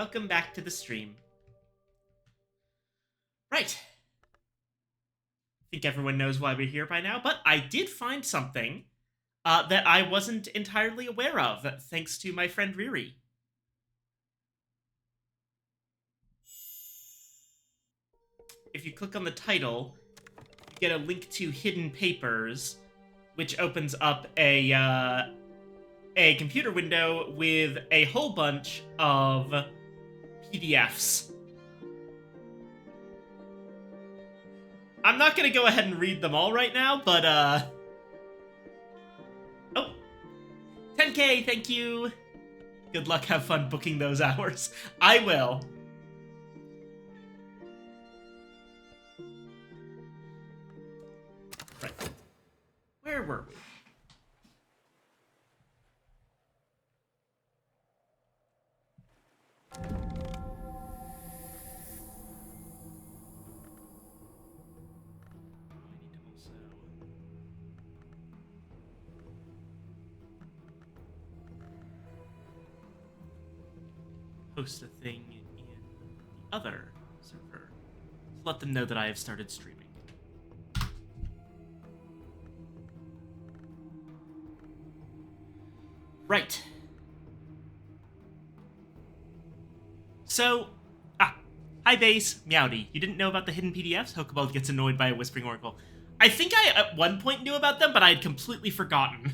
Welcome back to the stream. Right. I think everyone knows why we're here by now, but I did find something that I wasn't entirely aware of, thanks to my friend Riri. If you click on the title, you get a link to Hidden Papers, which opens up a computer window with a whole bunch of PDFs. I'm not gonna go ahead and read them all right now, but oh, 10K, thank you. Good luck, have fun booking those hours. I will. Right. Where were we? Post a thing in the other server to let them know that I have started streaming. Right. So, hi base, Meowdy. You didn't know about the hidden PDFs? Hokeball gets annoyed by a whispering oracle. I think I at one point knew about them, but I had completely forgotten.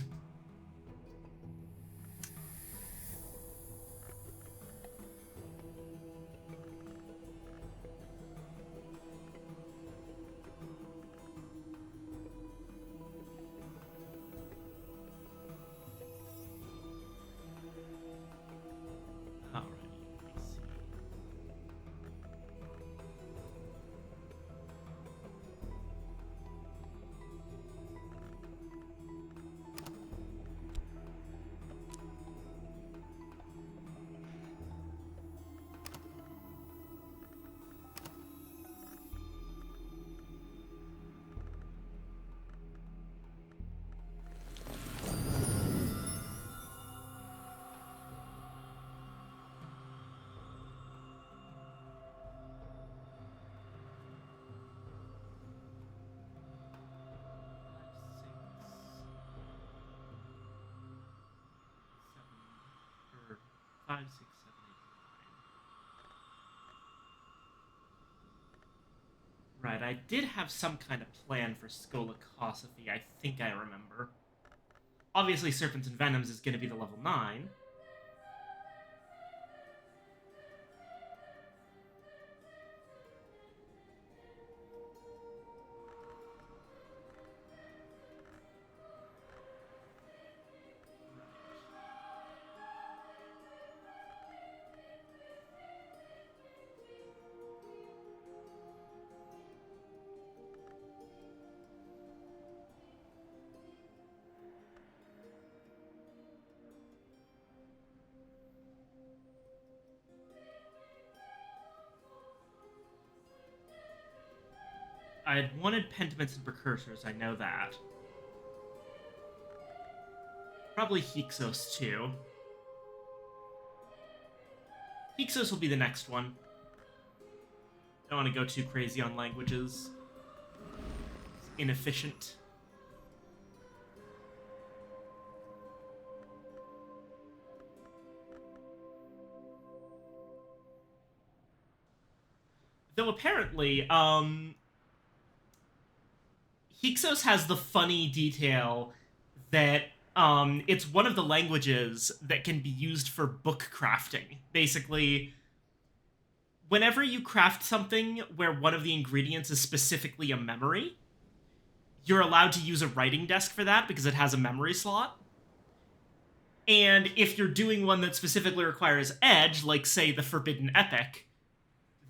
Five, six, seven, eight, nine. Right, I did have some kind of plan for Skolakosophy, I think I remember. Obviously, Serpents and Venoms is going to be the level 9. I had wanted Pentiments and Precursors, I know that. Probably Hyksos, too. Hyksos will be the next one. Don't want to go too crazy on languages. It's inefficient. Though apparently, Hyksos has the funny detail that it's one of the languages that can be used for book crafting. Basically, whenever you craft something where one of the ingredients is specifically a memory, you're allowed to use a writing desk for that because it has a memory slot. And if you're doing one that specifically requires edge, like, say, the Forbidden Epic,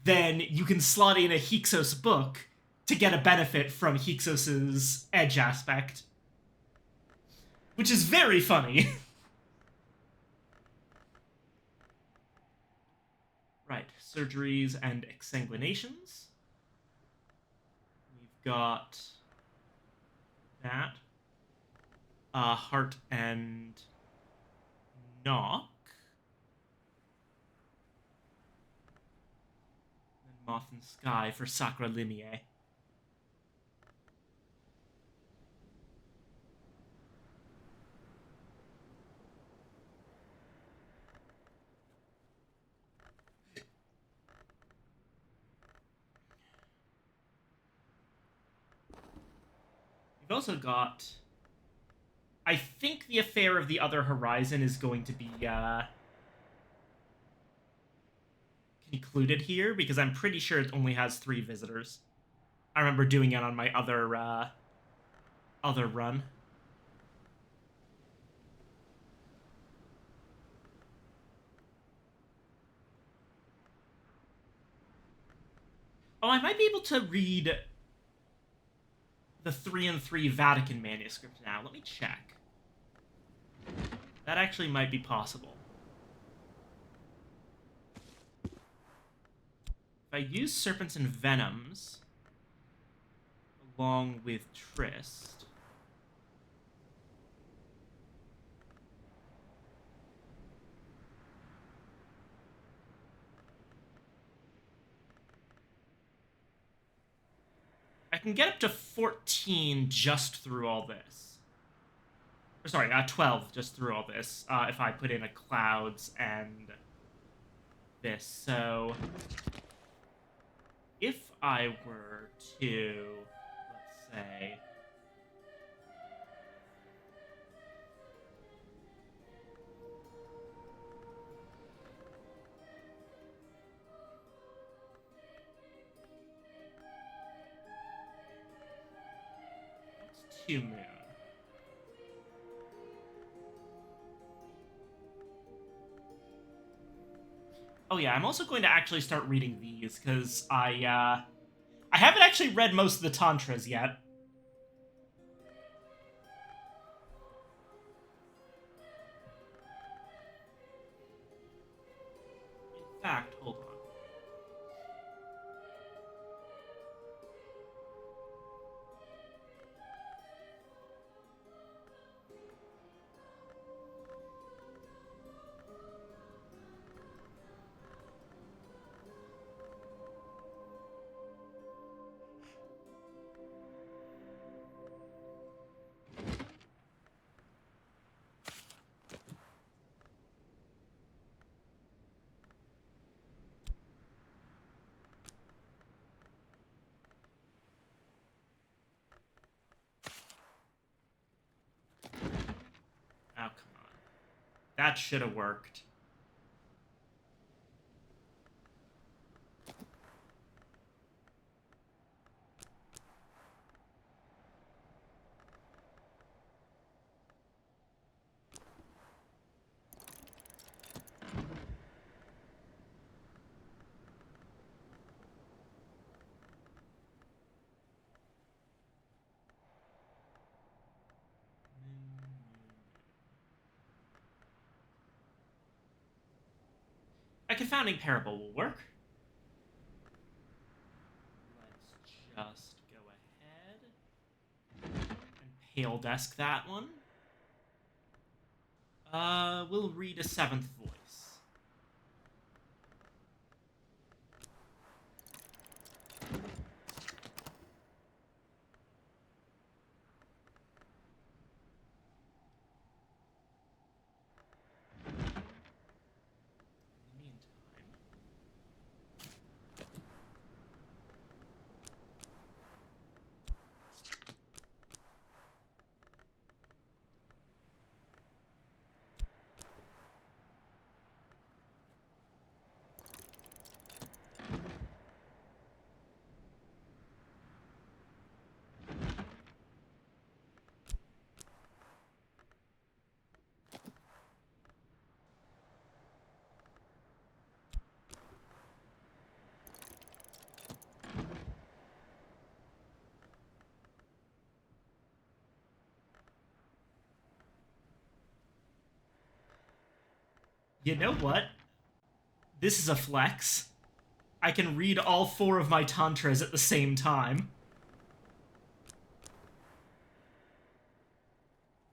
then you can slot in a Hyksos book to get a benefit from Hyksos's edge aspect. Which is very funny. Right, surgeries and exsanguinations. We've got that. Heart and knock. Moth in the Sky for Sakura Limie. We've also got... I think the Affair of the Other Horizon is going to be concluded here, because I'm pretty sure it only has 3 visitors. I remember doing it on my other run. Oh, I might be able to read the 3 and 3 Vatican manuscript now. Let me check. That actually might be possible. If I use Serpents and Venoms along with Trist... I can get up to 14 just through all this. Or sorry, 12 just through all this, if I put in a Clouds and this. So, if I were to, let's say... What's 2 Moon? Oh yeah, I'm also going to actually start reading these, because I haven't actually read most of the Tantras yet. In fact, hold on. Oh, come on. That should have worked. A confounding parable will work. Let's just go ahead and pale desk that one. We'll read a 7th voice. You know what? This is a flex. I can read all 4 of my Tantras at the same time.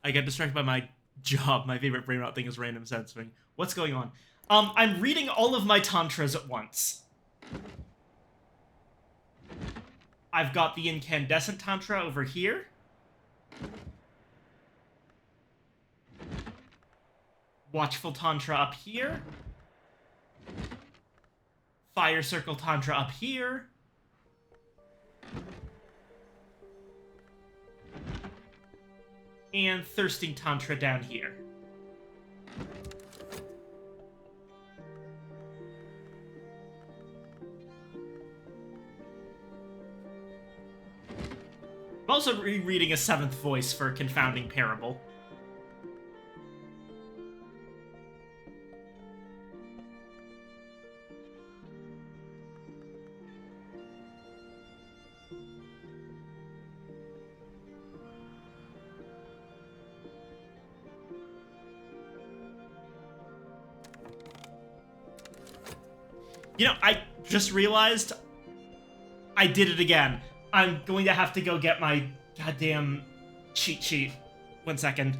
I get distracted by my job. My favorite brain rot thing is random censoring. What's going on? I'm reading all of my Tantras at once. I've got the incandescent tantra over here. Watchful tantra up here. Fire circle tantra up here. And thirsting tantra down here. I'm also rereading a seventh voice for Confounding Parable. You know, I just realized I did it again. I'm going to have to go get my goddamn cheat sheet. 1 second.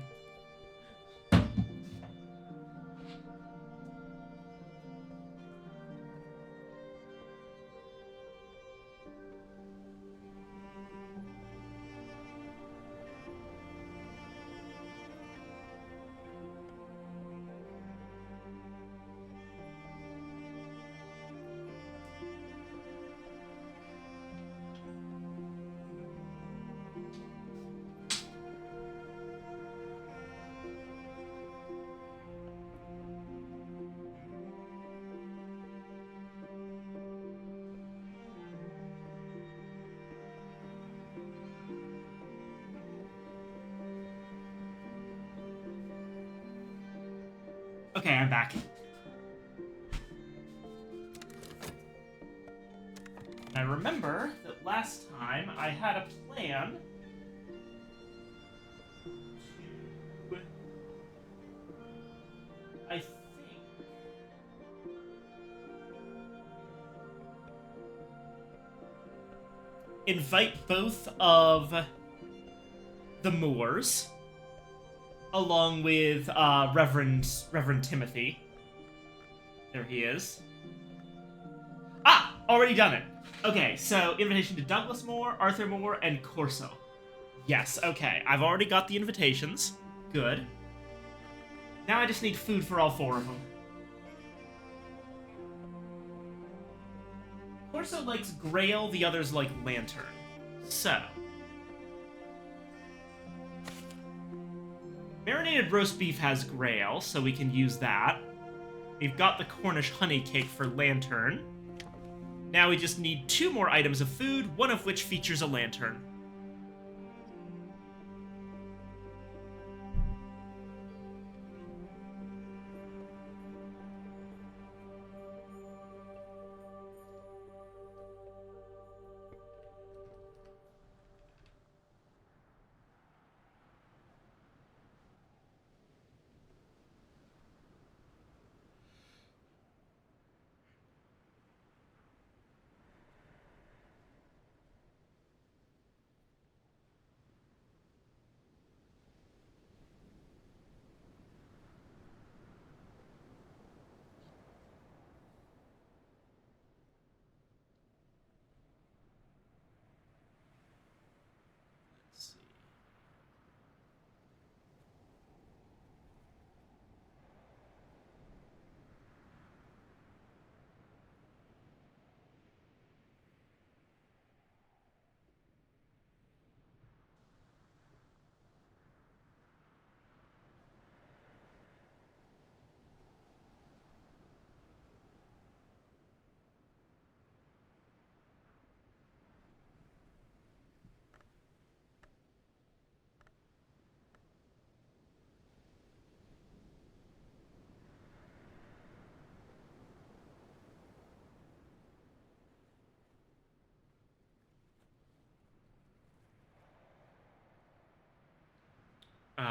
Okay, I'm back. I remember that last time I had a plan to, I think, invite both of the Moors along with Reverend Timothy. There he is. Ah! Already done it. Okay, so invitation to Douglas Moore, Arthur Moore, and Corso. Yes, okay. I've already got the invitations. Good. Now I just need food for all 4 of them. Corso likes Grail, the others like Lantern. So... marinated roast beef has Grail, so we can use that. We've got the Cornish honey cake for Lantern. Now we just need 2 more items of food, one of which features a lantern. Let's see.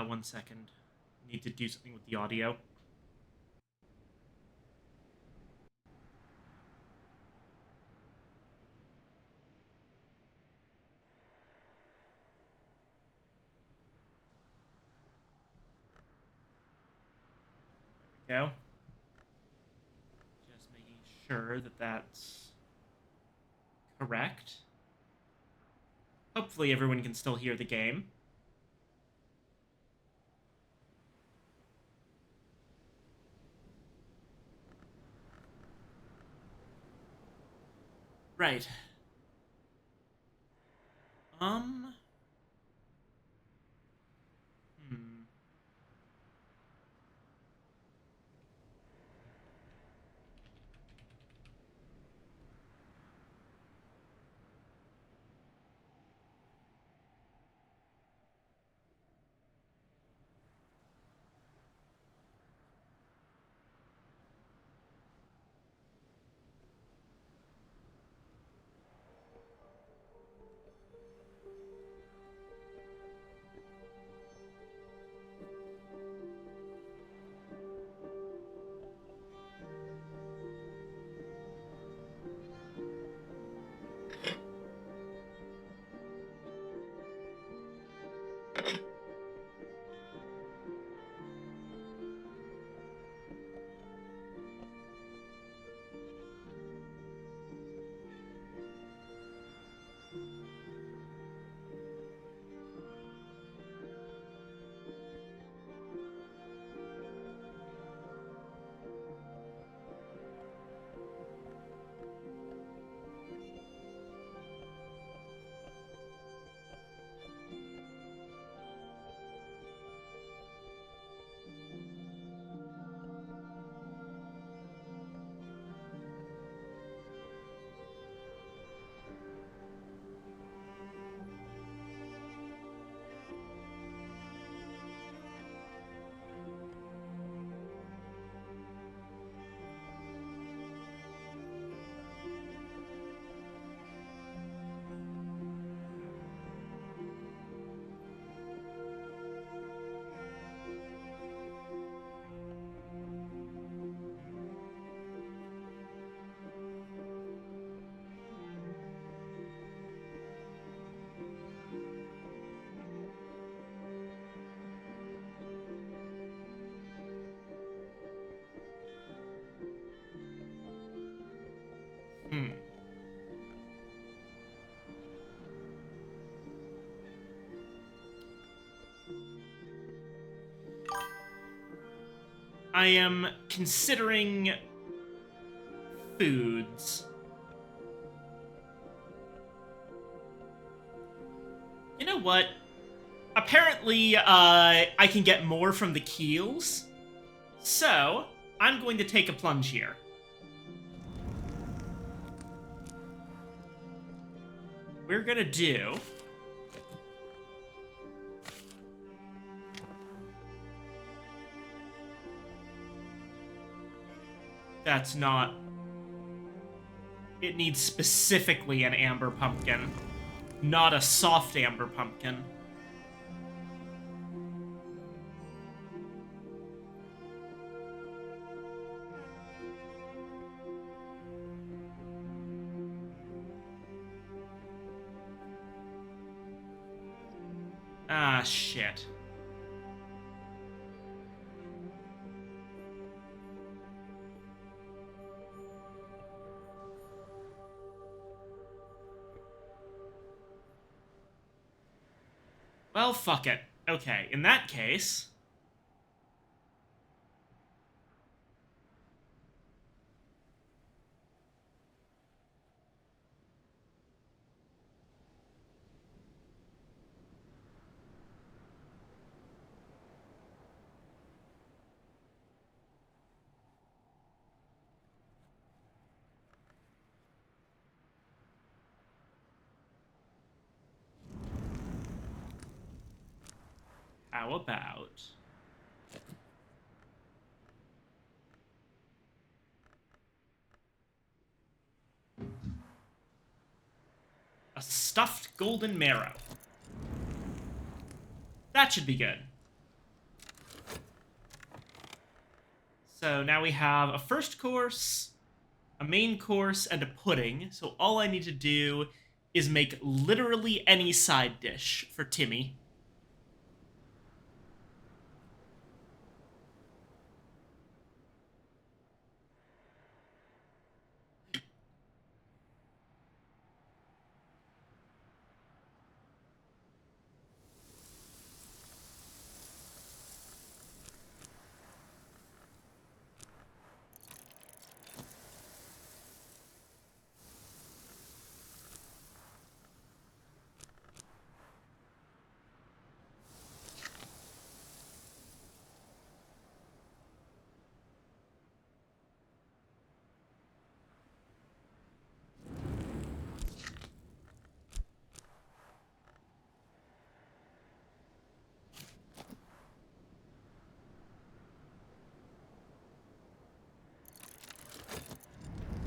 One second. Need to do something with the audio. There we go. Just making sure that that's correct. Hopefully everyone can still hear the game. Right. Um... Hmm. Hmm. I am considering foods. You know what? Apparently, I can get more from the keels. So, I'm going to take a plunge here. We're gonna do... That's not... It needs specifically an amber pumpkin, not a soft amber pumpkin. Ah, shit. Well, fuck it. Okay, in that case... How about... a stuffed golden marrow? That should be good. So now we have a first course, a main course, and a pudding. So all I need to do is make literally any side dish for Timmy.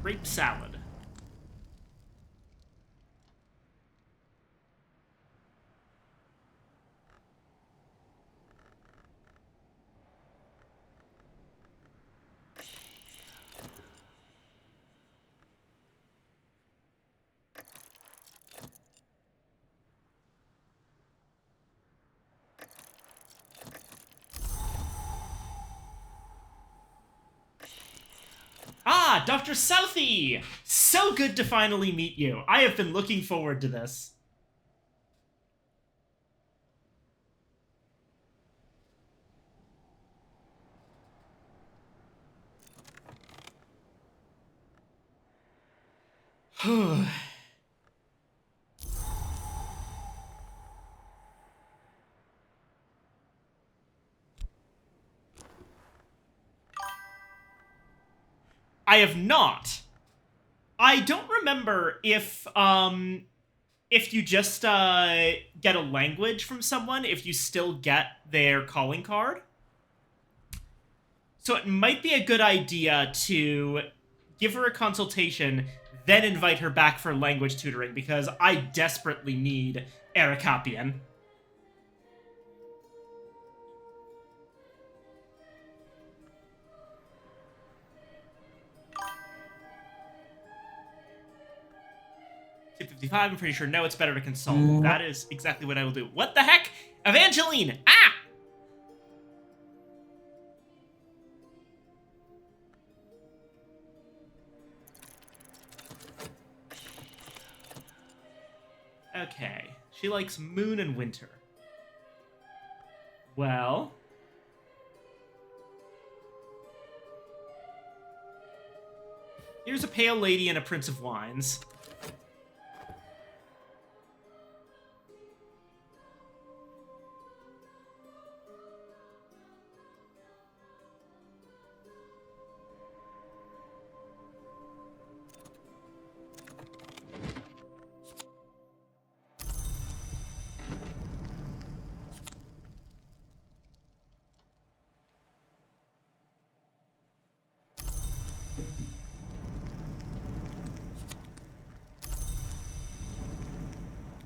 grape salad. Ah, Dr. Southey! So good to finally meet you. I have been looking forward to this. I have not. I don't remember if you just get a language from someone, if you still get their calling card. So it might be a good idea to give her a consultation, then invite her back for language tutoring, because I desperately need Erikapian. Tip 55, I'm pretty sure. No, it's better to consult. That is exactly what I will do. What the heck? Evangeline! Ah! Okay. She likes moon and winter. Well... here's a pale lady and a prince of wines.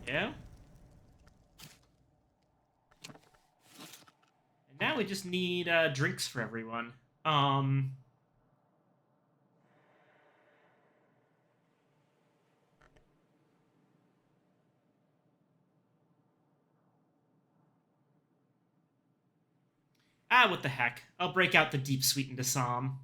Yeah? And now we just need drinks for everyone. What the heck. I'll break out the deep sweetened Assam.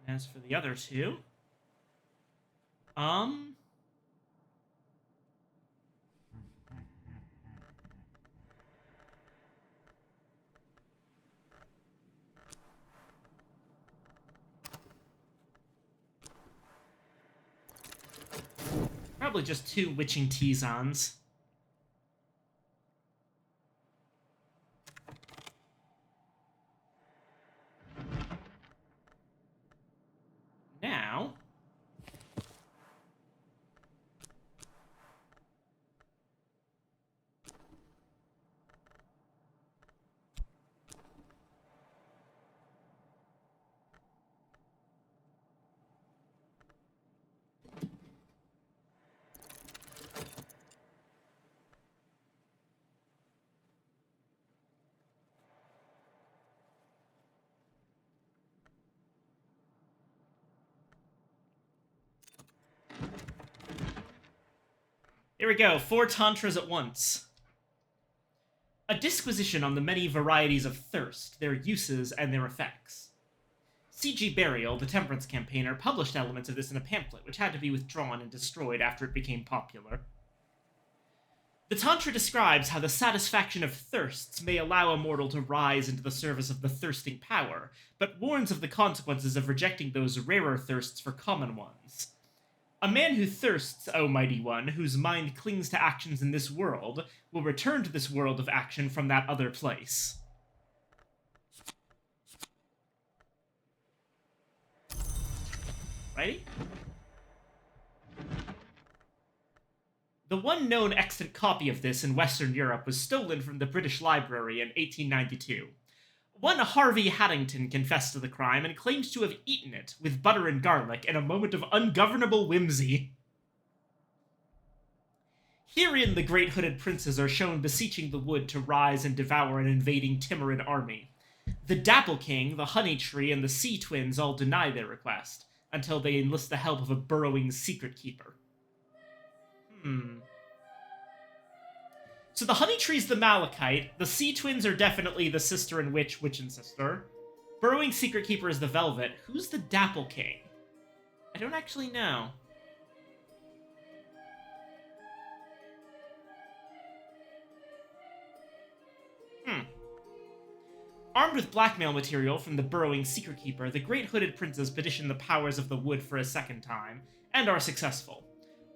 As for the other two, probably just 2 witching Tizons. Now... here we go, 4 tantras at once. A disquisition on the many varieties of thirst, their uses, and their effects. C.G. Burial, the temperance campaigner, published elements of this in a pamphlet, which had to be withdrawn and destroyed after it became popular. The Tantra describes how the satisfaction of thirsts may allow a mortal to rise into the service of the thirsting power, but warns of the consequences of rejecting those rarer thirsts for common ones. A man who thirsts, O mighty one, whose mind clings to actions in this world, will return to this world of action from that other place. Righty? The one known extant copy of this in Western Europe was stolen from the British Library in 1892. One Harvey Haddington confessed to the crime and claimed to have eaten it, with butter and garlic, in a moment of ungovernable whimsy. Herein the great hooded princes are shown beseeching the wood to rise and devour an invading Timurid army. The Dapple King, the Honey Tree, and the Sea Twins all deny their request, until they enlist the help of a burrowing secret keeper. So the Honey Tree's the Malachite, the Sea Twins are definitely the sister and witch and sister. Burrowing Secret Keeper is the Velvet. Who's the Dapple King? I don't actually know. Armed with blackmail material from the Burrowing Secret Keeper, the Great Hooded Princes petition the powers of the wood for a second time, and are successful.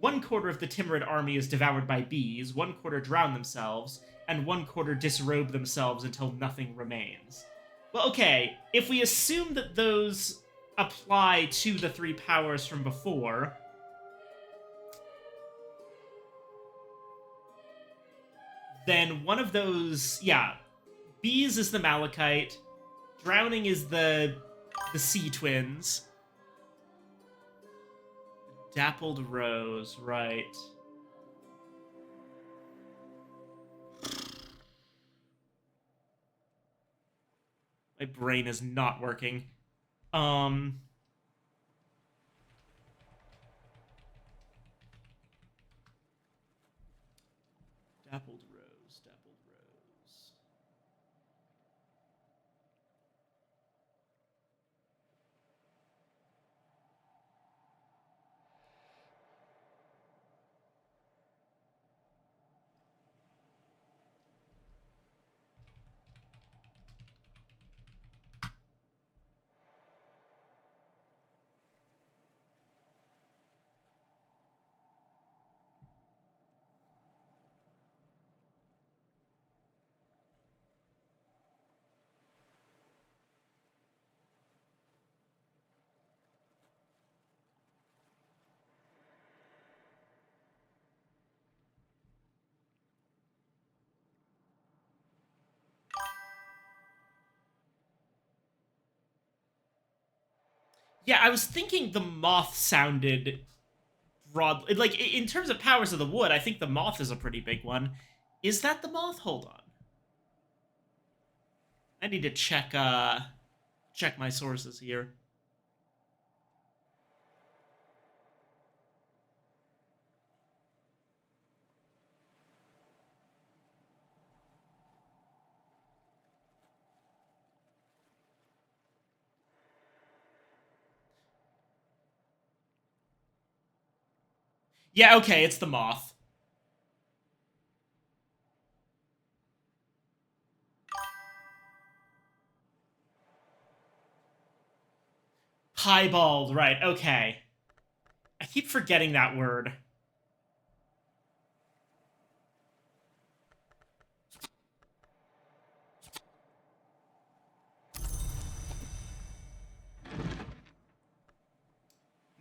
1/4 of the Timurid army is devoured by bees, 1/4 drown themselves, and 1/4 disrobe themselves until nothing remains. Well, okay, if we assume that those apply to the 3 powers from before, then one of those, yeah, bees is the Malachite, drowning is the Sea Twins. Dappled Rose, right. My brain is not working. Dappled Rose, Dappled Rose. Yeah, I was thinking the moth sounded broad. Like, in terms of powers of the wood, I think the moth is a pretty big one. Is that the moth? Hold on. I need to check my sources here. Yeah, okay, it's the moth. Piebald, right, okay. I keep forgetting that word.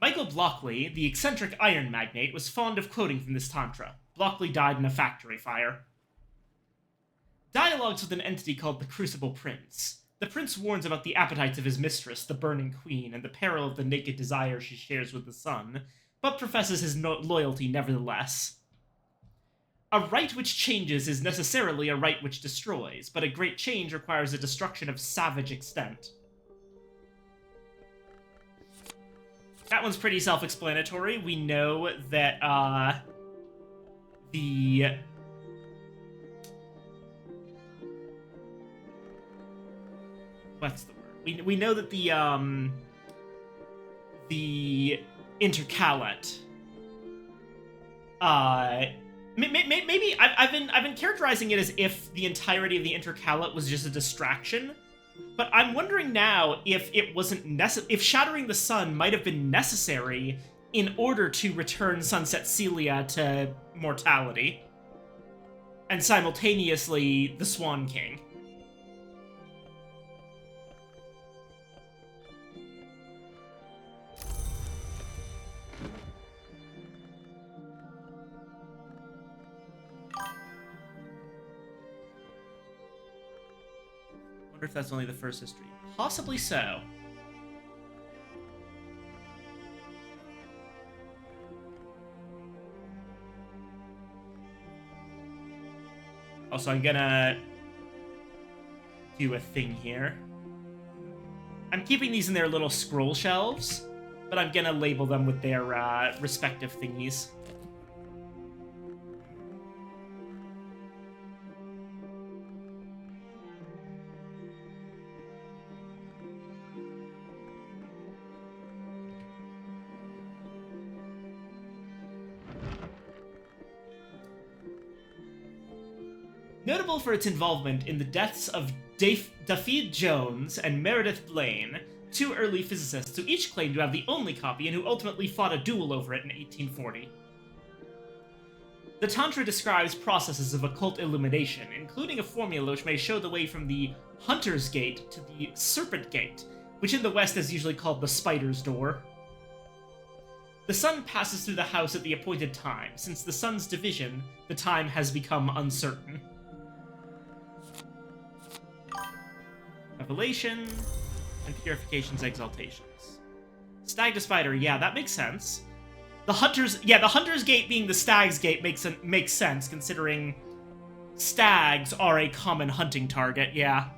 Michael Blockley, the eccentric iron magnate, was fond of quoting from this tantra. Blockley died in a factory fire. Dialogues with an entity called the Crucible Prince. The prince warns about the appetites of his mistress, the Burning Queen, and the peril of the naked desire she shares with the sun, but professes his loyalty nevertheless. A rite which changes is necessarily a rite which destroys, but a great change requires a destruction of savage extent. That one's pretty self-explanatory. We know that, what's the word? We know that the intercalate, Maybe I've been characterizing it as if the entirety of the Intercalate was just a distraction, but I'm wondering now if it wasn't if shattering the sun might have been necessary in order to return Sunset Celia to mortality, and simultaneously the Swan King. Wonder if that's only the first history. Possibly so. Also, I'm gonna do a thing here. I'm keeping these in their little scroll shelves, but I'm gonna label them with their respective thingies. Notable for its involvement in the deaths of Dafydd Jones and Meredith Blaine, two early physicists who each claimed to have the only copy and who ultimately fought a duel over it in 1840. The Tantra describes processes of occult illumination, including a formula which may show the way from the Hunter's Gate to the Serpent Gate, which in the West is usually called the Spider's Door. The sun passes through the house at the appointed time. Since the sun's division, the time has become uncertain. Revelation, and Purification's Exaltations. Stag to Spider, yeah, that makes sense. The Hunter's Gate being the Stag's Gate makes sense, considering stags are a common hunting target, yeah.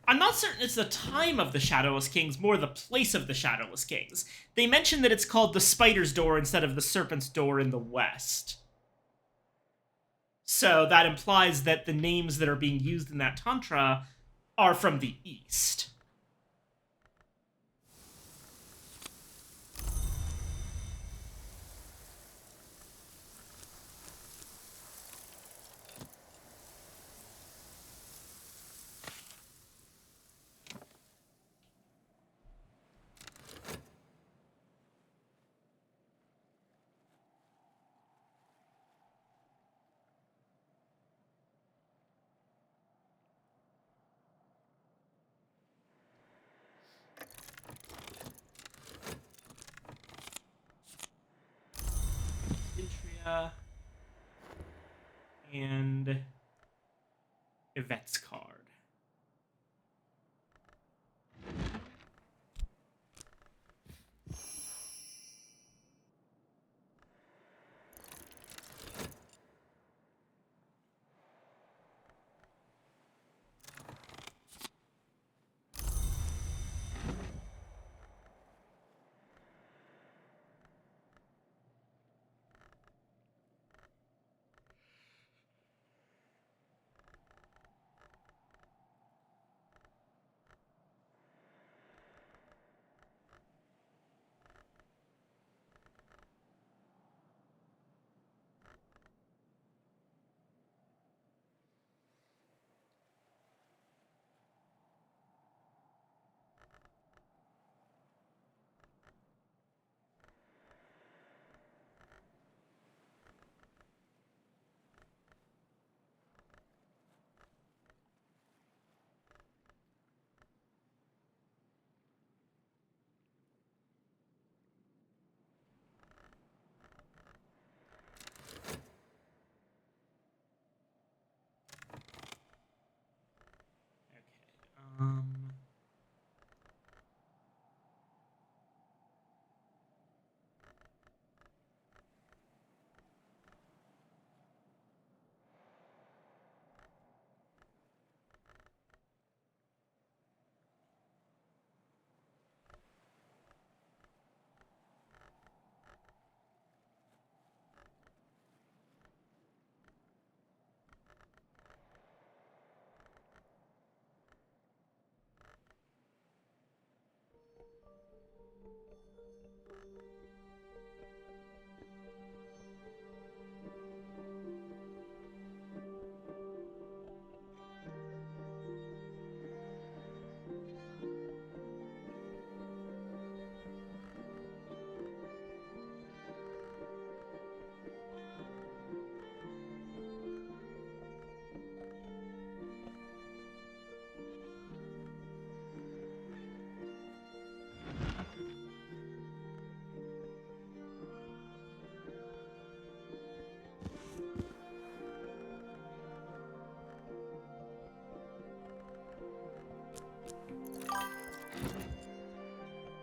I'm not certain it's the time of the Shadowless Kings, more the place of the Shadowless Kings. They mention that it's called the Spider's Door instead of the Serpent's Door in the West. So that implies that the names that are being used in that Tantra are from the East. And Yvette's card.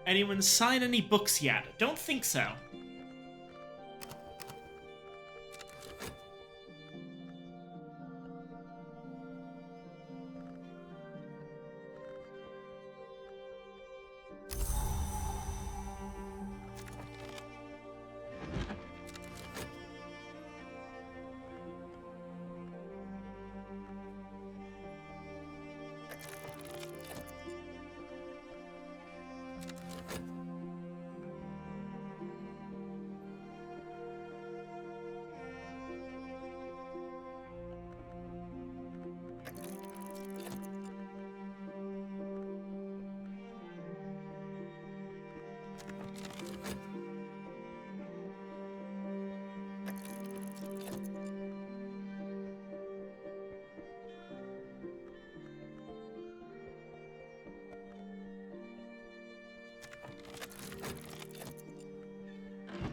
Anyone sign any books yet? Don't think so.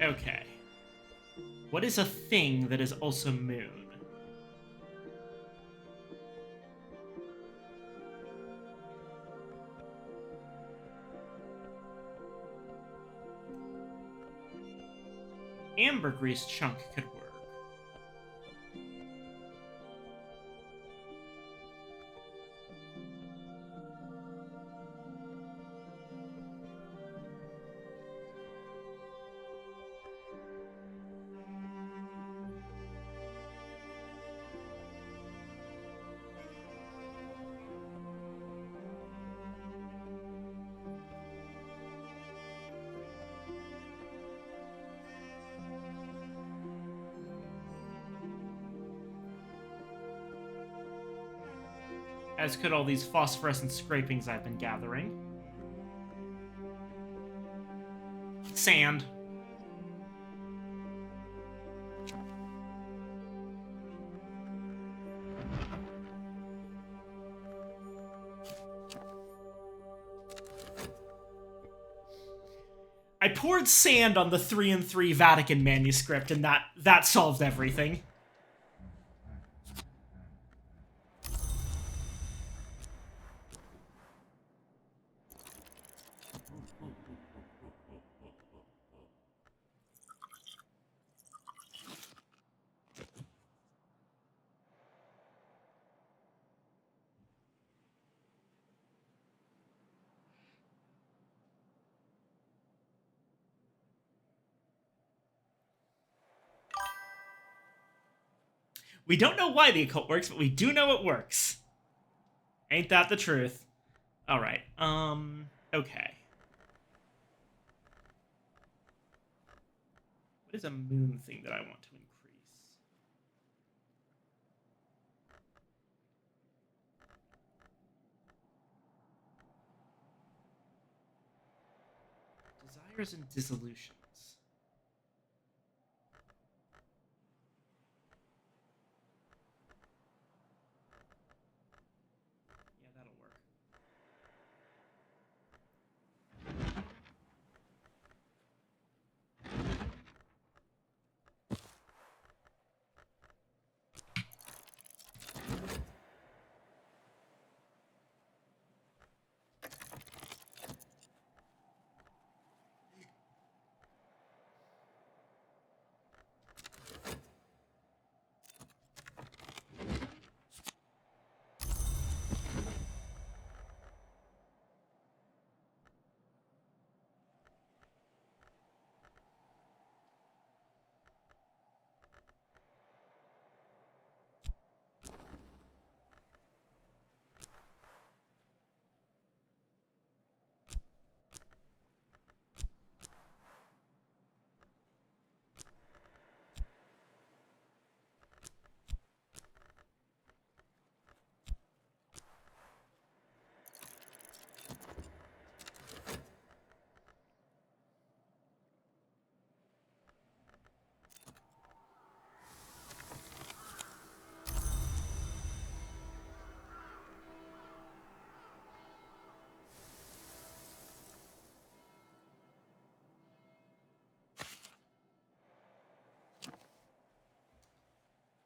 Okay. What is a thing that is also moon? Ambergris chunk could work. As could all these phosphorescent scrapings I've been gathering. Sand. I poured sand on the 3-3 Vatican manuscript, and that solved everything. We don't know why the occult works, but we do know it works. Ain't that the truth? Alright, okay. What is a moon thing that I want to increase? Desires and dissolutions. Yeah, that'll work.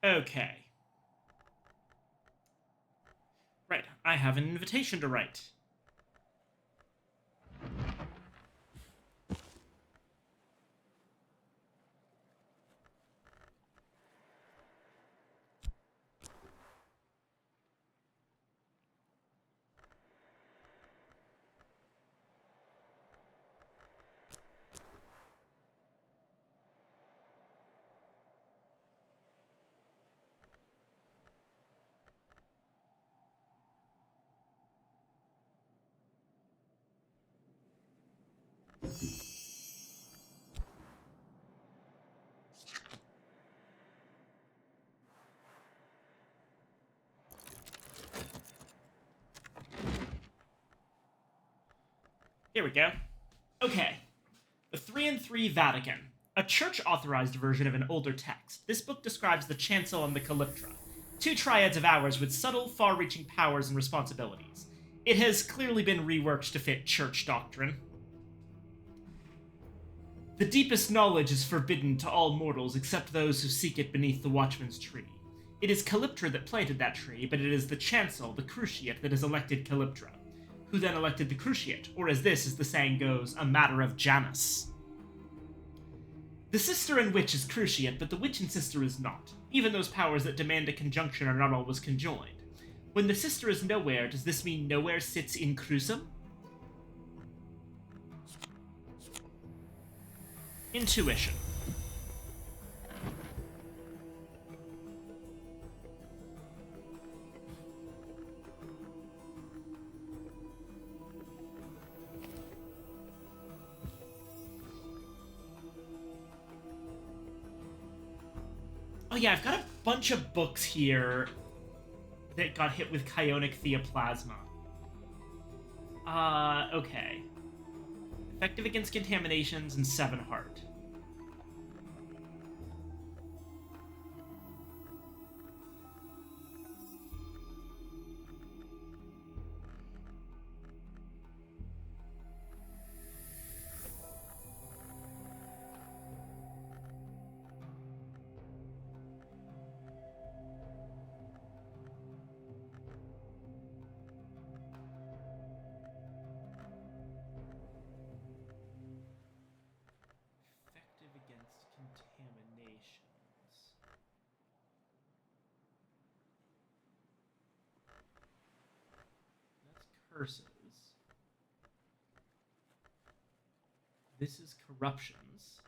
Okay. Right, I have an invitation to write. Here we go. Okay. The 3 and 3 Vatican, a church-authorized version of an older text. This book describes the chancel and the calyptra, two triads of hours with subtle, far-reaching powers and responsibilities. It has clearly been reworked to fit church doctrine. The deepest knowledge is forbidden to all mortals except those who seek it beneath the Watchman's tree. It is Calyptra that planted that tree, but it is the chancel, the cruciate, that has elected Calyptra. Who then elected the cruciate, or as the saying goes, a matter of Janus. The sister and witch is cruciate, but the witch and sister is not. Even those powers that demand a conjunction are not always conjoined. When the sister is nowhere, does this mean nowhere sits in Crucium? Intuition. Oh yeah, I've got a bunch of books here that got hit with Chionic Theoplasma. Okay. Effective against contaminations and 7 heart. Effective against contaminations. That's curses. This is corruptions.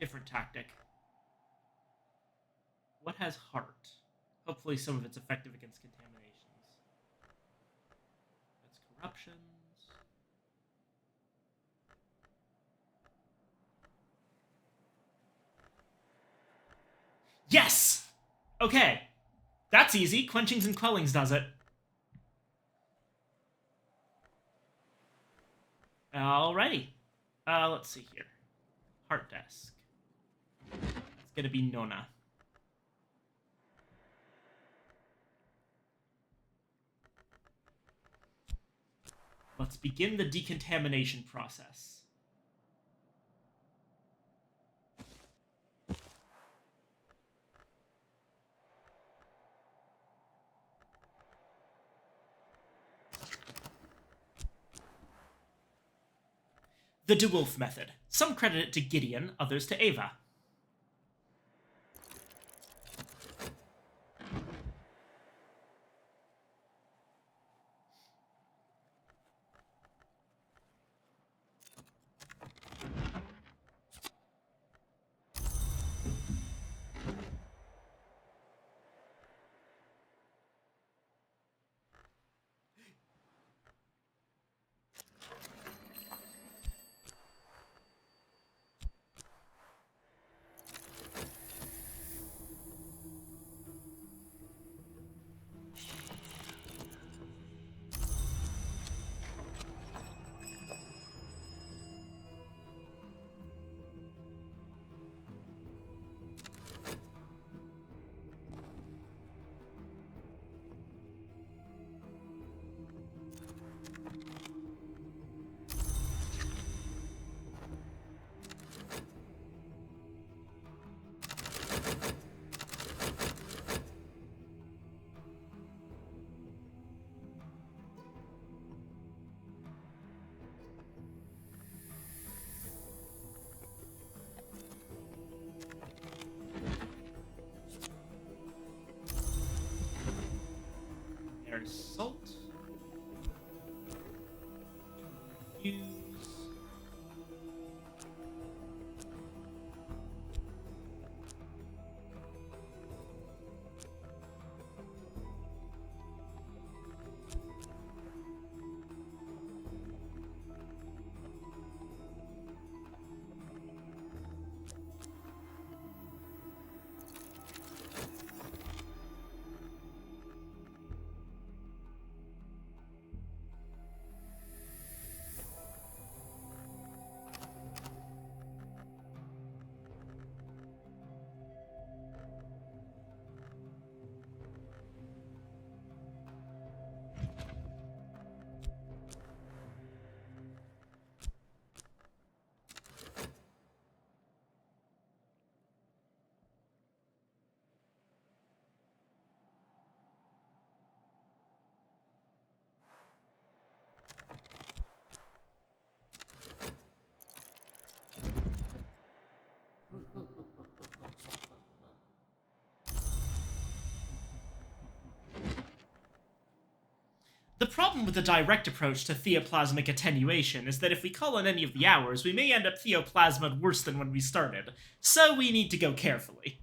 Different tactic. What has heart? Hopefully some of it's effective against contaminations. That's corruptions. Yes! Okay. That's easy. Quenchings and Quellings does it. Alrighty. Let's see here. Heart Desk. It's gonna be Nona. Let's begin the decontamination process. The DeWolf method. Some credit it to Gideon, others to Ava. There's salt. Use. problem with the direct approach to theoplasmic attenuation is that if we call on any of the hours, we may end up theoplasmid worse than when we started, so we need to go carefully.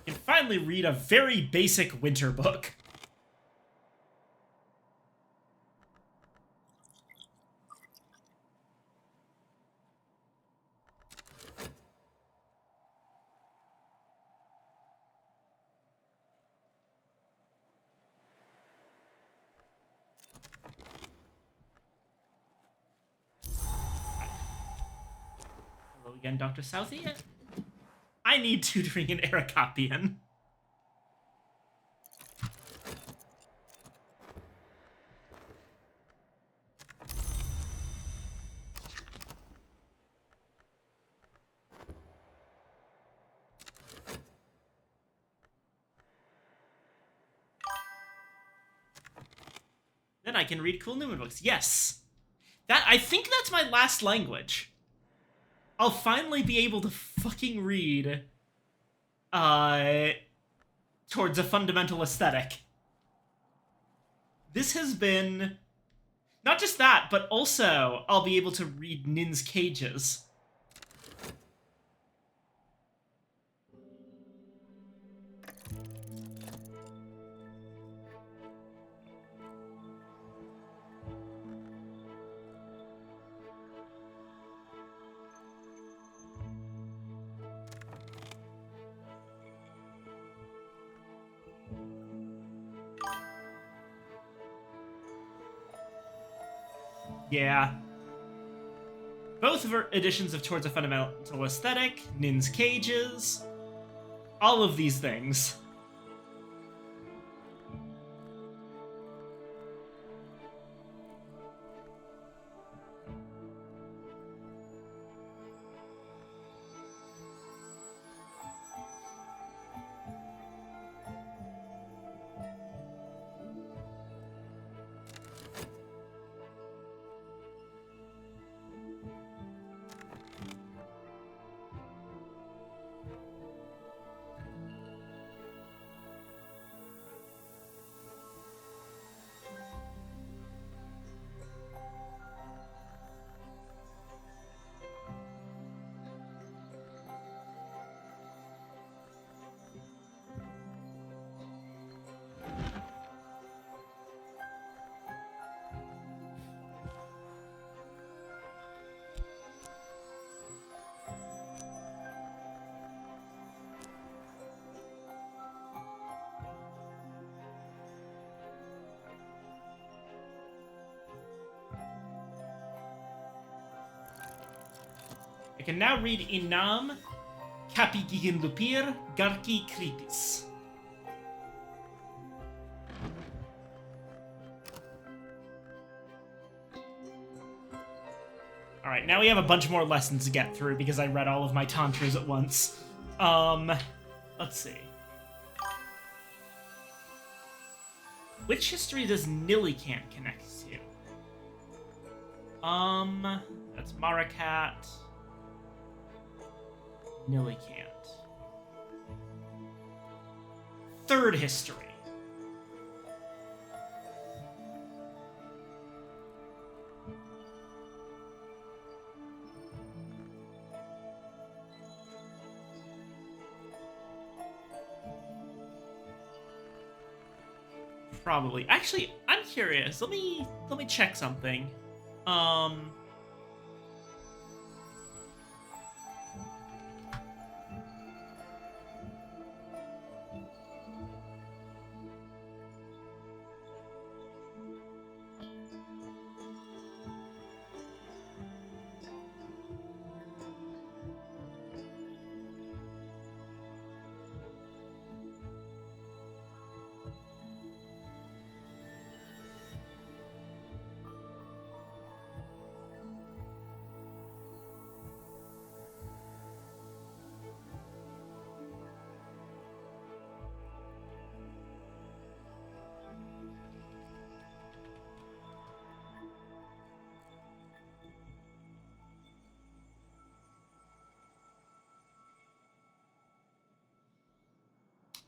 You can finally read a very basic winter book. Hello again, Dr. Southey. I need tutoring in Arakopian. Then I can read cool Newman books. Yes! I think that's my last language. I'll finally be able to fucking read, towards a fundamental aesthetic. This has been... Not just that, but also I'll be able to read Nin's Cages. Yeah. Both editions of Towards a Fundamental Aesthetic, Nin's Cages, all of these things. I can now read Inam, Kapigigin Lupir, Garki Kripis. Alright, now we have a bunch more lessons to get through because I read all of my tantras at once. Let's see. Which history does Nillikant connect to? That's Marakat. Nillikant. Third history. Probably. Actually, I'm curious. Let me check something. Um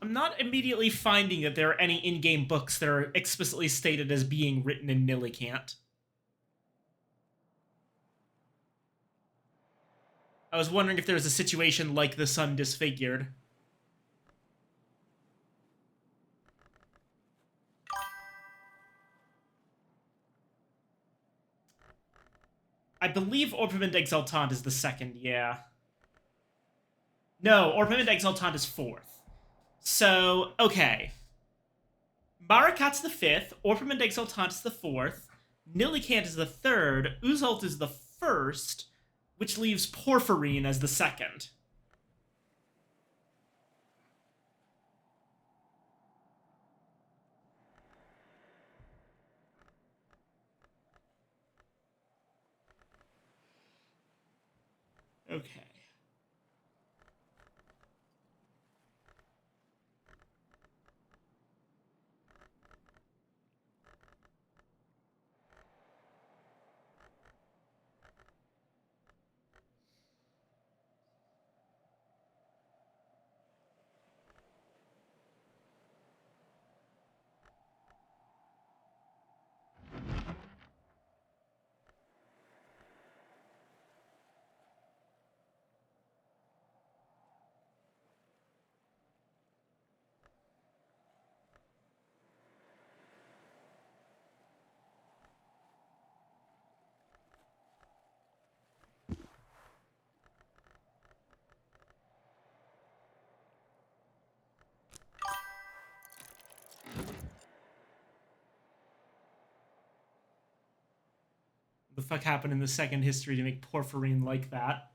I'm not immediately finding that there are any in-game books that are explicitly stated as being written in Nillicant. I was wondering if there was a situation like the Sun Disfigured. I believe Orpiment Exultant is the second, yeah. No, Orpiment Exultant is fourth. So, okay. Marakat's the fifth, Orpiment Exultant is the fourth, Nillicant is the third, Uzult is the first, which leaves Porphyrin as the second. Okay. What the fuck happened in the second history to make Porphyrin like that?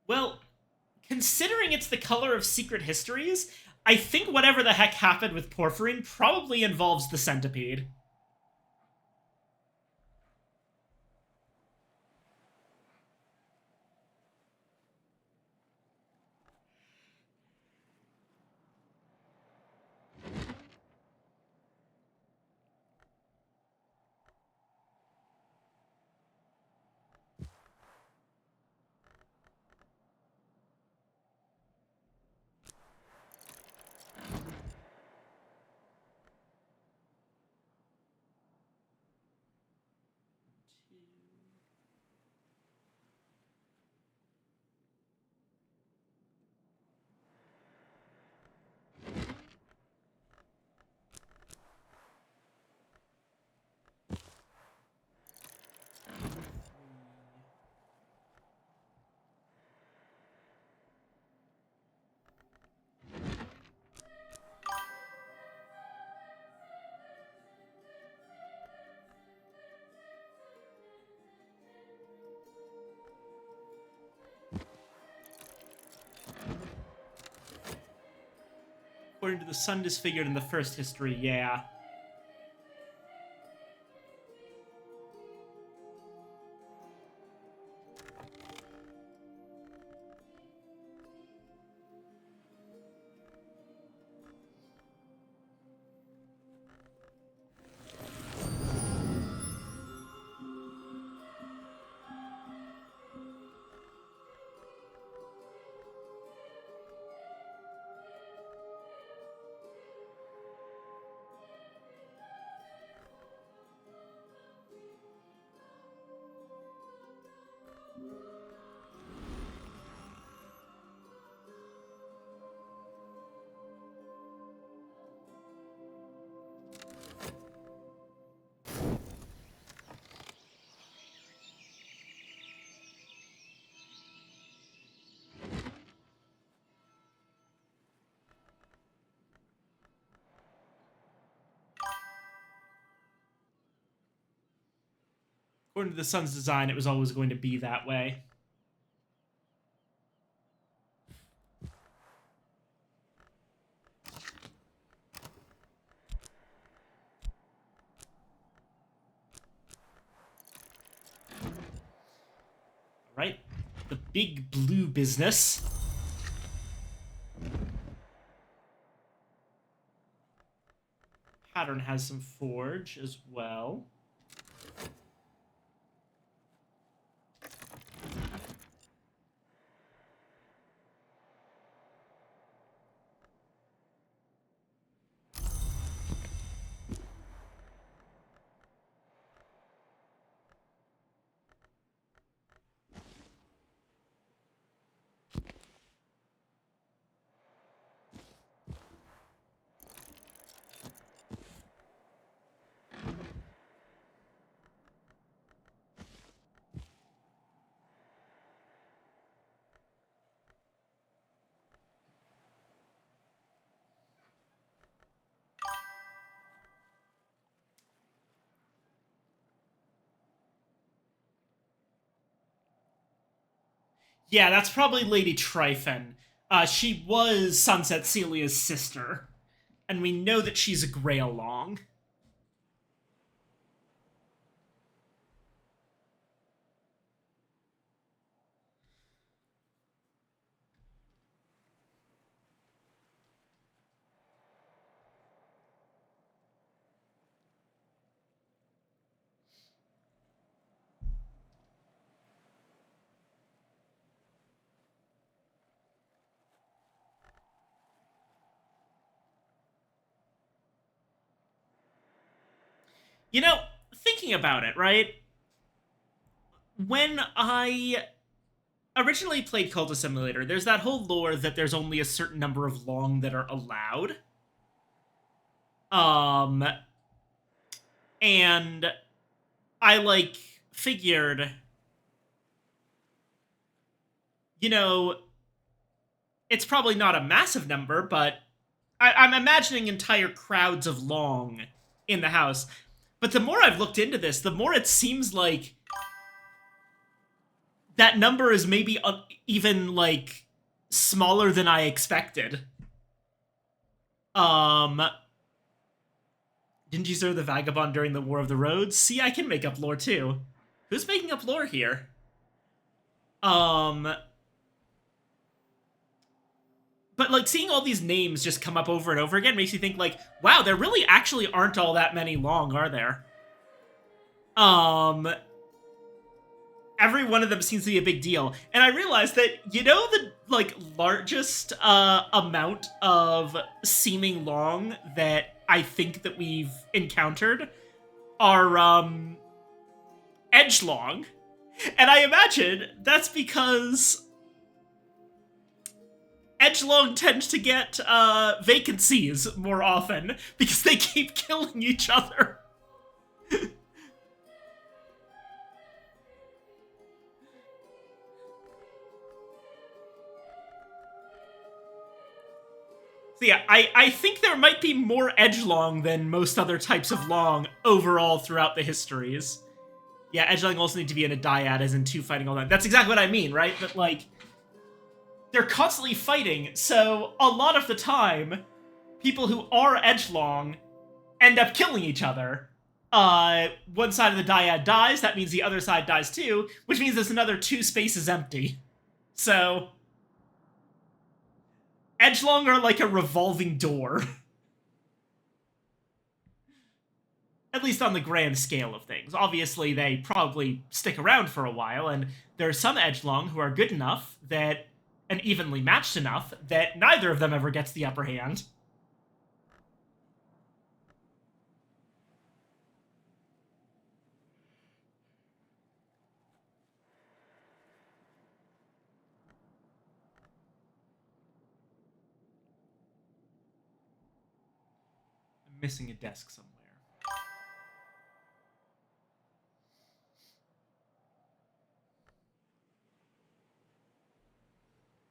Well, considering it's the color of Secret Histories, I think whatever the heck happened with Porphyrin probably involves the centipede. According to the Sun Disfigured in the first history, yeah. According to the sun's design, it was always going to be that way. Right? The big blue business. Pattern has some forge as well. Yeah, that's probably Lady Tryphon. She was Sunset Celia's sister, and we know that she's a Greylong. You know, thinking about it, right? When I originally played Cultist Simulator, there's that whole lore that there's only a certain number of long that are allowed. Um, and I, like, figured, you know, it's probably not a massive number, but I'm imagining entire crowds of long in the house. But the more I've looked into this, the more it seems like that number is maybe even, like, smaller than I expected. Didn't you serve the Vagabond during the War of the Roads? See, I can make up lore too. Who's making up lore here? But, like, seeing all these names just come up over and over again makes you think, like, wow, there really actually aren't all that many long, are there? Every one of them seems to be a big deal. And I realized that, you know, the, like, largest amount of seeming long that I think that we've encountered are edgelong. And I imagine that's because edgelong tend to get vacancies more often because they keep killing each other. So yeah, I think there might be more edgelong than most other types of long overall throughout the histories. Yeah, edgelong also need to be in a dyad, as in two fighting all that. That's exactly what I mean, right? But, like, they're constantly fighting, so a lot of the time, people who are edgelong end up killing each other. One side of the dyad dies, that means the other side dies too, which means there's another 2 spaces empty. So, edgelong are like a revolving door. At least on the grand scale of things. Obviously, they probably stick around for a while, and there are some edgelong who are good enough that, and evenly matched enough, that neither of them ever gets the upper hand. I'm missing a desk somewhere.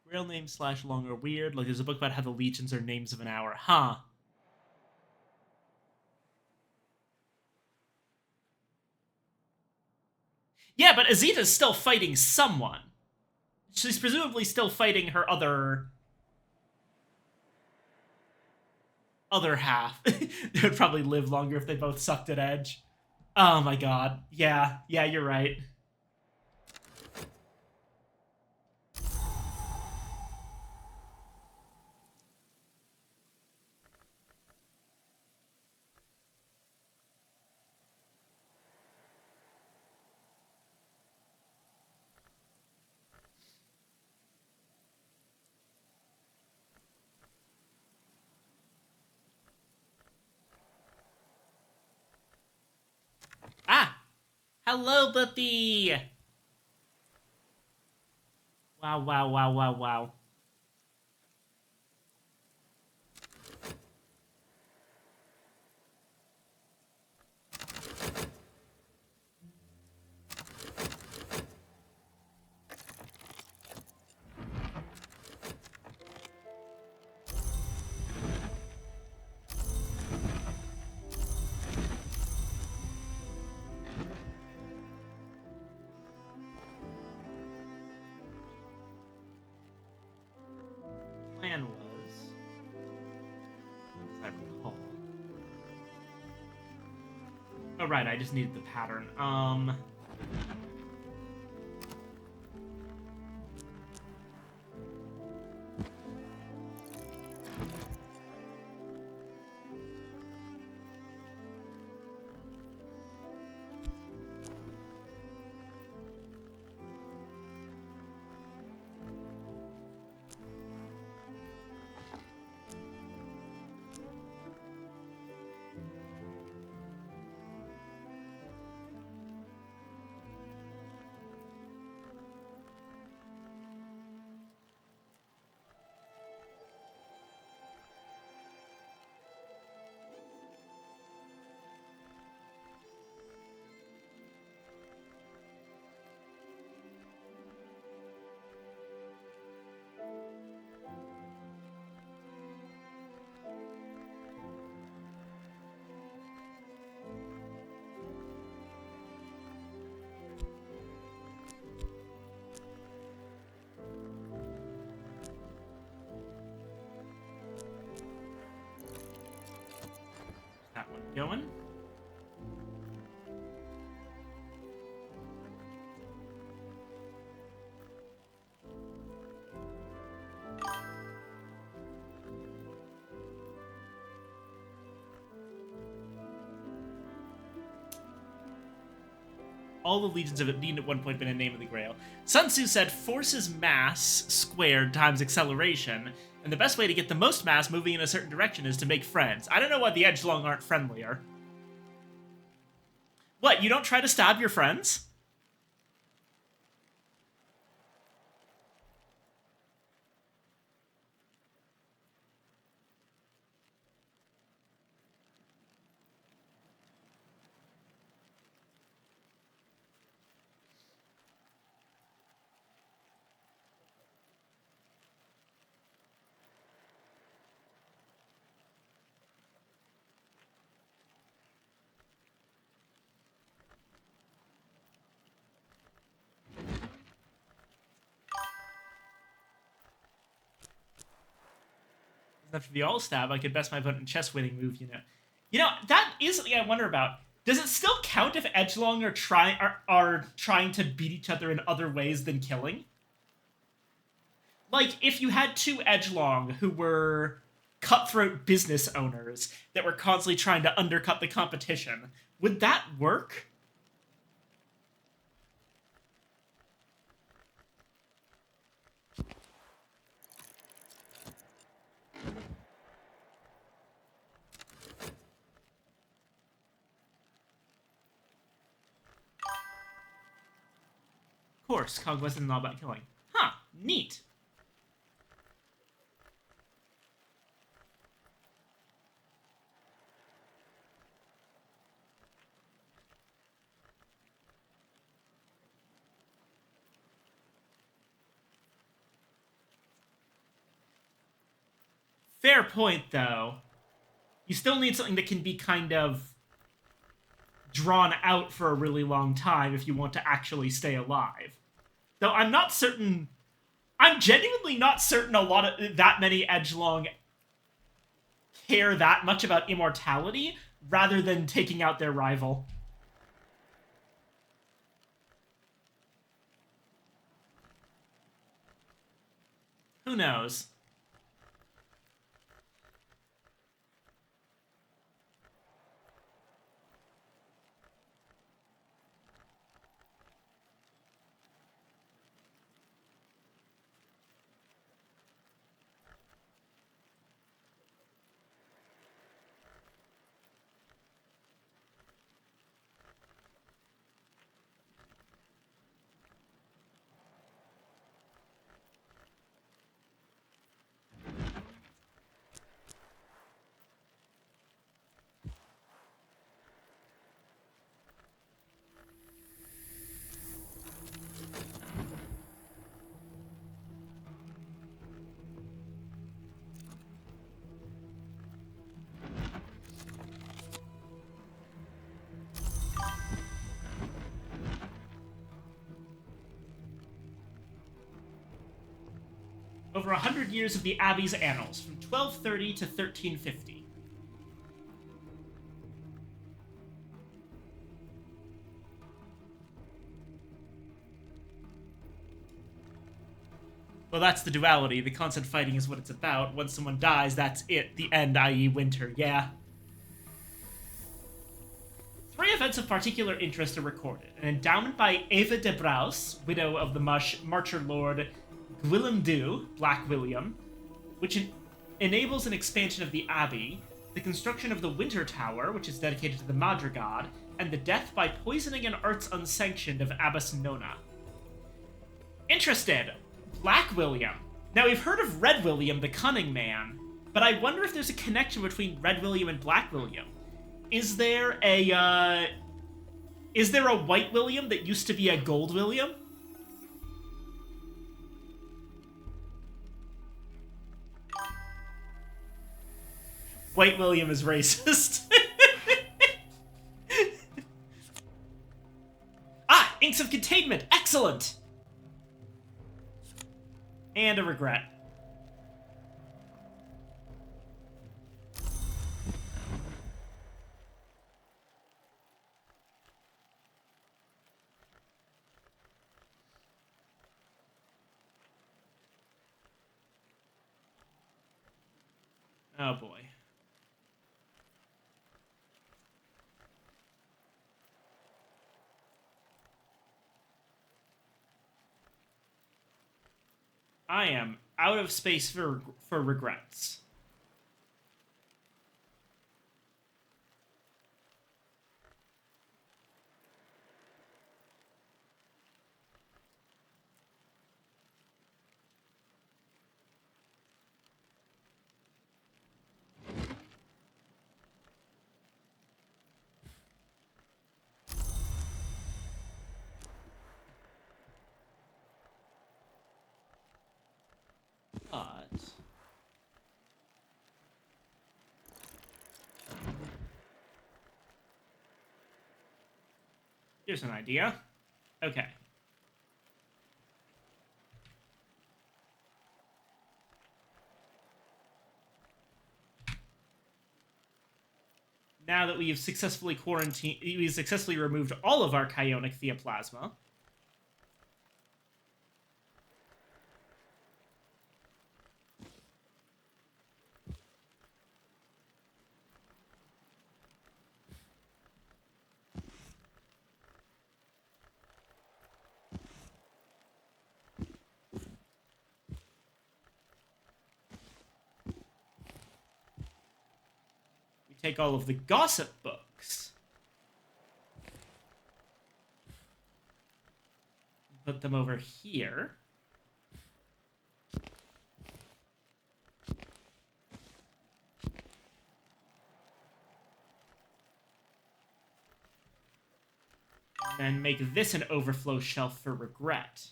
Real names / long are weird. Like, there's a book about how the legions are names of an hour. Huh. Yeah, but Azita's still fighting someone. She's presumably still fighting her other half. They would probably live longer if they both sucked at Edge. Oh my god. Yeah, you're right. Ah! Hello, Buffy! Wow, wow, wow, wow, wow. Plan was, as I recall. Oh right, I just needed the pattern. That one going. All the legions of it need at one point been a name of the Grail. Sun Tzu said, force is mass squared times acceleration, and the best way to get the most mass moving in a certain direction is to make friends. I don't know why the Edgelong aren't friendlier. What, you don't try to stab your friends? After the all stab, I could best my opponent in chess winning move, you know. You know, that is something I wonder about. Does it still count if Edgelong are trying to beat each other in other ways than killing? Like, if you had two Edgelong who were cutthroat business owners that were constantly trying to undercut the competition, would that work? Of course, conquest isn't all about killing. Huh, neat. Fair point, though. You still need something that can be kind of drawn out for a really long time if you want to actually stay alive. Though I'm not certain. I'm genuinely not certain a lot of that many edgelong care that much about immortality rather than taking out their rival. Who knows? Over 100 years of the Abbey's annals, from 1230 to 1350. Well, that's the duality. The constant fighting is what it's about. Once someone dies, that's it. The end, i.e. winter. Yeah. 3 events of particular interest are recorded. An endowment by Eva de Braus, widow of the Marcher Lord Gwillem Du, Black William, which enables an expansion of the Abbey, the construction of the Winter Tower, which is dedicated to the Madrigad, and the death by poisoning and arts unsanctioned of Abbess Nona. Interested. Black William. Now, we've heard of Red William, the Cunning Man, but I wonder if there's a connection between Red William and Black William. Is there a White William that used to be a Gold William? White William is racist. Ah! Inks of Containment! Excellent! And a regret. Oh boy. I am out of space for regrets. But here's an idea. Okay. Now that we've successfully removed all of our Chionic Theoplasma, take all of the gossip books, put them over here. And make this an overflow shelf for regret.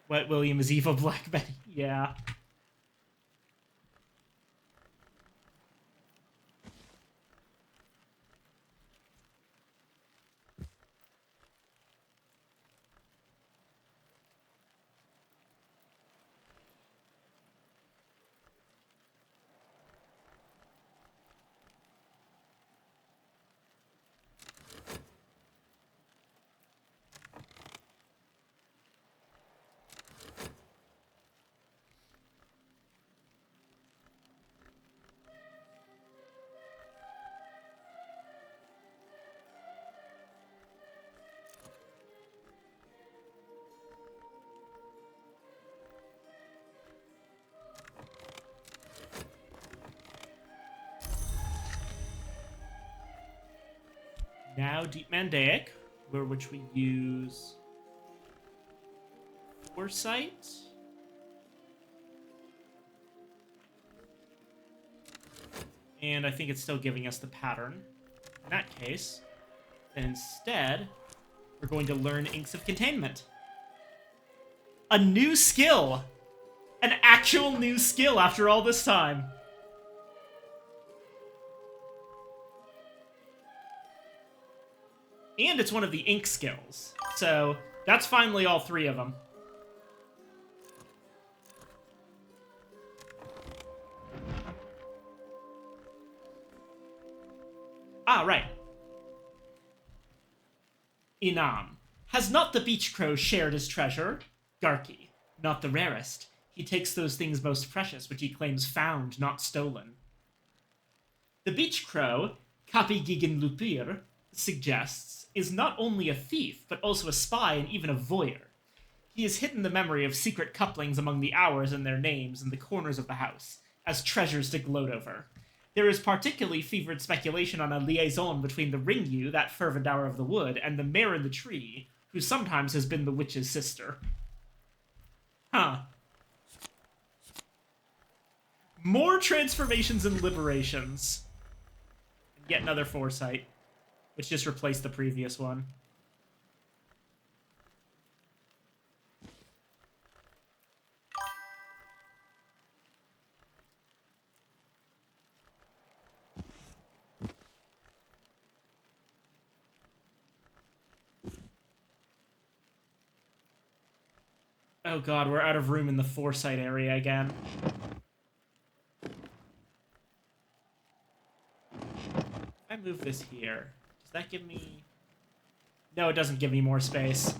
What William is evil, Black Betty? Yeah. Now Deep Mandaic, which we use Foresight. And I think it's still giving us the pattern. In that case, then instead, we're going to learn Inks of Containment. A new skill! An actual new skill after all this time. And it's one of the ink skills. So, that's finally all three of them. Ah, right. Inam. Has not the beach crow shared his treasure? Garki. Not the rarest. He takes those things most precious, which he claims found, not stolen. The beach crow, Kapi Gigan Lupir, suggests, is not only a thief, but also a spy and even a voyeur. He has hidden the memory of secret couplings among the hours and their names in the corners of the house, as treasures to gloat over. There is particularly fevered speculation on a liaison between the Ringyu, that fervent hour of the wood, and the mare in the tree, who sometimes has been the witch's sister. Huh. More transformations and liberations. And yet another foresight, which just replaced the previous one. Oh god, we're out of room in the foresight area again. If I move this here, does that give me... No, it doesn't give me more space.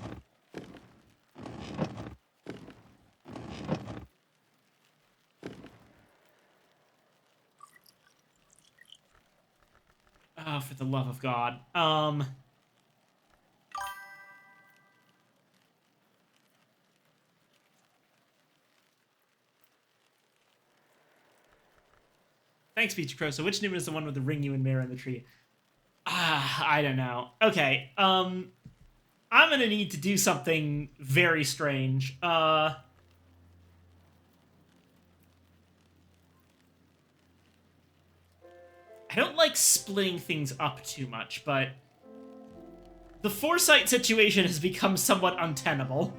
Oh, for the love of God. Thanks, Beach Crow. So which Newman is the one with the Ringyu and mirror in the tree? I don't know. Okay, I'm gonna need to do something very strange. I don't like splitting things up too much, but the foresight situation has become somewhat untenable.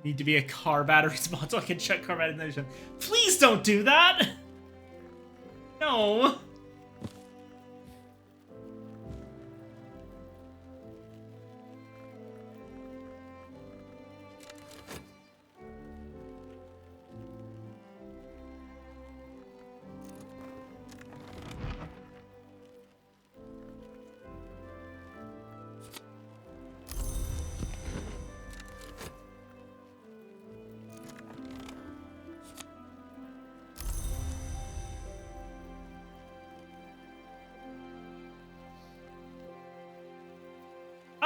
Need to be a car battery spot so I can check car battery nation. Please don't do that! No!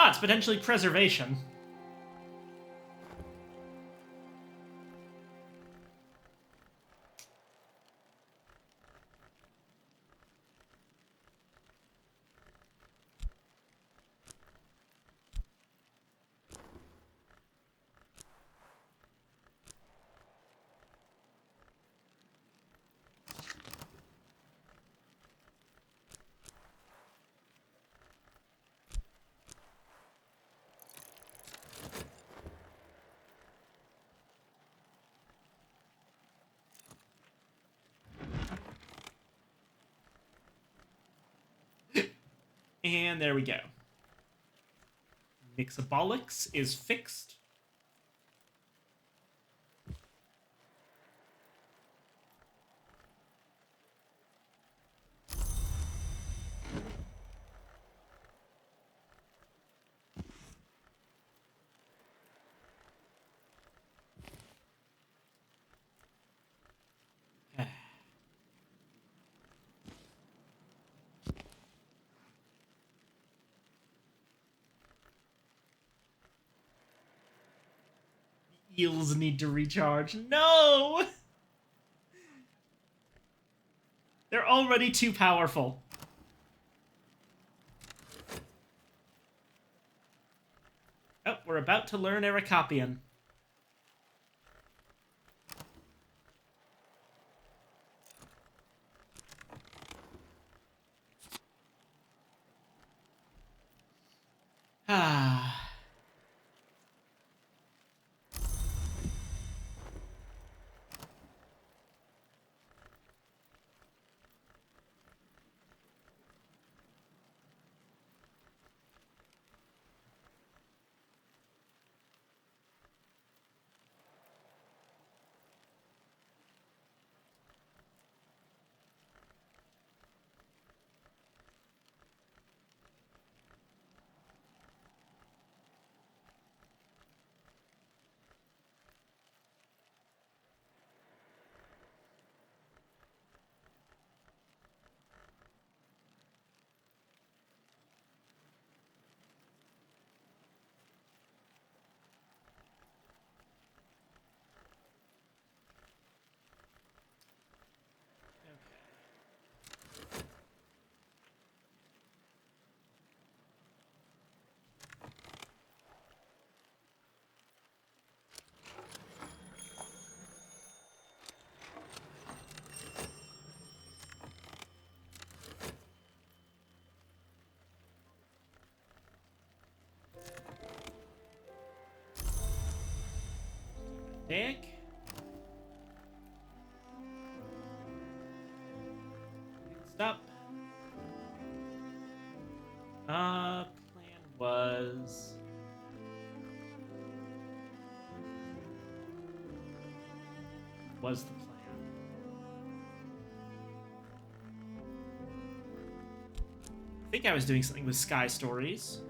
Ah, it's potentially preservation. And there we go. Mixabolics is fixed. Eels need to recharge. No! They're already too powerful. Oh, we're about to learn Erikapian. Ah. Dick. Next up. Plan was the plan. I think I was doing something with Sky Stories.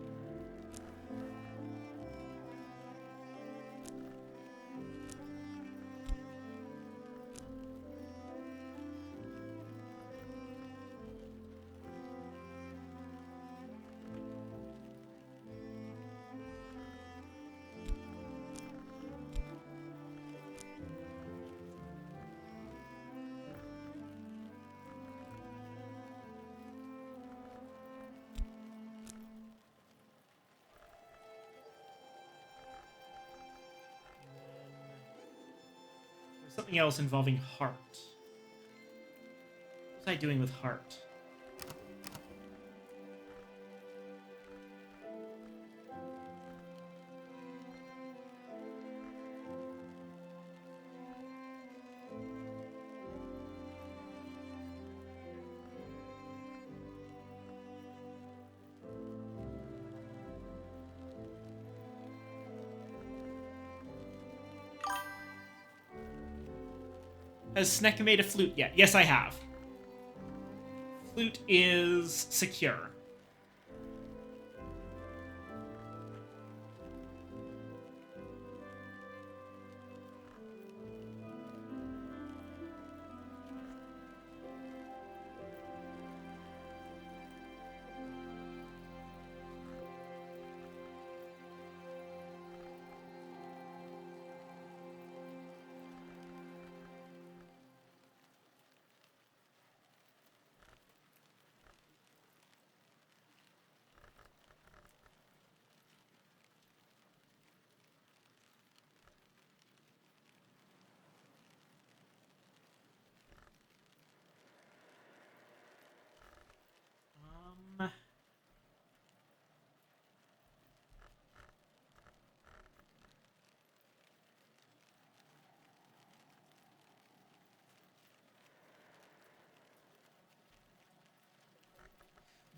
Something else involving heart. What was I doing with heart? Has Sneck made a flute yet? Yes, I have. Flute is secure.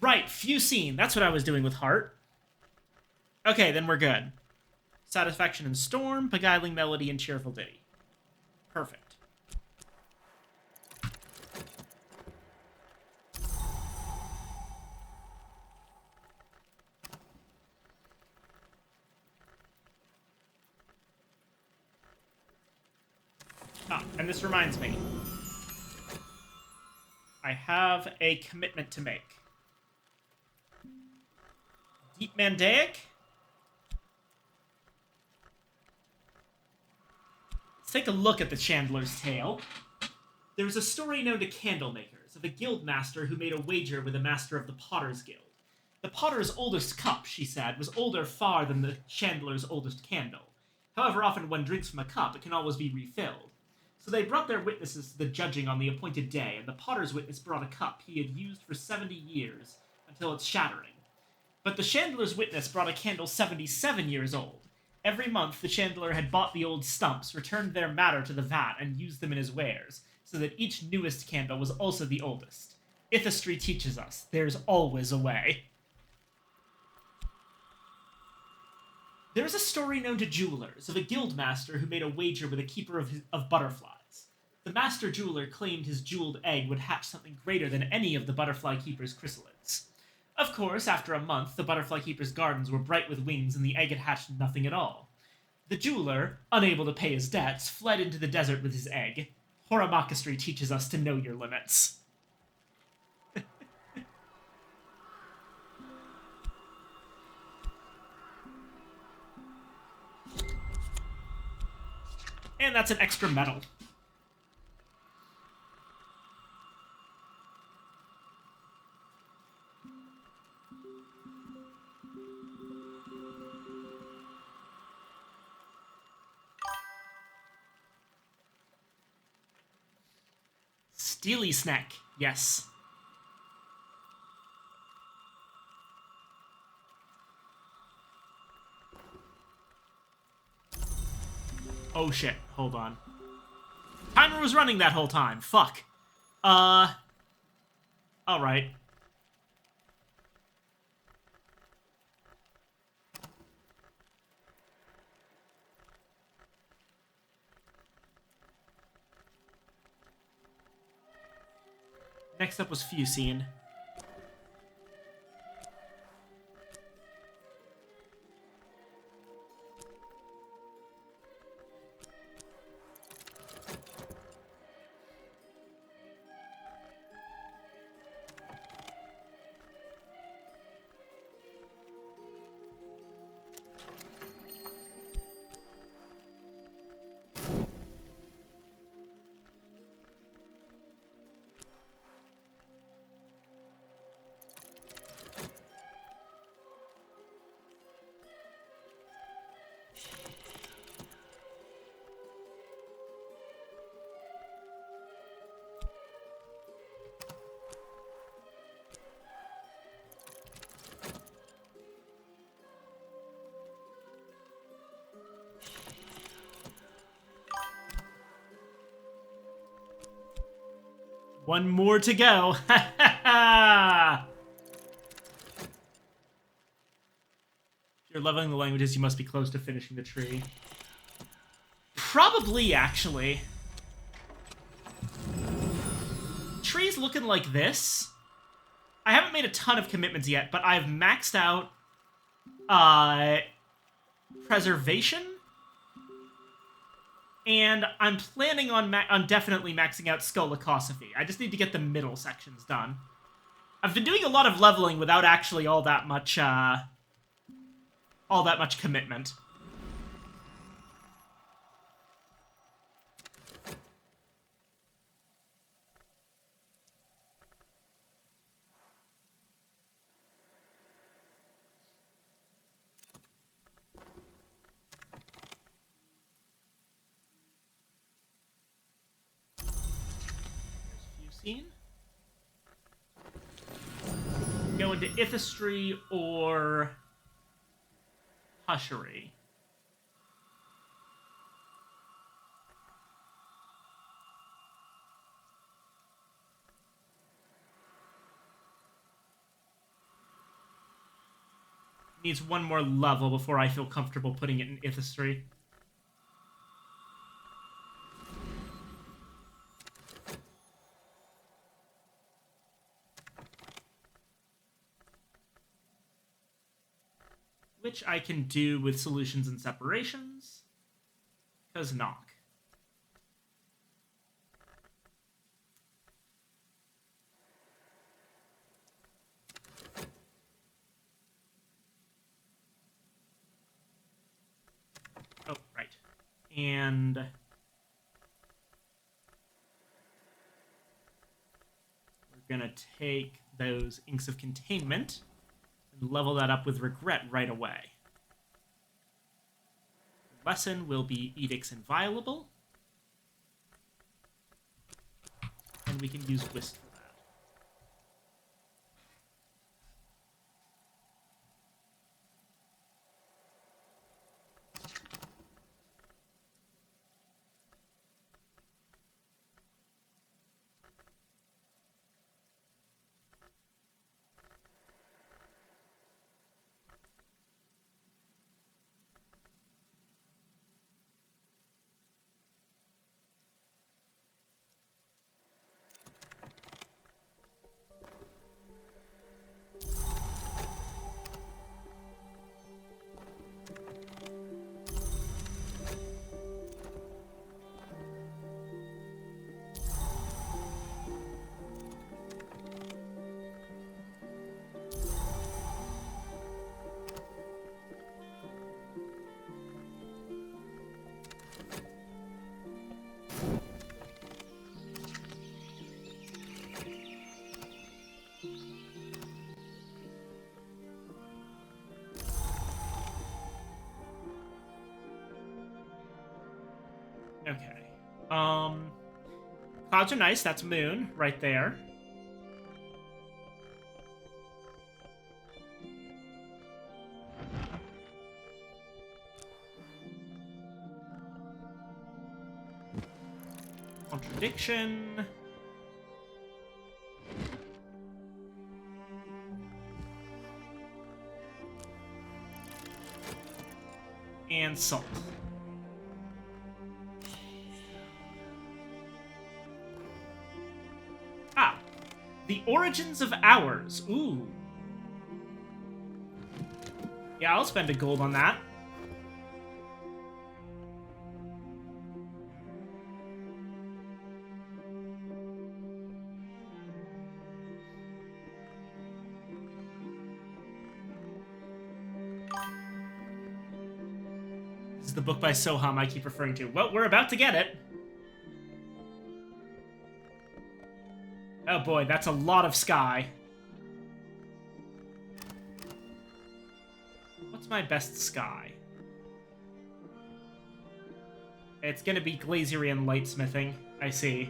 Right, Fusine. That's what I was doing with Heart. Okay, then we're good. Satisfaction and Storm, Beguiling Melody, and Cheerful Ditty. Perfect. Ah, and this reminds me. I have a commitment to make. Deep Mandaic? Let's take a look at the Chandler's Tale. There was a story known to candlemakers of a guild master who made a wager with a master of the Potter's Guild. The Potter's oldest cup, she said, was older far than the Chandler's oldest candle. However often one drinks from a cup, it can always be refilled. So they brought their witnesses to the judging on the appointed day, and the Potter's witness brought a cup he had used for 70 years, until its shattering. But the Chandler's witness brought a candle 77 years old. Every month, the Chandler had bought the old stumps, returned their matter to the vat, and used them in his wares, so that each newest candle was also the oldest. Ithistry teaches us, there's always a way. There is a story known to jewelers of a guild master who made a wager with a keeper of butterflies. The master jeweler claimed his jeweled egg would hatch something greater than any of the butterfly keeper's chrysalids. Of course, after a month, the butterfly keeper's gardens were bright with wings and the egg had hatched nothing at all. The jeweler, unable to pay his debts, fled into the desert with his egg. Horamakastry teaches us to know your limits. And that's an extra medal. Steely Snack, yes. Oh shit, hold on. Timer was running that whole time, fuck. Alright. Next up was Fusine. One more to go. Ha ha ha! If you're leveling the languages, you must be close to finishing the tree. Probably, actually. Tree's looking like this. I haven't made a ton of commitments yet, but I've maxed out preservation, and I'm planning on definitely maxing out Skolakosophy. I just need to get the middle sections done. I've been doing a lot of leveling without actually all that much commitment. Go into Ithistry or Hushery. Needs one more level before I feel comfortable putting it in Ithistry. Which I can do with solutions and separations. Because knock. Oh, right. And we're gonna take those Inks of Containment and level that up with Regret right away. Lesson will be Edicts Inviolable. And we can use Whist for that. Okay. Clouds are nice. That's Moon right there. Contradiction. And Salt. Ah. The Origins of Hours. Ooh. Yeah, I'll spend a gold on that. This is the book by Soham I keep referring to. Well, we're about to get it. Oh boy, that's a lot of sky. What's my best sky? It's gonna be Glazierian Lightsmithing. I see.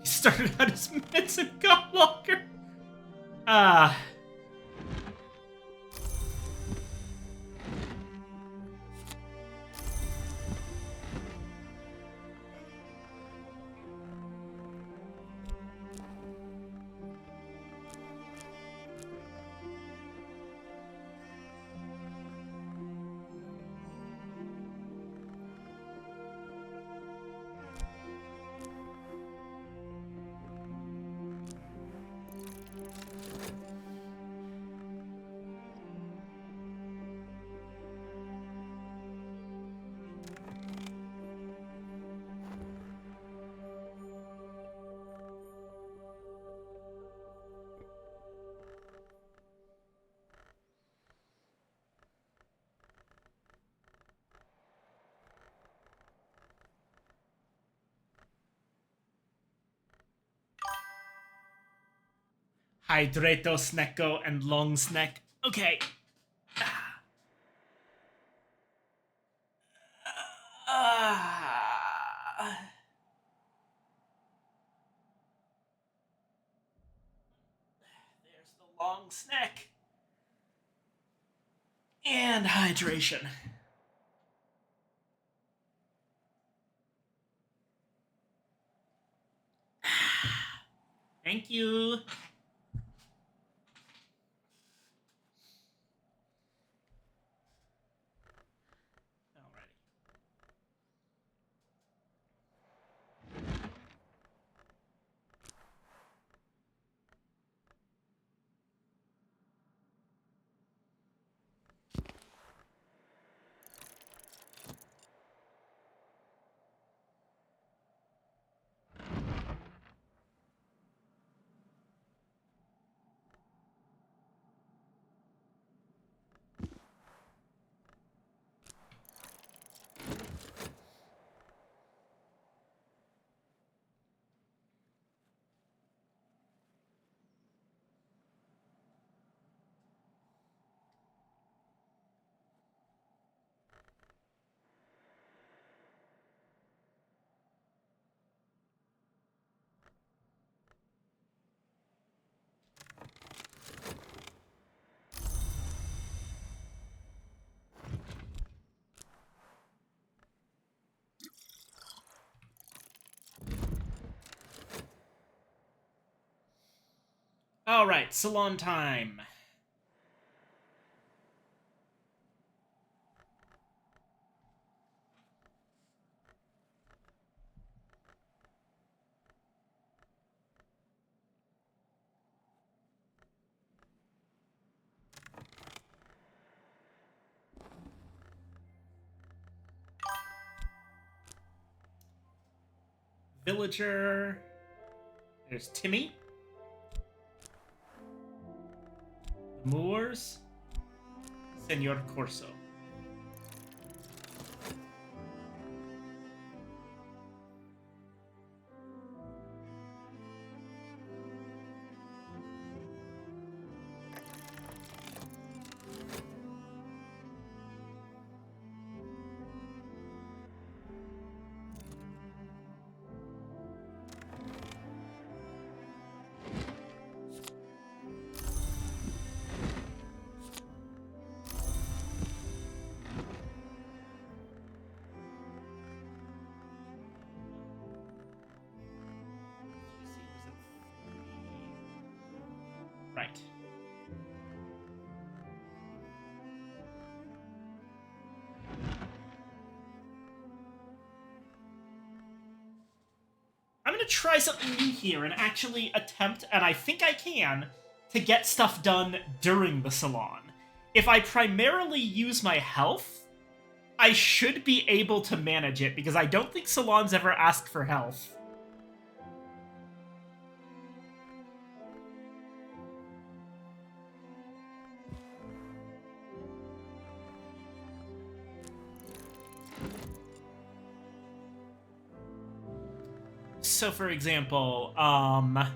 He started out as minutes and got longer. Ah. Hydrato, Snecko, and Long Sneck. Okay. There's the Long Sneck. And hydration. Thank you. All right, salon time. Villager. There's Timmy. Moors. Senor Corso. Right. I'm gonna try something new here and actually attempt, and I think I can, to get stuff done during the salon. If I primarily use my health, I should be able to manage it, because I don't think salons ever ask for health. So, for example, right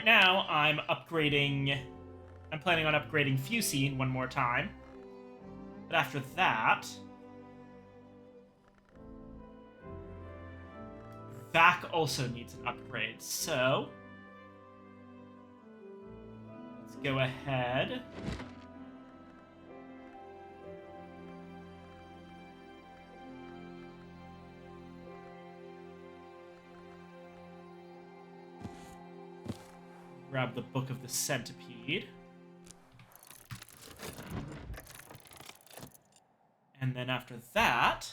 now I'm planning on upgrading Fusine one more time. But after that, Vac also needs an upgrade, so let's go ahead. Grab the Book of the Centipede. And then after that,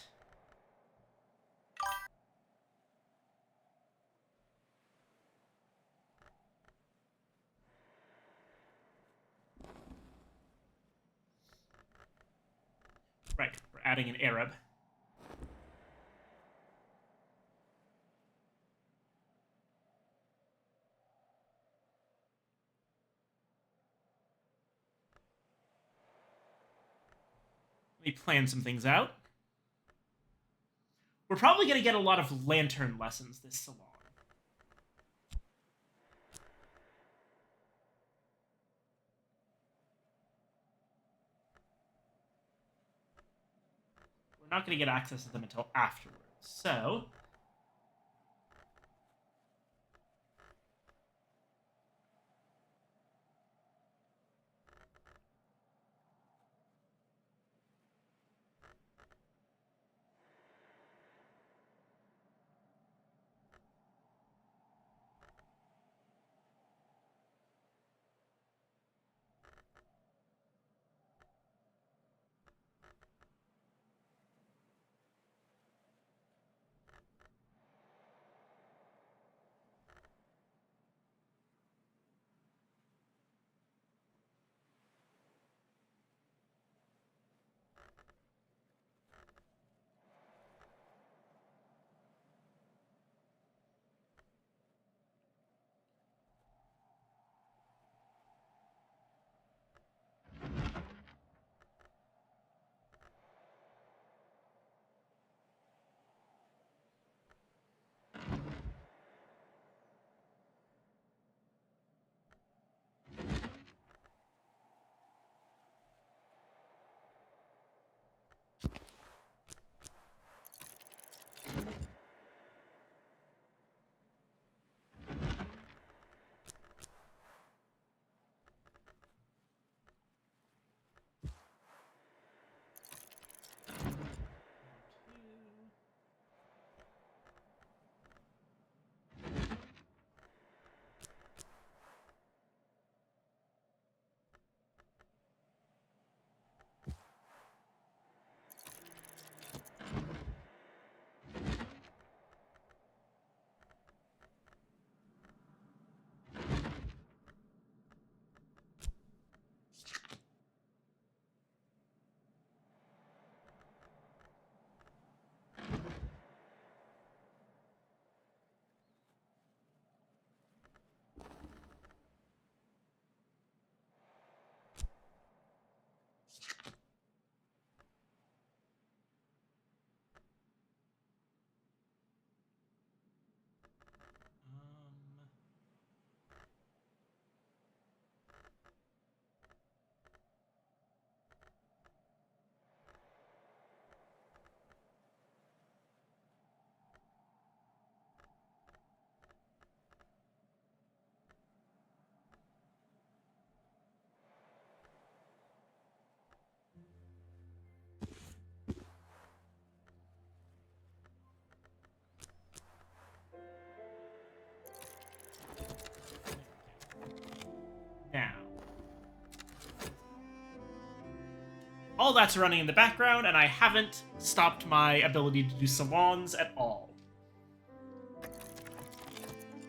right, we're adding an Arab. Let me plan some things out. We're probably going to get a lot of lantern lessons this salon. We're not going to get access to them until afterwards, so all that's running in the background, and I haven't stopped my ability to do salons at all.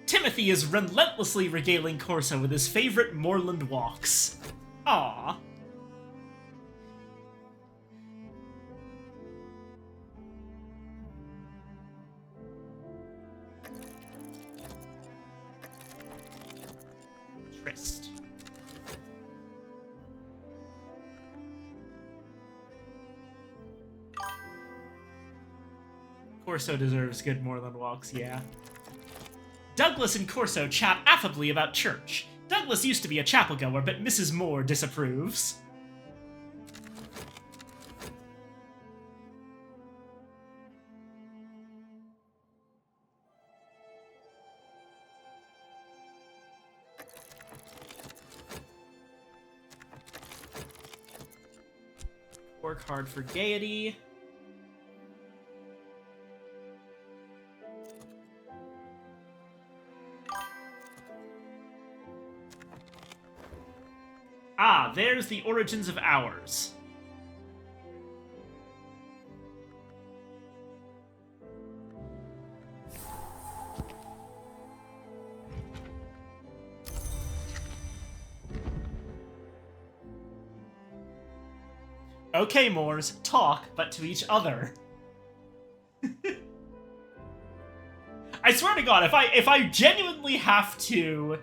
Timothy is relentlessly regaling Corso with his favorite moorland walks. Aww. Trist. Corso deserves good moorland walks, yeah. Douglas and Corso chat affably about church. Douglas used to be a chapel-goer, but Mrs. Moore disapproves. Work hard for gaiety. Ah, there's the origins of ours. Okay, Moors, talk, but to each other. I swear to God, if I genuinely have to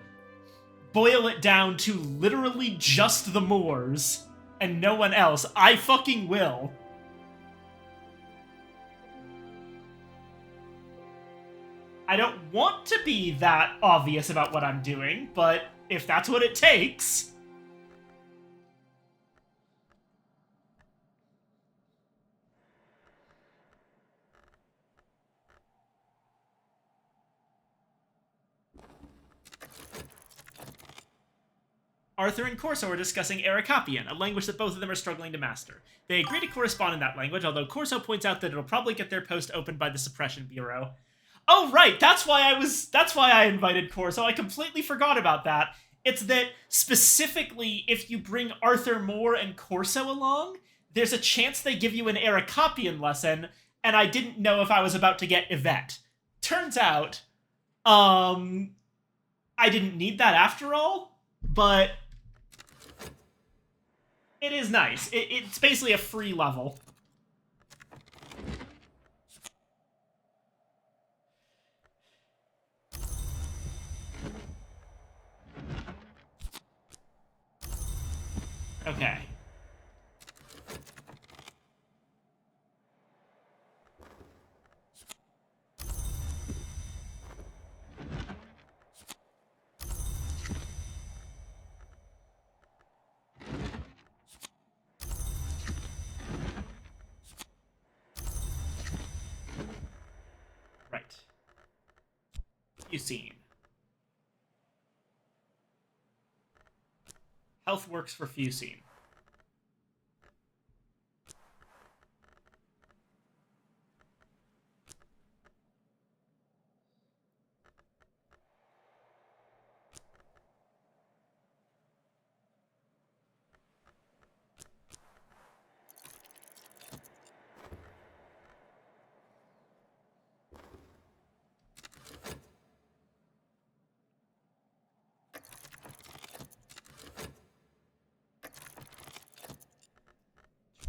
boil it down to literally just the Moors and no one else, I fucking will. I don't want to be that obvious about what I'm doing, but if that's what it takes... Arthur and Corso are discussing Aracapian, a language that both of them are struggling to master. They agree to correspond in that language, although Corso points out that it'll probably get their post opened by the Suppression Bureau. Oh, right, that's why I invited Corso. I completely forgot about that. It's that, specifically, if you bring Arthur Moore and Corso along, there's a chance they give you an Aracapian lesson, and I didn't know if I was about to get Yvette. Turns out, I didn't need that after all, but... it is nice. It's basically a free level. Okay. Right. Fusine. Health works for Fusine.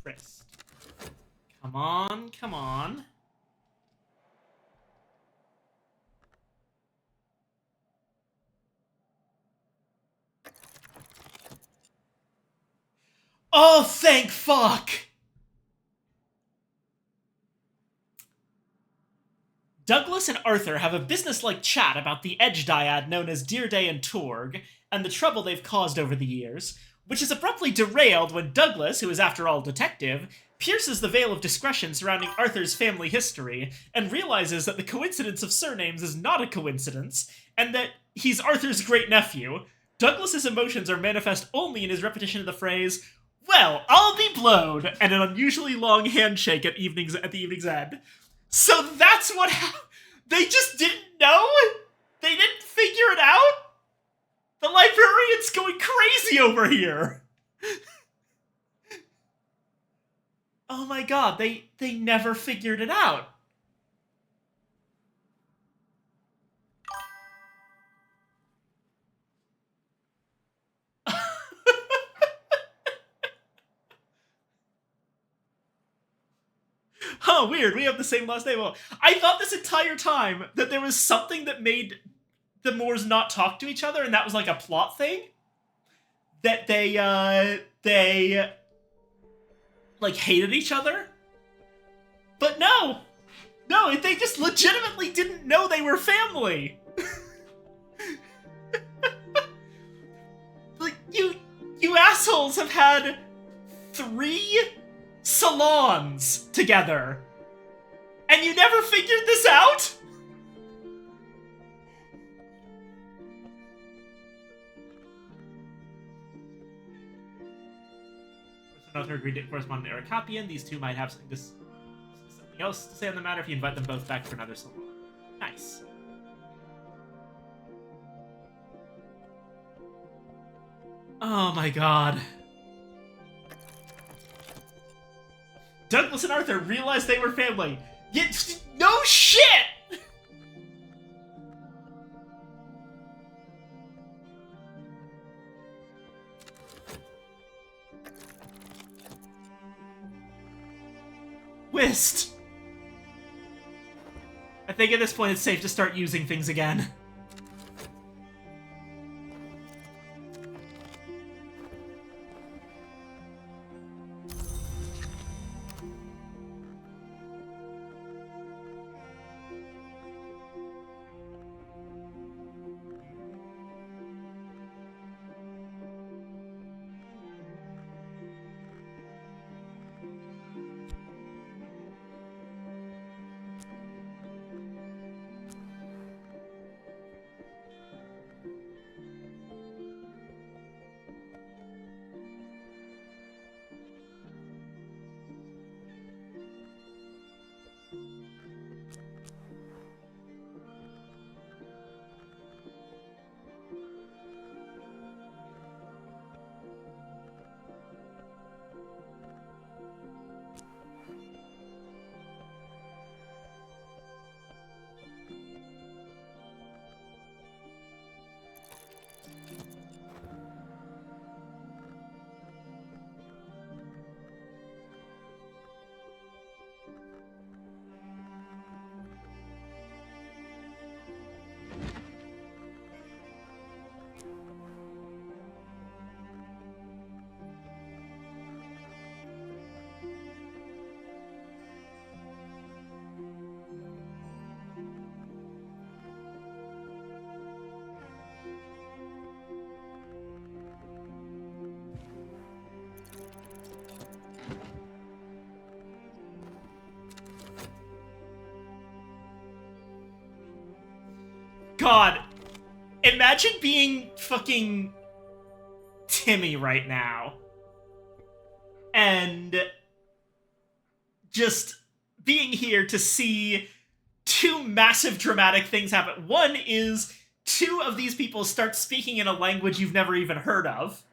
Trist. Come on, come on. Oh, thank fuck! Douglas and Arthur have a businesslike chat about the edge dyad known as Dearday and Torg, and the trouble they've caused over the years, which is abruptly derailed when Douglas, who is after all a detective, pierces the veil of discretion surrounding Arthur's family history, and realizes that the coincidence of surnames is not a coincidence, and that he's Arthur's great-nephew. Douglas's emotions are manifest only in his repetition of the phrase, "Well, I'll be blowed," and an unusually long handshake at the evening's end. So that's what they just didn't know? They didn't figure it out? The librarian's going crazy over here! Oh my god, they never figured it out. Oh, weird. We have the same last name. Well, I thought this entire time that there was something that made the Moors not talk to each other, and that was like a plot thing. That they like hated each other. But no, no, they just legitimately didn't know they were family. Like you assholes have had 3 salons together, and you never figured this out? Arthur agreed to correspond to Ericapian. These two might have something else to say on the matter if you invite them both back for another salon. Nice. Oh my god. Douglas and Arthur realized they were family. Yet, no shit! Whist! I think at this point it's safe to start using things again. God, imagine being fucking Timmy right now. And just being here to see 2 massive dramatic things happen. One is 2 of these people start speaking in a language you've never even heard of.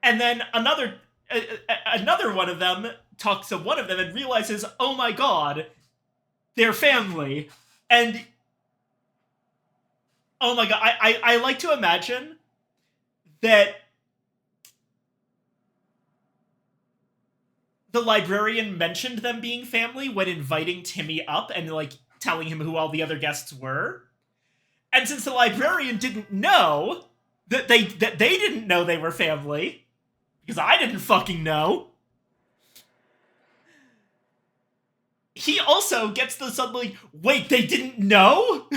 And then another one of them talks to one of them and realizes, oh my god, they're family. And oh my god, I like to imagine that the librarian mentioned them being family when inviting Timmy up and like telling him who all the other guests were. And since the librarian didn't know that they didn't know they were family, because I didn't fucking know, he also gets the suddenly, wait, they didn't know?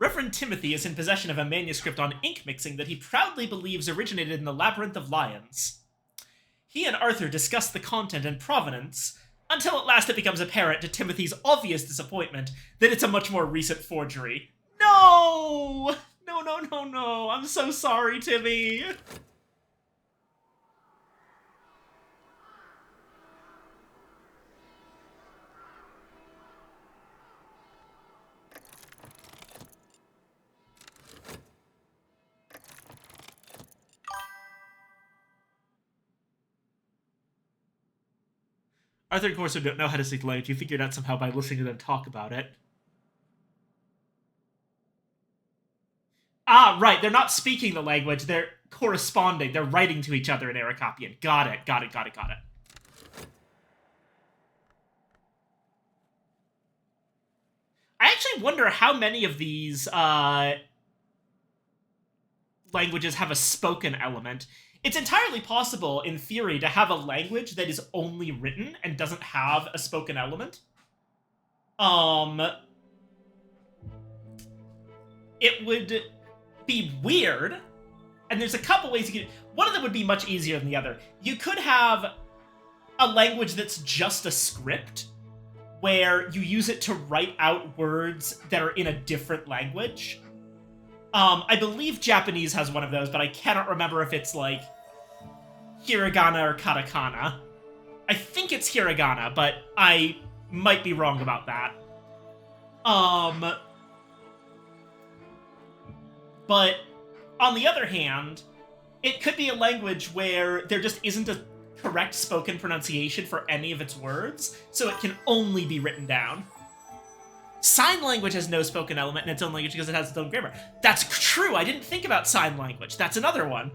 Reverend Timothy is in possession of a manuscript on ink mixing that he proudly believes originated in the Labyrinth of Lions. He and Arthur discuss the content and provenance, until at last it becomes apparent to Timothy's obvious disappointment that it's a much more recent forgery. No! No, no, no, no. I'm so sorry, Timmy. Arthur and Corso don't know how to speak the language. You figured out somehow by listening to them talk about it. Ah, right. They're not speaking the language. They're corresponding. They're writing to each other in Aarakocrapan. Got it. I actually wonder how many of these languages have a spoken element. It's entirely possible, in theory, to have a language that is only written and doesn't have a spoken element. It would be weird, and there's a couple ways you could. One of them would be much easier than the other. You could have a language that's just a script, where you use it to write out words that are in a different language. I believe Japanese has one of those, but I cannot remember if it's like hiragana or katakana. I think it's hiragana, but I might be wrong about that. But on the other hand, it could be a language where there just isn't a correct spoken pronunciation for any of its words, so it can only be written down. Sign language has no spoken element in its own language because it has its own grammar. That's true, I didn't think about sign language. That's another one.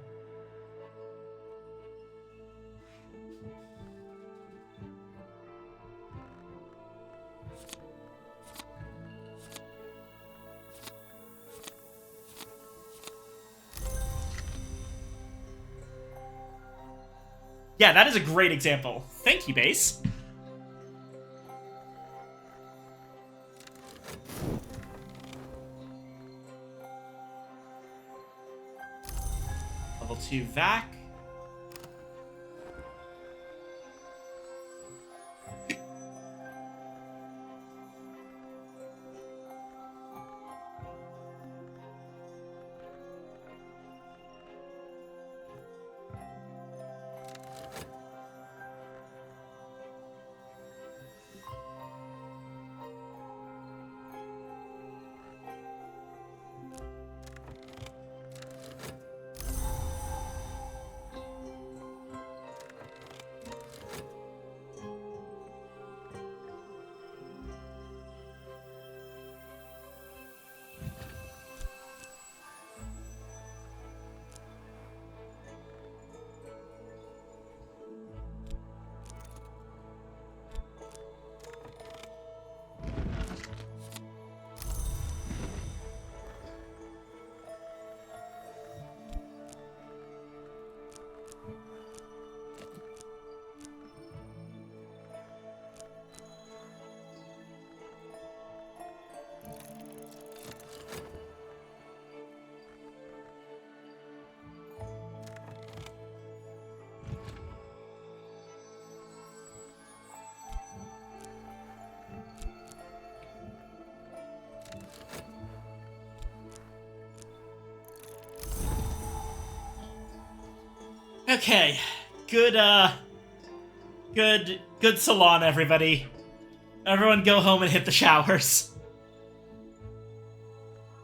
Yeah, that is a great example. Thank you, Base. Level 2 Vac. Okay, good salon, everybody. Everyone go home and hit the showers.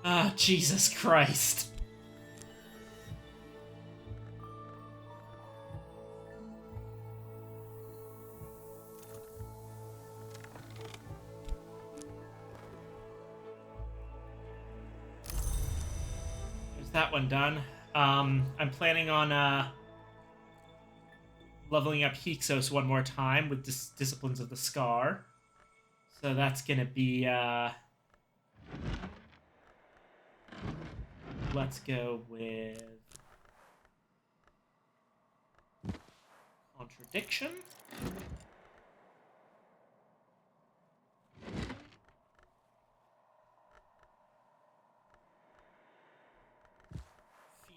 Ah, Jesus Christ. There's that one done. I'm planning on, leveling up Hyksos one more time with Disciplines of the Scar. So that's gonna be, let's go with Contradiction.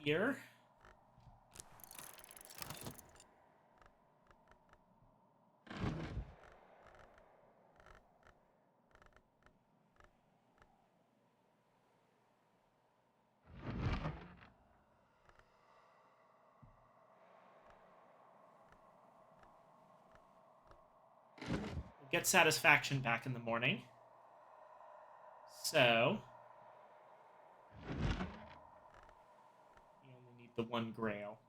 Fear. Get satisfaction back in the morning. So you only need the one grail.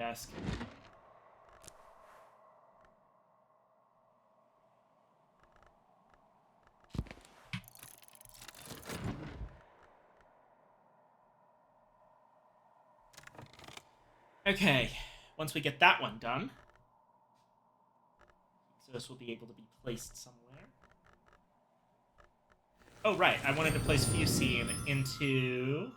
desk. Okay, once we get that one done, this will be able to be placed somewhere. Oh, right, I wanted to place Fusine into...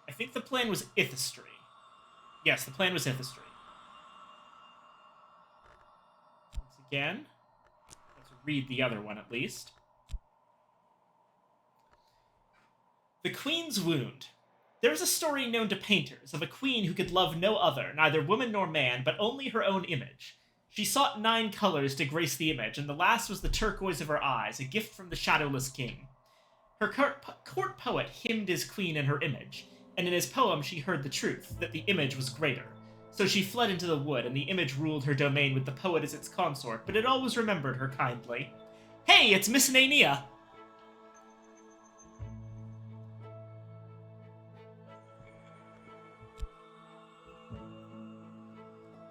I think the plan was Ithistry. Yes, the plan was Ithistry. Once again, let's read the other one at least. The Queen's Wound. There is a story known to painters of a queen who could love no other, neither woman nor man, but only her own image. She sought 9 colors to grace the image, and the last was the turquoise of her eyes, a gift from the shadowless king. Her court poet hymned his queen in her image, and in his poem she heard the truth, that the image was greater. So she fled into the wood, and the image ruled her domain with the poet as its consort, but it always remembered her kindly. Hey, it's Miss Naenia!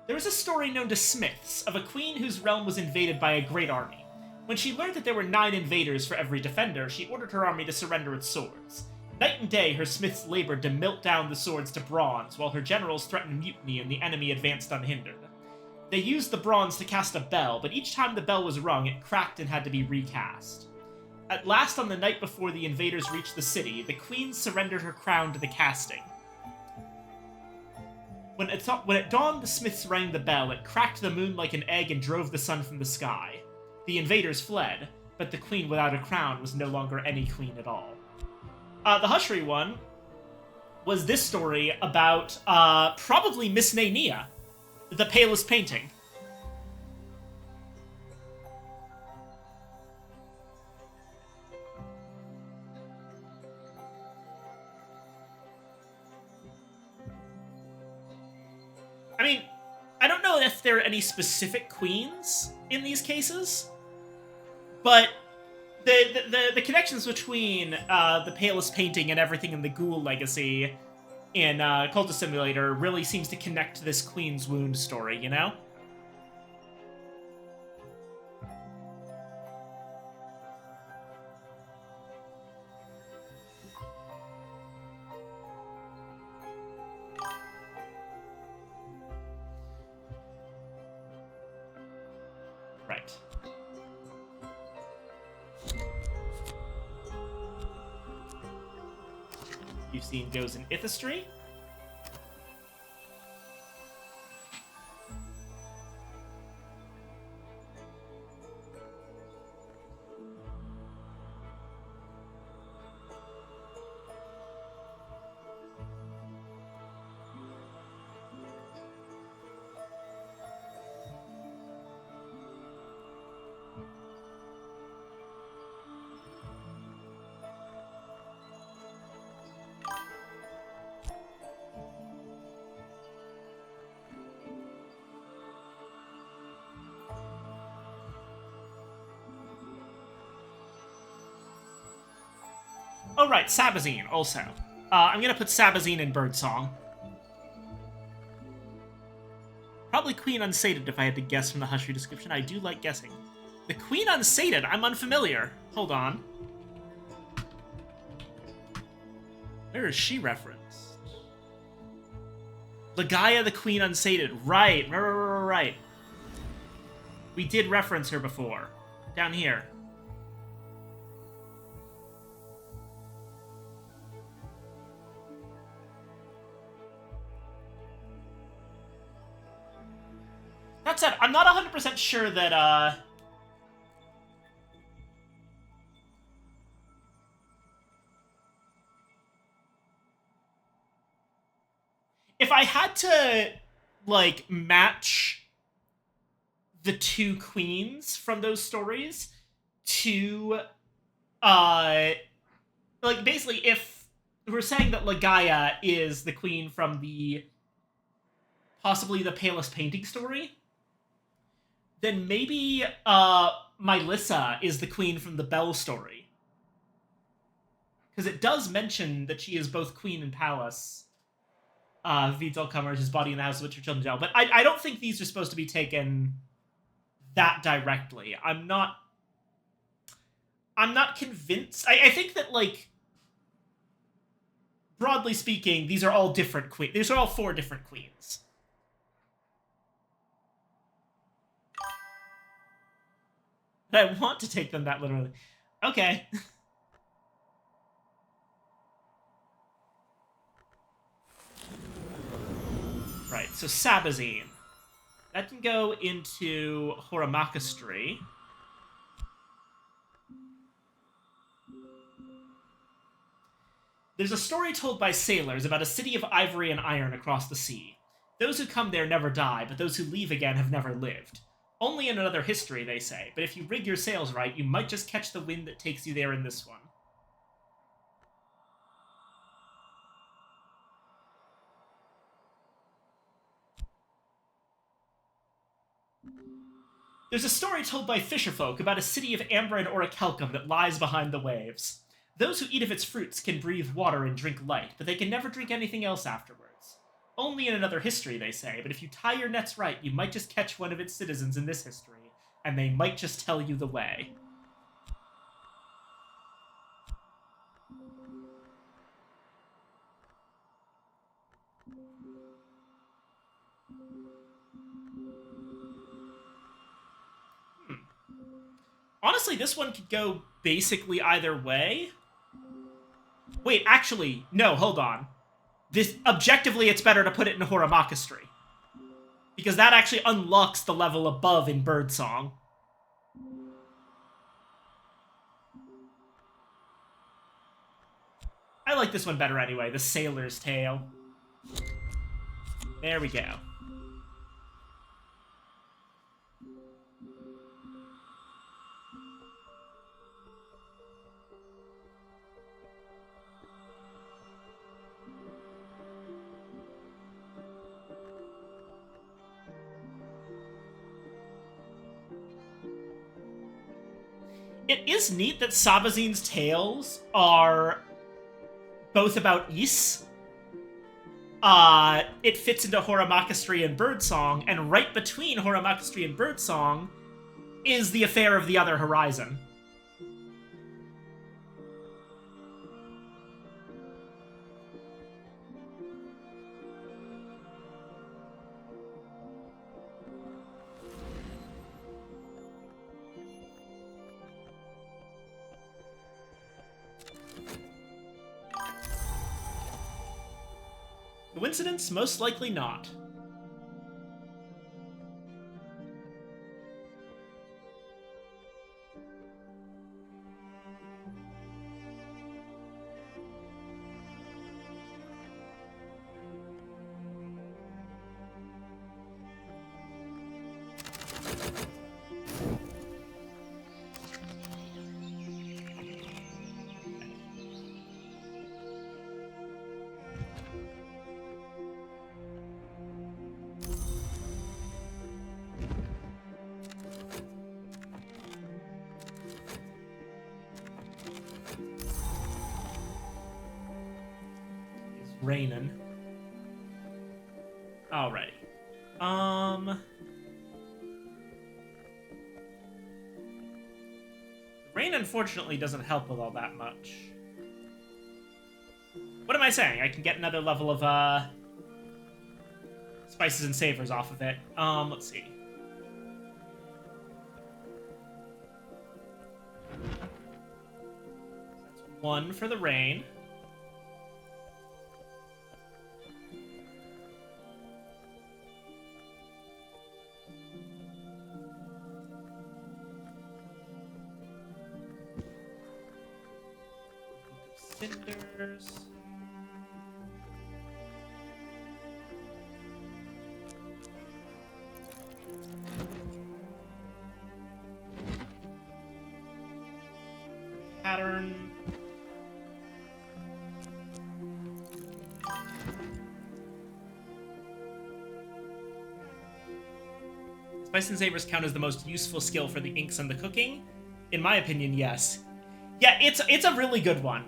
There is a story known to smiths of a queen whose realm was invaded by a great army. When she learned that there were 9 invaders for every defender, she ordered her army to surrender its swords. Night and day, her smiths labored to melt down the swords to bronze, while her generals threatened mutiny and the enemy advanced unhindered. They used the bronze to cast a bell, but each time the bell was rung, it cracked and had to be recast. At last, on the night before the invaders reached the city, the queen surrendered her crown to the casting. When it dawned, the smiths rang the bell, it cracked the moon like an egg and drove the sun from the sky. The invaders fled, but the queen without a crown was no longer any queen at all. The Hushri one was this story about, probably Miss Naenia, the palest painting. I mean, I don't know if there are any specific queens in these cases, but the connections between the palest painting and everything in the Ghoul Legacy in Cultist Simulator really seems to connect to this Queen's Wound story, you know? Right. You've seen goes in Ithistry. Oh, right, Sabazine, also. I'm gonna put Sabazine in Birdsong. Probably Queen Unsated, if I had to guess from the Hushri description. I do like guessing. The Queen Unsated? I'm unfamiliar. Hold on. Where is she referenced? Legaia the Queen Unsated. Right. We did reference her before. Down here. That said, I'm not 100% sure that, if I had to, like, match the 2 queens from those stories to, like, basically, if we're saying that Legaia is the queen from the, possibly the Palest Painting story, then maybe Mylissa is the queen from the Bell story. because it does mention that she is both queen and palace. Vital Cummers, his body in the house of which your children dwell. But I don't think these are supposed to be taken that directly. I'm not convinced. I think that, like, broadly speaking, these are all different queens. These are all 4 different queens. But I want to take them that literally. Okay. Right, so Sabazine. That can go into Horamakastri. There's a story told by sailors about a city of ivory and iron across the sea. Those who come there never die, but those who leave again have never lived. Only in another history, they say, but if you rig your sails right, you might just catch the wind that takes you there in this one. There's a story told by fisherfolk about a city of amber and orichalcum that lies behind the waves. Those who eat of its fruits can breathe water and drink light, but they can never drink anything else afterwards. Only in another history, they say, but if you tie your nets right, you might just catch one of its citizens in this history, and they might just tell you the way. Honestly, this one could go basically either way. Wait, actually, no, hold on. Objectively, it's better to put it in Horamakastri. Because that actually unlocks the level above in Birdsong. I like this one better anyway, the Sailor's Tale. There we go. It is neat that Sabazine's tales are both about Ys. It fits into Horamakastri and Birdsong, and right between Horamakastri and Birdsong is the affair of the Other Horizon. Coincidence? Most likely not. Raining. Alrighty. Rain unfortunately doesn't help with all that much. What am I saying? I can get another level of spices and savors off of it. Let's see. That's 1 for the rain. Cinders. Pattern. Spice and Savers count as the most useful skill for the inks and the cooking? In my opinion, yes. Yeah, it's a really good one.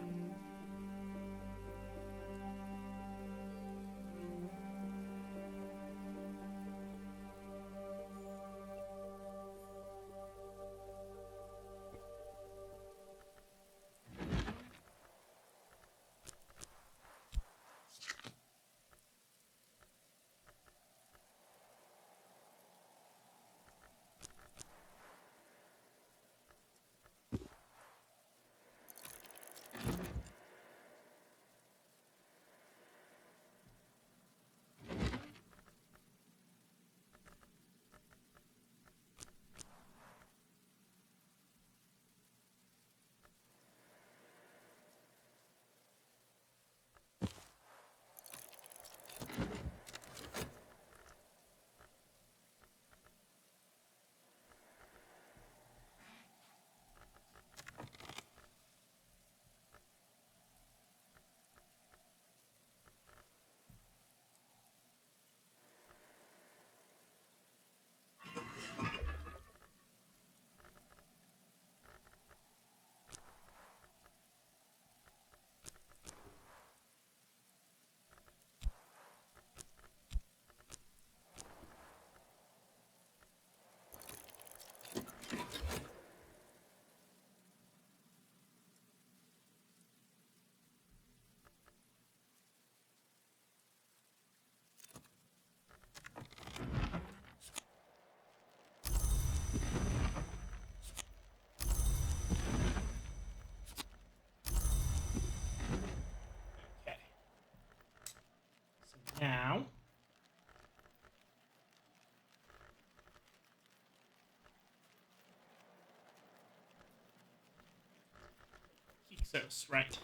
Hyksos, right.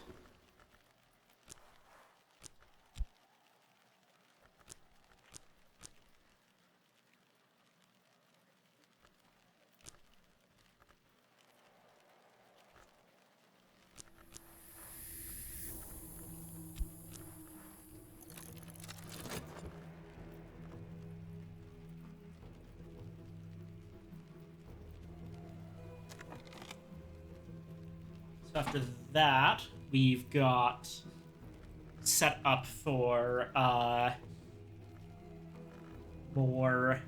So after that, we've got set up for more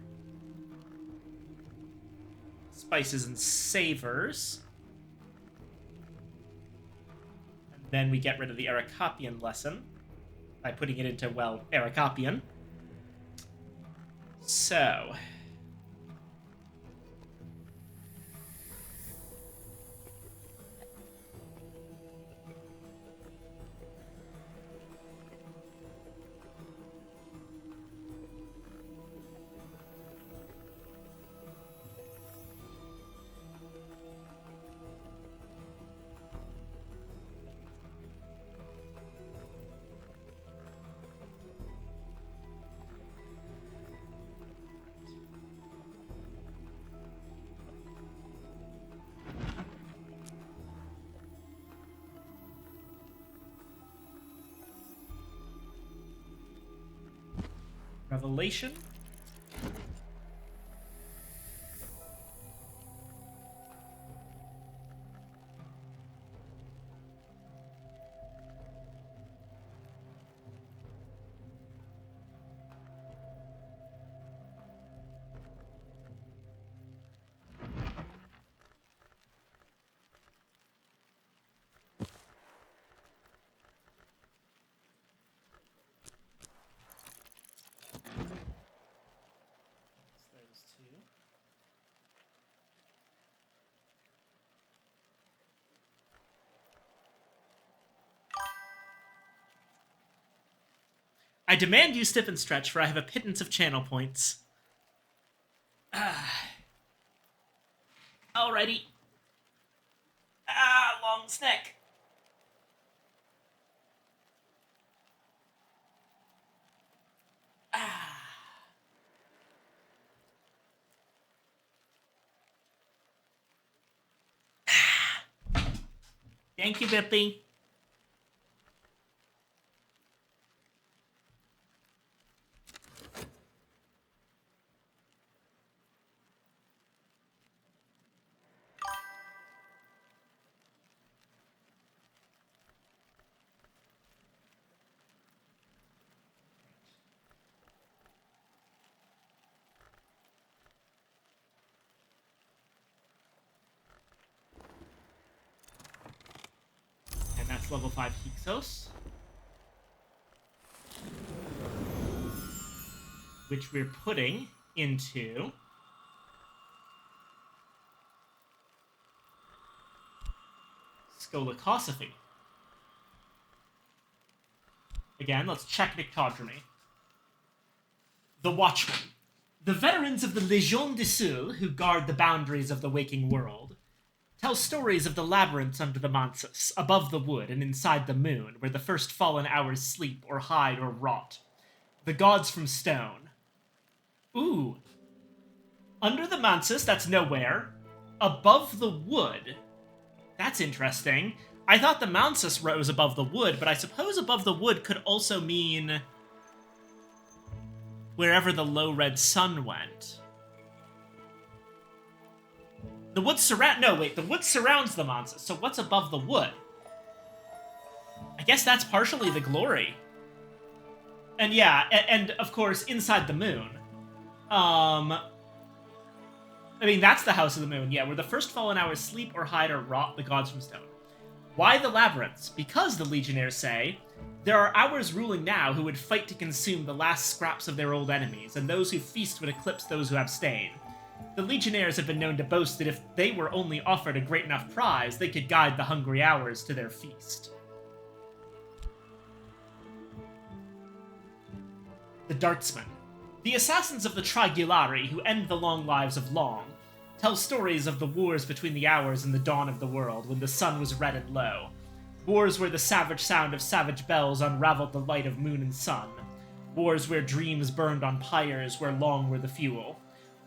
spices and savors. And then we get rid of the Erikapian lesson by putting it into, well, Erikapian. So... Revelation. Those two. I demand you stip and stretch, for I have a pittance of channel points. Alrighty. Long snack. Thank you, Bippy. And that's level 5 Hyksos. Which we're putting into... Skolakosophy. Again, let's check Nyctodromy. The Watchmen. The veterans of the Légion de Sul, who guard the boundaries of the waking world, tell stories of the labyrinths under the Mansus, above the wood and inside the moon, where the first fallen hours sleep or hide or rot. The gods from stone. Ooh. Under the Mansus, that's nowhere. Above the wood. That's interesting. I thought the Mansus rose above the wood, but I suppose above the wood could also mean wherever the low red sun went. The wood the wood surrounds the Mansus, so what's above the wood? I guess that's partially the glory. And yeah, and of course, inside the moon. I mean, that's the House of the Moon, yeah, where the first fallen hours sleep or hide or rot, the gods from stone. Why the labyrinths? Because, the Legionnaires say, there are hours ruling now who would fight to consume the last scraps of their old enemies, and those who feast would eclipse those who abstain. The Legionnaires have been known to boast that if they were only offered a great enough prize, they could guide the hungry hours to their feast. The Dartsmen. The assassins of the Trigulari, who end the long lives of Long, tell stories of the wars between the hours and the dawn of the world, when the sun was red and low. Wars where the savage sound of savage bells unraveled the light of moon and sun. Wars where dreams burned on pyres where long were the fuel.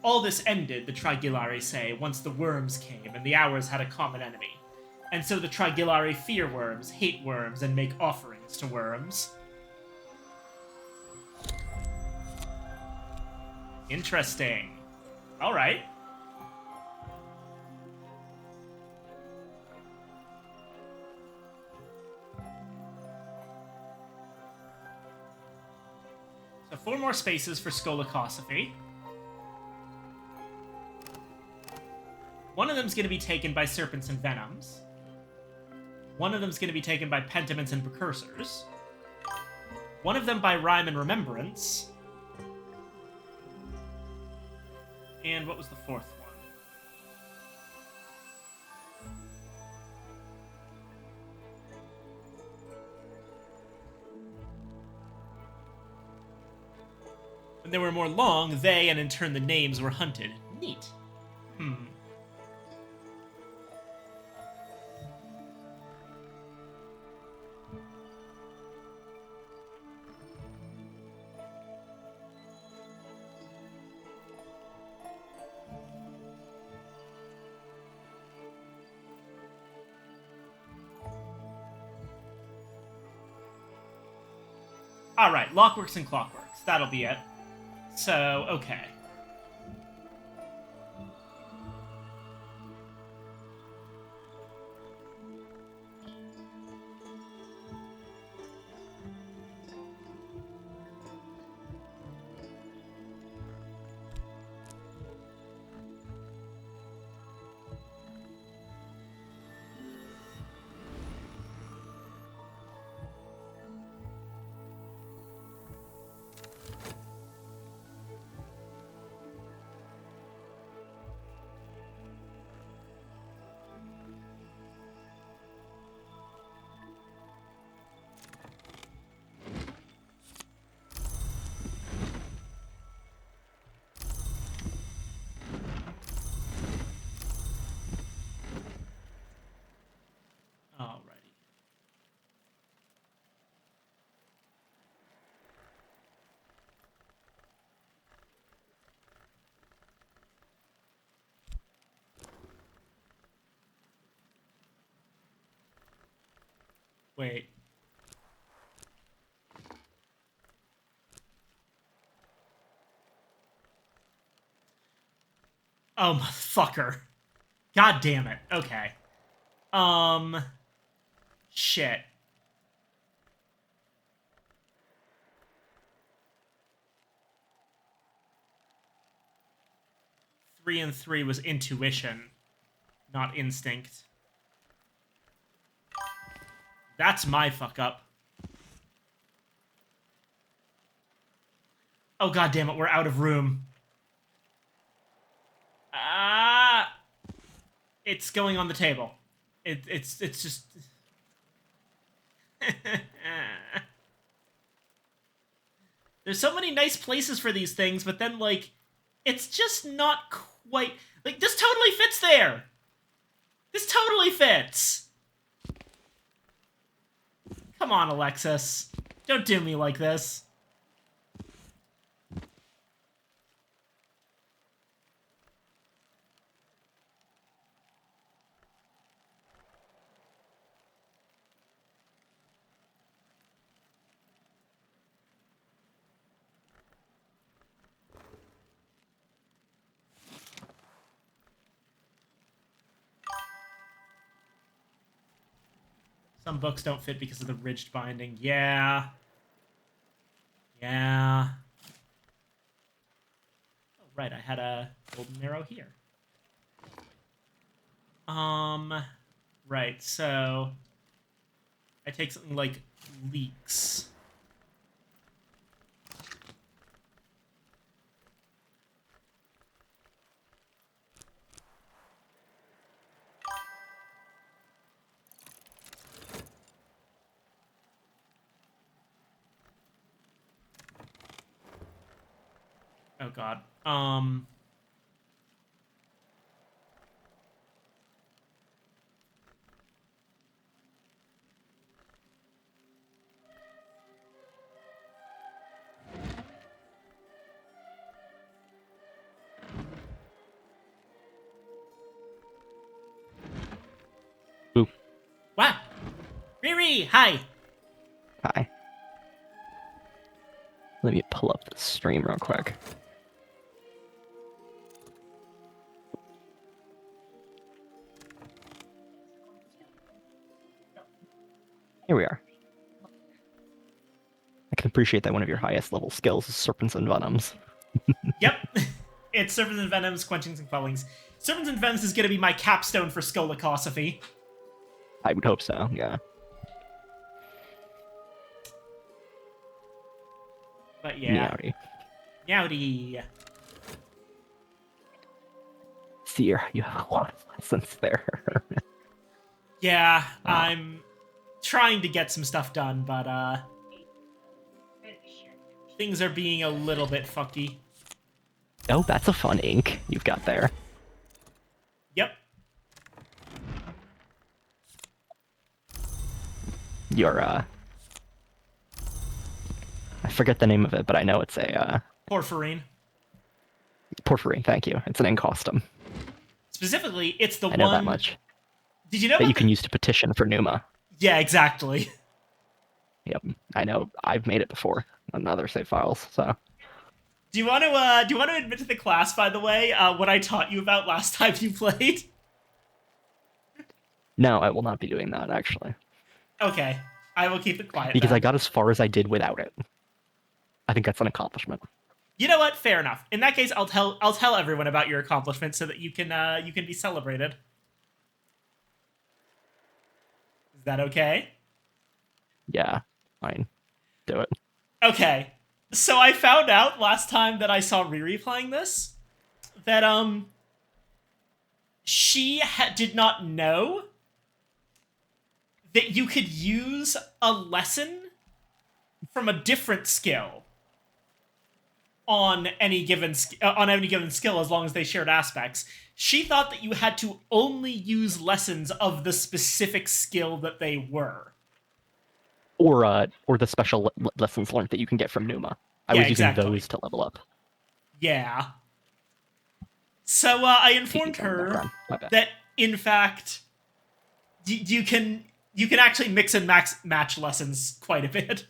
All this ended, the Trigillari say, once the worms came and the hours had a common enemy. And so the Trigillari fear worms, hate worms, and make offerings to worms. Interesting. Alright. So 4 more spaces for Skolakosophy. One of them's going to be taken by Serpents and Venoms. One of them's going to be taken by Pentiments and Precursors. One of them by Rhyme and Remembrance. And what was the 4th one? When they were more long, they, and in turn the names, were hunted. Neat. Alright, Lockworks and Clockworks. That'll be it. So, okay. Alrighty. Wait. Oh, motherfucker. God damn it. Okay. Shit. Three and 3 was intuition, not instinct. That's my fuck up. Oh, god damn it, we're out of room. It's going on the table. It's just... There's so many nice places for these things, but then, like, it's just not quite... Like, this totally fits there! This totally fits! Come on, Alexis. Don't do me like this. Some books don't fit because of the ridged binding. Yeah. Yeah. Oh, right, I had a golden arrow here. Right, so... I take something like leaks. Oh god. Hey, hi. Hi. Let me pull up the stream real quick. Here we are. I can appreciate that one of your highest level skills is Serpents and Venoms. Yep. It's Serpents and Venoms, Quenchings and Quellings. Serpents and Venoms is going to be my capstone for Skolakosophy. I would hope so, yeah. But yeah. Meowdy. Meowdy. See, you have a lot of lessons there. Yeah, I'm trying to get some stuff done, but things are being a little bit fucky. Oh, that's a fun ink you've got there. Yep. Your, I forget the name of it, but I know it's a, Porphyrin. Porphyry, thank you. It's an ink custom. Specifically, it's the I know one... that much. Did you know that you about can use to petition for Numa. Yeah, exactly. Yep, I know. I've made it before on other save files, so... Do you want to admit to the class, by the way, what I taught you about last time you played? No, I will not be doing that, actually. Okay, I will keep it quiet Because then. I got as far as I did without it. I think that's an accomplishment. You know what? Fair enough. In that case, I'll tell everyone about your accomplishment so that you can be celebrated. Is that okay? Yeah, fine. Do it. Okay. So I found out last time that I saw Riri playing this that she did not know that you could use a lesson from a different skill on any given skill as long as they shared aspects. She thought that you had to only use lessons of the specific skill that they were. Or the special lessons learned that you can get from Numa. I Yeah, was using exactly. those to level up. Yeah. So I informed Keep going, her My bad. that in fact you can actually mix and match lessons quite a bit.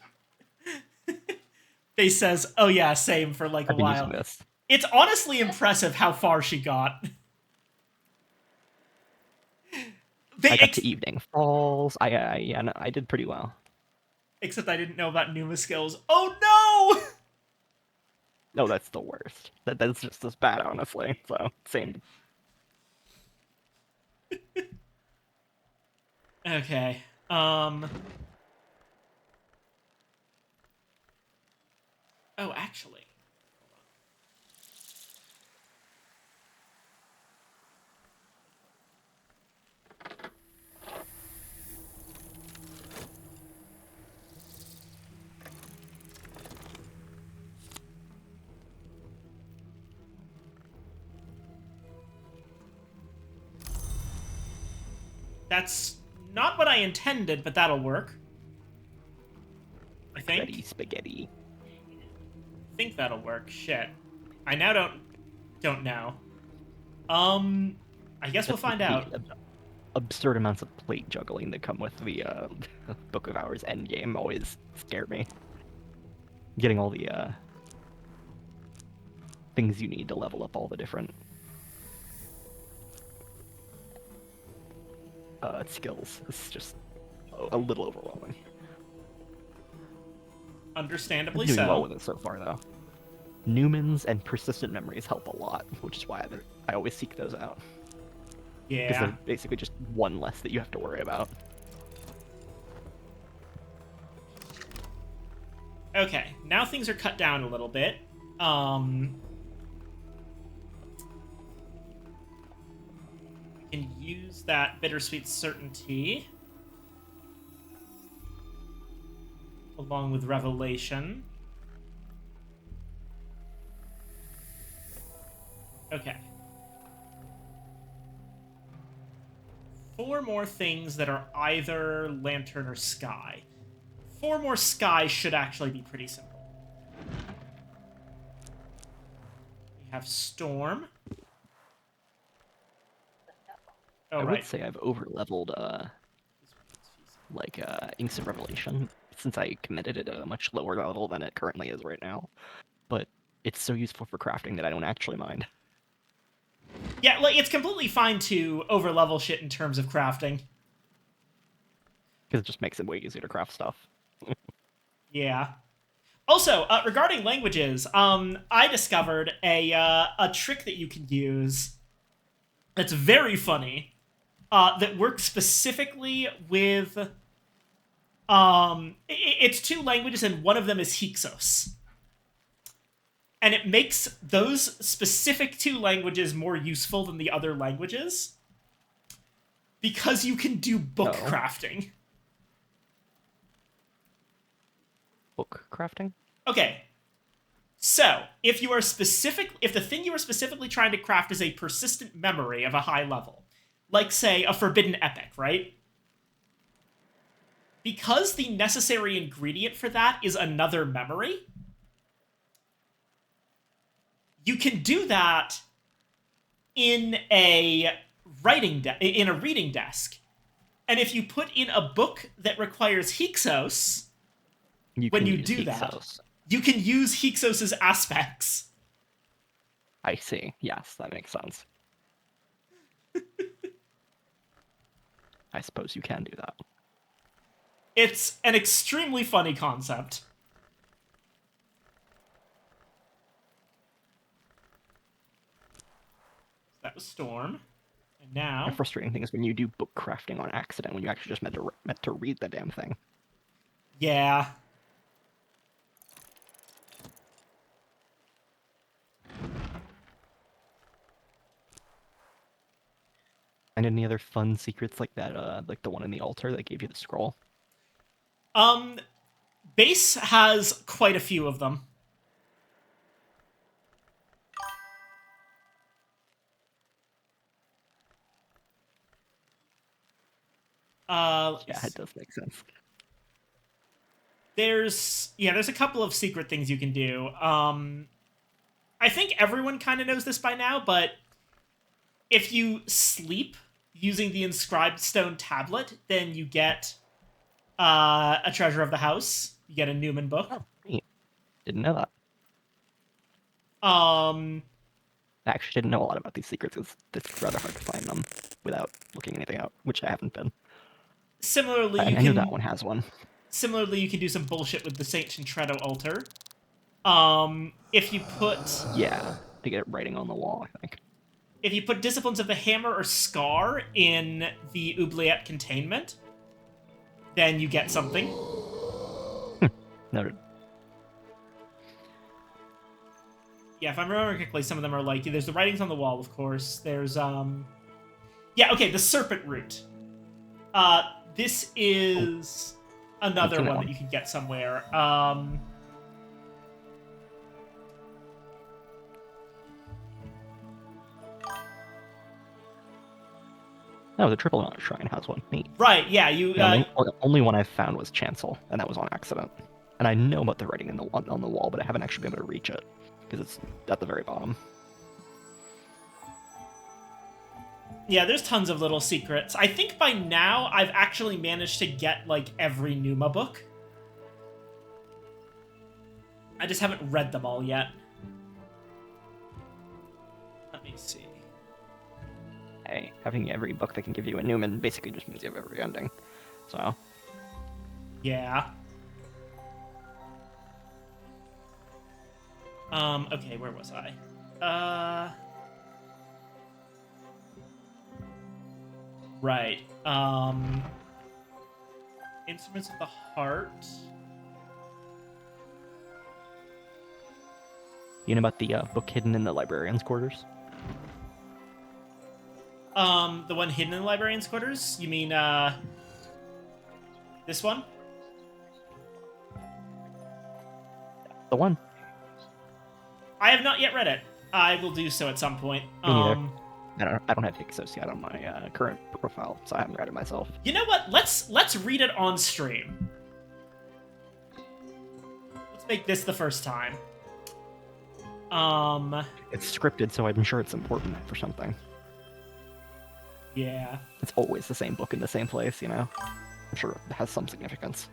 Face says, "Oh yeah, same for like a I've been while." using this. It's honestly impressive how far she got. I got to Evening Falls. I did pretty well. Except I didn't know about Numa skills. Oh no! No, that's the worst. That's just as bad, honestly. So, same. Okay. Oh, actually. That's not what I intended, but that'll work. I think. Ready spaghetti. I think that'll work. Shit. I now don't know. I guess we'll find out. Absurd amounts of plate juggling that come with the Book of Hours endgame always scare me. Getting all the things you need to level up all the different skills is just a little overwhelming. Understandably I'm doing so. well with it so far, though. Newman's and persistent memories help a lot, which is why I always seek those out. Because Yeah. they're basically just one less that you have to worry about. Okay, now things are cut down a little bit. We can use that bittersweet certainty along with revelation. Okay. 4 more things that are either lantern or sky. 4 more sky should actually be pretty simple. We have storm. Oh, I right. would say I've over-leveled like Inks of Revelation, since I committed it at a much lower level than it currently is right now. But it's so useful for crafting that I don't actually mind. Yeah, like it's completely fine to overlevel shit in terms of crafting. Because it just makes it way easier to craft stuff. Yeah. Also, regarding languages, I discovered a trick that you can use that's very funny. That works specifically with it's two languages and one of them is Hyksos. And it makes those specific two languages more useful than the other languages because you can do book crafting. Book crafting? Okay. So, if the thing you are specifically trying to craft is a persistent memory of a high level, like say a forbidden epic, right? Because the necessary ingredient for that is another memory, you can do that in a reading desk. And if you put in a book that requires Hyksos, when you do that, you can use Hyksos' aspects. I see. Yes, that makes sense. I suppose you can do that. It's an extremely funny concept. That was Storm. And now... The frustrating thing is when you do book crafting on accident, when you actually just meant to read the damn thing. Yeah. And any other fun secrets like that, like the one in the altar that gave you the scroll? Base has quite a few of them. Yeah, it does make sense. There's a couple of secret things you can do. I think everyone kind of knows this by now, but if you sleep using the inscribed stone tablet, then you get a treasure of the house. You get a Newman book. Oh, neat. Didn't know that. I actually didn't know a lot about these secrets because it's rather hard to find them without looking anything out, which I haven't been. Similarly, I knew that one has one. Similarly, you can do some bullshit with the Saint Chintredo altar. If you put... Yeah, to get it writing on the wall, I think. If you put Disciplines of the Hammer or Scar in the Oubliette containment, then you get something. Noted. Yeah, if I'm remembering correctly, some of them are like... There's the writings on the wall, of course. There's, Yeah, okay, the Serpent Root. This is another one that you can get somewhere. No, the Triple Knot Shrine has one. Neat. Right, yeah, you... The only one I found was Chancel, and that was on accident. And I know about the writing on the wall, but I haven't actually been able to reach it, because it's at the very bottom. Yeah, there's tons of little secrets. I think by now I've actually managed to get, like, every Numa book. I just haven't read them all yet. Let me see. Hey, having every book that can give you a Newman basically just means you have every ending. So. Yeah. Okay, where was I? Right. Instruments of the Heart. You know about the book hidden in the librarian's quarters? The one hidden in the librarian's quarters? You mean, this one? The one. I have not yet read it. I will do so at some point. Me neither. I don't have Hyksos yet on my current profile, so I haven't read it myself. You know what? Let's read it on stream. Let's make this the first time. It's scripted, so I'm sure it's important for something. Yeah. It's always the same book in the same place, you know? I'm sure it has some significance.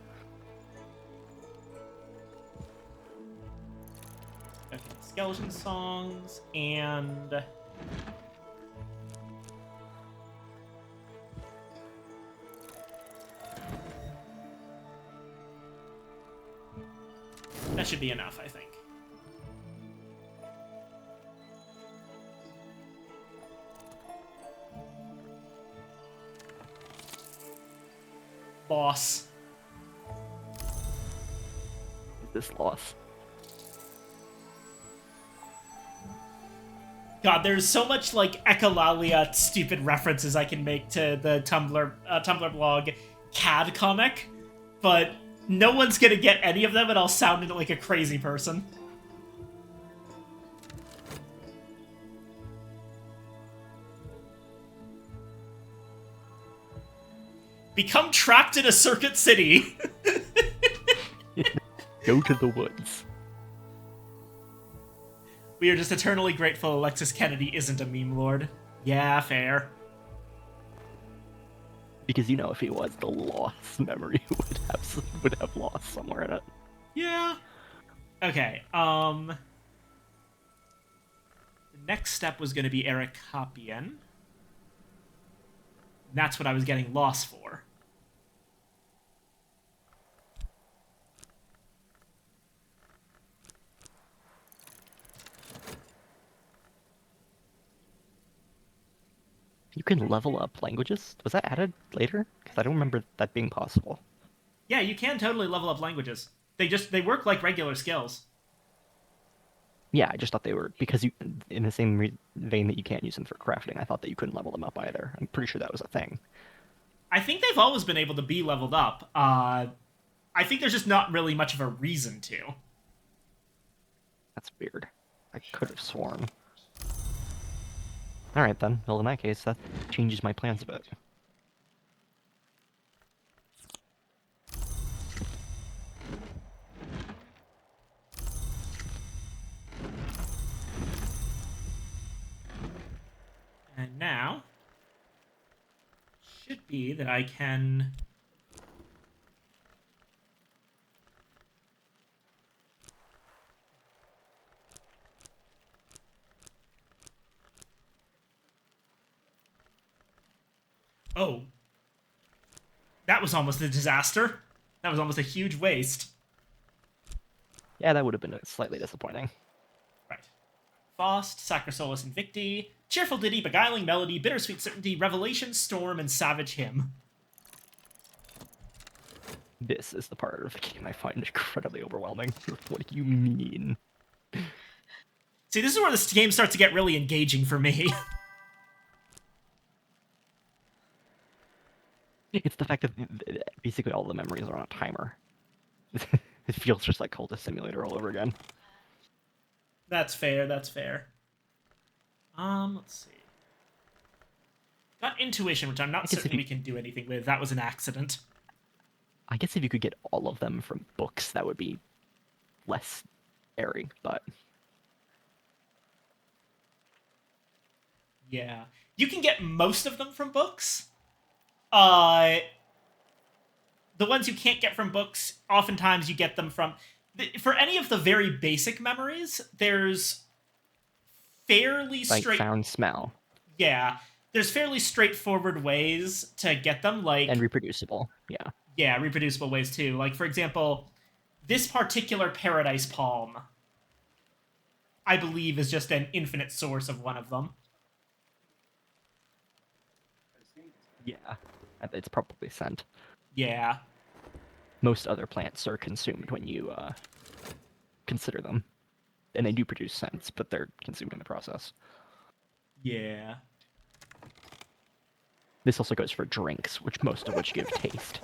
Okay, skeleton songs and that should be enough, I think. Boss. This loss. God, there's so much like echolalia stupid references I can make to the Tumblr blog CAD comic, but no one's gonna get any of them, and I'll sound like a crazy person. Become trapped in a circuit city. Go to the woods. We are just eternally grateful Alexis Kennedy isn't a meme lord. Yeah, fair. Because if he was, the loss memory would have loss somewhere in it. Yeah. Okay. The next step was going to be Eric Hopien. That's what I was getting lost for. You can level up languages? Was that added later? Because I don't remember that being possible. Yeah, you can totally level up languages. They work like regular skills. Yeah, I just thought they were, because you, in the same vein that you can't use them for crafting, I thought that you couldn't level them up either. I'm pretty sure that was a thing. I think they've always been able to be leveled up. I think there's just not really much of a reason to. That's weird. I could have sworn. Alright then, well in that case, that changes my plans a bit. And now, should be that I can... Oh. That was almost a disaster. That was almost a huge waste. Yeah, that would have been slightly disappointing. Right. Faust, Sacra Solus Invicti, Cheerful Ditty, Beguiling Melody, Bittersweet Certainty, Revelation, Storm, and Savage Hymn. This is the part of the game I find incredibly overwhelming. What do you mean? See, this is where this game starts to get really engaging for me. It's the fact that basically all the memories are on a timer. It feels just like Cultist Simulator all over again. That's fair, that's fair. Let's see. Got Intuition, which I'm not certain we can do anything with. That was an accident. I guess if you could get all of them from books, that would be less airy, but... Yeah. You can get most of them from books. The ones you can't get from books, oftentimes you get them from... For any of the very basic memories, there's fairly like sound, smell. Yeah. There's fairly straightforward ways to get them, like... And reproducible, yeah. Yeah, reproducible ways, too. Like, for example, this particular Paradise Palm, I believe, is just an infinite source of one of them. Yeah, it's probably scent. Yeah. Most other plants are consumed when you consider them. And they do produce scents, but they're consumed in the process. Yeah. This also goes for drinks, most of which give taste.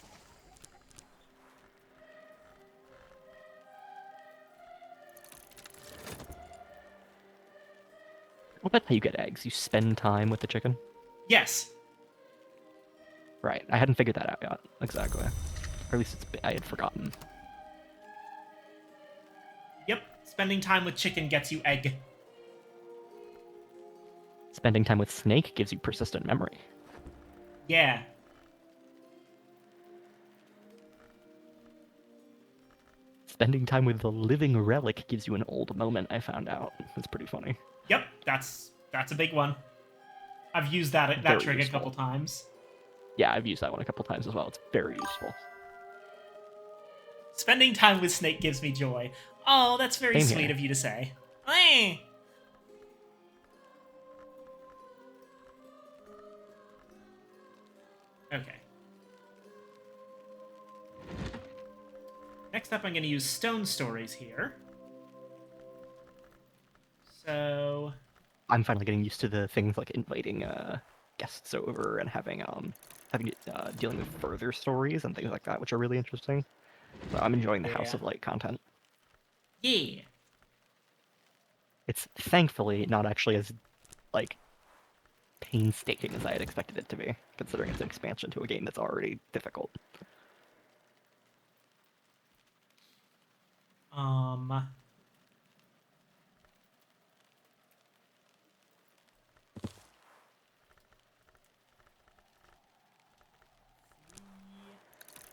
Well, that's how you get eggs. You spend time with the chicken? Yes. Right. I hadn't figured that out yet. Exactly. Or at least I had forgotten. Yep. Spending time with chicken gets you egg. Spending time with snake gives you persistent memory. Yeah. Spending time with the living relic gives you an old moment, I found out. It's pretty funny. Yep, that's a big one. I've used that Very trick useful. a couple times. Yeah, I've used that one a couple times as well. It's very useful. Spending time with Snake gives me joy. Oh, that's very Same sweet here. of you to say. Eh. Okay. Next up, I'm going to use stone stories here. So... I'm finally getting used to the things like inviting guests over and having dealing with further stories and things like that, which are really interesting. So I'm enjoying the House Yeah. of Light content. Yeah. It's thankfully not actually as like painstaking as I had expected it to be, considering it's an expansion to a game that's already difficult.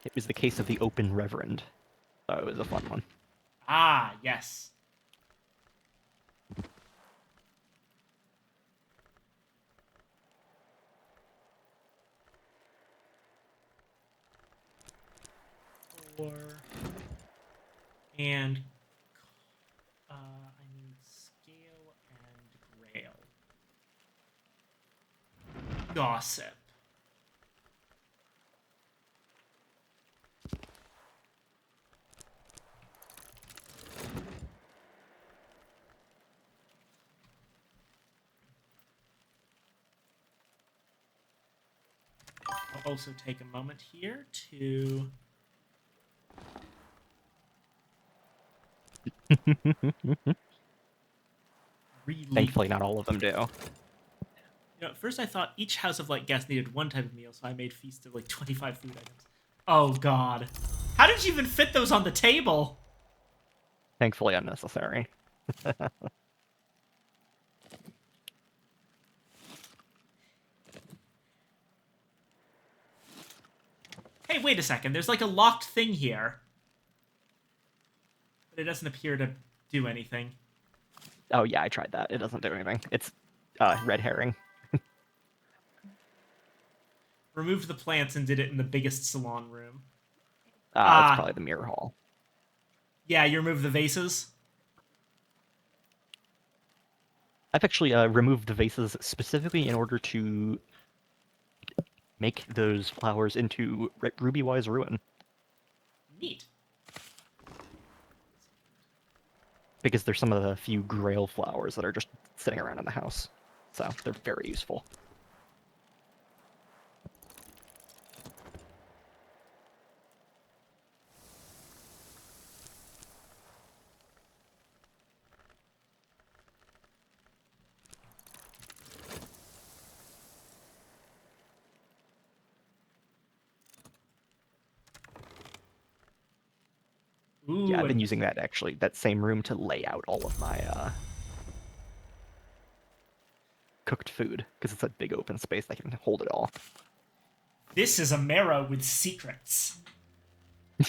It was the case of the Open Reverend, so it was a fun one. Ah, yes. And I need scale and grail. Gossip. I'll also take a moment here to... Thankfully, not all of them do. You know, at first I thought each House of Light guest needed one type of meal, so I made feasts of like 25 food items. Oh god. How did you even fit those on the table? Thankfully unnecessary. Hey, wait a second. There's like a locked thing here. But it doesn't appear to do anything. Oh yeah, I tried that. It doesn't do anything. It's red herring. Removed the plants and did it in the biggest salon room. It's probably the mirror hall. Yeah, you removed the vases? I've actually removed the vases specifically in order to make those flowers into Ruby-Wise Ruin. Neat. Because they're some of the few Grail flowers that are just sitting around in the house. So they're very useful. Ooh, Yeah, I've been using that same room to lay out all of my cooked food, because it's a big open space that can hold it all. This is a marrow with secrets. I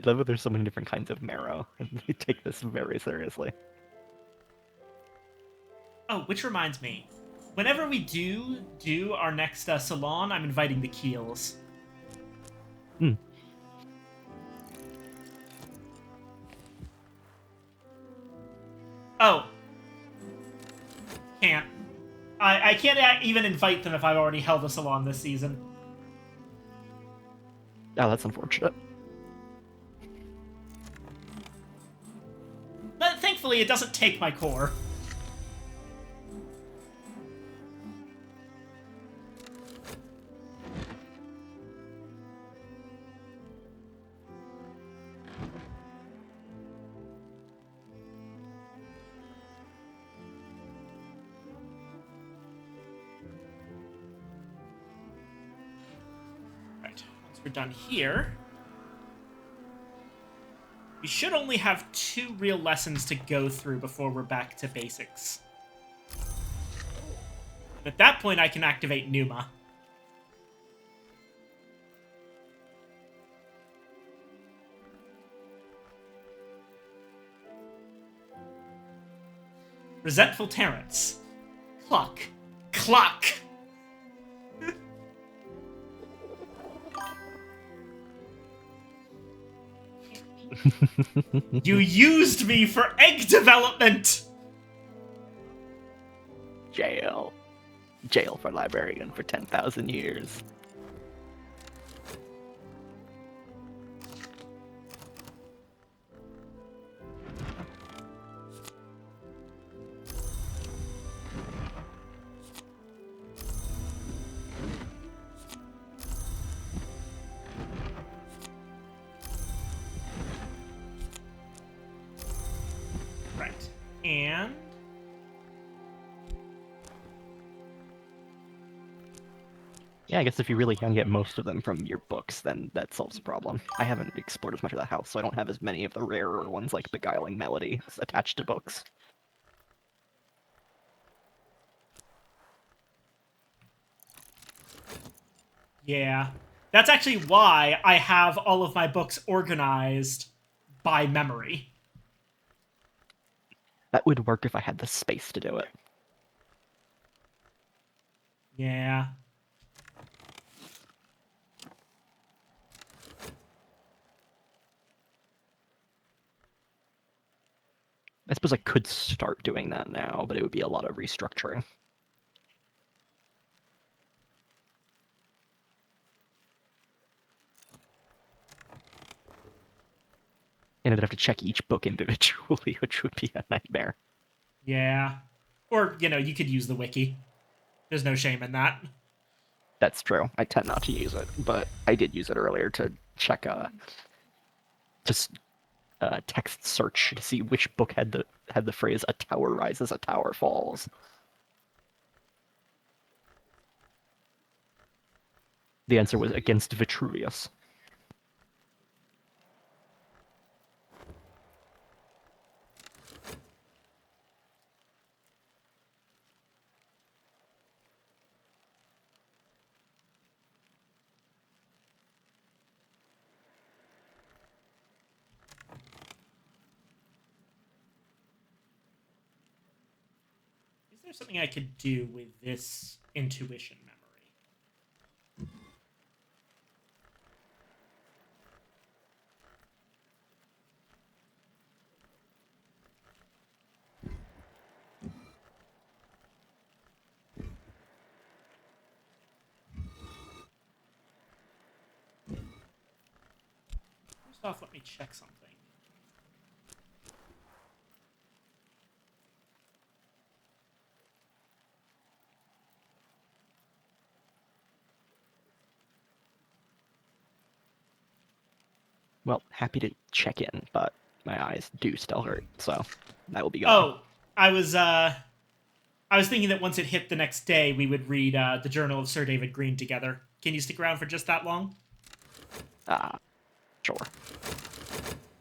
love that there's so many different kinds of marrow, and they take this very seriously. Oh, which reminds me. Whenever we do our next salon, I'm inviting the Keels. Hmm. Oh. Can't. I can't even invite them if I've already held a salon this season. Oh, that's unfortunate. But thankfully, it doesn't take my core. Right, once we're done here, we should only have 2 real lessons to go through before we're back to basics. At that point, I can activate Numa. Resentful Terrence. Cluck. Cluck! You used me for egg development! Jail. Jail for librarian for 10,000 years. Right. And... Yeah, I guess if you really can get most of them from your books, then that solves the problem. I haven't explored as much of the house, so I don't have as many of the rarer ones like Beguiling Melody attached to books. Yeah. That's actually why I have all of my books organized by memory. That would work if I had the space to do it. Yeah. I suppose I could start doing that now, but it would be a lot of restructuring. And I'd have to check each book individually, which would be a nightmare. Yeah. Or, you could use the wiki. There's no shame in that. That's true. I tend not to use it, but I did use it earlier to check just text search to see which book had the phrase "a tower rises, a tower falls." The answer was Against Vitruvius. Is there something I could do with this intuition memory? First off, let me check something. Well, happy to check in, but my eyes do still hurt, so that will be gone. Oh, I was thinking that once it hit the next day, we would read the Journal of Sir David Green together. Can you stick around for just that long? Sure.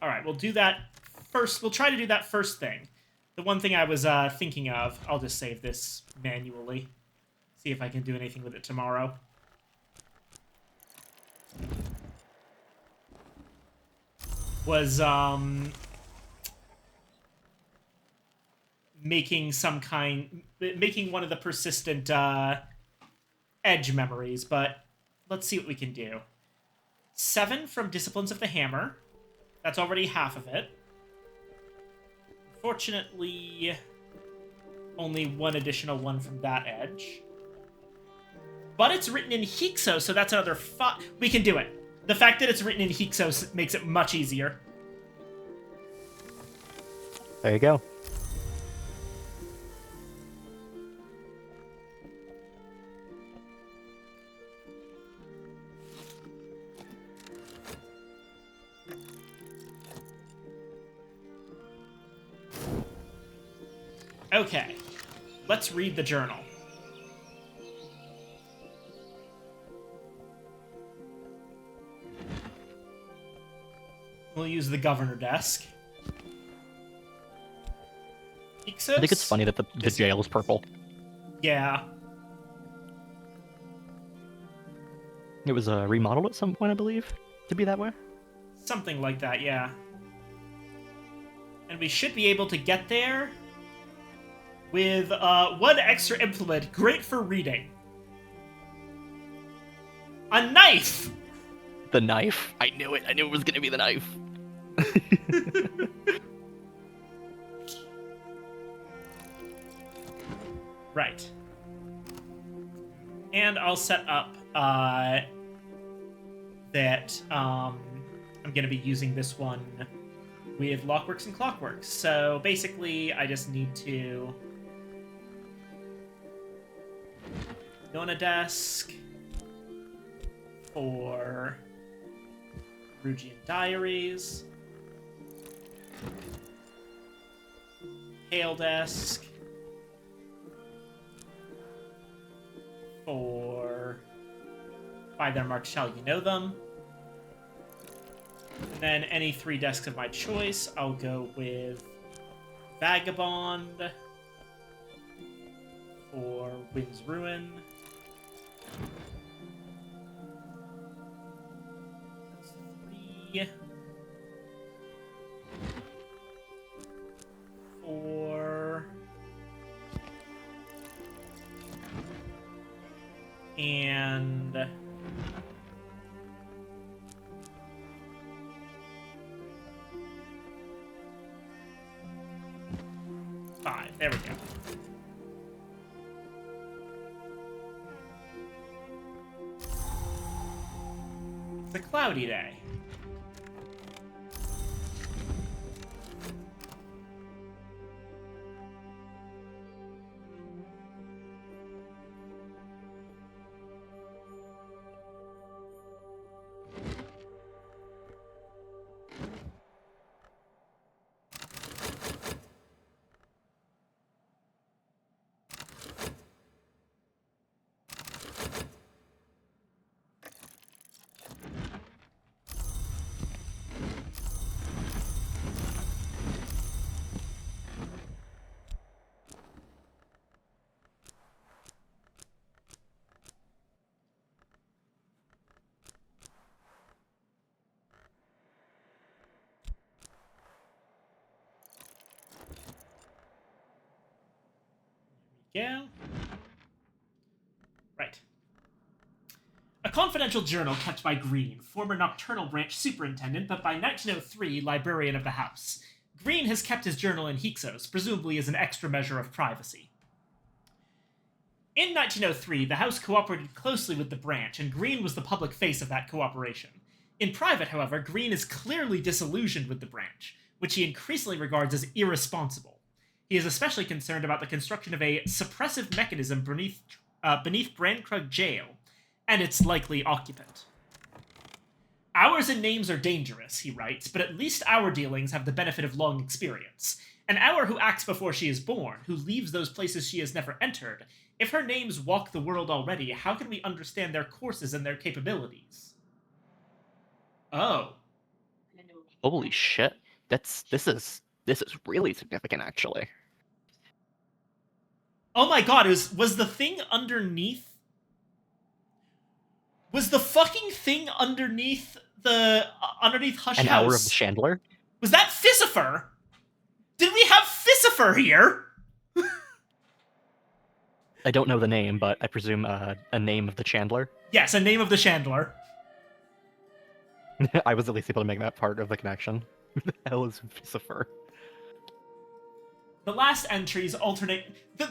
All right, we'll do that first. We'll try to do that first thing. The one thing I was thinking of, I'll just save this manually. See if I can do anything with it tomorrow. Was making one of the persistent edge memories, but let's see what we can do. 7 from Disciplines of the Hammer. That's already half of it. Unfortunately, only one additional one from that edge. But it's written in Hyksos, so that's another 5. We can do it. The fact that it's written in Hyksos makes it much easier. There you go. Okay, let's read the journal. We'll use the governor desk. Hyksos? I think it's funny that the jail is purple. Yeah. It was remodeled at some point, I believe, to be that way. Something like that, yeah. And we should be able to get there with 1 extra implement, great for reading. A knife! The knife. I knew it. I knew it was gonna be the knife. Right. And I'll set up that I'm going to be using this one with Lockworks and Clockworks. So basically, I just need to go on a desk for Rugian Diaries, Hail Desk for By Their Mark Shall You Know Them. And then any 3 desks of my choice, I'll go with Vagabond for Wind's Ruin. That's 3. 4. And 5. There we go. It's a cloudy day. Yeah. Right. A confidential journal kept by Green, former Nocturnal Branch superintendent, but by 1903 librarian of the house. Green has kept his journal in Hyksos, presumably as an extra measure of privacy. In 1903, the house cooperated closely with the branch, and Green was the public face of that cooperation. In private, however, Green is clearly disillusioned with the branch, which he increasingly regards as irresponsible. He is especially concerned about the construction of a suppressive mechanism beneath Brandkrug Jail and its likely occupant. Hours and names are dangerous, he writes, but at least our dealings have the benefit of long experience. An hour who acts before she is born, who leaves those places she has never entered. If her names walk the world already, how can we understand their courses and their capabilities? Oh. Holy shit. This is really significant, actually. Oh my god, was the thing underneath... Was the fucking thing underneath underneath Hush An House... hour of the Chandler? Was that Fissifer? Did we have Fissifer here? I don't know the name, but I presume a name of the Chandler. Yes, a name of the Chandler. I was at least able to make that part of the connection. Who the hell is Fissifer? The last entries alternate...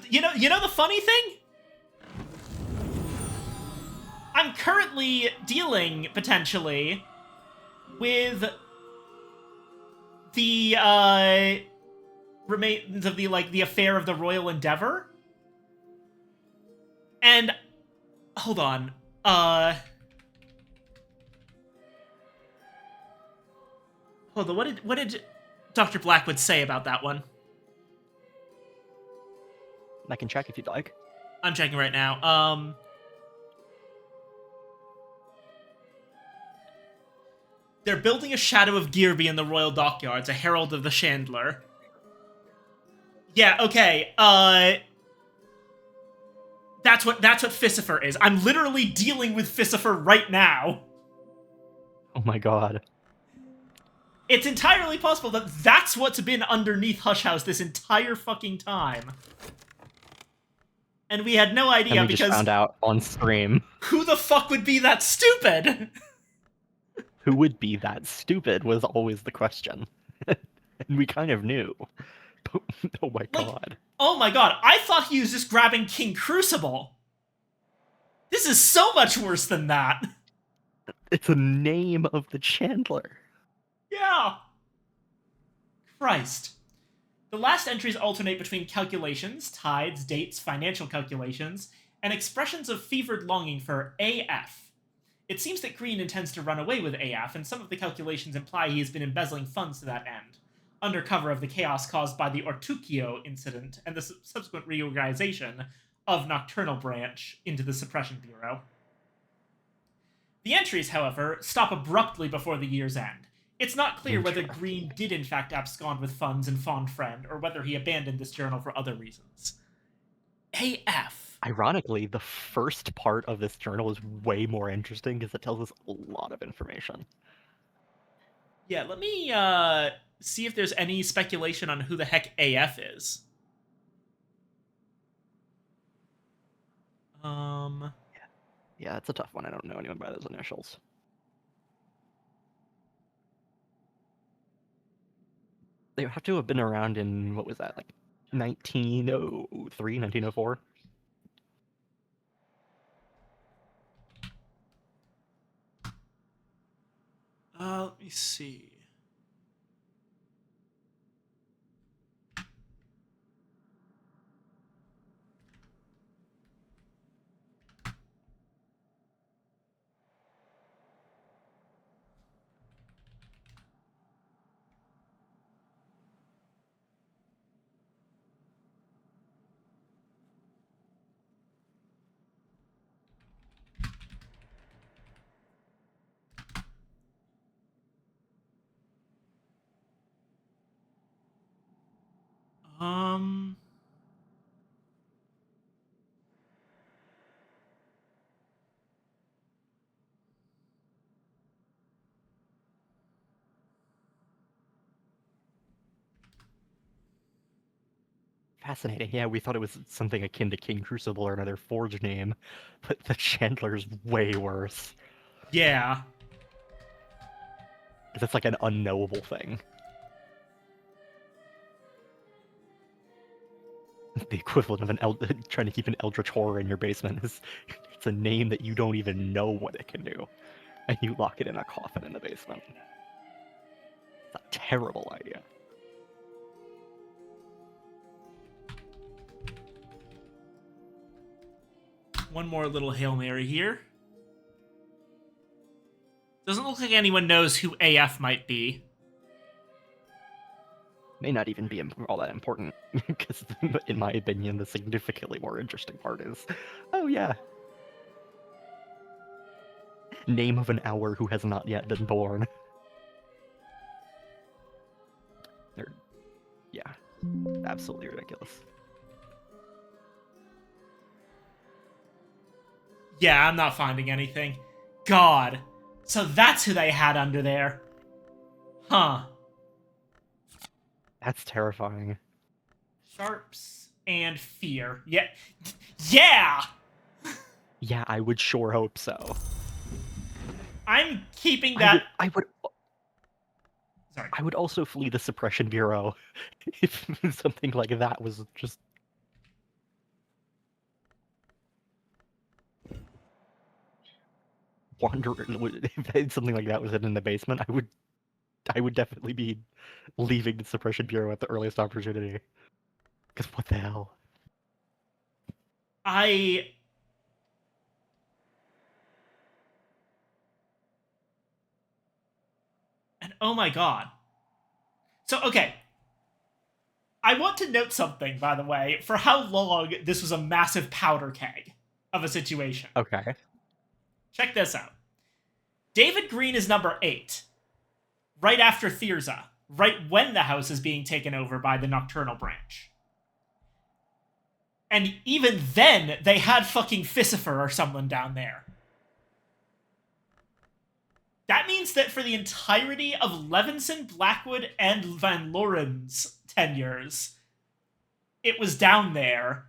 You know the funny thing? I'm currently dealing, potentially, with the, remains of the affair of the Royal Endeavor. And... Hold on. Hold on, what did Dr. Blackwood say about that one? I can check if you'd like. I'm checking right now. They're building a Shadow of Gearby in the Royal Dockyards, a herald of the Chandler. Yeah, okay. That's what Fissifer is. I'm literally dealing with Fissifer right now. Oh my god. It's entirely possible that that's what's been underneath Hush House this entire fucking time. And we had no And idea we just because found out on stream. who the fuck would be that stupid? Who would be that stupid was always the question. And we kind of knew. Oh my Like, god. oh my god, I thought he was just grabbing King Crucible. This is so much worse than that. It's a name of the Chandler. Yeah. Christ. The last entries alternate between calculations, tides, dates, financial calculations, and expressions of fevered longing for AF. It seems that Green intends to run away with AF, and some of the calculations imply he has been embezzling funds to that end, under cover of the chaos caused by the Ortuccio incident and the subsequent reorganization of Nocturnal Branch into the Suppression Bureau. The entries, however, stop abruptly before the year's end. It's not clear whether Green did in fact abscond with funds and fond friend, or whether he abandoned this journal for other reasons. AF. Ironically, the first part of this journal is way more interesting because it tells us a lot of information. Yeah, let me see if there's any speculation on who the heck AF is. Yeah, it's a tough one. I don't know anyone by those initials. They have to have been around in, what was that, like 1903, 1904? Let me see. Fascinating. Yeah, we thought it was something akin to King Crucible or another Forge name, but the Chandler's way worse. Yeah. Because it's like an unknowable thing. The equivalent of an trying to keep an eldritch horror in your basement is it's a name that you don't even know what it can do, and you lock it in a coffin in the basement. It's a terrible idea. One more little Hail Mary here. Doesn't look like anyone knows who AF might be. May not even be all that important, because in my opinion, the significantly more interesting part is, oh yeah, name of an hour who has not yet been born. Yeah, absolutely ridiculous. Yeah, I'm not finding anything. God. So that's who they had under there. Huh. That's terrifying. Sharps and fear. Yeah. Yeah! Yeah, I would sure hope so. I'm keeping that... I would Sorry. I would also flee the Suppression Bureau if something like that was just... If something like that was hidden in the basement, I would definitely be leaving the Suppression Bureau at the earliest opportunity. Because what the hell? And oh my god. So, okay. I want to note something, by the way, for how long this was a massive powder keg of a situation. Okay. Check this out. David Green is number 8. Right after Thyrza. Right when the house is being taken over by the Nocturnal Branch. And even then, they had fucking Fissifer or someone down there. That means that for the entirety of Levinson, Blackwood, and Van Loren's tenures, it was down there.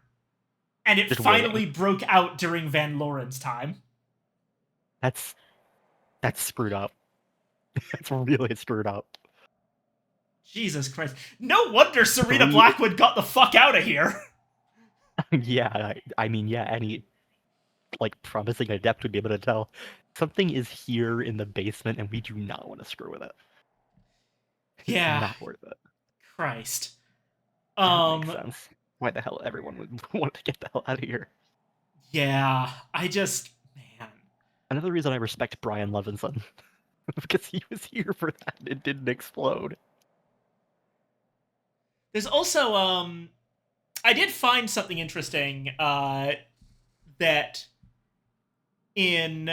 And it Just finally waiting. broke out during Van Loren's time. That's screwed up. That's really screwed up. Jesus Christ. No wonder Serena Three, Blackwood got the fuck out of here. yeah, I mean, yeah, any like promising adept would be able to tell something is here in the basement, and we do not want to screw with it. It's Yeah, not worth it. Christ. That makes Um, sense. Why the hell everyone would want to get the hell out of here? yeah, I just, man. Another reason I respect Brian Levinson because he was here for that and it didn't explode. There's also, I did find something interesting, that in,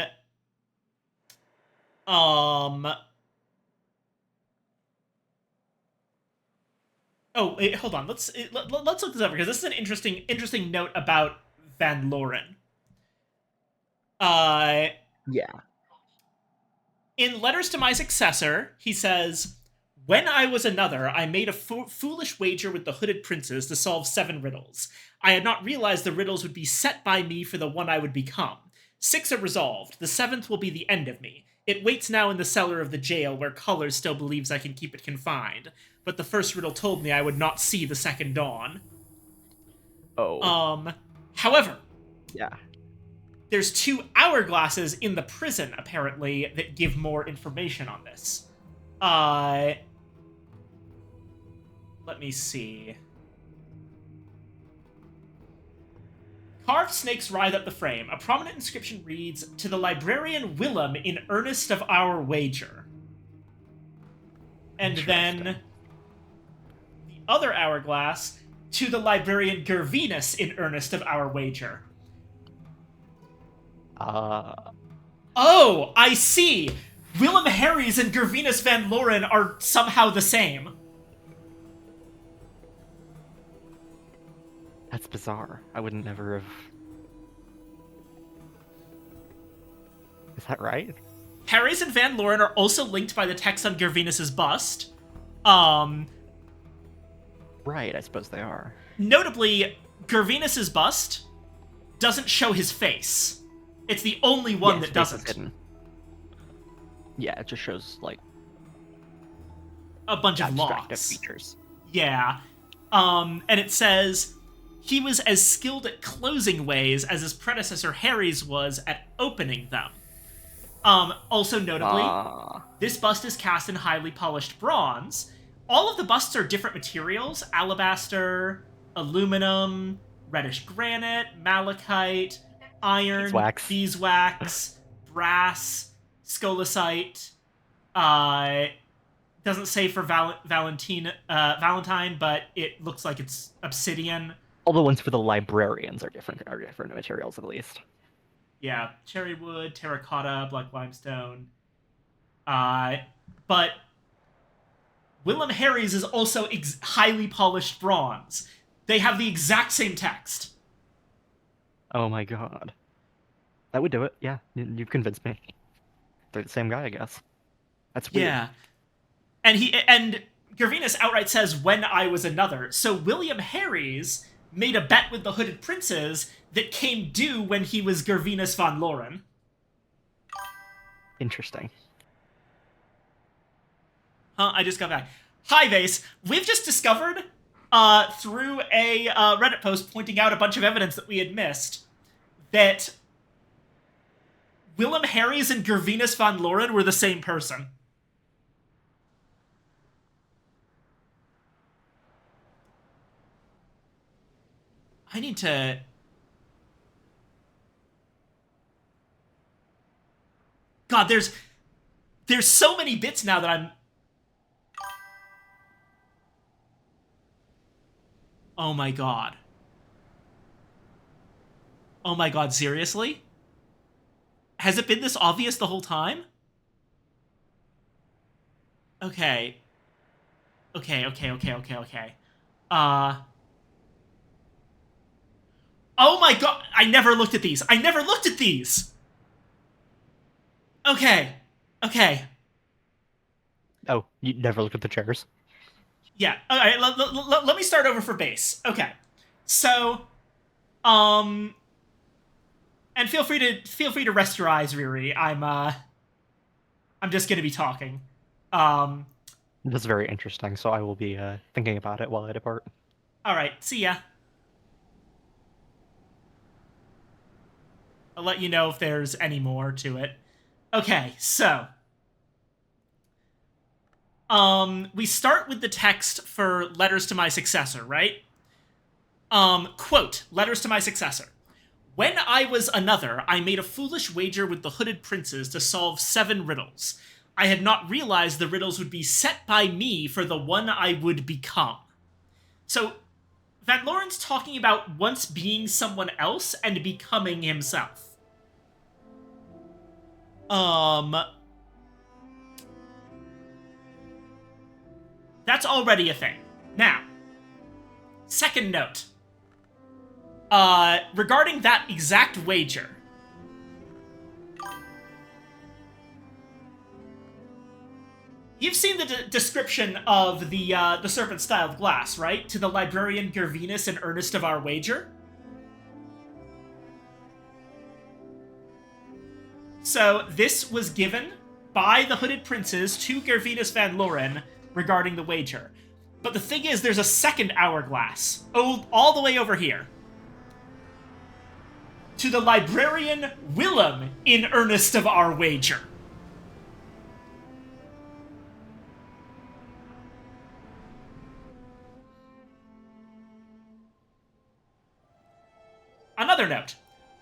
um, oh, hold on. Let's look this up because this is an interesting note about Van Loren. Uh, Yeah. in Letters to My Successor, he says, "When I was another, I made a foolish wager with the hooded princes to solve 7 riddles. I had not realized the riddles would be set by me for the one I would become. 6 are resolved. The 7th will be the end of me. It waits now in the cellar of the jail where Cullers still believes I can keep it confined. But the first riddle told me I would not see the second dawn." Oh. However, Yeah. there's 2 hourglasses in the prison, apparently, that give more information on this. Let me see. Carved snakes writhe up the frame. A prominent inscription reads, "To the librarian Willem in earnest of our wager." And then the other hourglass, "To the librarian Gervinus in earnest of our wager." Oh, I see. Willem Harries and Gervinus Van Loren are somehow the same. That's bizarre. I would never have. Is that right? Harries and Van Loren are also linked by the text on Gervinus's bust. Um, Right, I suppose they are. Notably, Gervinus's bust doesn't show his face. It's the only one Yeah, that his face is doesn't. hidden. Yeah, it just shows like A bunch of abstractive locks. features. Yeah. And it says, "He was as skilled at closing ways as his predecessor Harry's was at opening them." Also notably, this bust is cast in highly polished bronze. All of the busts are different materials: alabaster, aluminum, reddish granite, malachite, iron, Beeswax. beeswax, brass, scolecite. Doesn't say for Valentine, but it looks like it's obsidian. All the ones for the librarians are different materials at least. Yeah, cherry wood, terracotta, black limestone. But Willem Harries is also highly polished bronze. They have the exact same text. Oh my god. That would do it. Yeah, you've convinced me. They're the same guy, I guess. That's weird. Yeah. And Gervinus outright says, "When I was another." So William Harries made a bet with the Hooded Princes that came due when he was Gervinus von Loren. Interesting. I just got back. Hi, Vase. We've just discovered, through a Reddit post pointing out a bunch of evidence that we had missed, that Willem Harries and Gervinus von Loren were the same person. I need to... God, there's so many bits now that I'm... Oh my god. Oh my god, seriously? Has it been this obvious the whole time? Okay. Okay. Oh my god, I never looked at these. Okay. Oh, you never looked at the chairs? Yeah. All right. Let me start over for base. Okay. So Um, and feel free to rest your eyes, Riri. I'm just gonna be talking. Um, This is very interesting, so I will be thinking about it while I depart. all right, see ya. I'll let you know if there's any more to it. Okay, so we start with the text for letters to my successor, right? Quote, letters to my successor. When I was another, I made a foolish wager with the hooded princes to solve 7 riddles. I had not realized the riddles would be set by me for the one I would become. So, Van Loren's talking about once being someone else and becoming himself. That's already a thing. Now, second note. Regarding that exact wager. You've seen the description of the Serpent Styled Glass, right? To the librarian Gervinus in earnest of our wager. So this was given by the Hooded Princes to Gervinus Van Loren regarding the wager. But the thing is, there's a second hourglass. Oh, all the way over here. To the librarian Willem in earnest of our wager. Another note.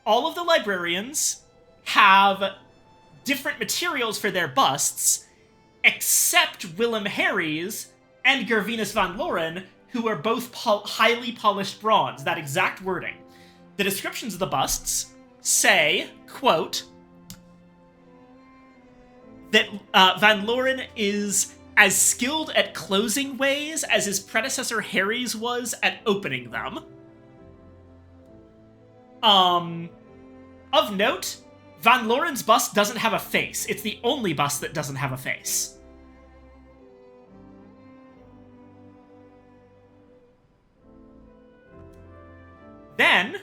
All of the librarians have different materials for their busts, except Willem Harries and Gervinus Van Loren, who are both highly polished bronze. That exact wording. The descriptions of the busts say, quote, that Van Loren is as skilled at closing ways as his predecessor Harry's was at opening them. Of note, Van Loren's bust doesn't have a face. It's the only bust that doesn't have a face. Then,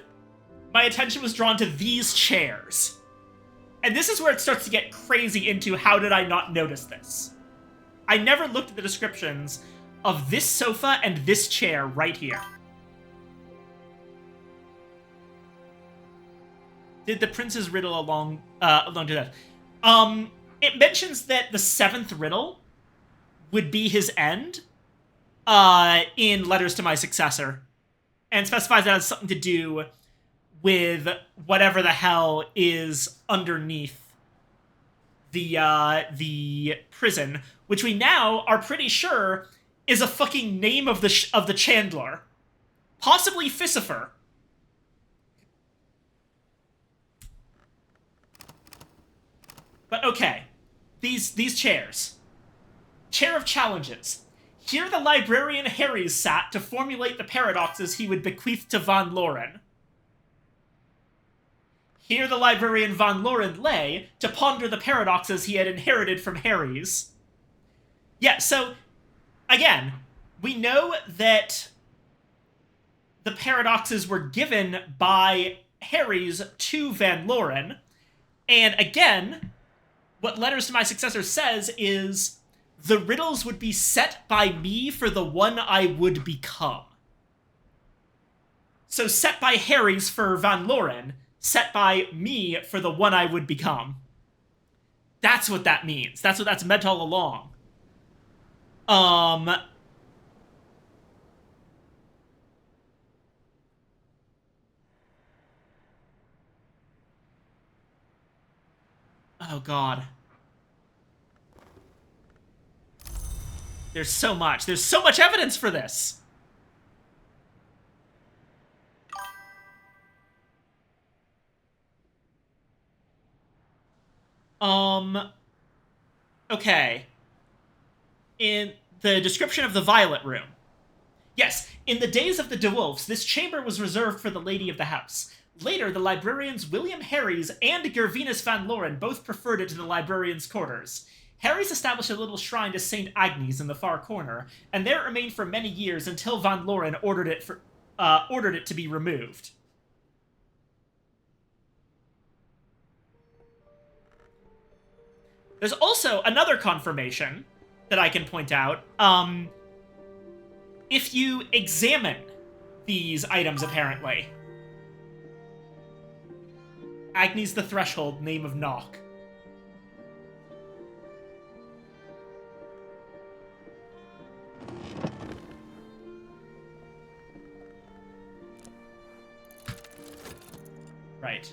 my attention was drawn to these chairs. And this is where it starts to get crazy into how did I not notice this. I never looked at the descriptions of this sofa and this chair right here. Did the prince's riddle along to that? It mentions that the 7th riddle would be his end in Letters to My Successor, and specifies that it has something to do with whatever the hell is underneath the prison, which we now are pretty sure is a fucking name of the Chandler, possibly Fissifer. But okay, these chairs. Chair of Challenges. Here the librarian Harries sat to formulate the paradoxes he would bequeath to Van Loren. Here the librarian Van Loren lay to ponder the paradoxes he had inherited from Harries. Yeah, so, again, we know that the paradoxes were given by Harries to Van Loren, and again, what Letters to My Successor says is, the riddles would be set by me for the one I would become. So set by Harries for Van Loren, set by me for the one I would become. That's what that means. That's what that's meant all along. Oh god. There's so much. There's so much evidence for this. Okay. In the description of the Violet Room. Yes, in the days of the DeWolfs, this chamber was reserved for the lady of the house. Later, the librarians William Harries and Gervinus Van Loren both preferred it to the librarian's quarters. Harries established a little shrine to St. Agnes in the far corner, and there it remained for many years until Van Loren ordered it to be removed. There's also another confirmation that I can point out. If you examine these items, apparently. Agni's the Threshold, name of Nock. Right.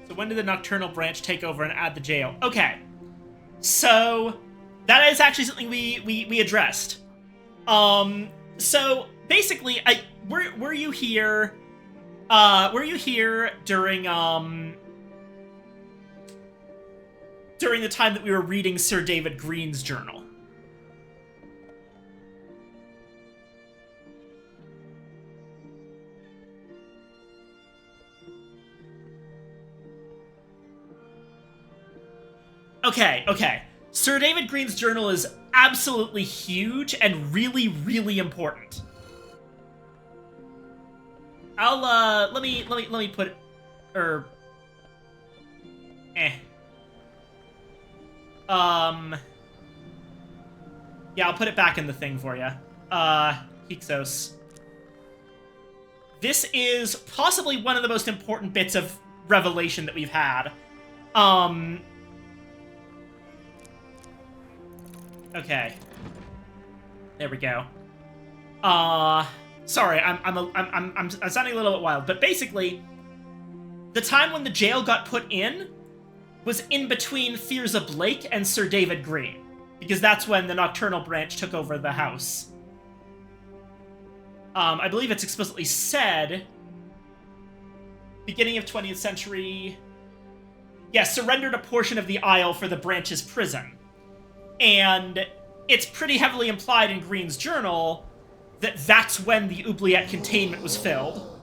So when did the Nocturnal Branch take over and add the jail? Okay. So that is actually something we addressed. So basically, were you here? Were you here during during the time that we were reading Sir David Green's journal? Okay. Sir David Green's journal is absolutely huge and really, really important. I'll let me put it, yeah, I'll put it back in the thing for you. Hyksos. This is possibly one of the most important bits of revelation that we've had. Okay. There we go. Sorry, I'm sounding a little bit wild, but basically, the time when the jail got put in was in between Thyrza Blake and Sir David Green, because that's when the Nocturnal Branch took over the house. I believe it's explicitly said, beginning of 20th century, yes, surrendered a portion of the Isle for the Branch's prison. And it's pretty heavily implied in Green's journal that that's when the Oubliette containment was filled.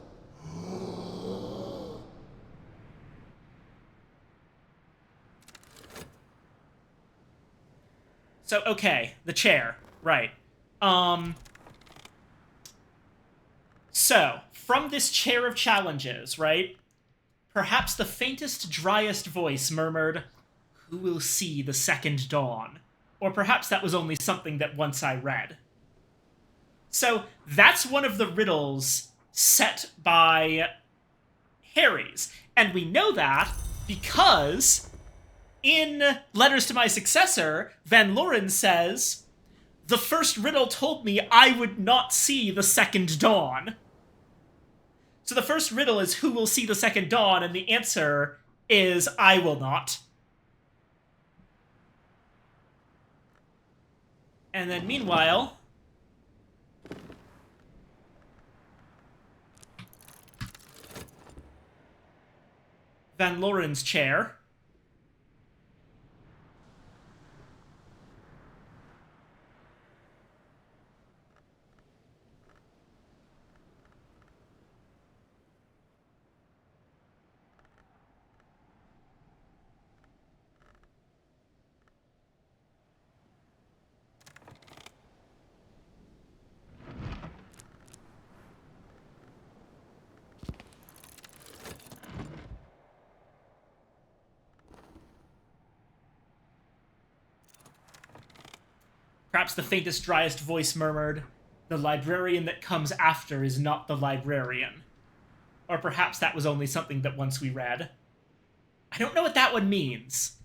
So, okay, the chair, right. So, from this chair of challenges, right, perhaps the faintest, driest voice murmured, "Who will see the second dawn?" Or perhaps that was only something that once I read. So that's one of the riddles set by Harry's. And we know that because in Letters to My Successor, Van Loren says, "The first riddle told me I would not see the second dawn." So the first riddle is who will see the second dawn, and the answer is I will not. And then meanwhile, Van Loren's chair. Perhaps the faintest, driest voice murmured, "The librarian that comes after is not the librarian." Or perhaps that was only something that once we read. I don't know what that one means.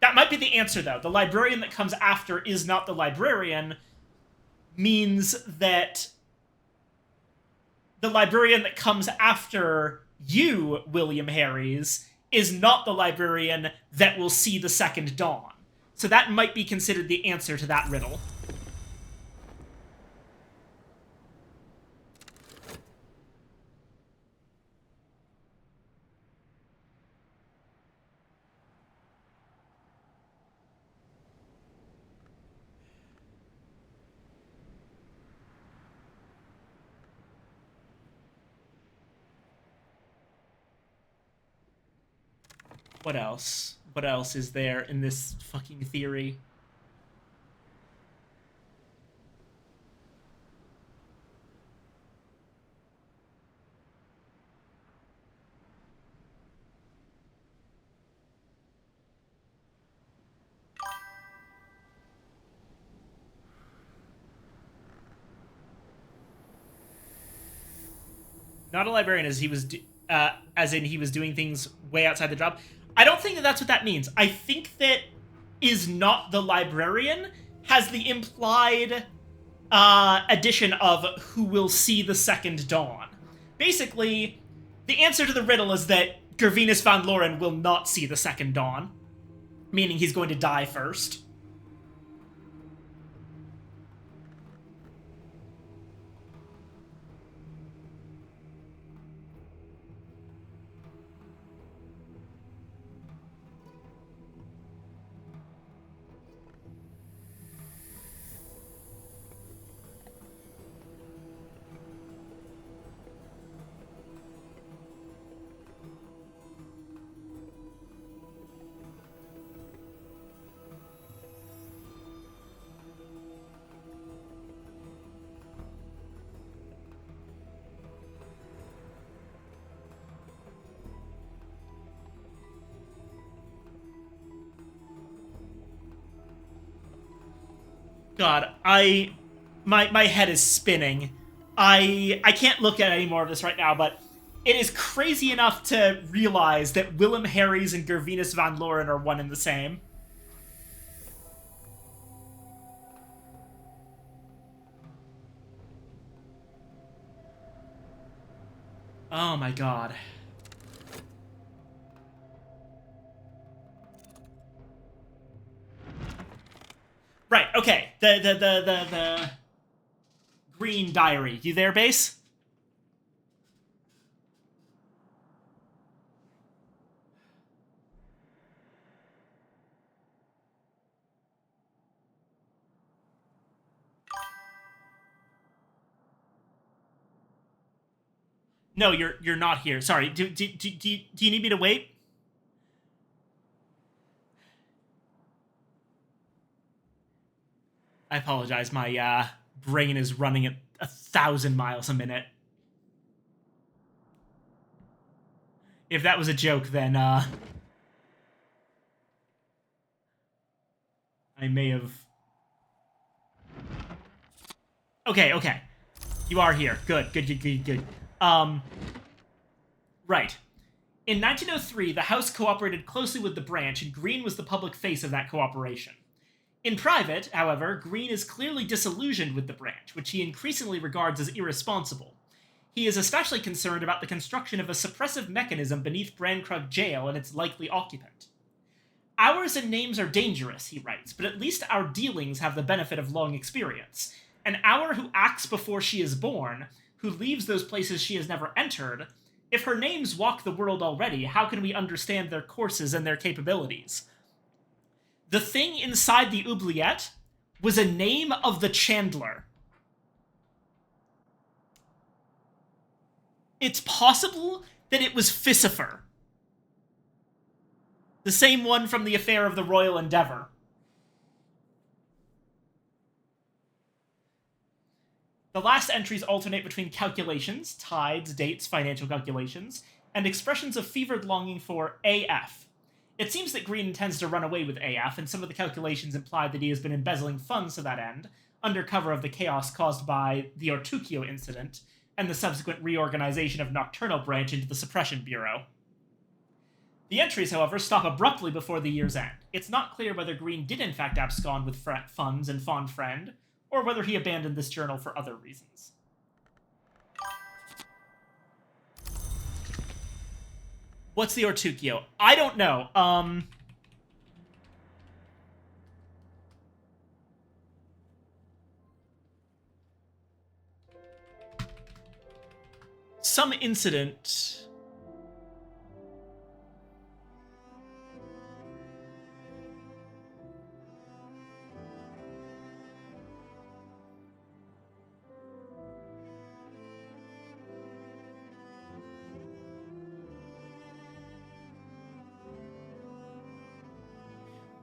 That might be the answer, though. The librarian that comes after is not the librarian means that the librarian that comes after you, William Harries, is not the librarian that will see the second dawn. So that might be considered the answer to that riddle. What else? What else is there in this fucking theory? Not a librarian, as he was doing things way outside the job. I don't think that that's what that means. I think that is not the librarian has the implied addition of who will see the second dawn. Basically, the answer to the riddle is that Gervinus van Loren will not see the second dawn, meaning he's going to die first. God, my head is spinning. I can't look at any more of this right now, but it is crazy enough to realize that Willem Harries and Gervinus van Loren are one and the same. Oh my god. Right, okay. The Green Diary. You there, Base? No, you're not here. Sorry. Do you need me to wait? I apologize. My brain is running at 1,000 miles a minute. If that was a joke, then I may have. Okay. You are here. Good. Right. In 1903, the House cooperated closely with the branch, and Green was the public face of that cooperation. In private, however, Green is clearly disillusioned with the branch, which he increasingly regards as irresponsible. He is especially concerned about the construction of a suppressive mechanism beneath Brankrug Jail and its likely occupant. Hours and names are dangerous, he writes, but at least our dealings have the benefit of long experience. An hour who acts before she is born, who leaves those places she has never entered, if her names walk the world already, how can we understand their courses and their capabilities? The thing inside the oubliette was a name of the Chandler. It's possible that it was Fissifer. The same one from the affair of the Royal Endeavor. The last entries alternate between calculations, tides, dates, financial calculations, and expressions of fevered longing for AF. It seems that Green intends to run away with AF, and some of the calculations imply that he has been embezzling funds to that end, under cover of the chaos caused by the Ortukio incident, and the subsequent reorganization of Nocturnal Branch into the Suppression Bureau. The entries, however, stop abruptly before the year's end. it's not clear whether Green did in fact abscond with funds and fond friend, or whether he abandoned this journal for other reasons. What's the Ortukio? I don't know. Some incident.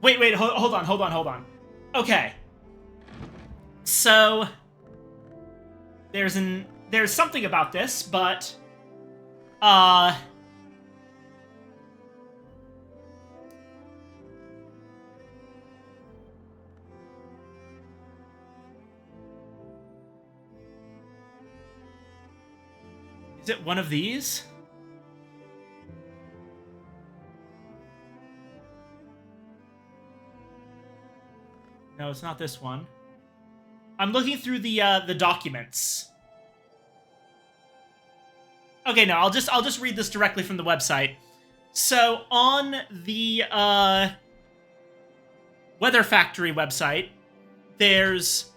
Wait, hold on. Okay. So there's something about this, but is it one of these? No, it's not this one. I'm looking through the documents. Okay, no, I'll just read this directly from the website. So on the Weather Factory website, there's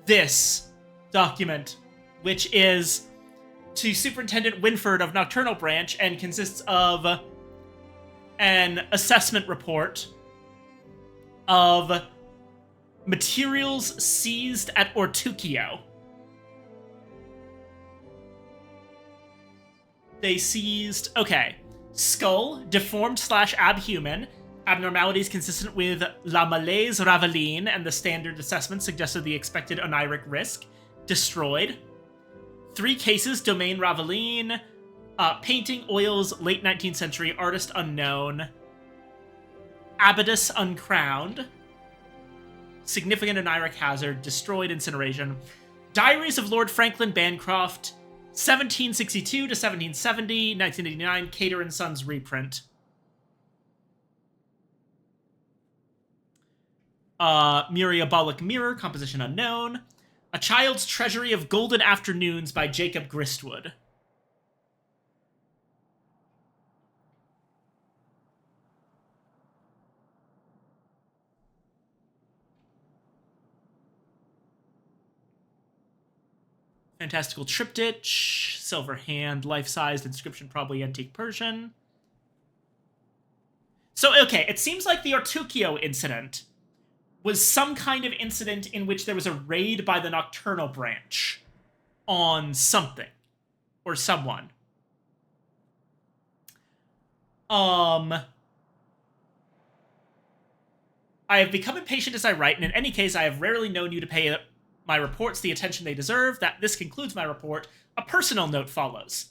this document, which is to Superintendent Winford of Nocturnal Branch and consists of an assessment report of materials seized at Ortukio. They seized, okay, skull, deformed/abhuman, abnormalities consistent with La Malaise Raveline and the standard assessment suggested the expected oniric risk, destroyed. 3 cases, domain Raveline, painting, oils, late 19th century, artist unknown, Abatus uncrowned, significant oniric hazard, destroyed, incineration. Diaries of Lord Franklin Bancroft, 1762 to 1770, 1989, Cater and Sons reprint. Muriabolic Mirror, composition unknown. A Child's Treasury of Golden Afternoons by Jacob Gristwood. Fantastical Triptych, silver hand, life-sized, inscription probably antique Persian. So, okay, it seems like the Ortukio incident was some kind of incident in which there was a raid by the Nocturnal Branch on something or someone. I have become impatient as I write, and in any case, I have rarely known you to pay my reports the attention they deserve. That this concludes my report. A personal note follows.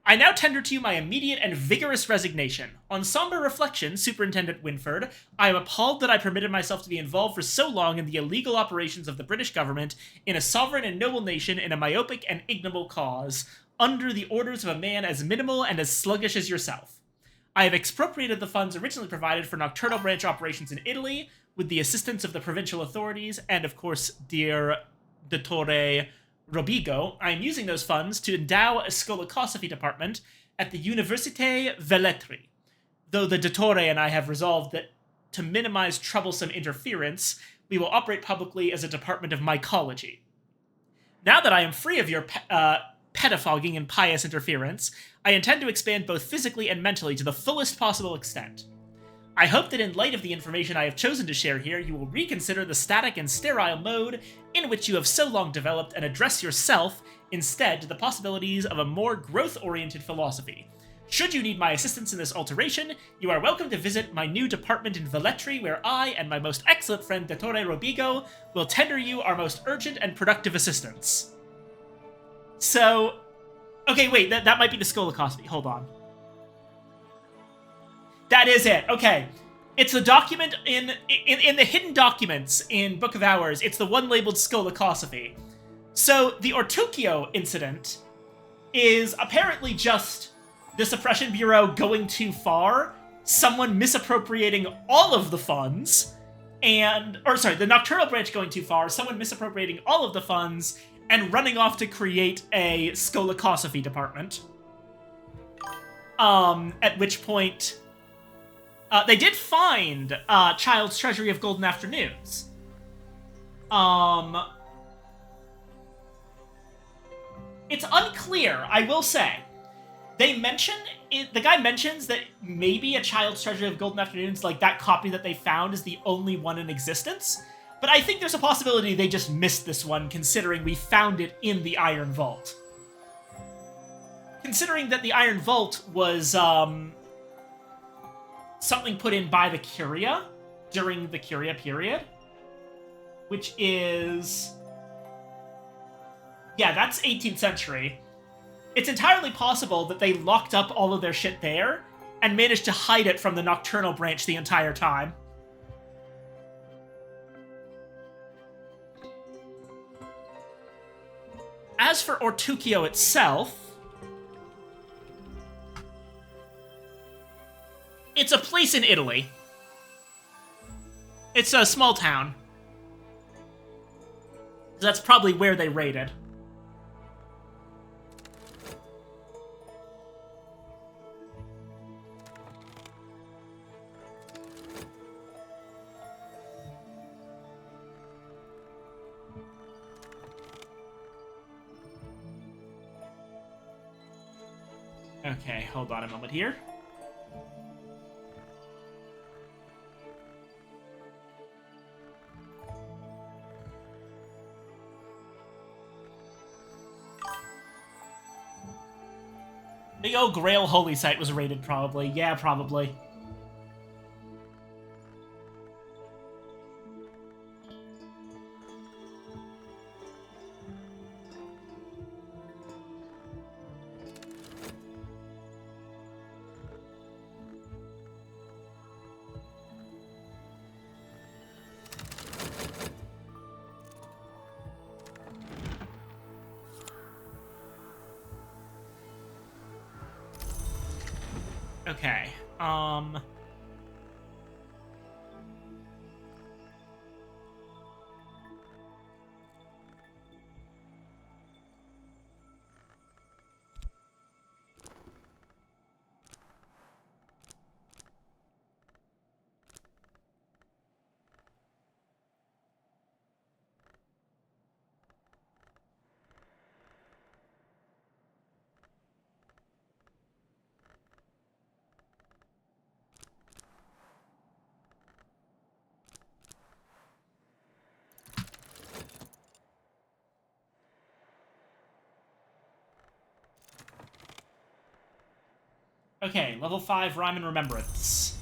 I now tender to you my immediate and vigorous resignation. On somber reflection, Superintendent Winford, I am appalled that I permitted myself to be involved for so long in the illegal operations of the British government in a sovereign and noble nation in a myopic and ignoble cause, under the orders of a man as minimal and as sluggish as yourself. I have expropriated the funds originally provided for Nocturnal Branch operations in Italy, with the assistance of the provincial authorities, and of course, dear Dottore Robigo. I am using those funds to endow a Scholasticity department at the Université Velletri. Though the Dottore and I have resolved that to minimize troublesome interference, we will operate publicly as a department of mycology. Now that I am free of your pedophagging and pious interference, I intend to expand both physically and mentally to the fullest possible extent. I hope that in light of the information I have chosen to share here, you will reconsider the static and sterile mode in which you have so long developed and address yourself, instead, to the possibilities of a more growth-oriented philosophy. Should you need my assistance in this alteration, you are welcome to visit my new department in Velletri, where I and my most excellent friend Dottore Robigo will tender you our most urgent and productive assistance. So, okay, wait, that might be the Scholasticity. Hold on. That is it. Okay. It's the document in the hidden documents in Book of Hours. It's the one labeled Scholasticity. So the Ortukio incident is apparently just the Suppression Bureau going too far, someone misappropriating all of the funds, the Nocturnal Branch going too far, someone misappropriating all of the funds, and running off to create a Skolakosophy department. At which point, they did find Child's Treasury of Golden Afternoons. It's unclear, I will say. The guy mentions that maybe a Child's Treasury of Golden Afternoons, like that copy that they found, is the only one in existence. But I think there's a possibility they just missed this one, considering we found it in the Iron Vault. Considering that the Iron Vault was, something put in by the Curia during the Curia period. Which is... yeah, that's 18th century. It's entirely possible that they locked up all of their shit there and managed to hide it from the Nocturnal Branch the entire time. As for Ortuccio itself, it's a place in Italy. It's a small town. That's probably where they raided. Okay, hold on a moment here. Big old Grail Holy Site was raided, probably. Yeah, probably. Okay, Okay, level 5 Rhyme and Remembrance.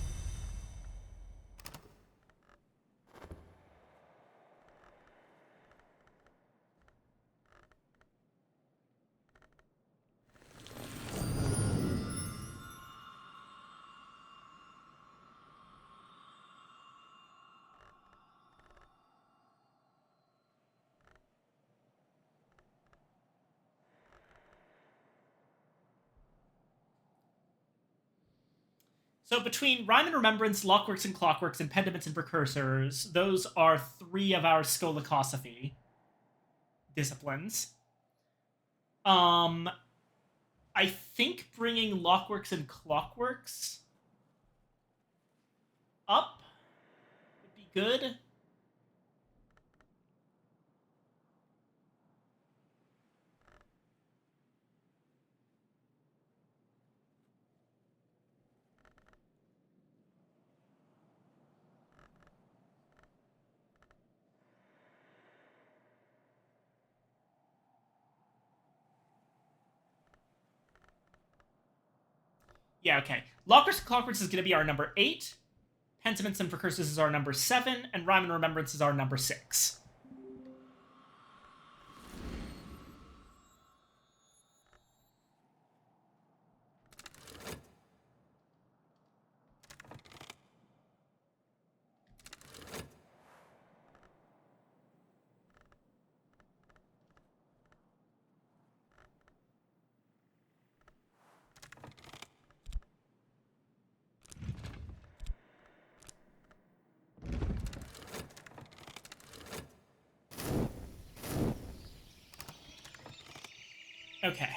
So between Rhyme and Remembrance, Lockworks and Clockworks, and Pendiments and Precursors, those are 3 of our Skolakosophy disciplines. I think bringing Lockworks and Clockworks up would be good. Yeah, okay. Lockworks and Clockworks is going to be our number 8. Pentiments and Precursors is our number 7. And Rhyme and Remembrance is our number 6. Okay.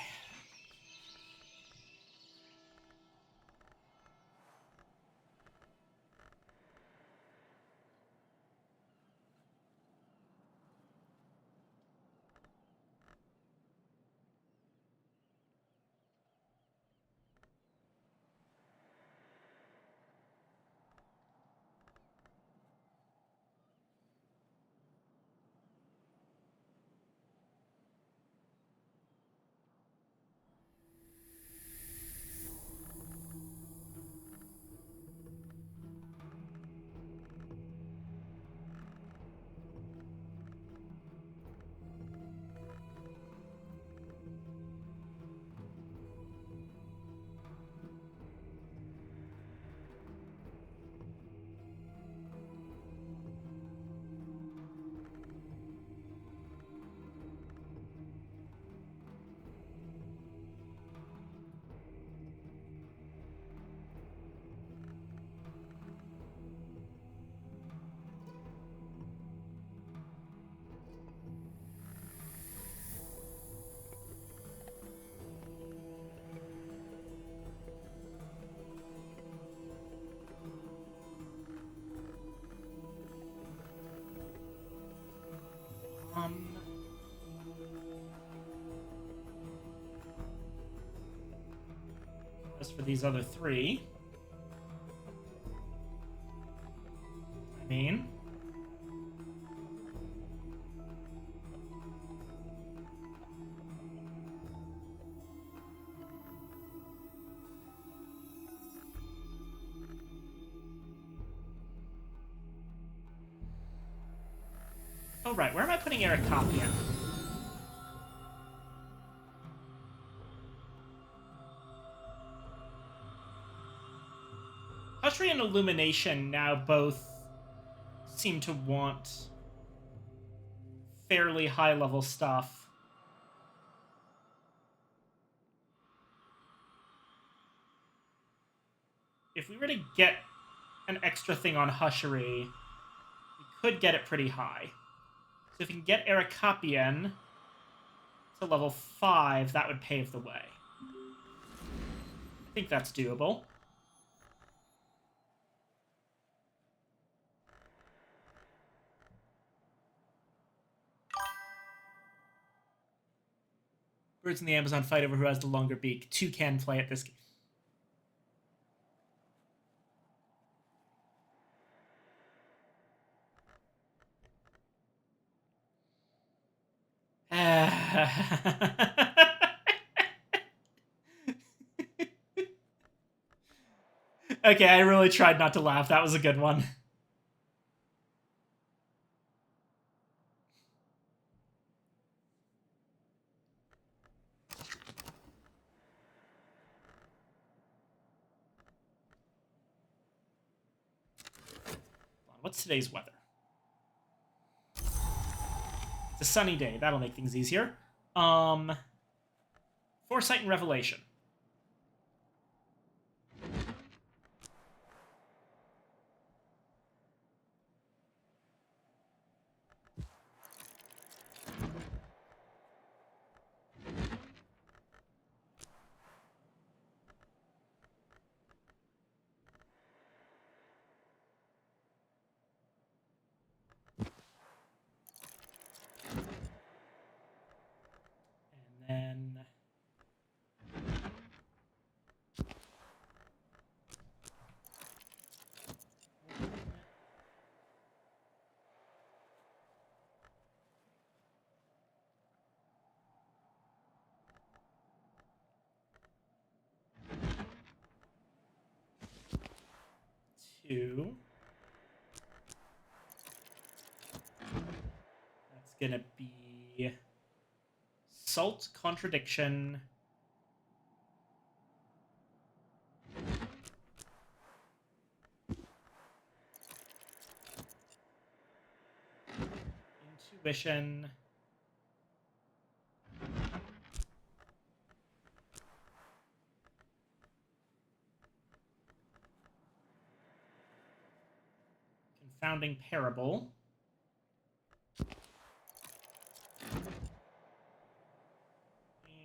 As for these other three, I mean, oh right, where am I putting Ericopia? Hushery and Illumination now both seem to want fairly high-level stuff. If we were to get an extra thing on Hushery, we could get it pretty high. So if we can get Ericopien to level 5, that would pave the way. I think that's doable. Birds in the Amazon fight over who has the longer beak. 2 can play at this game. Okay, I really tried not to laugh. That was a good one. What's today's weather? It's a sunny day. That'll make things easier. Foresight and Revelation. And then... two. That's gonna be Salt, Contradiction, Intuition, Confounding Parable,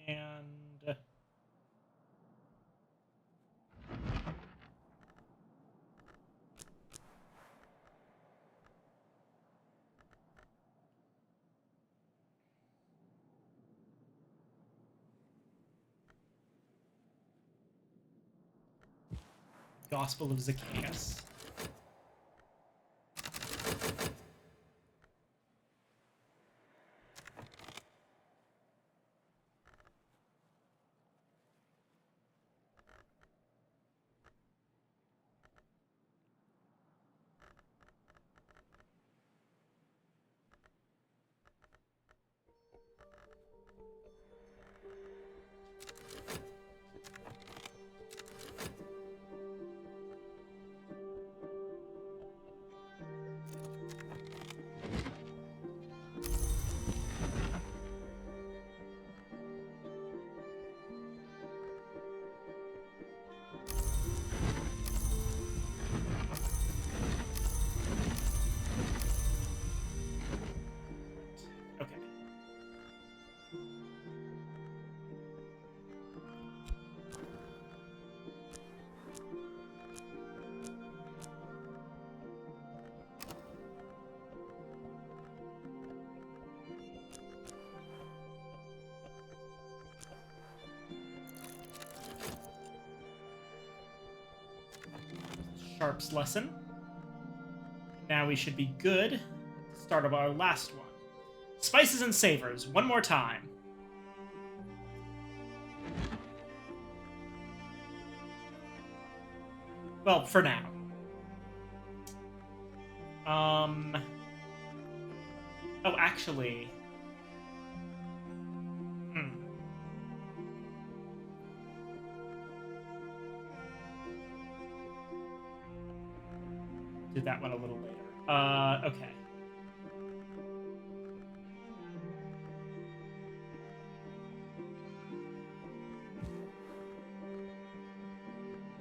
and Gospel of Zacchaeus. Okay. Sharp's lesson. Now we should be good to start of our last one. Spices and savors, one more time. Well, for now. Oh, actually. Do that one a little later. Okay.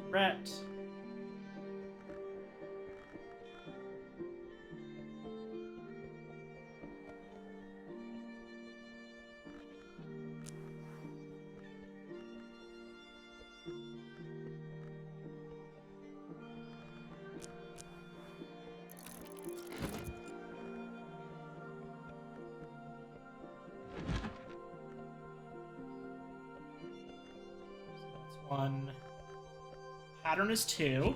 Brett. One. Pattern is 2.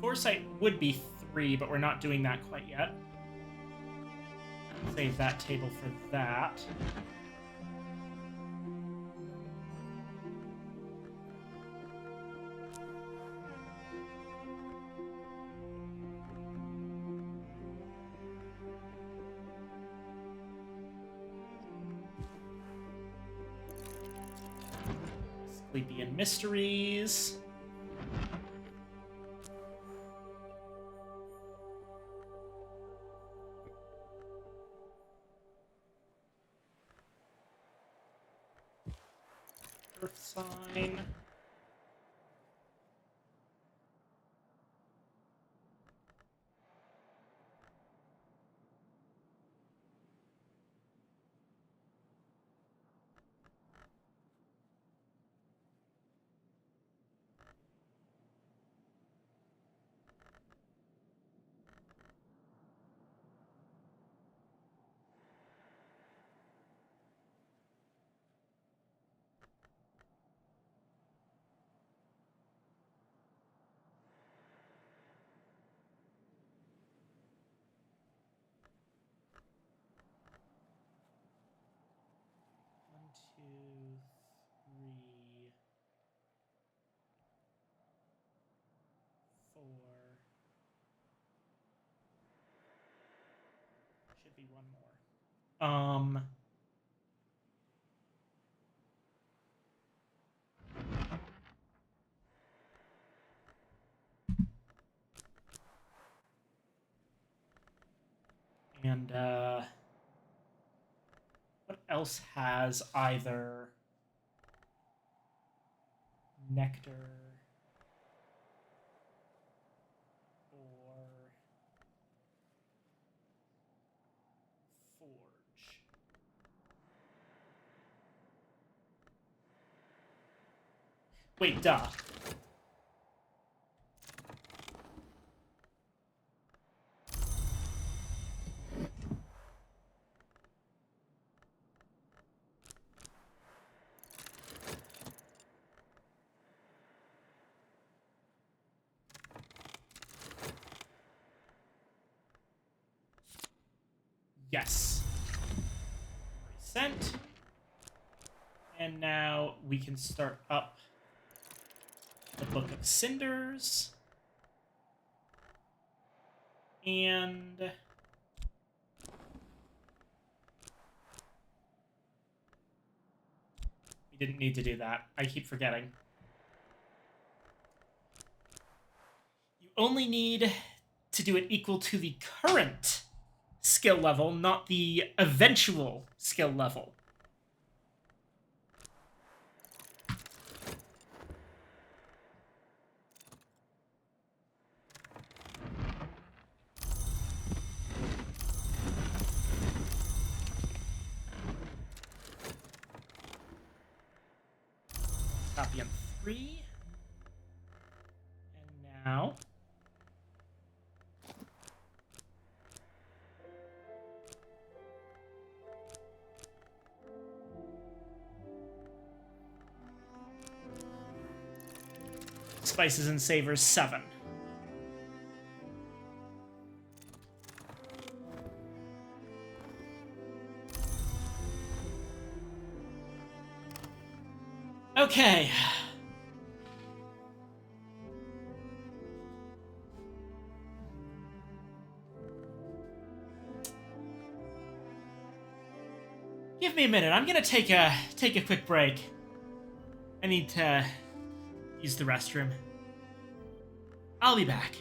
Foresight would be 3, but we're not doing that quite yet. Save that table for that. Sleepy Mysteries. Earth Sign. One, two, three, 4. Should be one more. And what else has either nectar or forge? Wait, duh. Yes. Sent. And now we can start up the Book of Cinders. And we didn't need to do that. I keep forgetting. You only need to do it equal to the current skill level, not the eventual skill level. Copy on 3. And now Spices and Savors 7. Okay. Give me a minute. I'm gonna take a quick break. I need to use the restroom. I'll be back.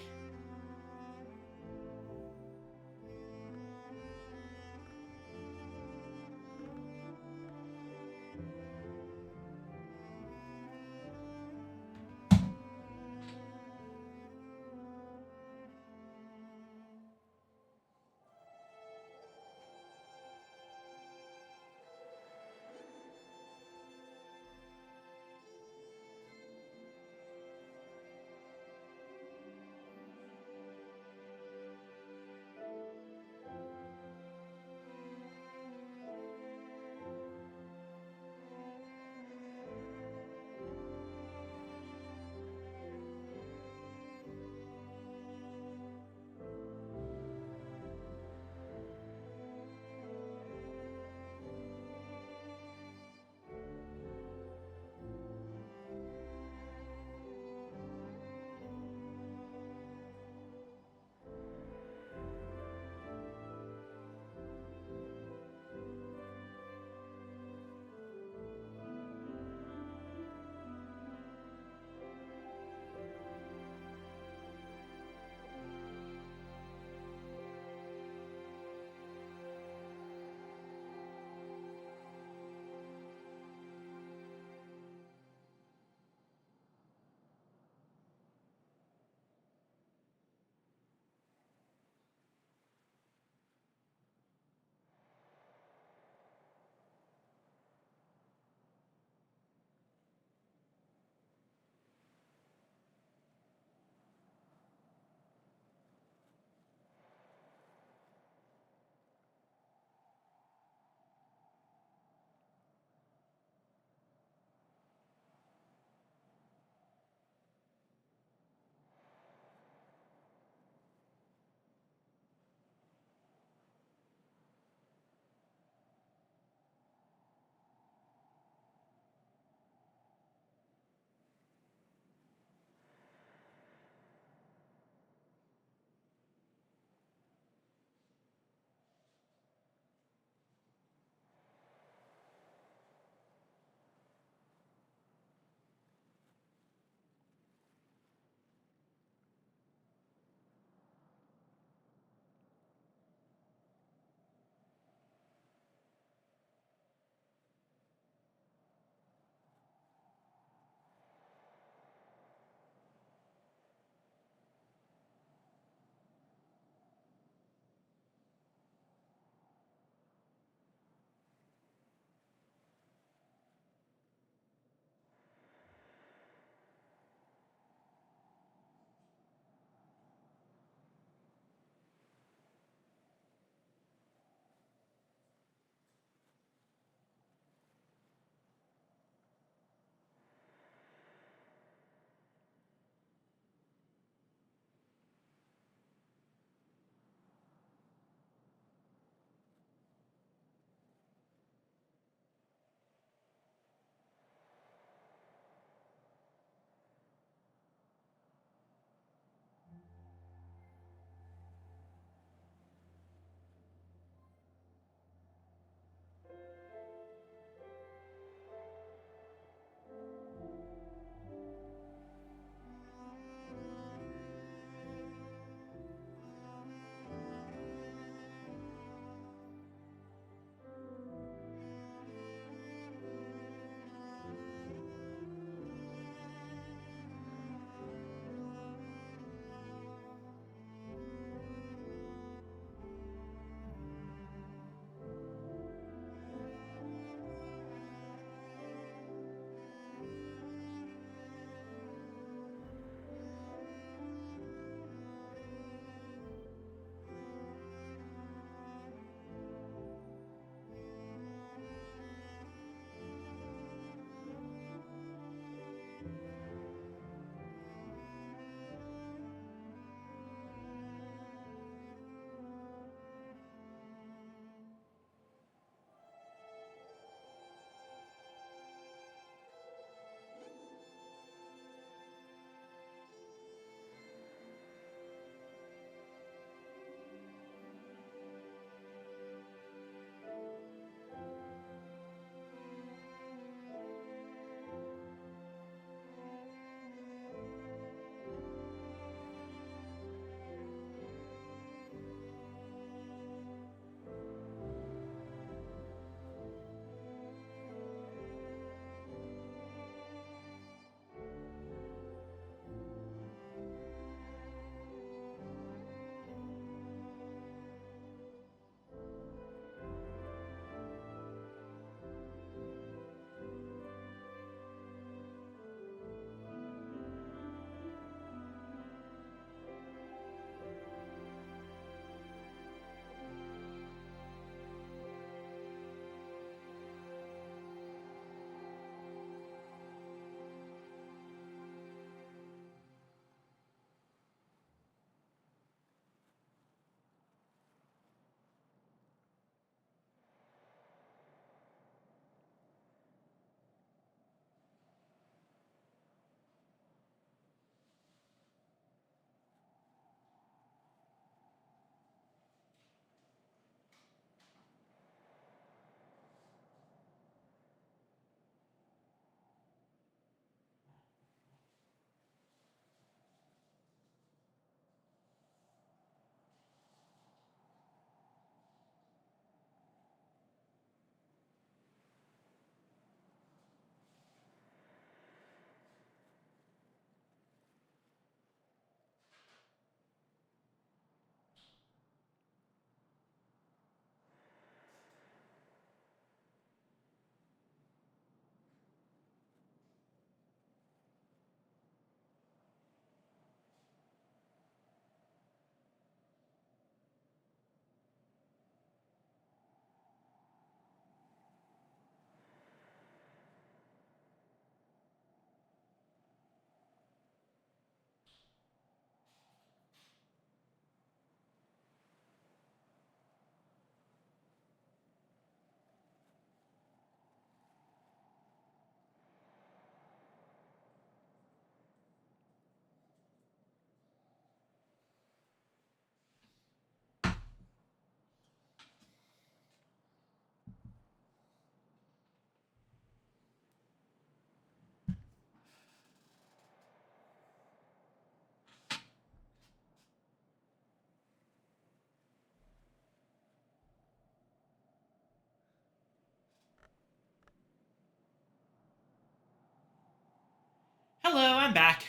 Hello, I'm back.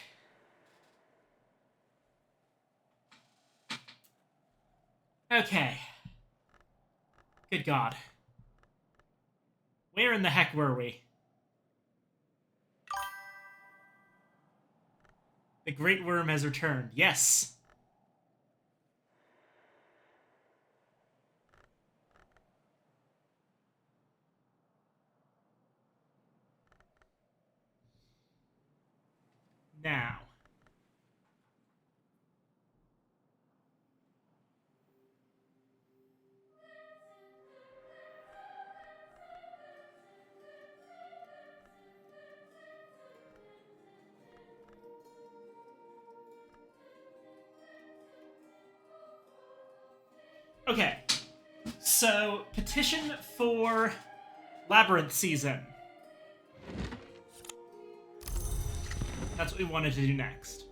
Okay. Good God. Where in the heck were we? The Great Worm has returned. Yes. Now. Okay. So, petition for Labyrinth season. That's what we wanted to do next.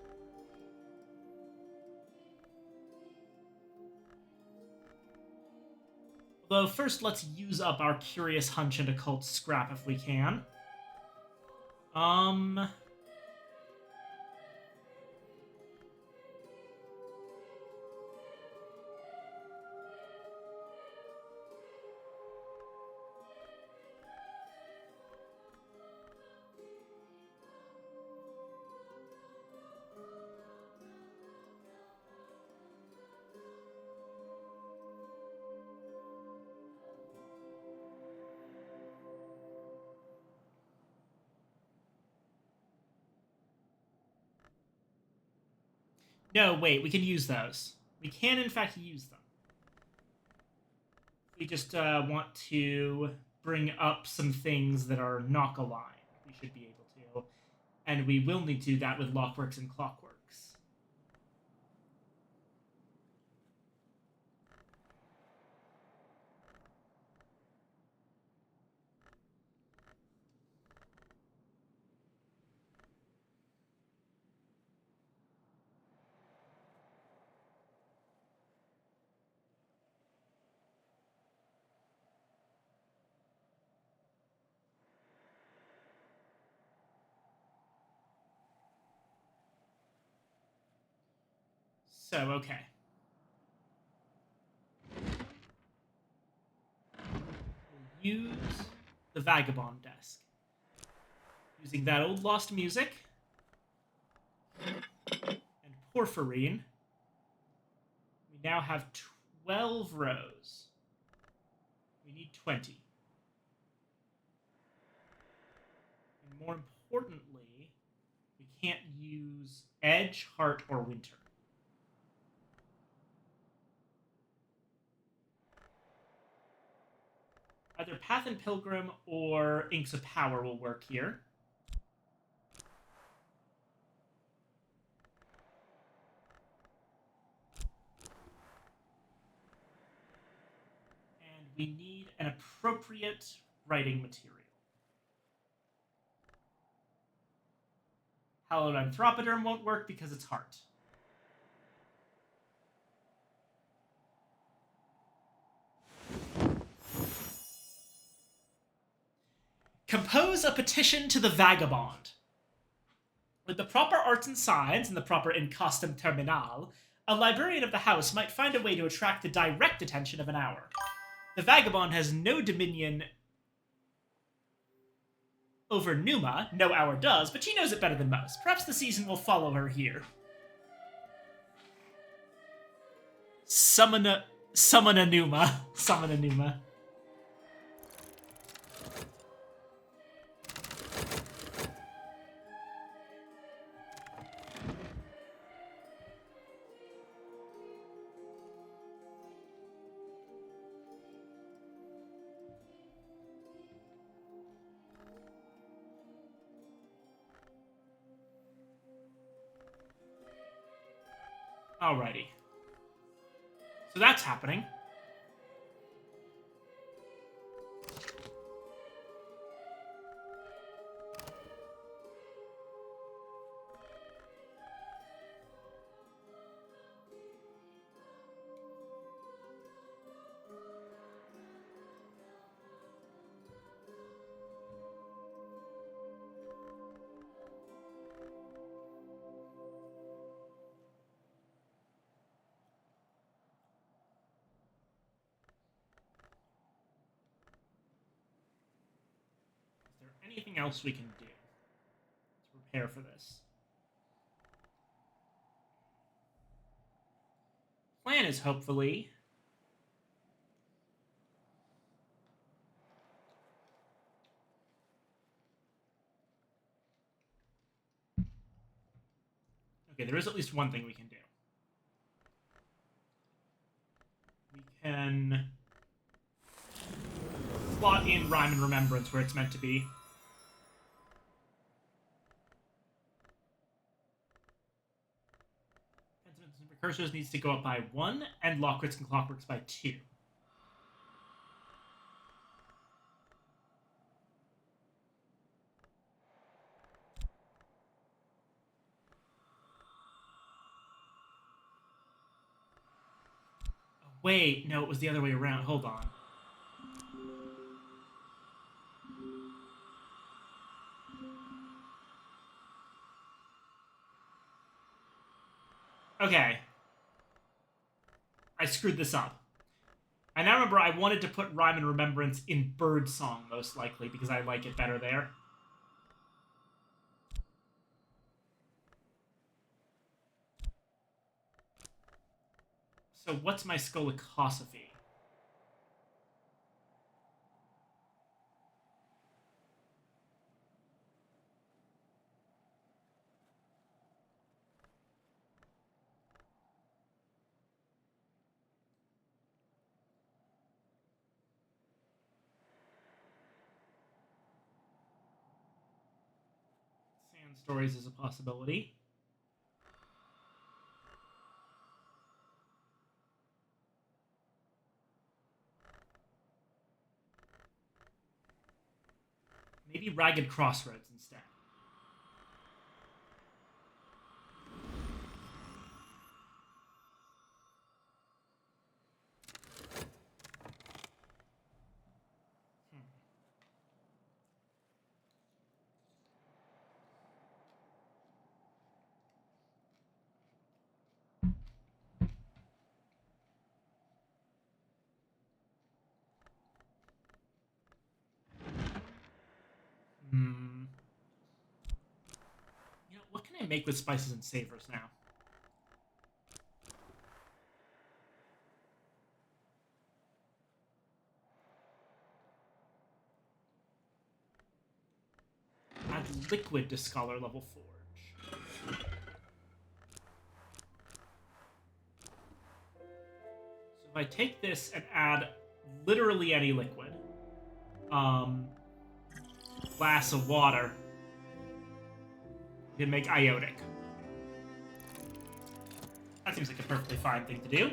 Although, first, let's use up our Curious Hunch and Occult Scrap if we can. No, wait, we can use those. We can, in fact, use them. We just want to bring up some things that are knock-a-line. We should be able to. And we will need to do that with Lockworks and Clockworks. So, okay. We'll use the Vagabond desk. Using that old lost music and Porphyrin, we now have 12 rows. We need 20. And more importantly, we can't use Edge, Heart, or Winter. Either Path and Pilgrim or Inks of Power will work here. And we need an appropriate writing material. Hallowed Anthropoderm won't work because it's Heart. Compose a petition to the Vagabond. With the proper arts and science and the proper in custom terminal, a librarian of the house might find a way to attract the direct attention of an hour. The Vagabond has no dominion over Numa, no hour does, but she knows it better than most. Perhaps the season will follow her here. Summon a Numa. Summon a Numa. Alrighty. So that's happening. anything else we can do to prepare for this? Plan is hopefully... Okay, there is at least one thing we can do. We can plot in Rhyme and Remembrance where it's meant to be. Pensimists and Precursors needs to go up by 1, and Lockwits and Clockworks by 2. Wait, no, it was the other way around. Hold on. Okay. I screwed this up. I now remember I wanted to put Rhyme and Remembrance in Birdsong, most likely, because I like it better there. So what's my Scolicosophy? Sand Stories is a possibility. Maybe Ragged Crossroads instead. You know, what can I make with spices and savors now? Add liquid to Scholar Level Forge. So if I take this and add literally any liquid, glass of water, you can make iotic. That seems like a perfectly fine thing to do.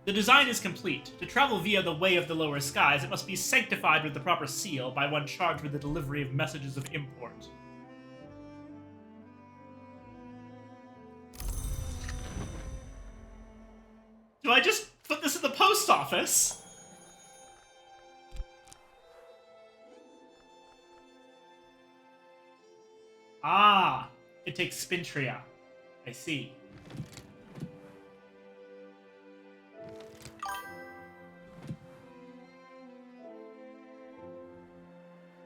The design is complete. To travel via the Way of the Lower Skies, it must be sanctified with the proper seal by one charged with the delivery of messages of import. Do I just put this in the post office? Ah, it takes Spintria. I see.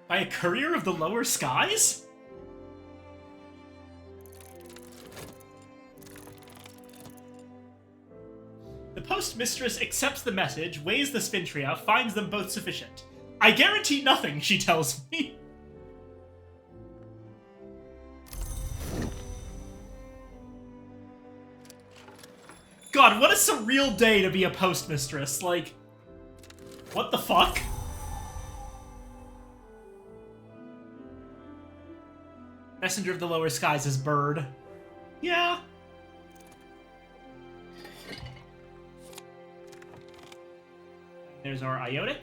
By a courier of the lower skies? The postmistress accepts the message, weighs the Spintria, finds them both sufficient. I guarantee nothing, she tells me. God, what a surreal day to be a postmistress. Like, what the fuck? Messenger of the Lower Skies is Bird. Yeah. There's our Iotic.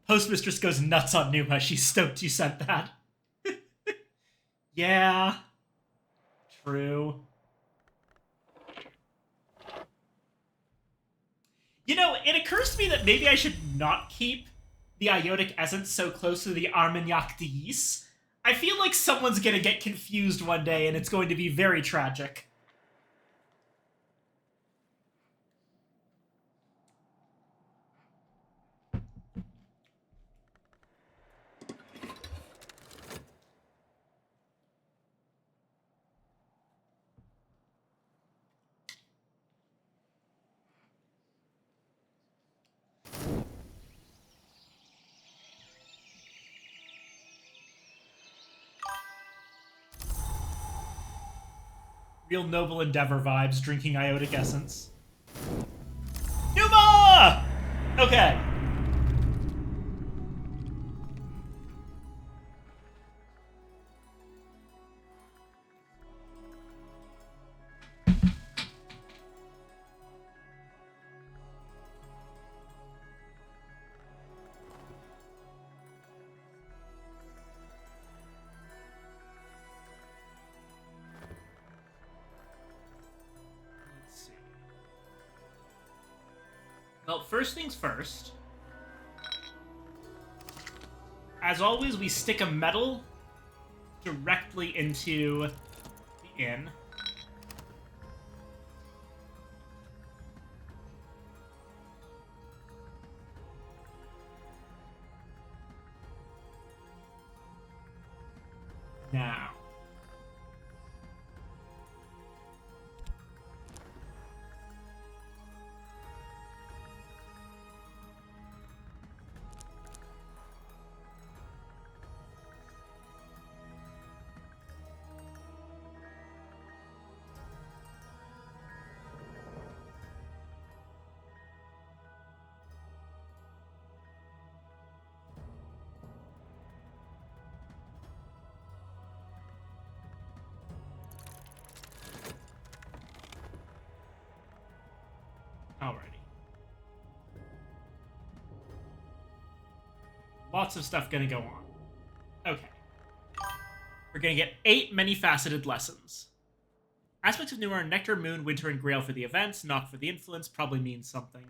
Postmistress goes nuts on Numa. She's stoked you sent that. Yeah. True. You know, it occurs to me that maybe I should not keep the Iotic Essence so close to the Armagnac d'Is. I feel like someone's gonna get confused one day and it's going to be very tragic. Real noble endeavor vibes, drinking Iotic Essence. Numa! Okay. Well, first things first. As always, we stick a medal directly into the inn. Now. Alrighty. Lots of stuff gonna go on. Okay. We're gonna get 8 many-faceted lessons. Aspects of New are Nectar, Moon, Winter, and Grail for the events. Knock for the influence probably means something.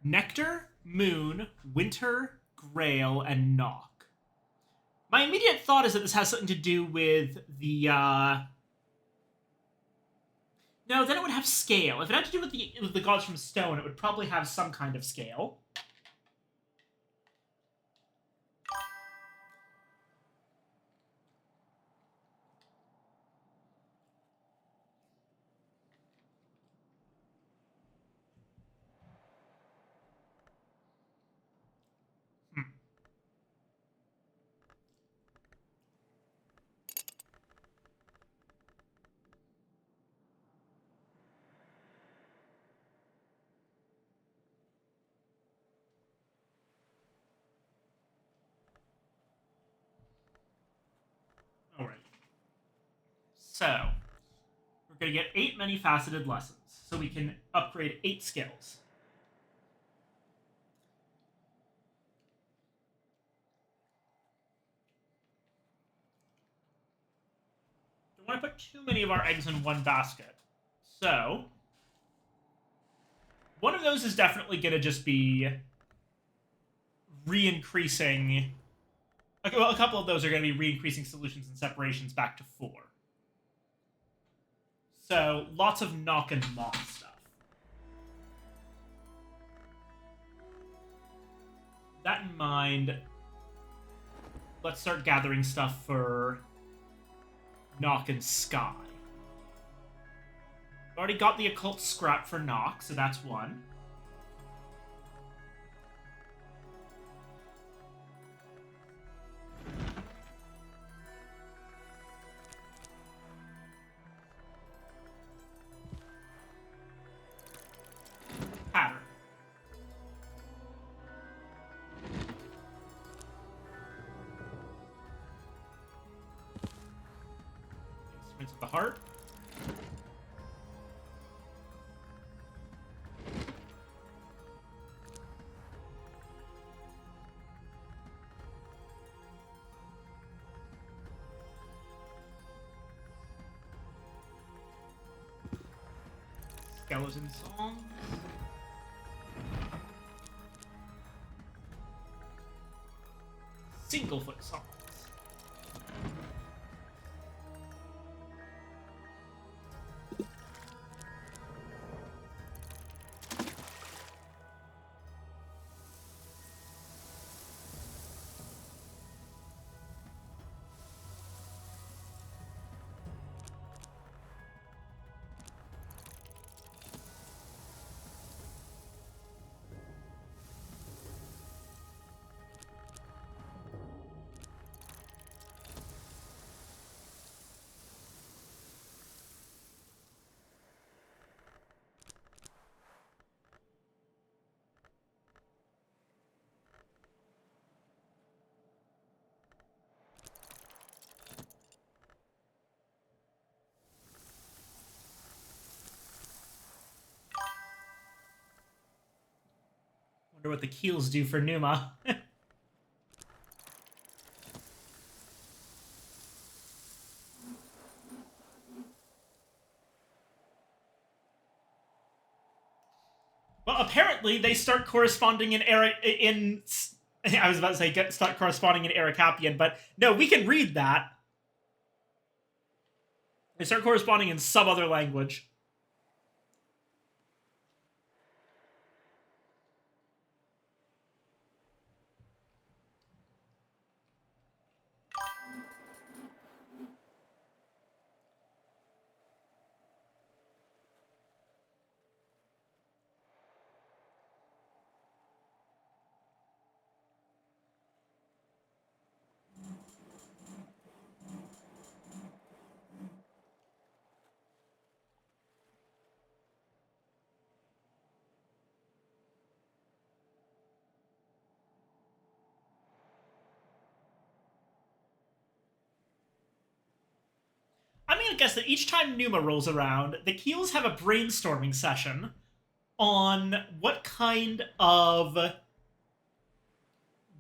Nectar, Moon, Winter, Grail, and Knock. My immediate thought is that this has something to do with the, No, then it would have scale. If it had to do with the gods from stone, it would probably have some kind of scale. Alright. So, we're going to get 8 many-faceted lessons, so we can upgrade 8 skills. Don't want to put too many of our eggs in one basket. So, one of those is definitely going to just be re-increasing... Okay, well, a couple of those are going to be re-increasing solutions and separations back to 4. So, lots of knock and moth stuff. That in mind, let's start gathering stuff for Knock and Sky. I've already got the occult scrap for Knock, so that's one. Pattern. to the heart. Skeleton songs. Singlefoot songs. Wonder what the keels do for Numa. Well, apparently they start corresponding in I was about to say start corresponding in Ericapian, but no, we can read that. They start corresponding in some other language. I'm gonna guess that each time Numa rolls around, the Keels have a brainstorming session on what kind of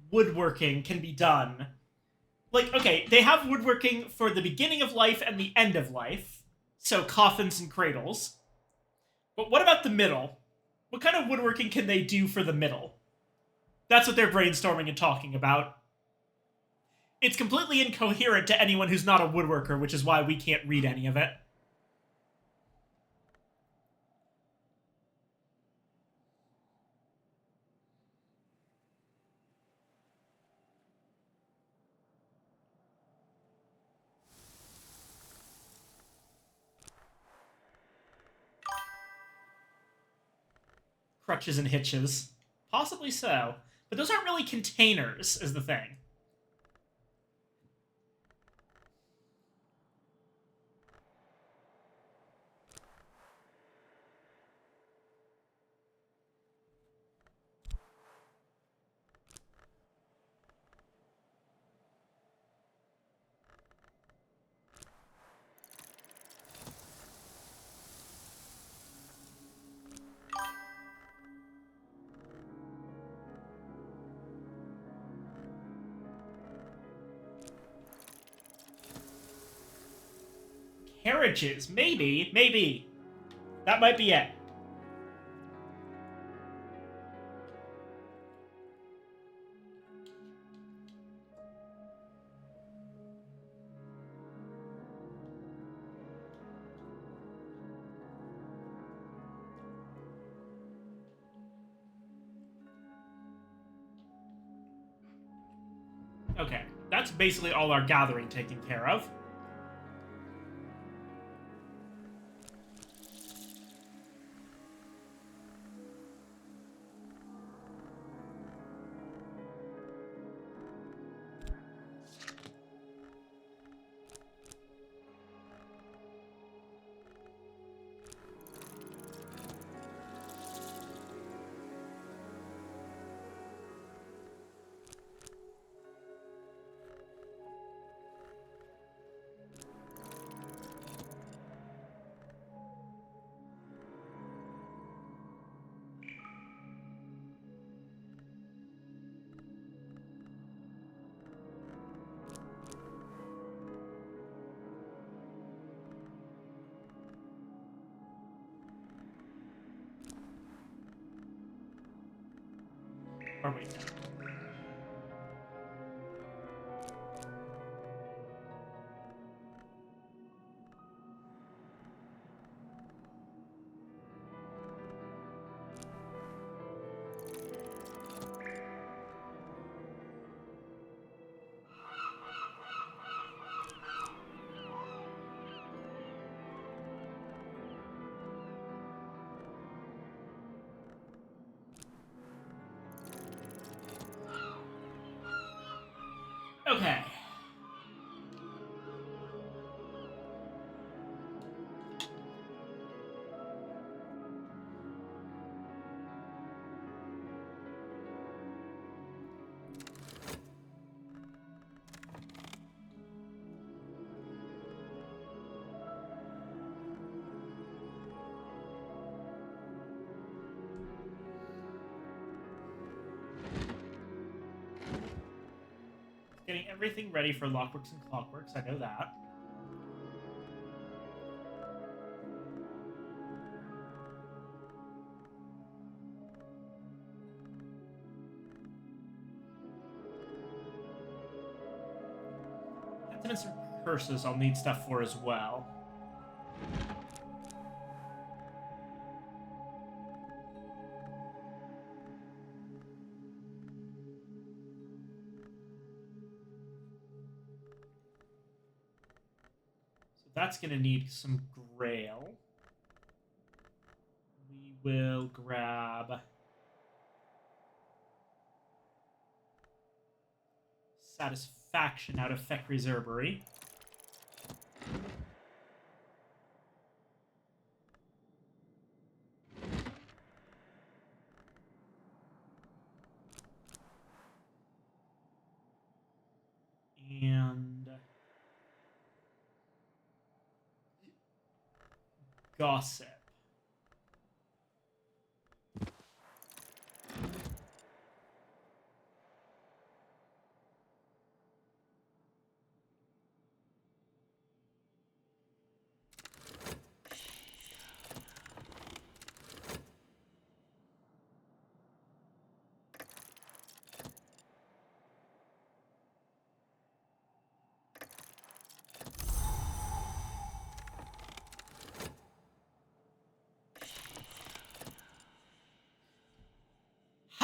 woodworking can be done. Like, okay, they have woodworking for the beginning of life and the end of life, so coffins and cradles. But what about the middle? What kind of woodworking can they do for the middle? That's what they're brainstorming and talking about. It's completely incoherent to anyone who's not a woodworker, which is why we can't read any of it. Crutches and hitches. Possibly so. But those aren't really containers, is the thing. Carriages, maybe. That might be it. Okay, that's basically all our gathering taken care of. Or wait, no. Okay. Getting everything ready for Lockworks and Clockworks, I know that. Sentiments and curses I'll need stuff for as well. That's going to need some Grail. We will grab Satisfaction out of Fekri's Herbery. And Gossip.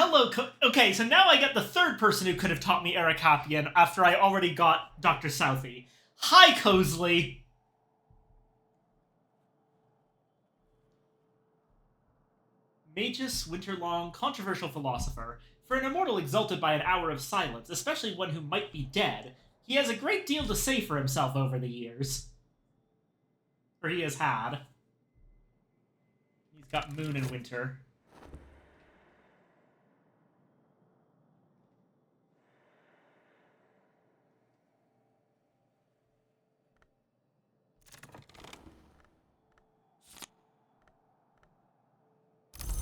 Hello, okay, so now I get the third person who could have taught me Erikapian after I already got Dr. Southey. Hi, Cosley! Magus Winterlong, controversial philosopher. For an immortal exalted by an hour of silence, especially one who might be dead, he has a great deal to say for himself over the years. Or he has had. He's got Moon and Winter.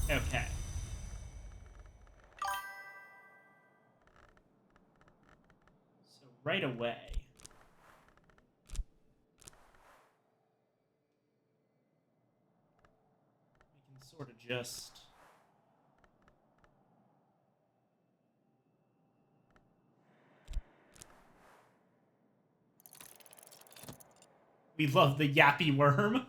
Okay. So right away, we can sort of just... We love the yappy worm.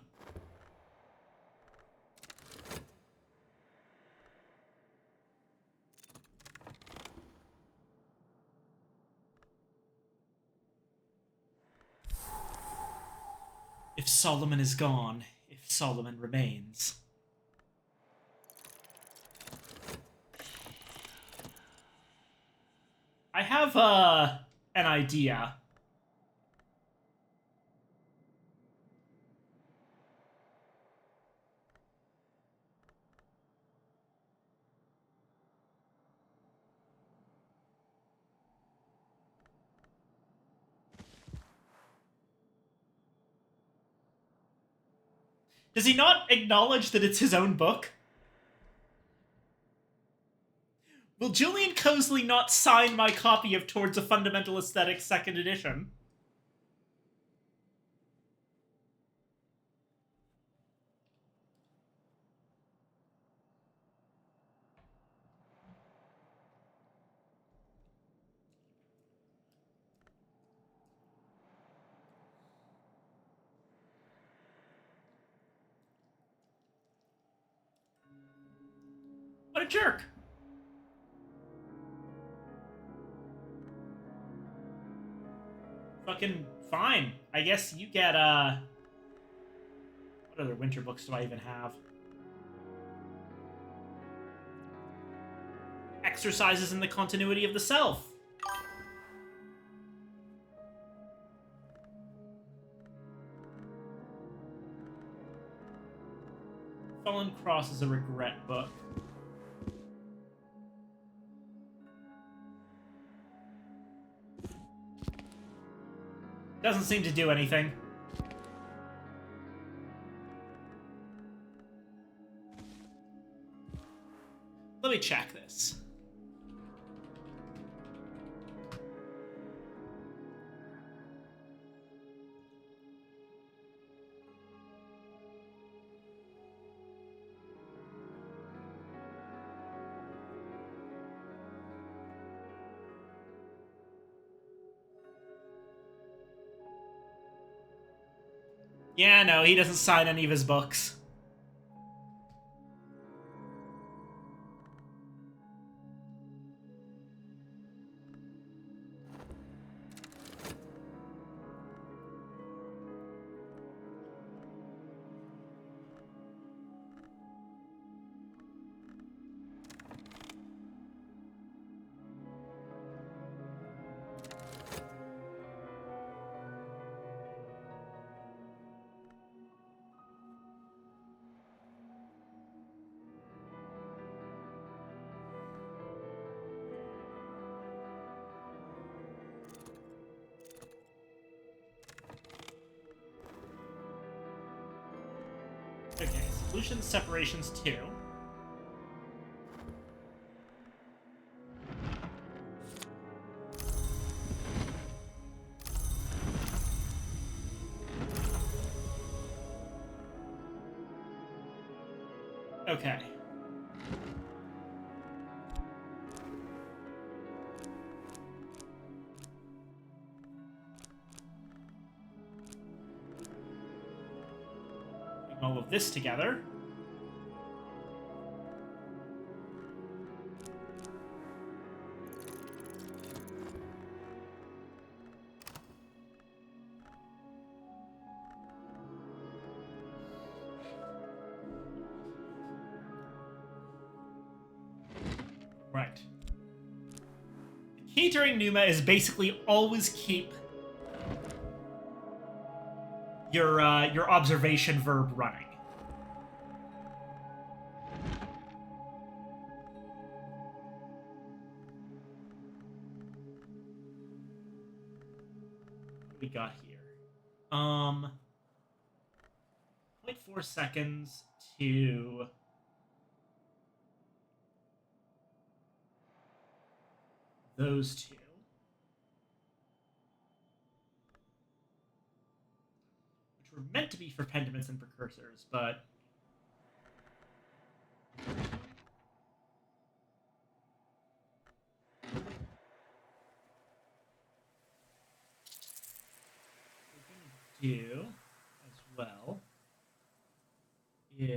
If Solomon is gone, if Solomon remains. I have, an idea. Does he not acknowledge that it's his own book? Will Julian Cosley not sign my copy of Towards a Fundamental Aesthetic 2nd edition? What a jerk. Fucking fine. I guess you get, what other winter books do I even have? Exercises in the Continuity of the Self. Fallen Cross is a regret book. Doesn't seem to do anything. Let me check this. Yeah, no, he doesn't sign any of his books. Okay, Solutions Separations 2. Okay. Putting all of this together. Right. The key during Numa is basically always keep your observation verb running. What we got here? 0.4 seconds to those two. Which were meant to be for pendiments and precursors, but what we're going to do as well is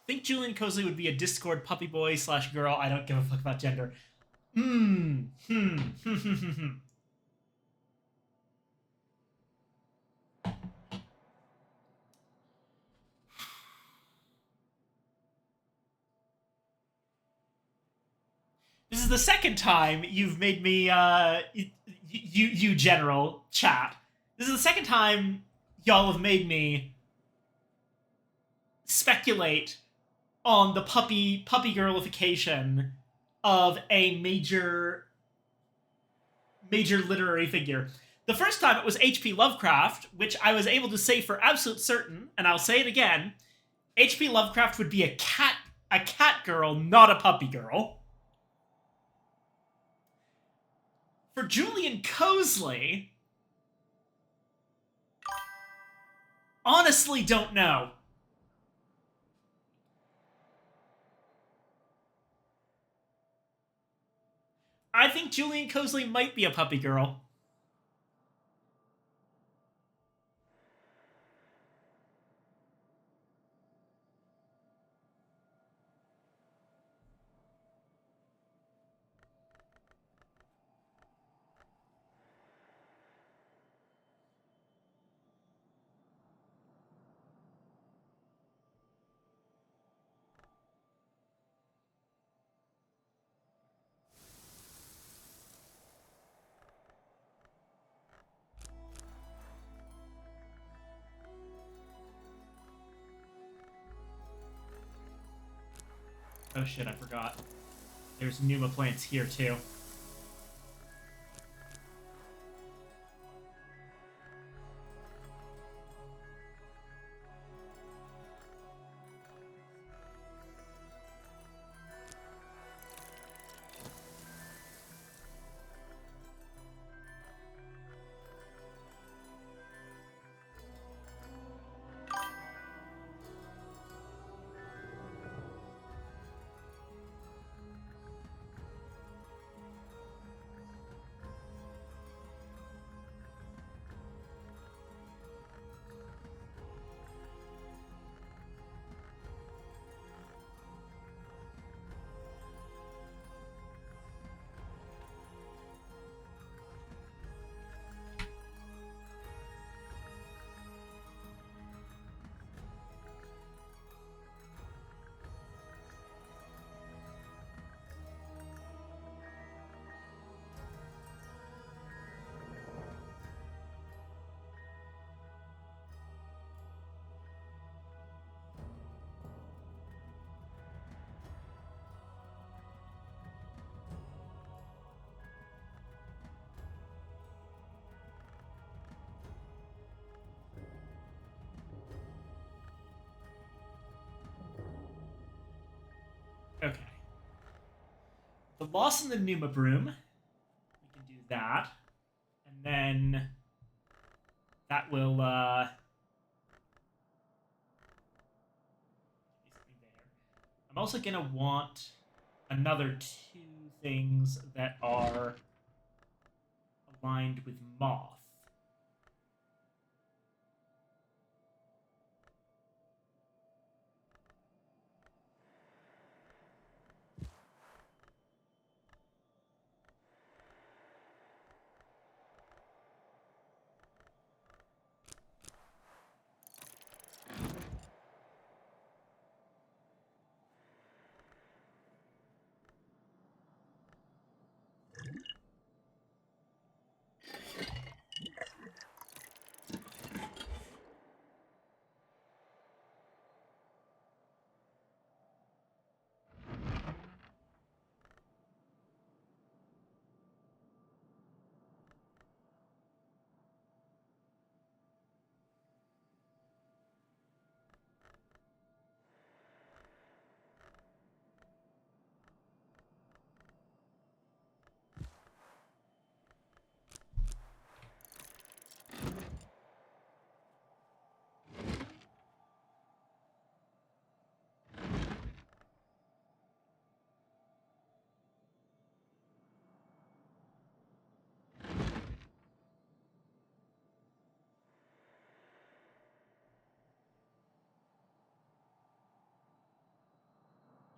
think Julian Cosley would be a Discord puppy boy / girl. I don't give a fuck about gender. This is the second time you've made me, you general chat. This is the second time y'all have made me speculate on the puppy girlification of a major literary figure. The first time it was H.P. Lovecraft, which I was able to say for absolute certain, and I'll say it again. H.P. Lovecraft would be a cat girl, not a puppy girl. For Julian Cosley, honestly don't know. I think Julian Cosley might be a puppy girl. Oh shit, I forgot. There's Numa plants here too. Okay. The Lost in the Numa Broom. We can do that. And then that will I'm also gonna want another 2 things that are aligned with Moth.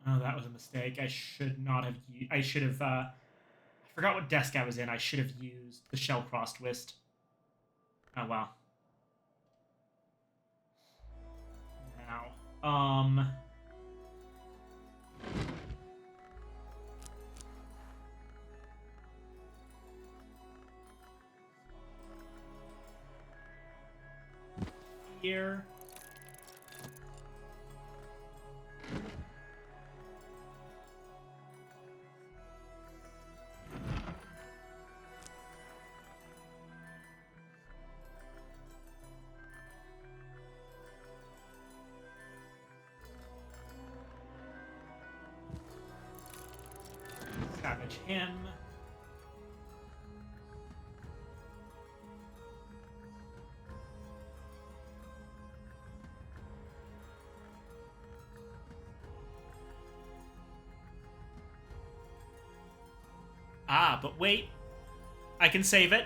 Oh, that was a mistake. I should not have. I should have. I forgot what desk I was in. I should have used the Shellcross twist. Oh well. Now, here. damage him. Ah, but wait. I can save it.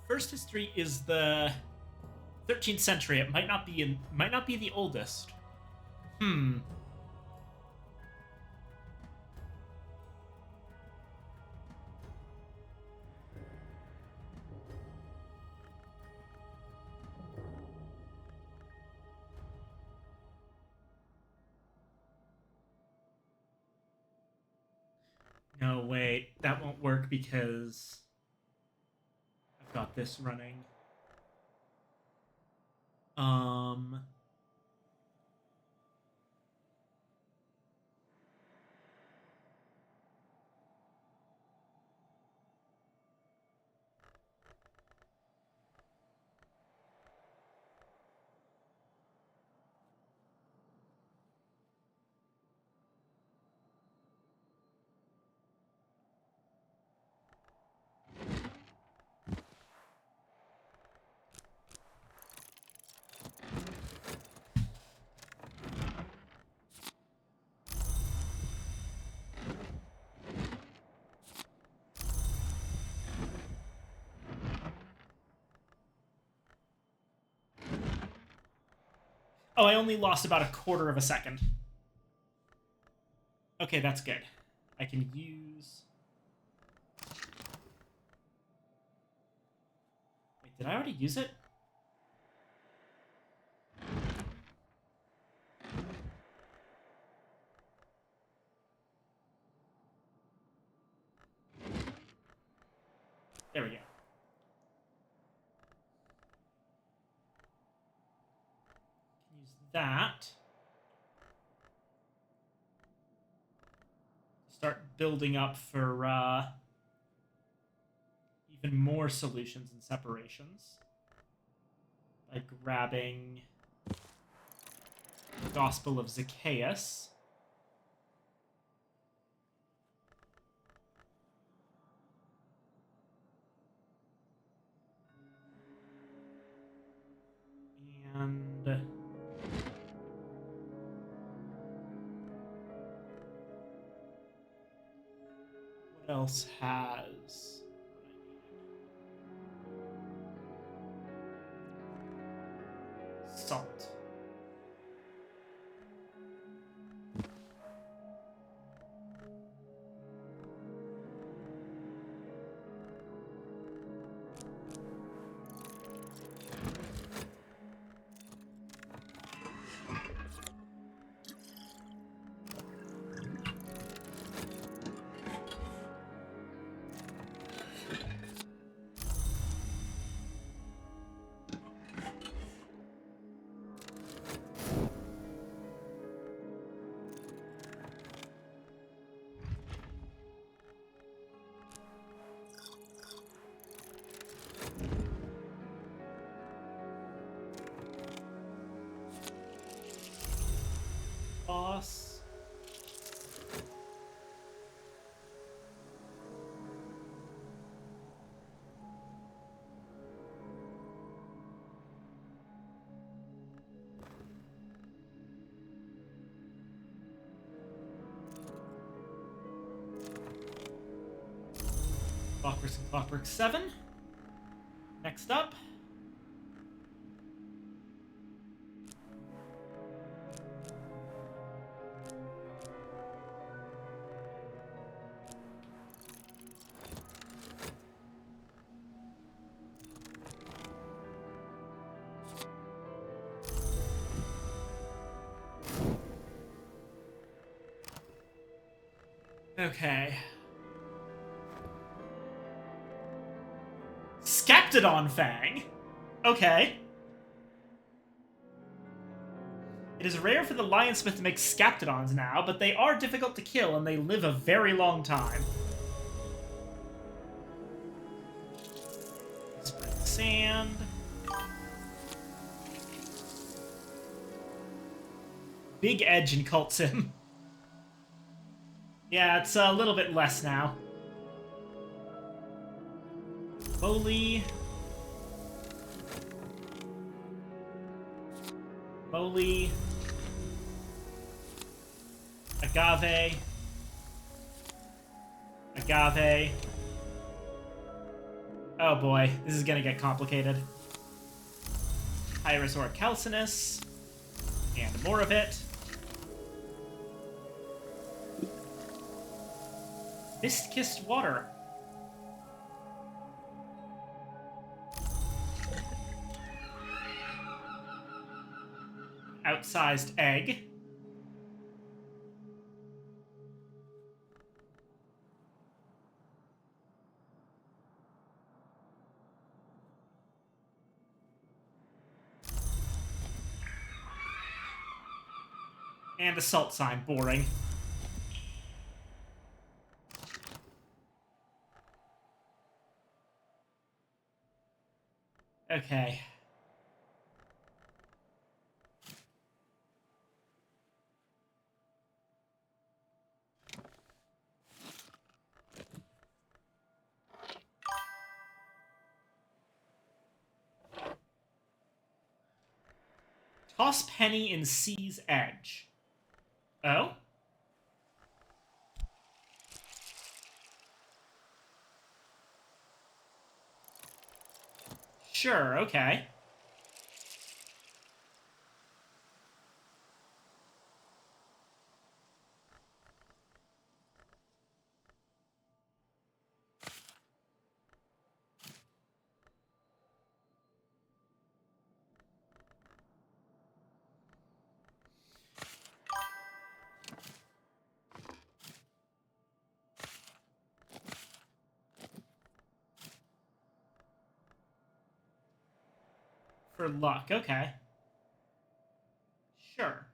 First history is the 13th century. It might not be the oldest. Hmm. No, wait. That won't work because I've got this running. Um Oh, I only lost about a quarter of a second. Okay, that's good. I can use... Wait, did I already use it? There we go. Use that. Start building up for even more solutions and separations. By grabbing Gospel of Zacchaeus. And what else has salt? Boss. Clockworks and Clockwork 7. Next up. Okay. Skeptodon Fang. Okay. It is rare for the Lionsmith to make Scaptodons now, but they are difficult to kill and they live a very long time. Spread sand. Big Edge in Cult Sim. Yeah, it's a little bit less now. Moly. Moly. Agave. Agave. Oh boy, this is gonna get complicated. Pyrosaur calcinus. And more of it. Mist-kissed water. Outsized egg. And a salt sign. Boring. Okay. Toss penny in Sea's Edge. Oh? Sure, okay. For luck, okay. Sure.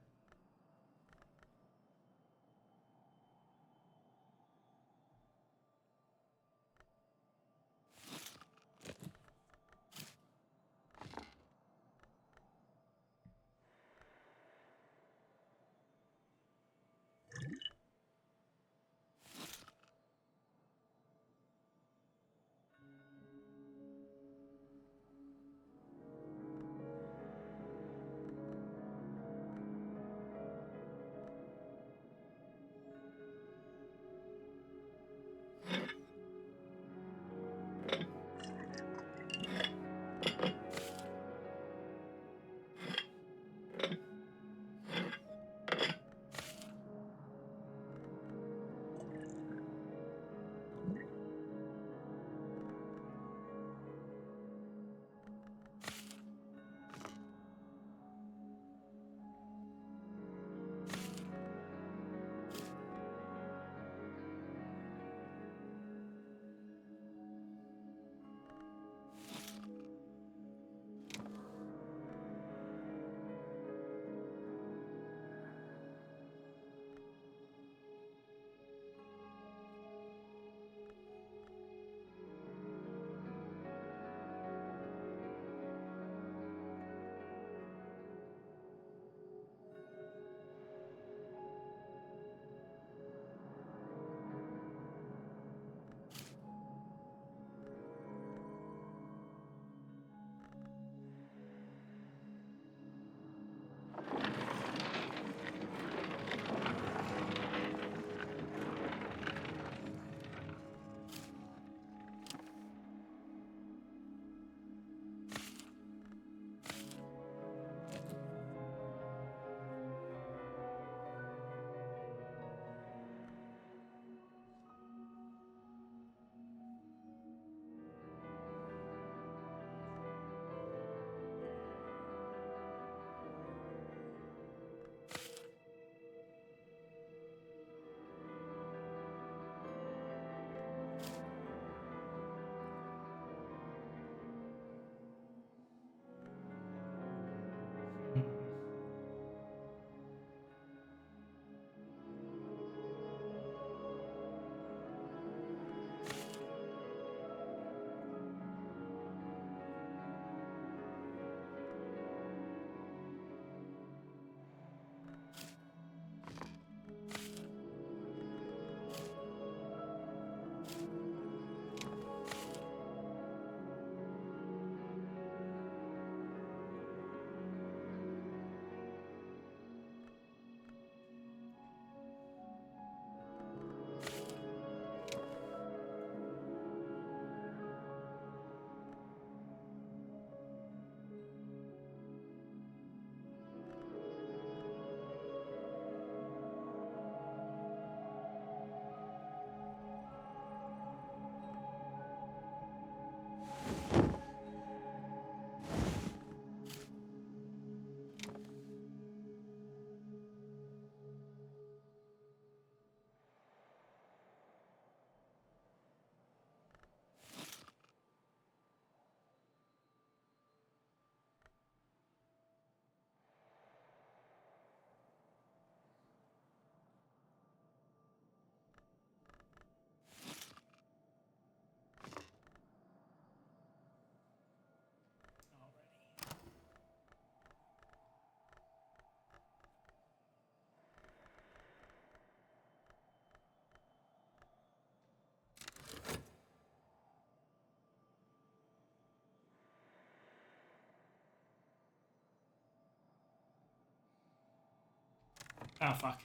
Oh, fuck.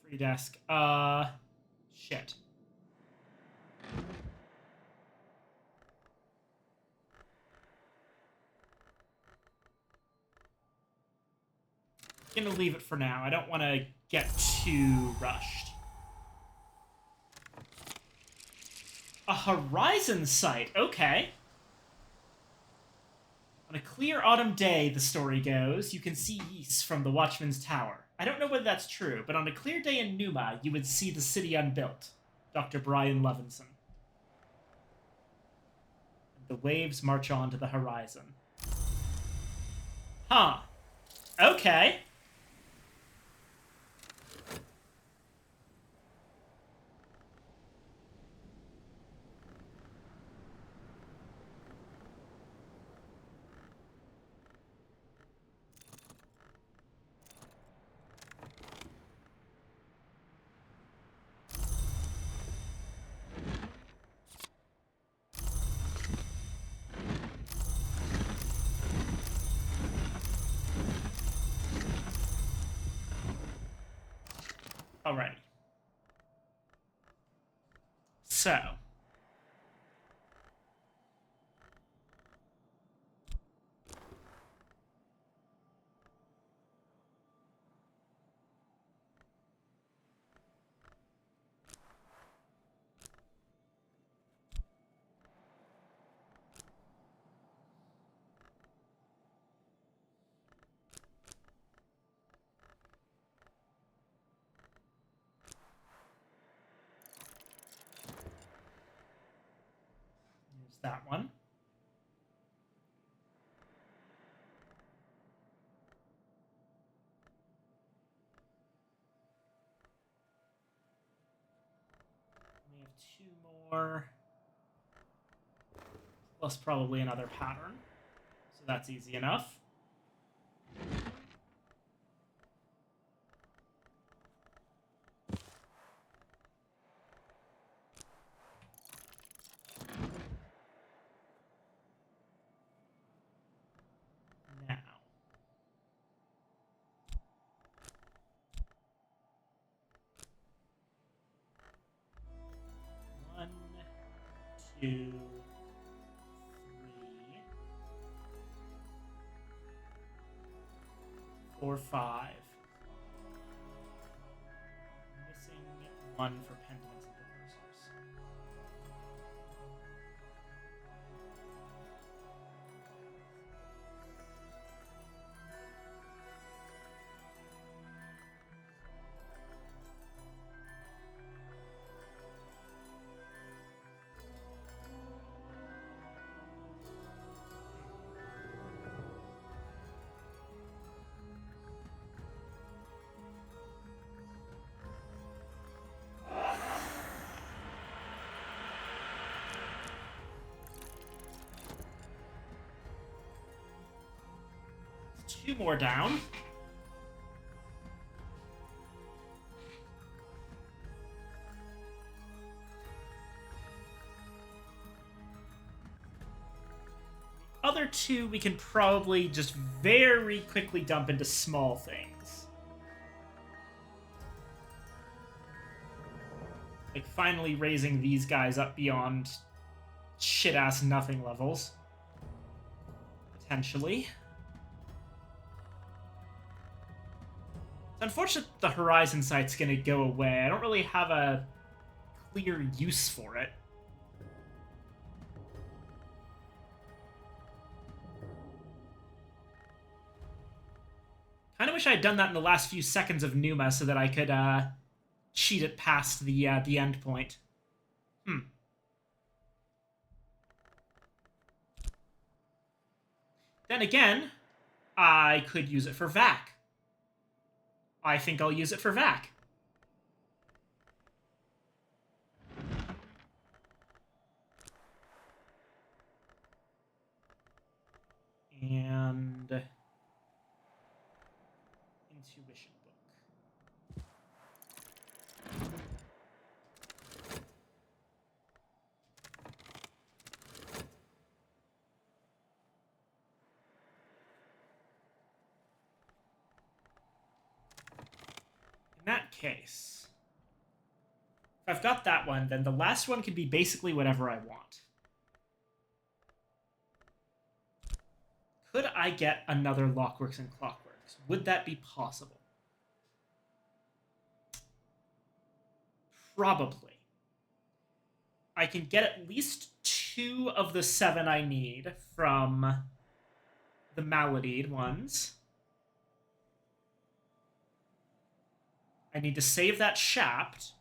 Free desk. Shit. Gonna leave it for now. I don't want to get too rushed. A horizon sight. Okay. On a clear autumn day, the story goes, you can see Ys from the Watchman's Tower. I don't know whether that's true, but on a clear day in Numa, you would see the city unbuilt. Dr. Brian Levinson. The waves march on to the horizon. Huh. Okay. Alrighty. So. Use that one. We have two more. Plus probably another pattern. So that's easy enough. Now. 1, 2, 3, 4, 5. Missing 1 for pendants and precursors. Two more down. Other two we can probably just very quickly dump into small things. Like finally raising these guys up beyond shit-ass nothing levels. Potentially. It's unfortunate the Horizon Sight's gonna go away. I don't really have a clear use for it. Kind of wish I had done that in the last few seconds of Numa so that I could cheat it past the end point. Then again, I could use it for Vac. I think I'll use it for Vac. And Intuition Book. case, if I've got that one, then the last one can be basically whatever I want. Could I get another Lockworks and Clockworks? Would that be possible? Probably. I can get at least 2 of the 7 I need from the Maladied ones. I need to save that Shapt.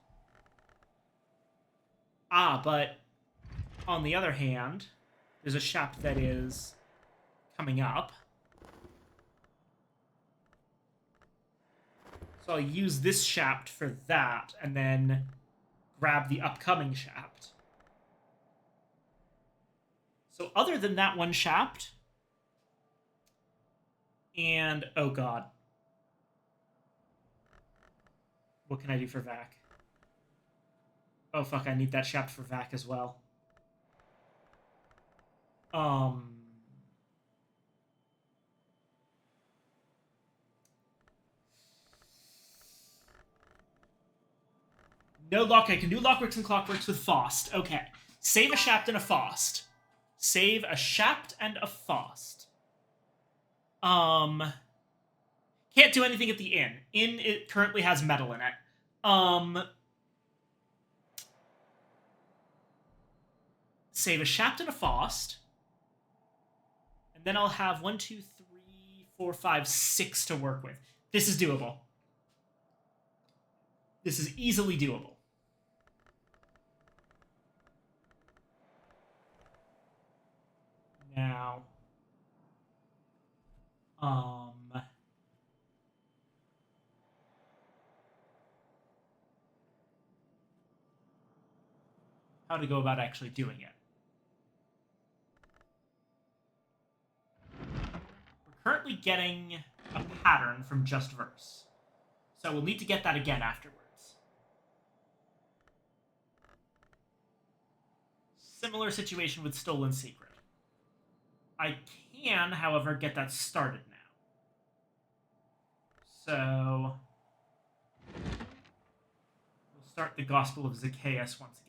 But on the other hand, there's a Shapt that is coming up. So I'll use this Shapt for that, and then grab the upcoming Shapt. So other than that one Shapt, and oh god. What can I do for Vac? Oh fuck, I need that Shapt for Vac as well. No lock. I can do Lockworks and Clockworks with Faust. Okay. Save a Shapt and a Faust. Save a Shapt and a Faust. Can't do anything at the inn. Inn, it currently has metal in it. Save a Shapt and a Faust. And then I'll have 1, 2, 3, 4, 5, 6 to work with. This is doable. This is easily doable. Now, how to go about actually doing it. We're currently getting a pattern from Just Verse, so we'll need to get that again afterwards. Similar situation with Stolen Secret. I can, however, get that started now. So we'll start the Gospel of Zacchaeus once again.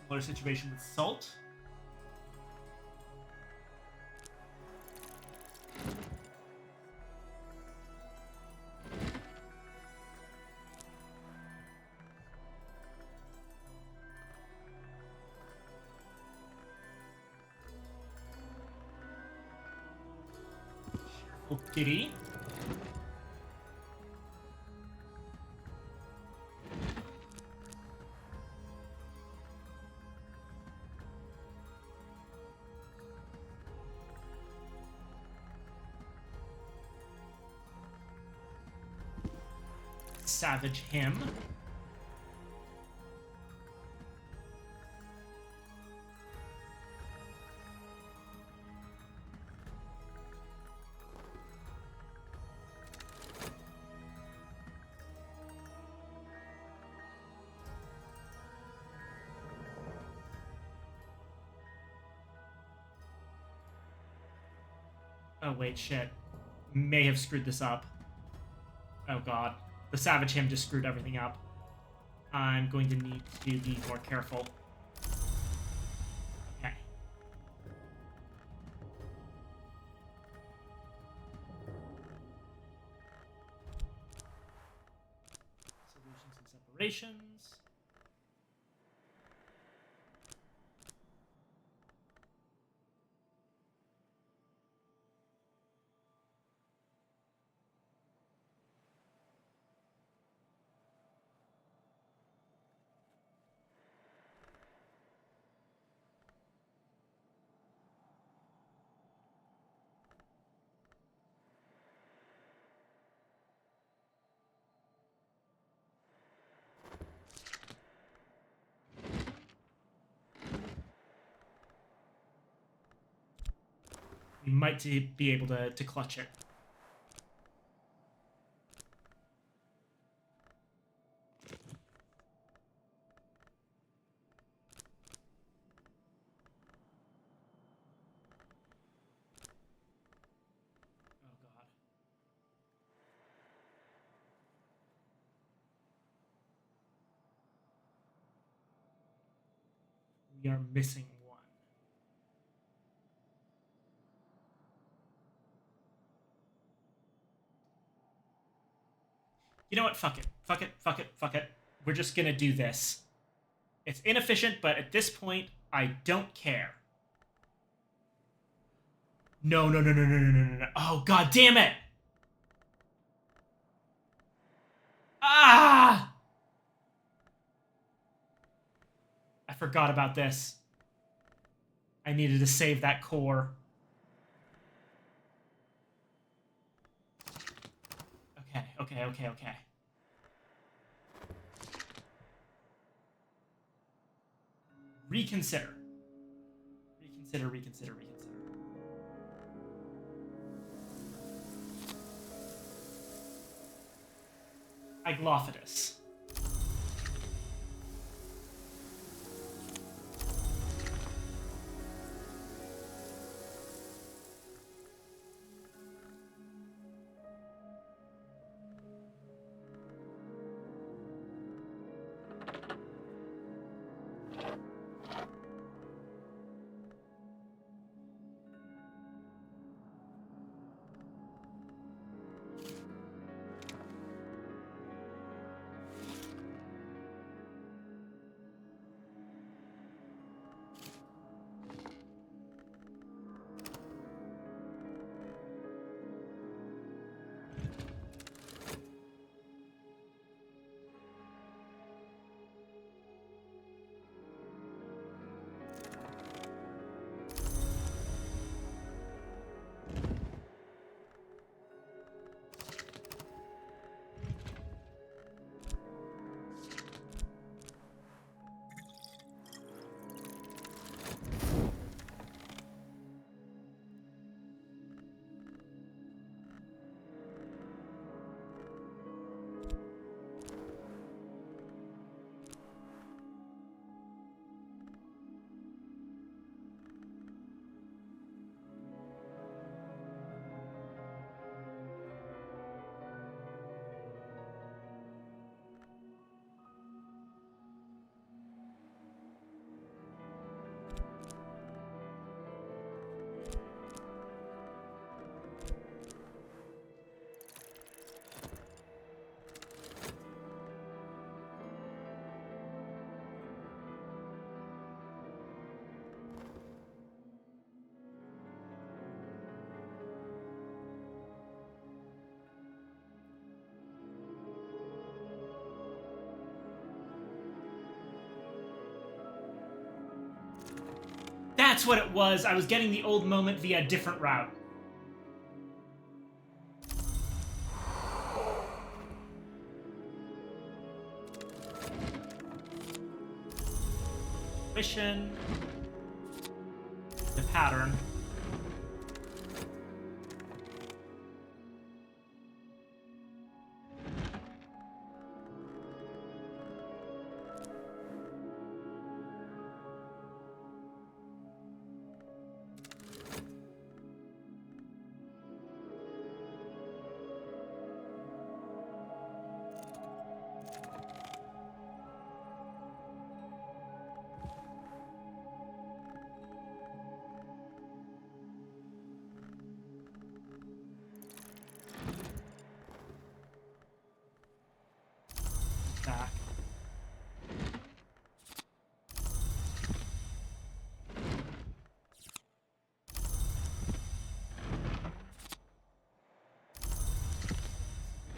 Similar situation with Salt. Cheerful Kitty. Savage Him. Oh wait, shit. May have screwed this up. Oh god. The Savage Him just screwed everything up. I'm going to need to be more careful. Okay. Solutions and separations. We might be able to clutch it. We are missing one. You know what? Fuck it. Fuck it. Fuck it. Fuck it. We're just gonna do this. It's inefficient, but at this point, I don't care. No, no, no, no, no, no, no, no, no. Oh, god damn it! Ah! I forgot about this. I needed to save that core. Okay, okay, okay, okay. Reconsider. Reconsider, reconsider, reconsider. Iglophodus. That's what it was. I was getting the old moment via a different route. Vision. The pattern. Back.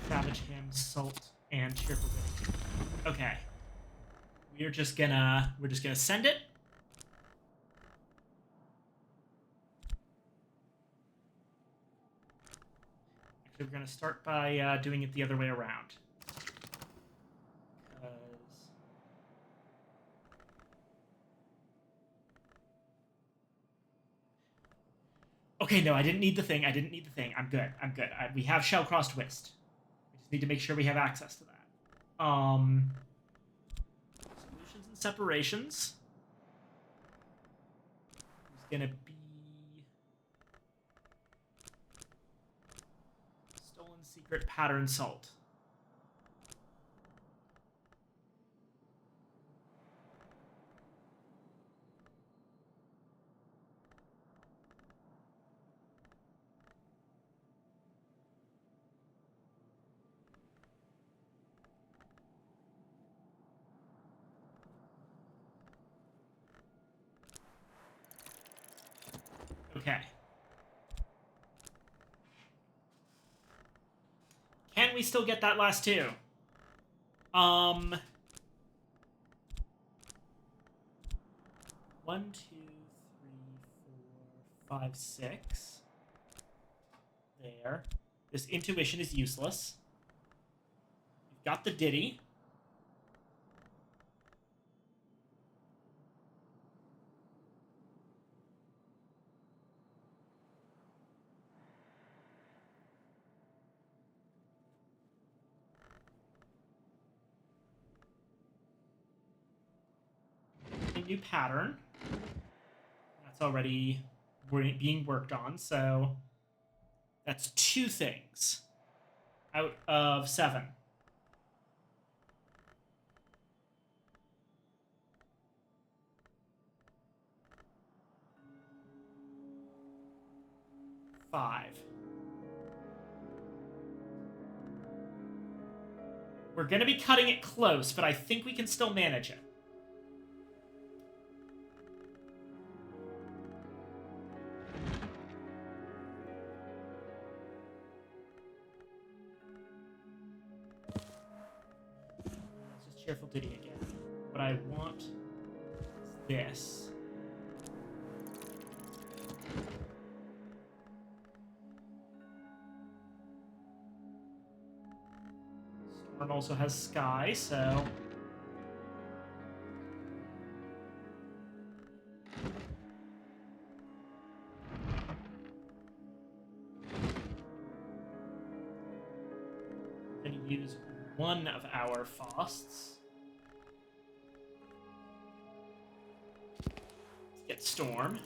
Savage Hymn, Salt, and Cheerful Giving. Okay. We're just gonna send it. Actually, we're gonna start by doing it the other way around. Okay, no, I didn't need the thing. I didn't need the thing. I'm good. I'm good. We have Shellcrossed Whist. We just need to make sure we have access to that. Solutions and separations. It's gonna be Stolen Secret Pattern Salt. Okay. Can we still get that last two? 1, 2, 3, 4, 5, 6. There. This intuition is useless. We've got the ditty. A new pattern. That's already being worked on, so that's 2 things out of 7. Five. We're going to be cutting it close, but I think we can still manage it. Let's just cheerful ditty again. What I want is this. Storm also has Sky, so... I'm going to use one of our Fausts. Let's get Storm.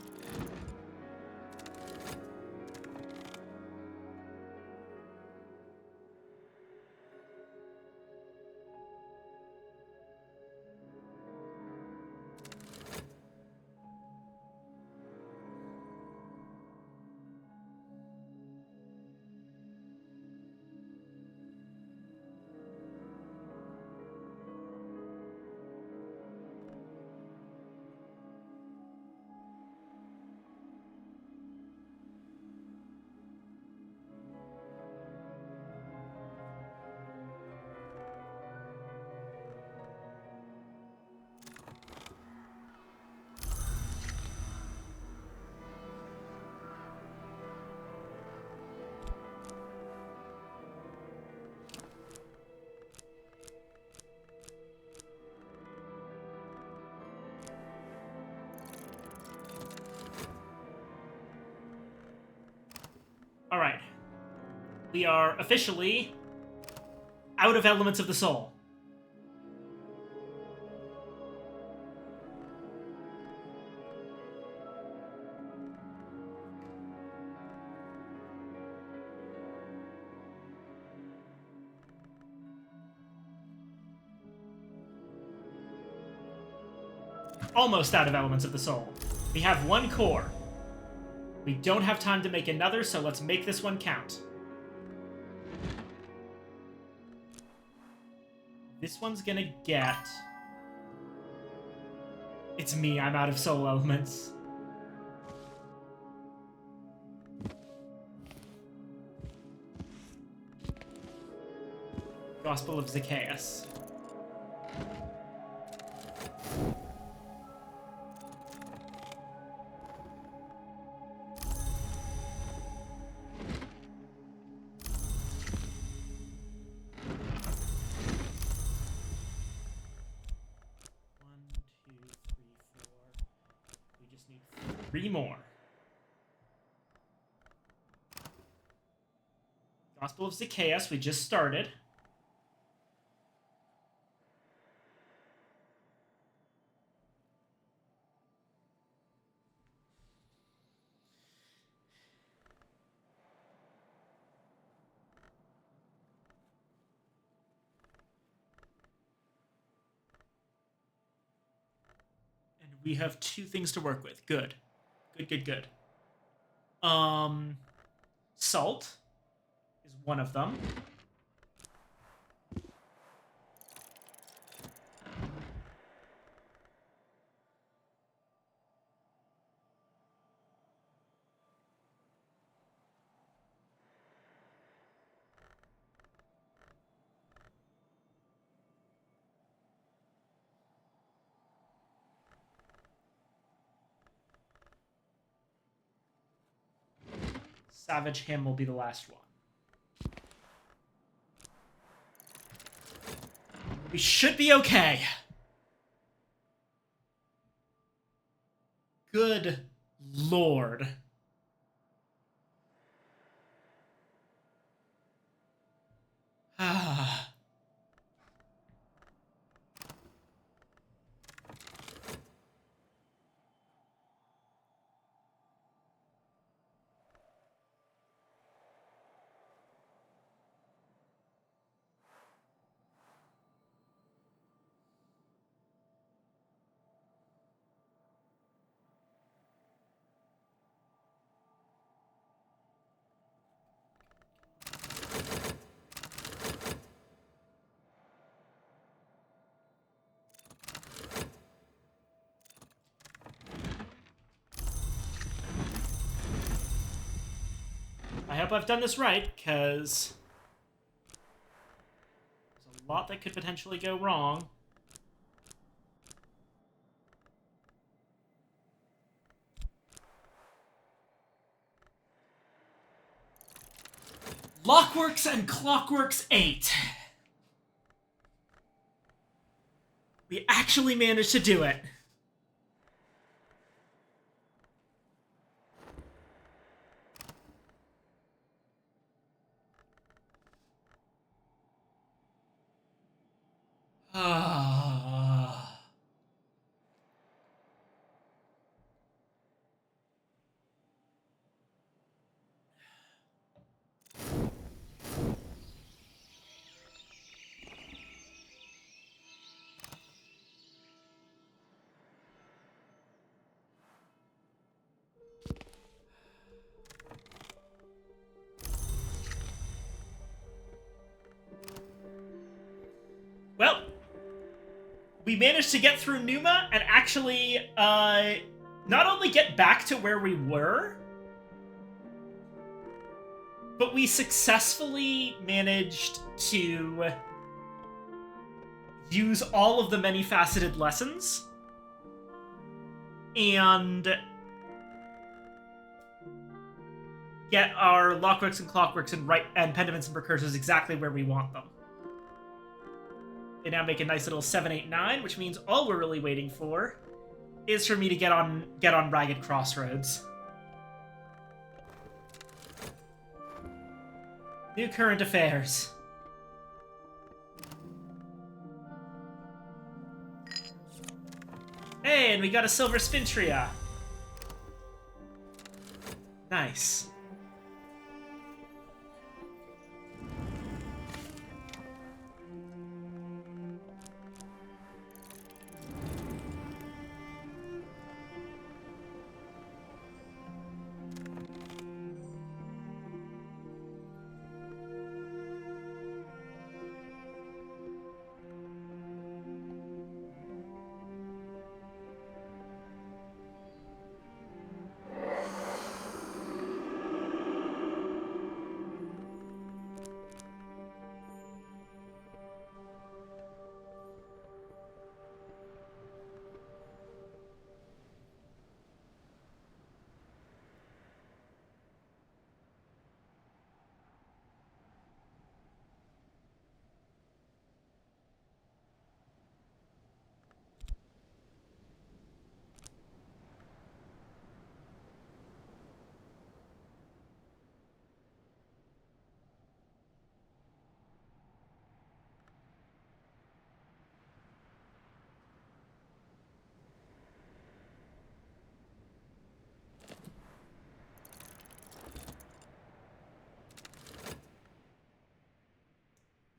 Alright. We are officially out of Elements of the Soul. Almost out of Elements of the Soul. We have 1 core. We don't have time to make another, so let's make this one count. This one's gonna get... It's me, I'm out of soul elements. Gospel of Zacchaeus. Three more. Gospel of Zacchaeus, we just started. And we have 2 things to work with. Good. Good. Salt is one of them. Savage Him will be the last one. We should be okay. Good lord. Ah. I hope I've done this right, because there's a lot that could potentially go wrong. Lockworks and Clockworks 8. We actually managed to do it. Ah. Well, we managed to get through Numa and actually not only get back to where we were, but we successfully managed to use all of the many-faceted lessons and get our Lockworks and Clockworks and Pendiments and Precursors exactly where we want them. They now make a nice little 789, which means all we're really waiting for is for me to get on Ragged Crossroads. New current affairs. Hey, and we got a Silver Spintria. Nice.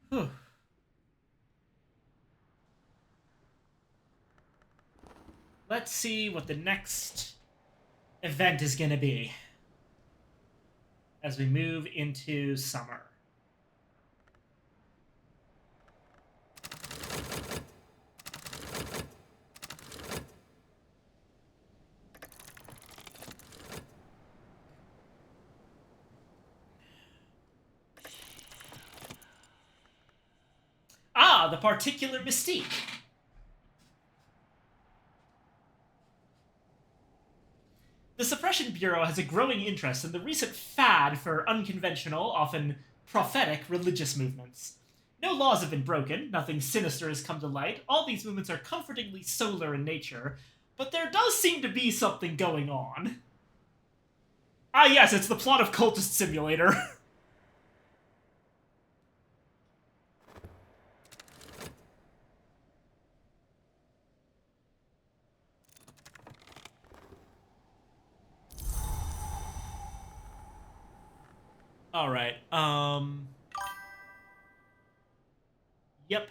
Whew. Let's see what the next event is going to be as we move into summer. Ah, the particular mystique. The Suppression Bureau has a growing interest in the recent fad for unconventional, often prophetic, religious movements. No laws have been broken, nothing sinister has come to light, all these movements are comfortingly solar in nature, but there does seem to be something going on. Ah yes, it's the plot of Cultist Simulator. Alright, Yep.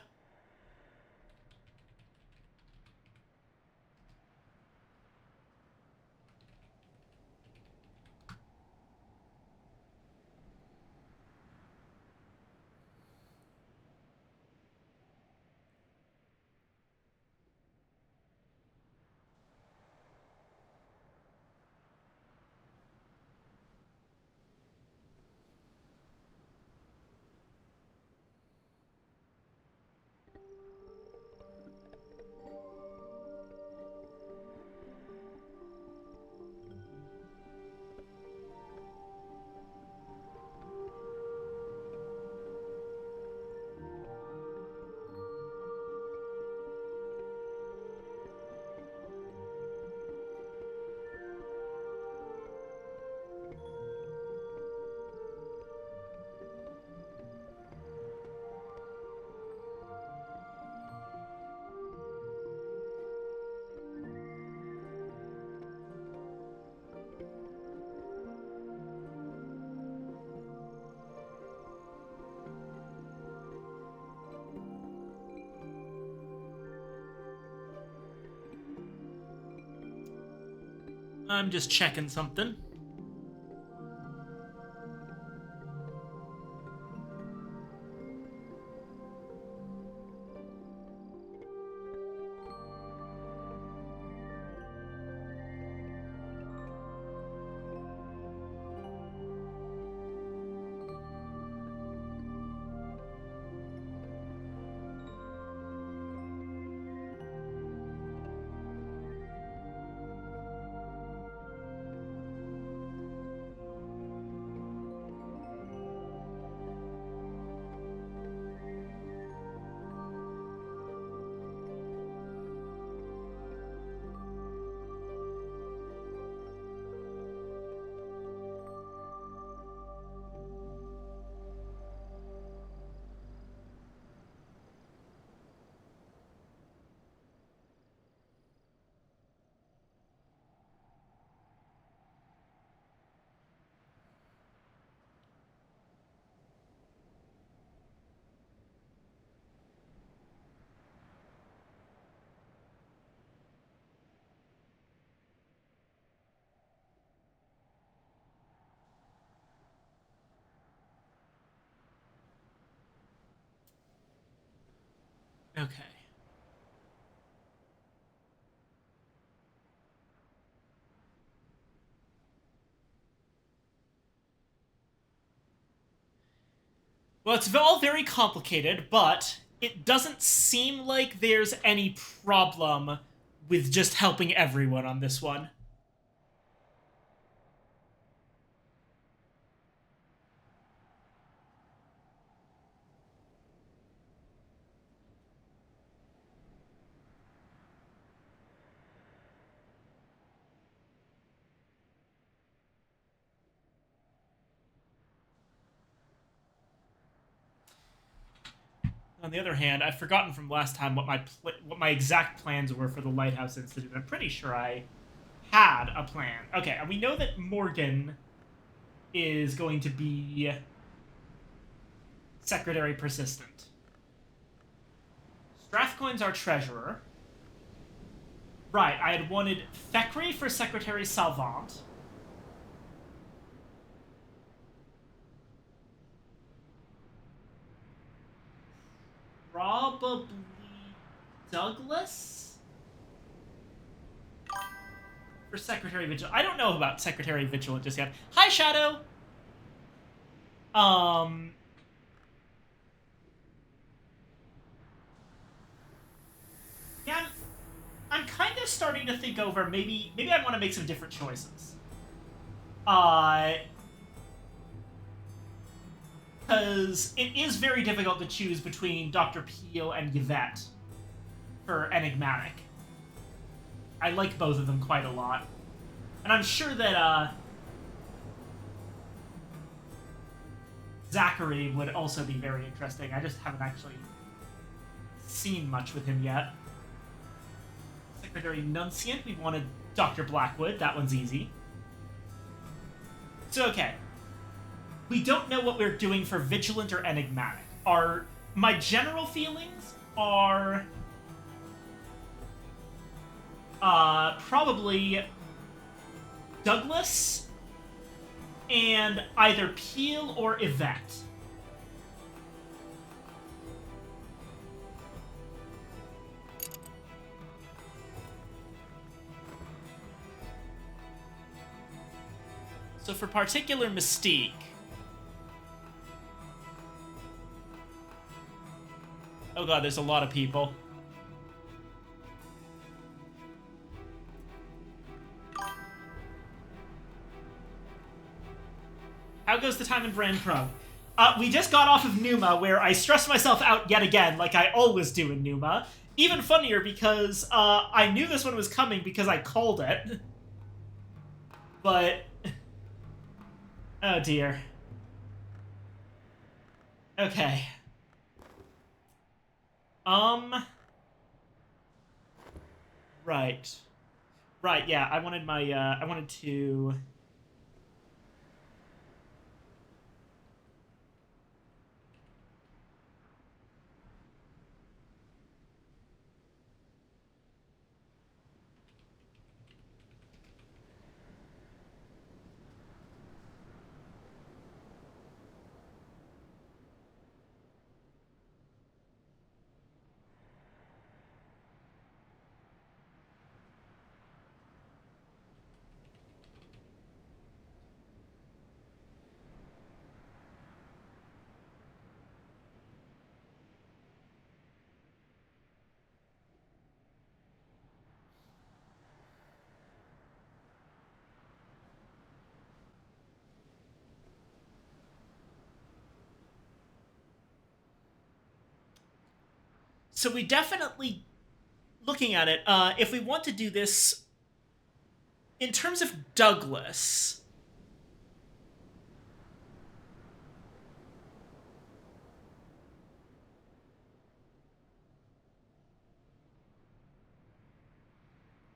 I'm just checking something. Okay. Well, it's all very complicated, but it doesn't seem like there's any problem with just helping everyone on this one. On the other hand, I've forgotten from last time what my exact plans were for the Lighthouse Institute. I'm pretty sure I had a plan. Okay, and we know that Morgan is going to be Secretary Persistent. Strathcoin's our treasurer. Right, I had wanted Thackeray for Secretary Salvant. Probably Douglas for Secretary Vigilant. I don't know about Secretary Vigilant just yet. Hi, Shadow. Yeah, I'm kind of starting to think over maybe I want to make some different choices. Because it is very difficult to choose between Dr. Peel and Yvette for Enigmatic. I like both of them quite a lot. And I'm sure that, Zachary would also be very interesting. I just haven't actually seen much with him yet. Secretary Nunciant, we wanted Dr. Blackwood. That one's easy. So, okay. We don't know what we're doing for Vigilant or Enigmatic. My general feelings are... probably Douglas and either Peel or Yvette. So for particular mystique... Oh god, there's a lot of people. How goes the time in Brand Pro? We just got off of Numa, where I stressed myself out yet again, like I always do in Numa. Even funnier because I knew this one was coming because I called it. But... oh dear. Okay. Right. Right, yeah, I wanted my, I wanted to... So we definitely, looking at it, if we want to do this in terms of Douglas,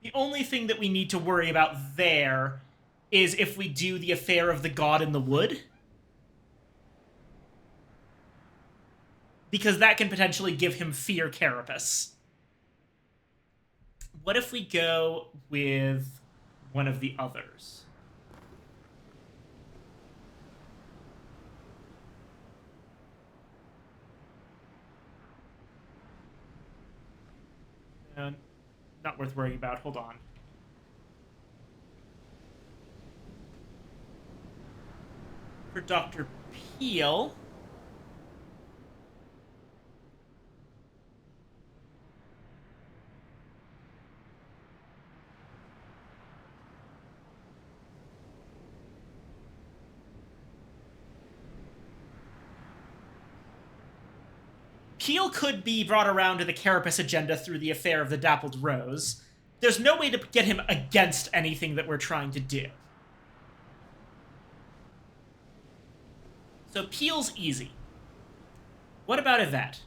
the only thing that we need to worry about there is if we do the affair of the god in the wood. Because that can potentially give him fear carapace. What if we go with one of the others? Not worth worrying about. Hold on. For Dr. Peel... Peel could be brought around to the Carapace agenda through the affair of the Dappled Rose. There's no way to get him against anything that we're trying to do. So Peel's easy. What about Yvette?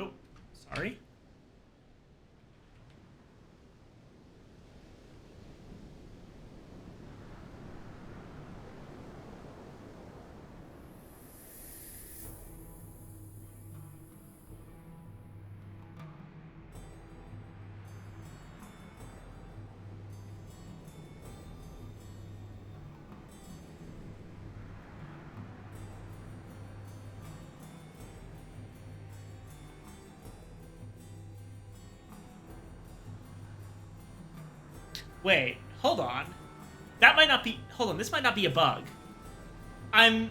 Oh, sorry. Wait, hold on. That might not be... Hold on, this might not be a bug. I'm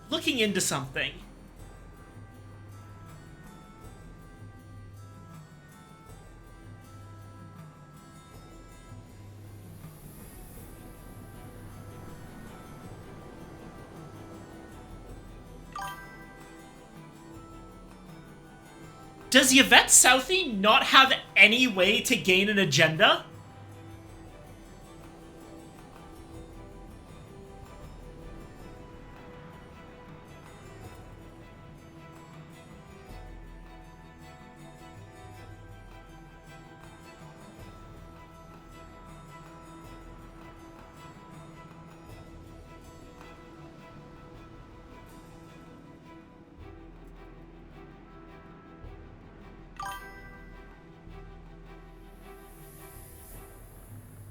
looking into something. Does Yvette Southey not have any way to gain an agenda?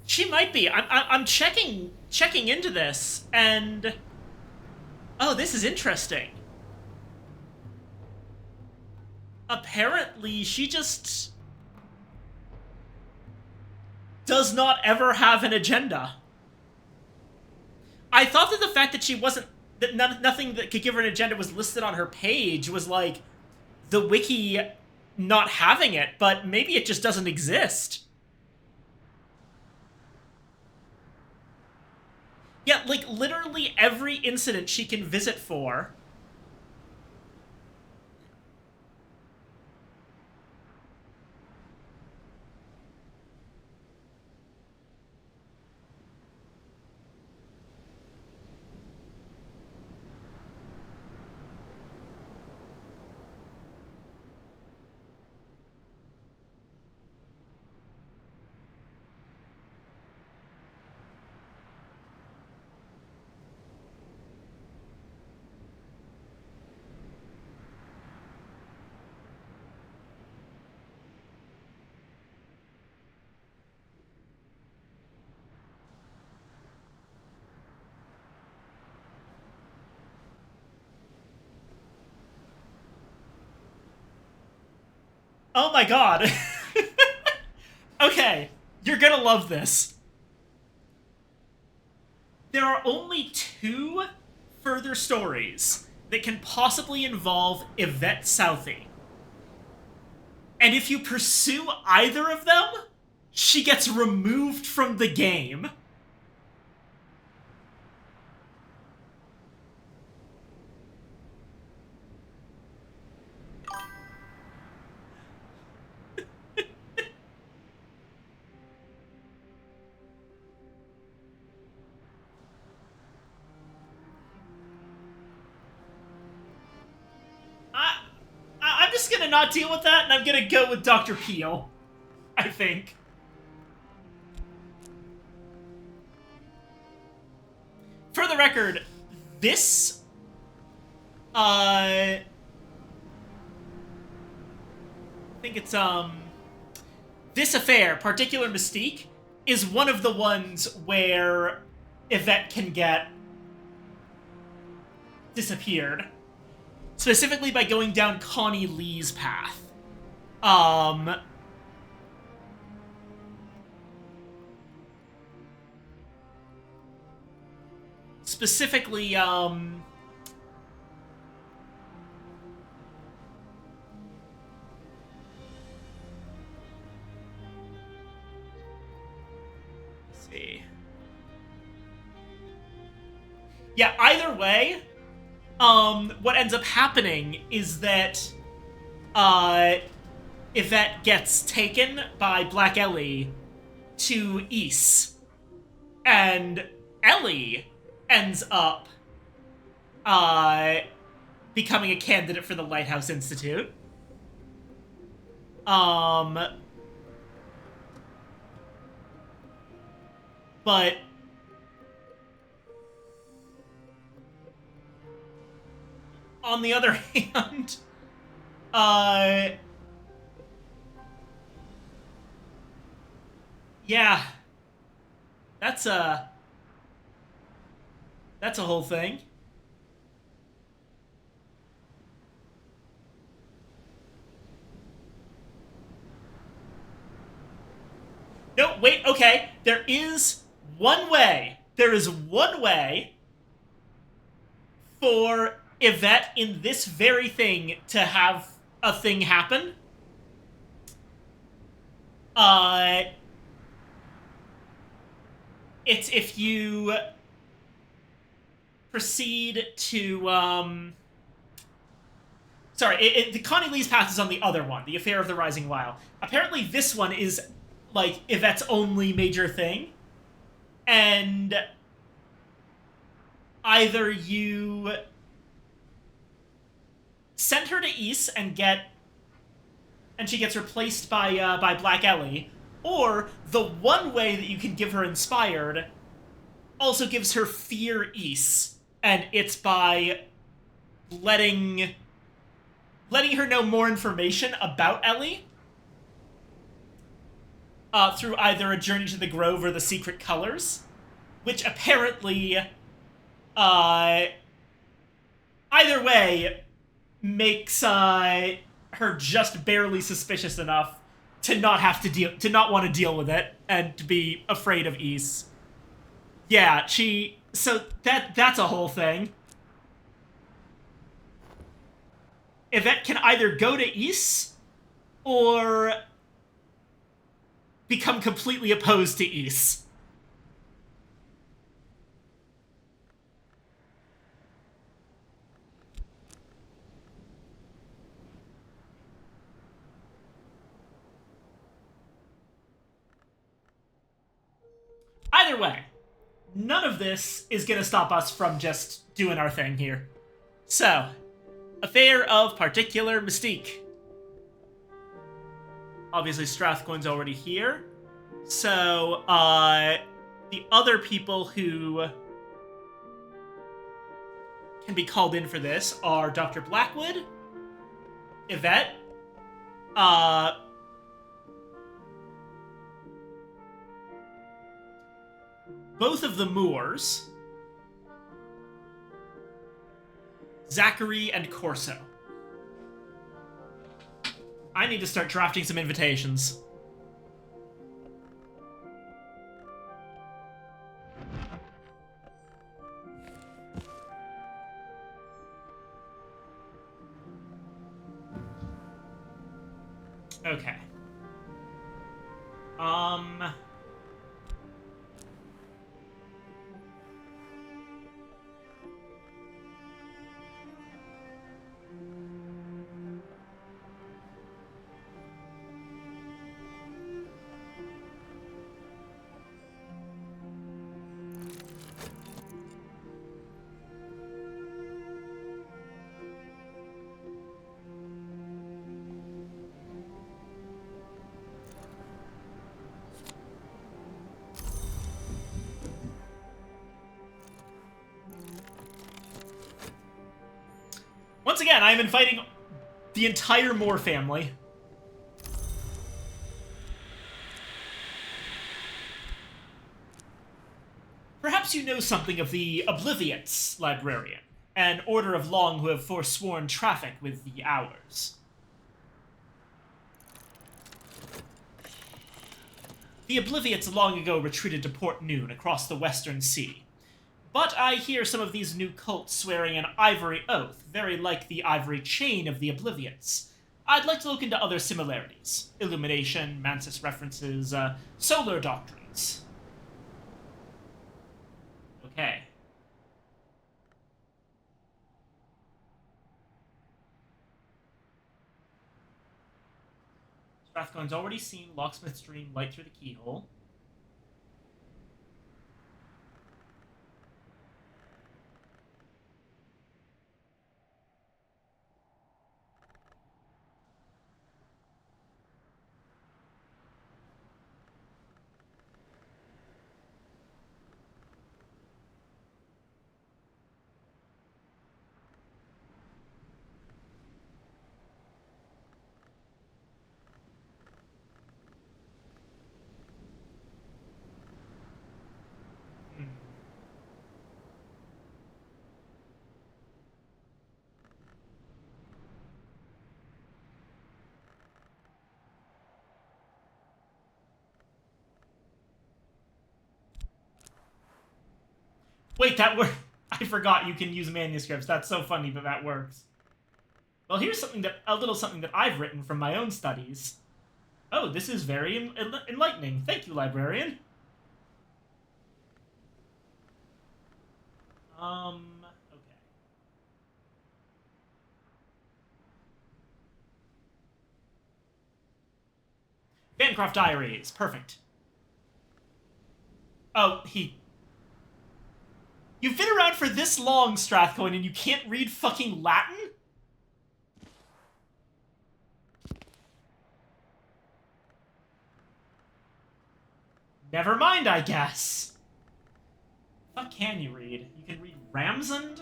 She might be. I'm checking into this, and oh, this is interesting. Apparently, she just does not ever have an agenda. I thought that the fact that she wasn't that nothing that could give her an agenda was listed on her page was like the wiki not having it, but maybe it just doesn't exist. Yeah, like, literally every incident she can visit for. Oh my god. Okay, you're gonna love this. There are only 2 further stories that can possibly involve Yvette Southey. And if you pursue either of them, she gets removed from the game. I'm just gonna not deal with that, and I'm gonna go with Dr. Peel, I think. For the record, this, I think it's, this affair, Particular Mystique, is one of the ones where Yvette can get disappeared. Specifically by going down Connie Lee's path. Specifically, let's see. Yeah, either way, what ends up happening is that, Yvette gets taken by Black Ellie to Ys. And Ellie ends up, becoming a candidate for the Lighthouse Institute. But on the other hand, yeah, that's a whole thing. No, wait, okay. There is one way. There is one way for Yvette in this very thing to have a thing happen. Uh, it's if you proceed to the Connie Lee's path is on the other one, the Affair of the Rising Wile. Apparently, this one is like Yvette's only major thing, and either you send her to Ys and she gets replaced by Black Ellie, or the one way that you can give her inspired also gives her fear Ys, and it's by letting her know more information about Ellie through either a Journey to the Grove or the Secret Colors, which apparently, either way, makes her just barely suspicious enough to not want to deal with it and to be afraid of Ys. Yeah, so that's a whole thing. Yvette can either go to Ys or become completely opposed to Ys. Either way, none of this is going to stop us from just doing our thing here. So, Affair of Particular Mystique. Obviously, Strathcoin's already here. So, the other people who can be called in for this are Dr. Blackwood, Yvette, both of the Moors, Zachary and Corso. I need to start drafting some invitations. Okay. Once again, I'm inviting the entire Moore family. Perhaps you know something of the Obliviates, librarian, an order of Long who have forsworn traffic with the Hours. The Obliviates long ago retreated to Port Noon across the Western Sea. But I hear some of these new cults swearing an ivory oath, very like the ivory chain of the Obliviates. I'd like to look into other similarities. Illumination, Mantis references, solar doctrines. Okay. Strathcone's already seen Locksmith's dream light through the keyhole. Wait, that worked. I forgot you can use manuscripts. That's so funny that that works. Well, here's a little something that I've written from my own studies. Oh, this is very enlightening. Thank you, librarian. Okay. Bancroft Diaries. Perfect. Oh, You've been around for this long, Strathcoin, and you can't read fucking Latin? Never mind, I guess. What can you read? You can read Ramsund?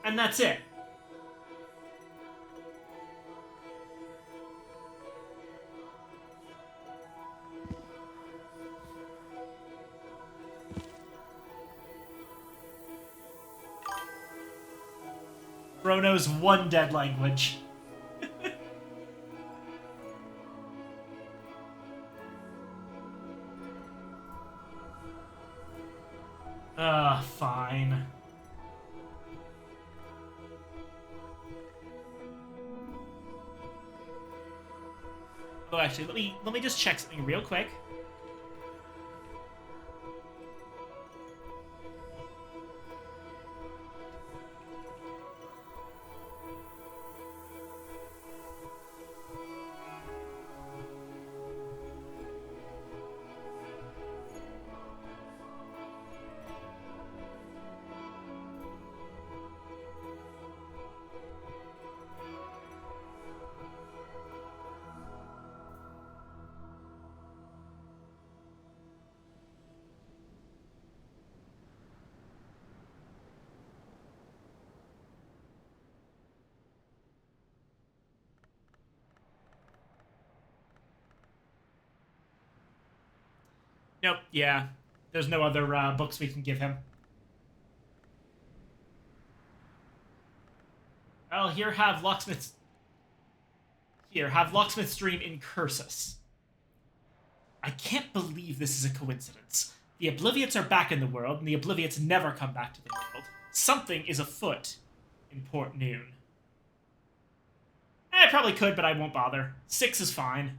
And that's it. Bro knows one dead language. Fine. Oh, actually, let me just check something real quick. Nope, yeah. There's no other books we can give him. Well, have Locksmith's Dream in Cursus. I can't believe this is a coincidence. The Obliviots are back in the world, and the Obliviots never come back to the world. Something is afoot in Port Noon. I probably could, but I won't bother. 6 is fine.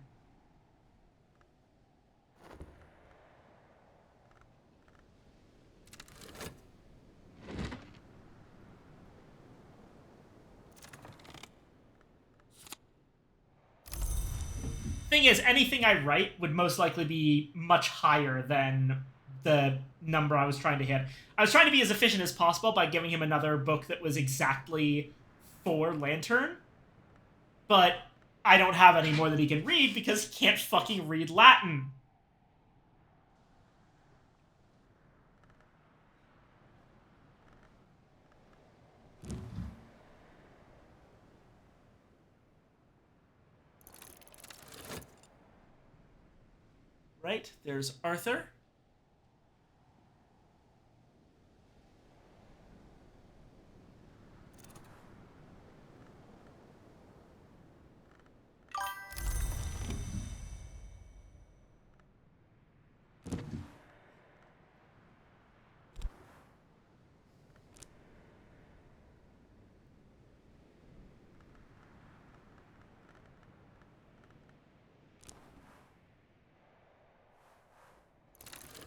Thing is, anything I write would most likely be much higher than the number I was trying to hit. I was trying to be as efficient as possible by giving him another book that was exactly for Lantern, but I don't have any more that he can read because he can't fucking read Latin. Right, there's Arthur.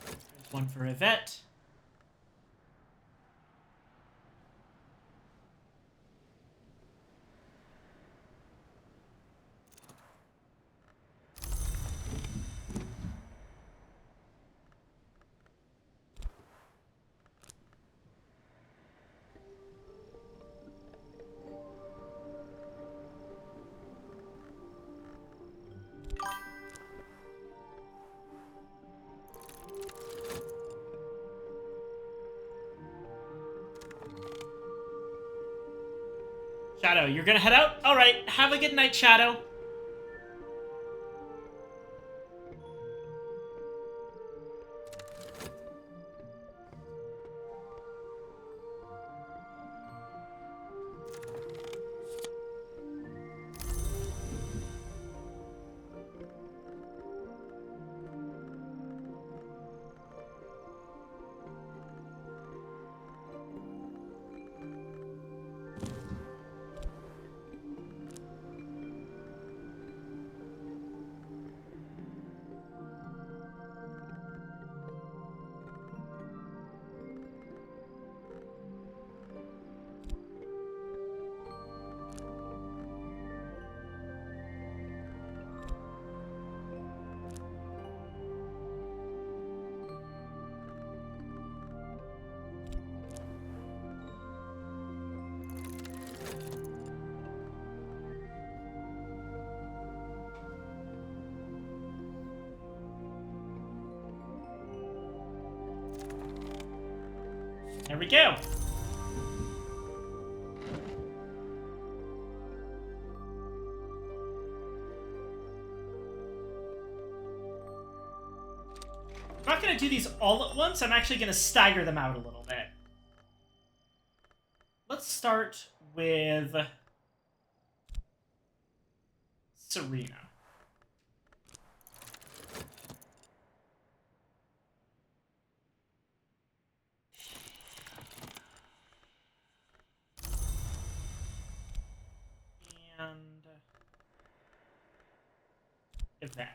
There's one for Yvette. Shadow, you're gonna head out? Alright, have a good night, Shadow. There we go. I'm not going to do these all at once. I'm actually going to stagger them out a little bit. Let's start with Serena. And Yvette.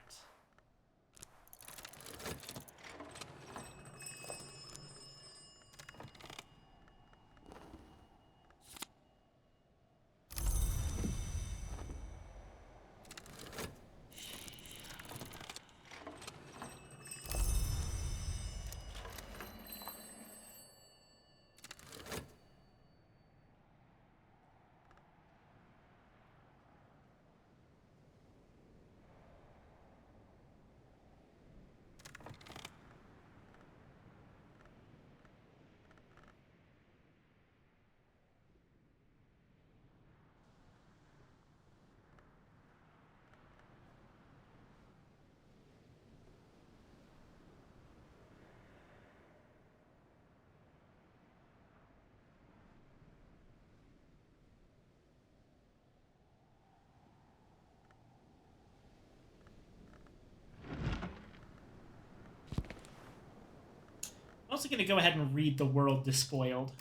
I'm also going to go ahead and read The World Despoiled.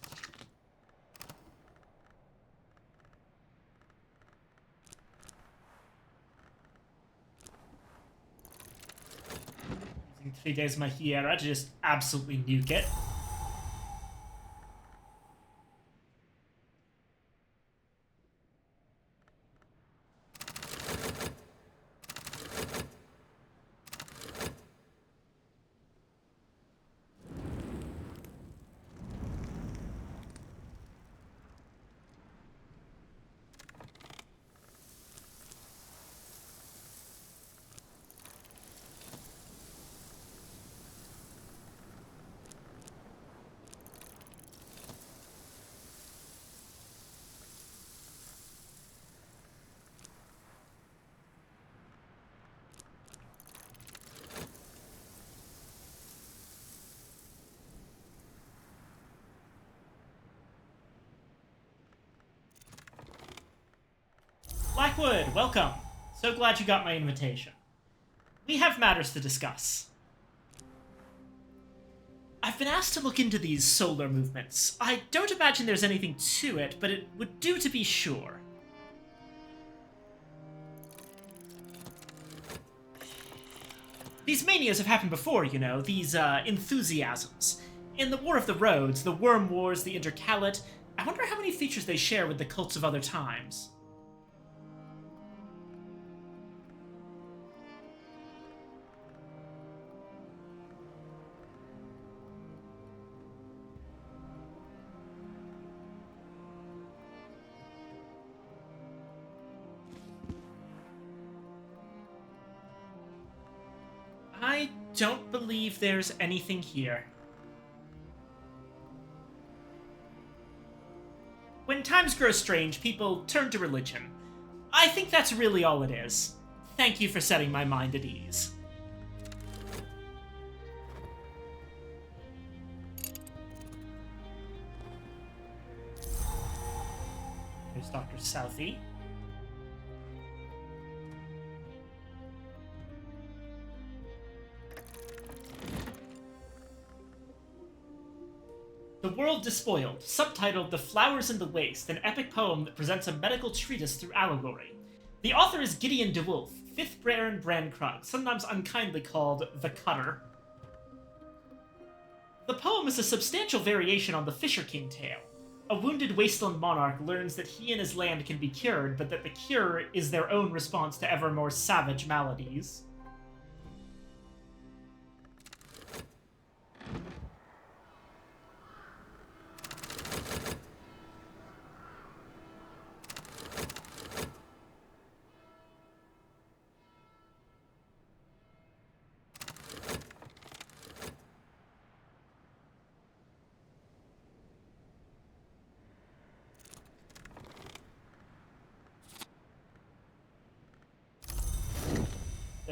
Using 3 Days Mahiera to just absolutely nuke it. Blackwood, welcome. So glad you got my invitation. We have matters to discuss. I've been asked to look into these solar movements. I don't imagine there's anything to it, but it would do to be sure. These manias have happened before, you know, these enthusiasms. In the War of the Roads, the Worm Wars, the Intercalate, I wonder how many features they share with the cults of other times. I don't believe there's anything here. When times grow strange, people turn to religion. I think that's really all it is. Thank you for setting my mind at ease. There's Dr. Southey. The World Despoiled, subtitled The Flowers in the Waste, an epic poem that presents a medical treatise through allegory. The author is Gideon DeWolf, 5th Baron Brankrug, sometimes unkindly called the Cutter. The poem is a substantial variation on the Fisher King tale. A wounded wasteland monarch learns that he and his land can be cured, but that the cure is their own response to ever more savage maladies.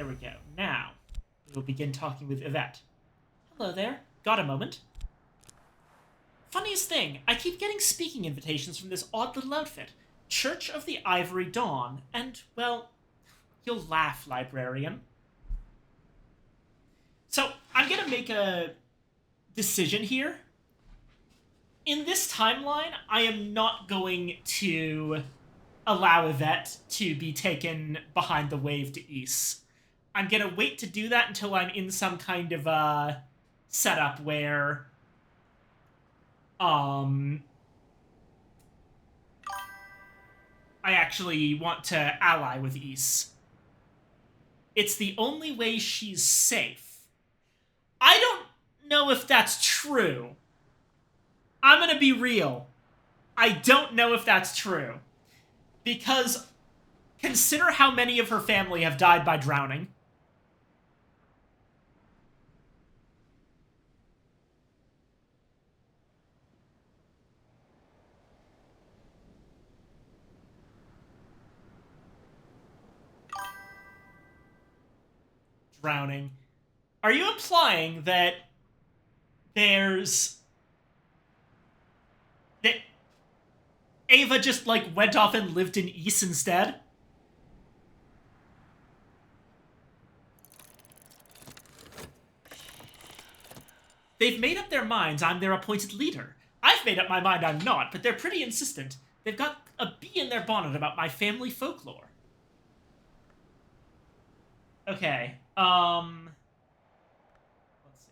There we go. Now, we'll begin talking with Yvette. Hello there. Got a moment? Funniest thing, I keep getting speaking invitations from this odd little outfit. Church of the Ivory Dawn. And, well, you'll laugh, librarian. So, I'm gonna make a decision here. In this timeline, I am not going to allow Yvette to be taken behind the wave to Ys. I'm gonna wait to do that until I'm in some kind of a setup where I actually want to ally with Ys. It's the only way she's safe. I don't know if that's true. I'm gonna be real. I don't know if that's true. Because consider how many of her family have died by drowning. Drowning. Are you implying that there's... that Ava just, like, went off and lived in Ys instead? They've made up their minds I'm their appointed leader. I've made up my mind I'm not, but they're pretty insistent. They've got a bee in their bonnet about my family folklore. Okay, let's see.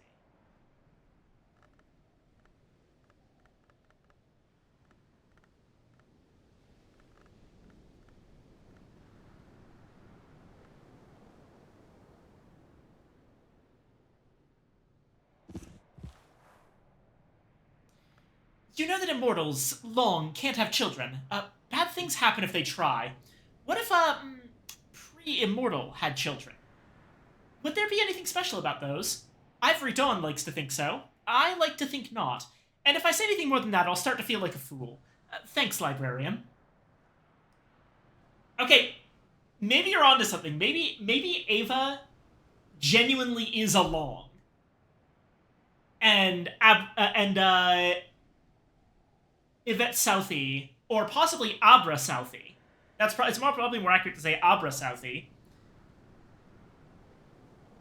You know that immortals, long, can't have children. Bad things happen if they try. What if, pre-immortal had children? Would there be anything special about those? Ivory Dawn likes to think so. I like to think not. And if I say anything more than that, I'll start to feel like a fool. Thanks, librarian. Okay, maybe you're onto something. Maybe Ava genuinely is a long. And Yvette Southey, or possibly Abra Southey. It's probably more accurate to say Abra Southey,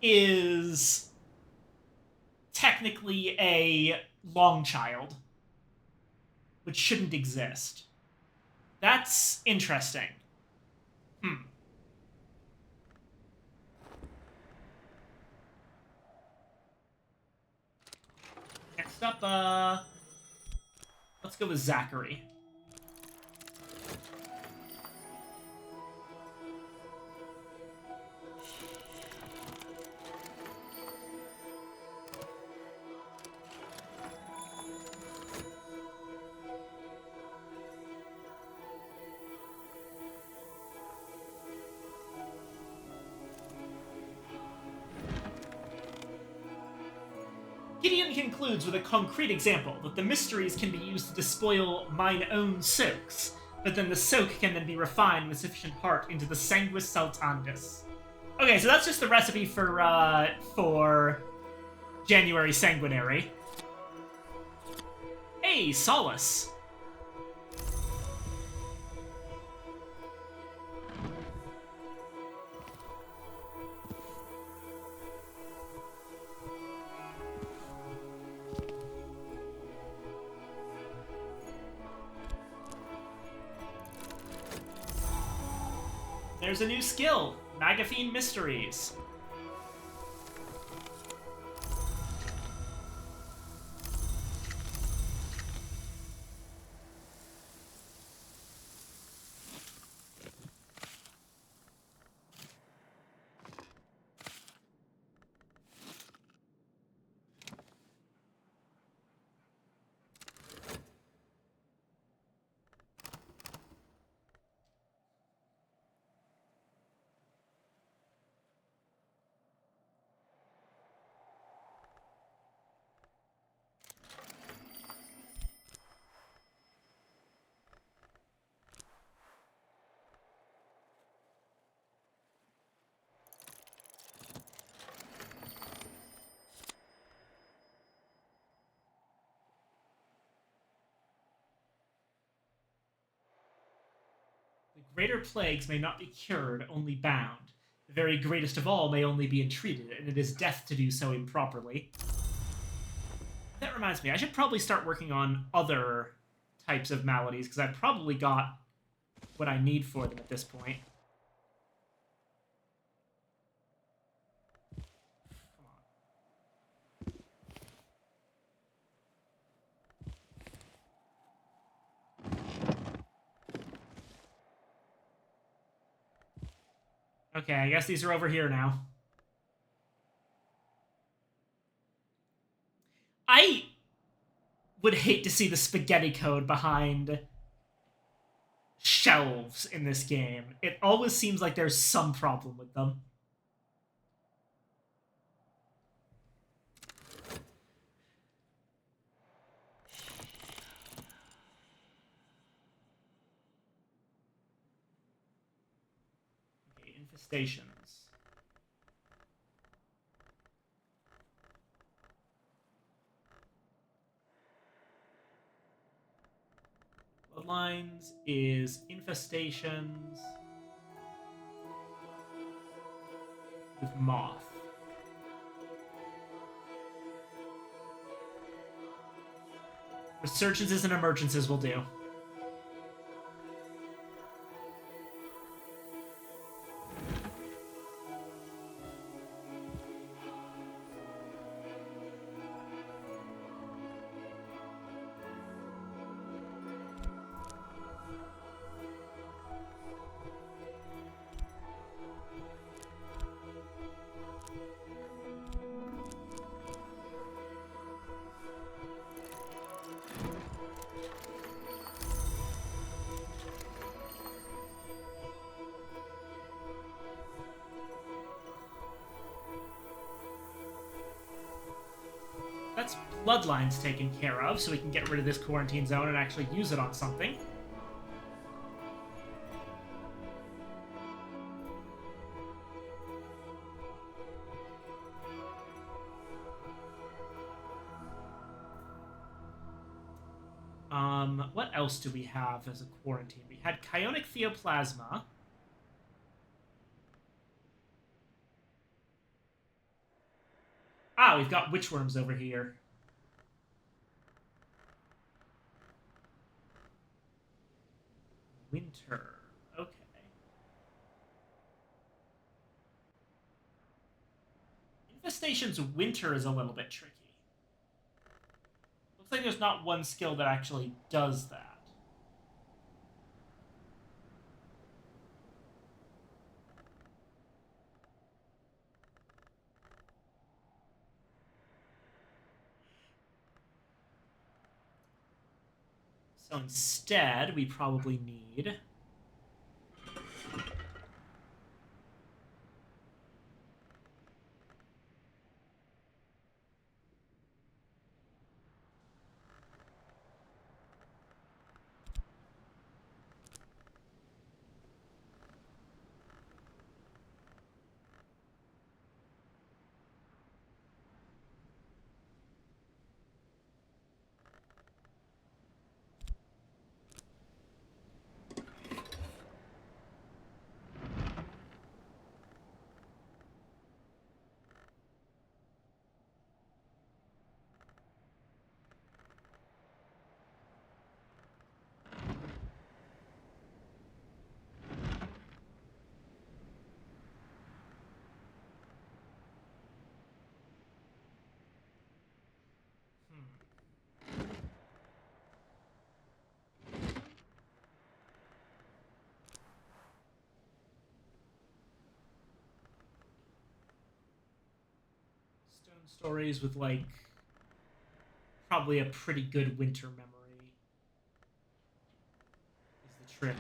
is technically a long child, which shouldn't exist. That's interesting. Next up, let's go with Zachary. Gideon concludes with a concrete example that the mysteries can be used to despoil mine own soaks, but then the soak can then be refined with sufficient heart into the sanguis saltandus. Okay, so that's just the recipe for January Sanguinary. Hey, Solace. There's a new skill, Magaphine Mysteries. Greater plagues may not be cured, only bound. The very greatest of all may only be entreated, and it is death to do so improperly. That reminds me, I should probably start working on other types of maladies, because I've probably got what I need for them at this point. Come on. Okay, I guess these are over here now. I would hate to see the spaghetti code behind shelves in this game. It always seems like there's some problem with them. Okay, infestations. Bloodlines is infestations with moth. Resurgences and emergences will do. That's bloodlines taken care of, so we can get rid of this quarantine zone and actually use it on something. What else do we have as a quarantine? We had Chionic Theoplasma. Ah, we've got witchworms over here. Winter. Okay. Infestation's winter is a little bit tricky. Looks like there's not one skill that actually does that. So instead, we probably need... Stone stories with, like, probably a pretty good winter memory is the trick.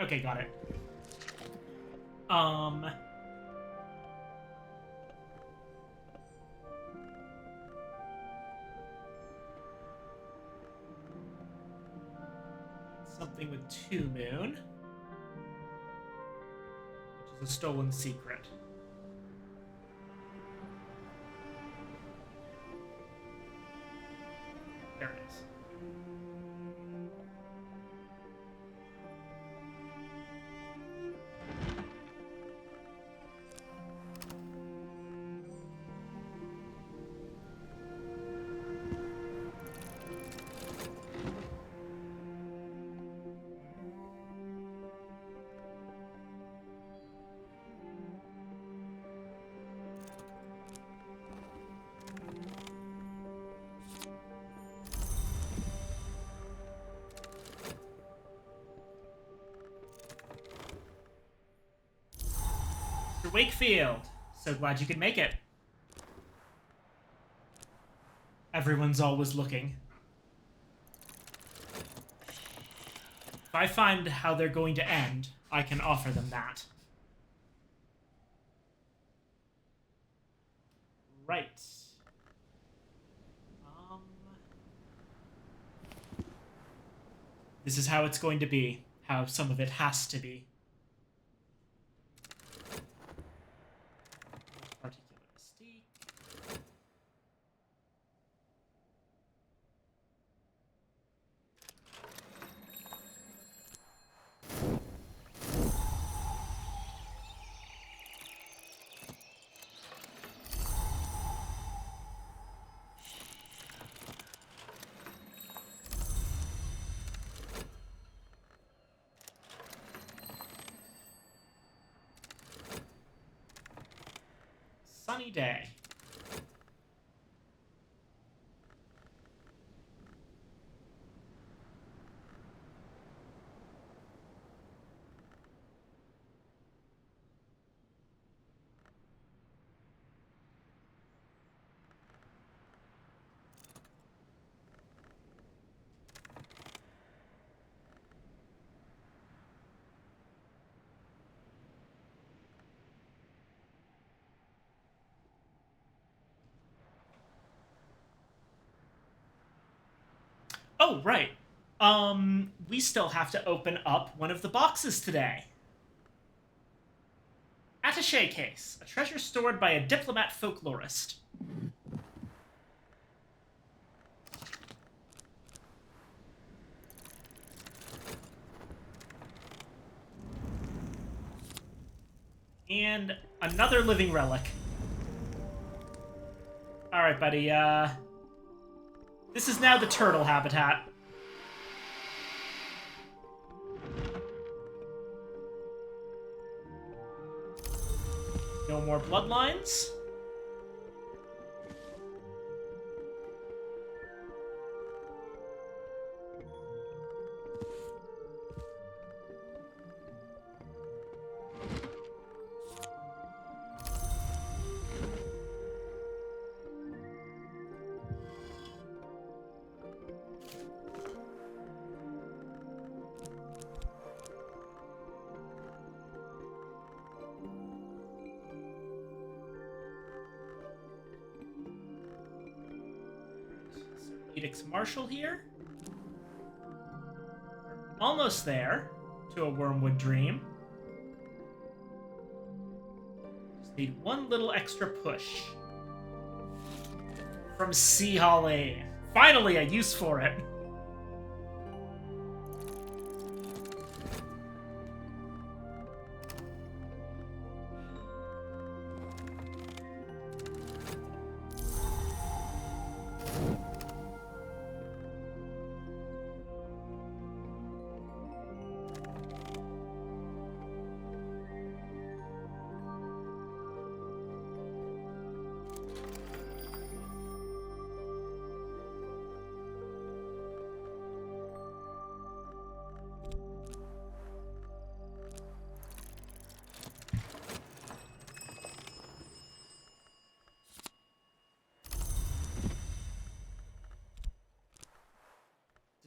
Okay, got it. Something with 2 moon, which is a stolen secret. There it is. Mr. Wakefield, so glad you could make it. Everyone's always looking. If I find how they're going to end, I can offer them that. Right. This is how it's going to be. How some of it has to be. Particular mystique. Sunny day. Oh, right. We still have to open up one of the boxes today. Attaché case, a treasure stored by a diplomat folklorist. And another living relic. Alright, buddy, this is now the turtle habitat. No more bloodlines. Edict's Marshal here. Almost there to a Wormwood Dream. Just need one little extra push. From Sea Holly. Finally a use for it.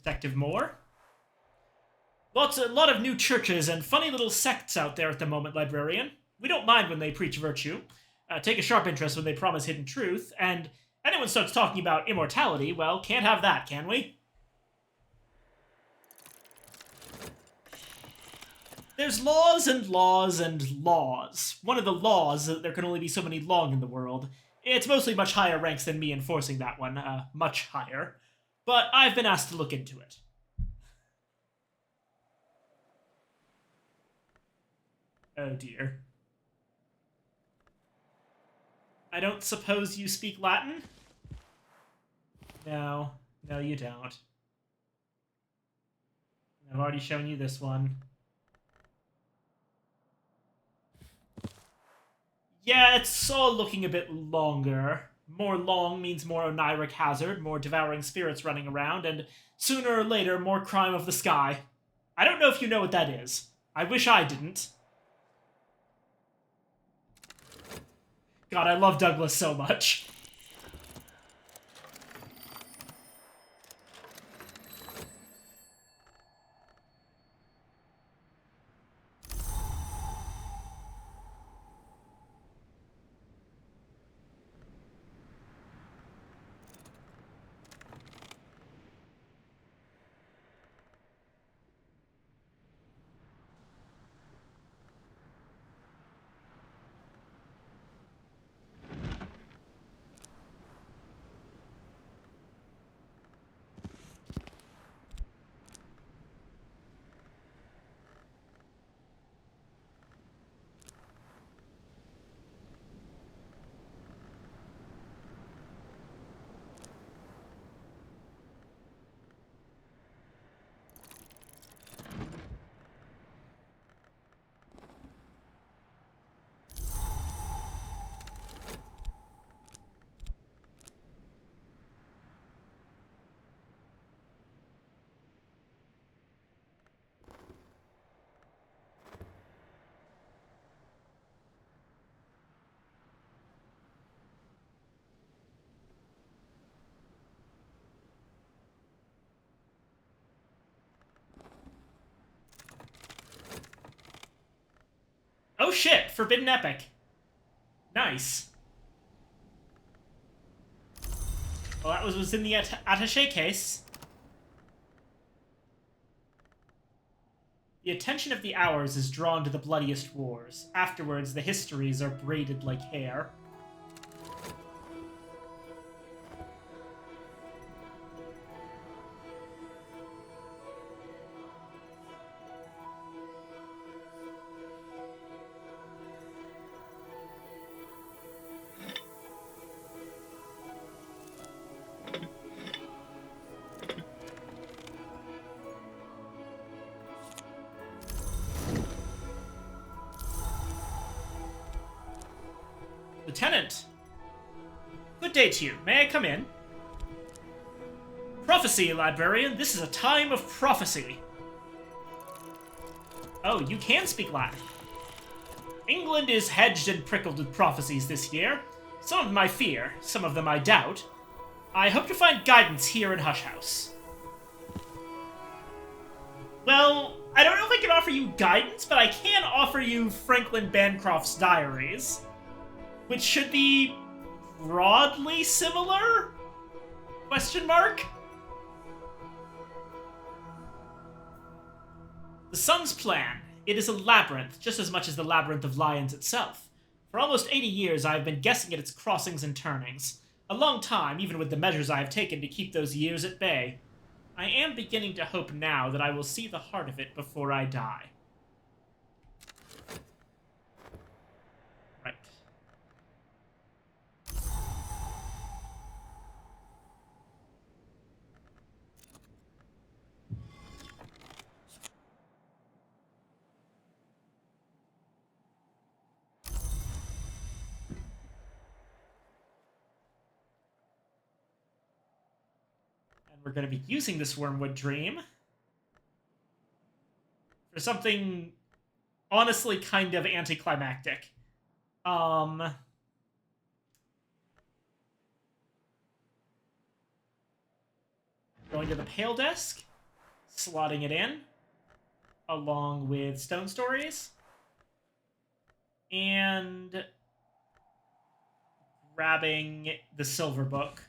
Detective Moore. A lot of new churches and funny little sects out there at the moment, librarian. We don't mind when they preach virtue, take a sharp interest when they promise hidden truth, and anyone starts talking about immortality, well, can't have that, can we? There's laws and laws and laws. One of the laws is that there can only be so many long in the world. It's mostly much higher ranks than me enforcing that one, much higher. But I've been asked to look into it. Oh dear. I don't suppose you speak Latin? No. No, you don't. I've already shown you this one. Yeah, it's all looking a bit longer. More long means more oniric hazard, more devouring spirits running around, and sooner or later, more crime of the sky. I don't know if you know what that is. I wish I didn't. God, I love Douglas so much. Oh shit, Forbidden Epic. Nice. Well, that was in the attaché case. The attention of the hours is drawn to the bloodiest wars. Afterwards, the histories are braided like hair. Lieutenant! Good day to you. May I come in? Prophecy, librarian. This is a time of prophecy. Oh, you can speak Latin. England is hedged and prickled with prophecies this year. Some of them I fear, some of them I doubt. I hope to find guidance here in Hush House. Well, I don't know if I can offer you guidance, but I can offer you Franklin Bancroft's diaries, which should be broadly similar? Question mark? The Sun's plan. It is a labyrinth, just as much as the Labyrinth of Lions itself. For almost 80 years, I have been guessing at its crossings and turnings. A long time, even with the measures I have taken to keep those years at bay. I am beginning to hope now that I will see the heart of it before I die. Right. We're going to be using this Wormwood Dream for something honestly kind of anticlimactic. Going to the Pale Desk, slotting it in. along with Stone Stories. And grabbing the Silver Book.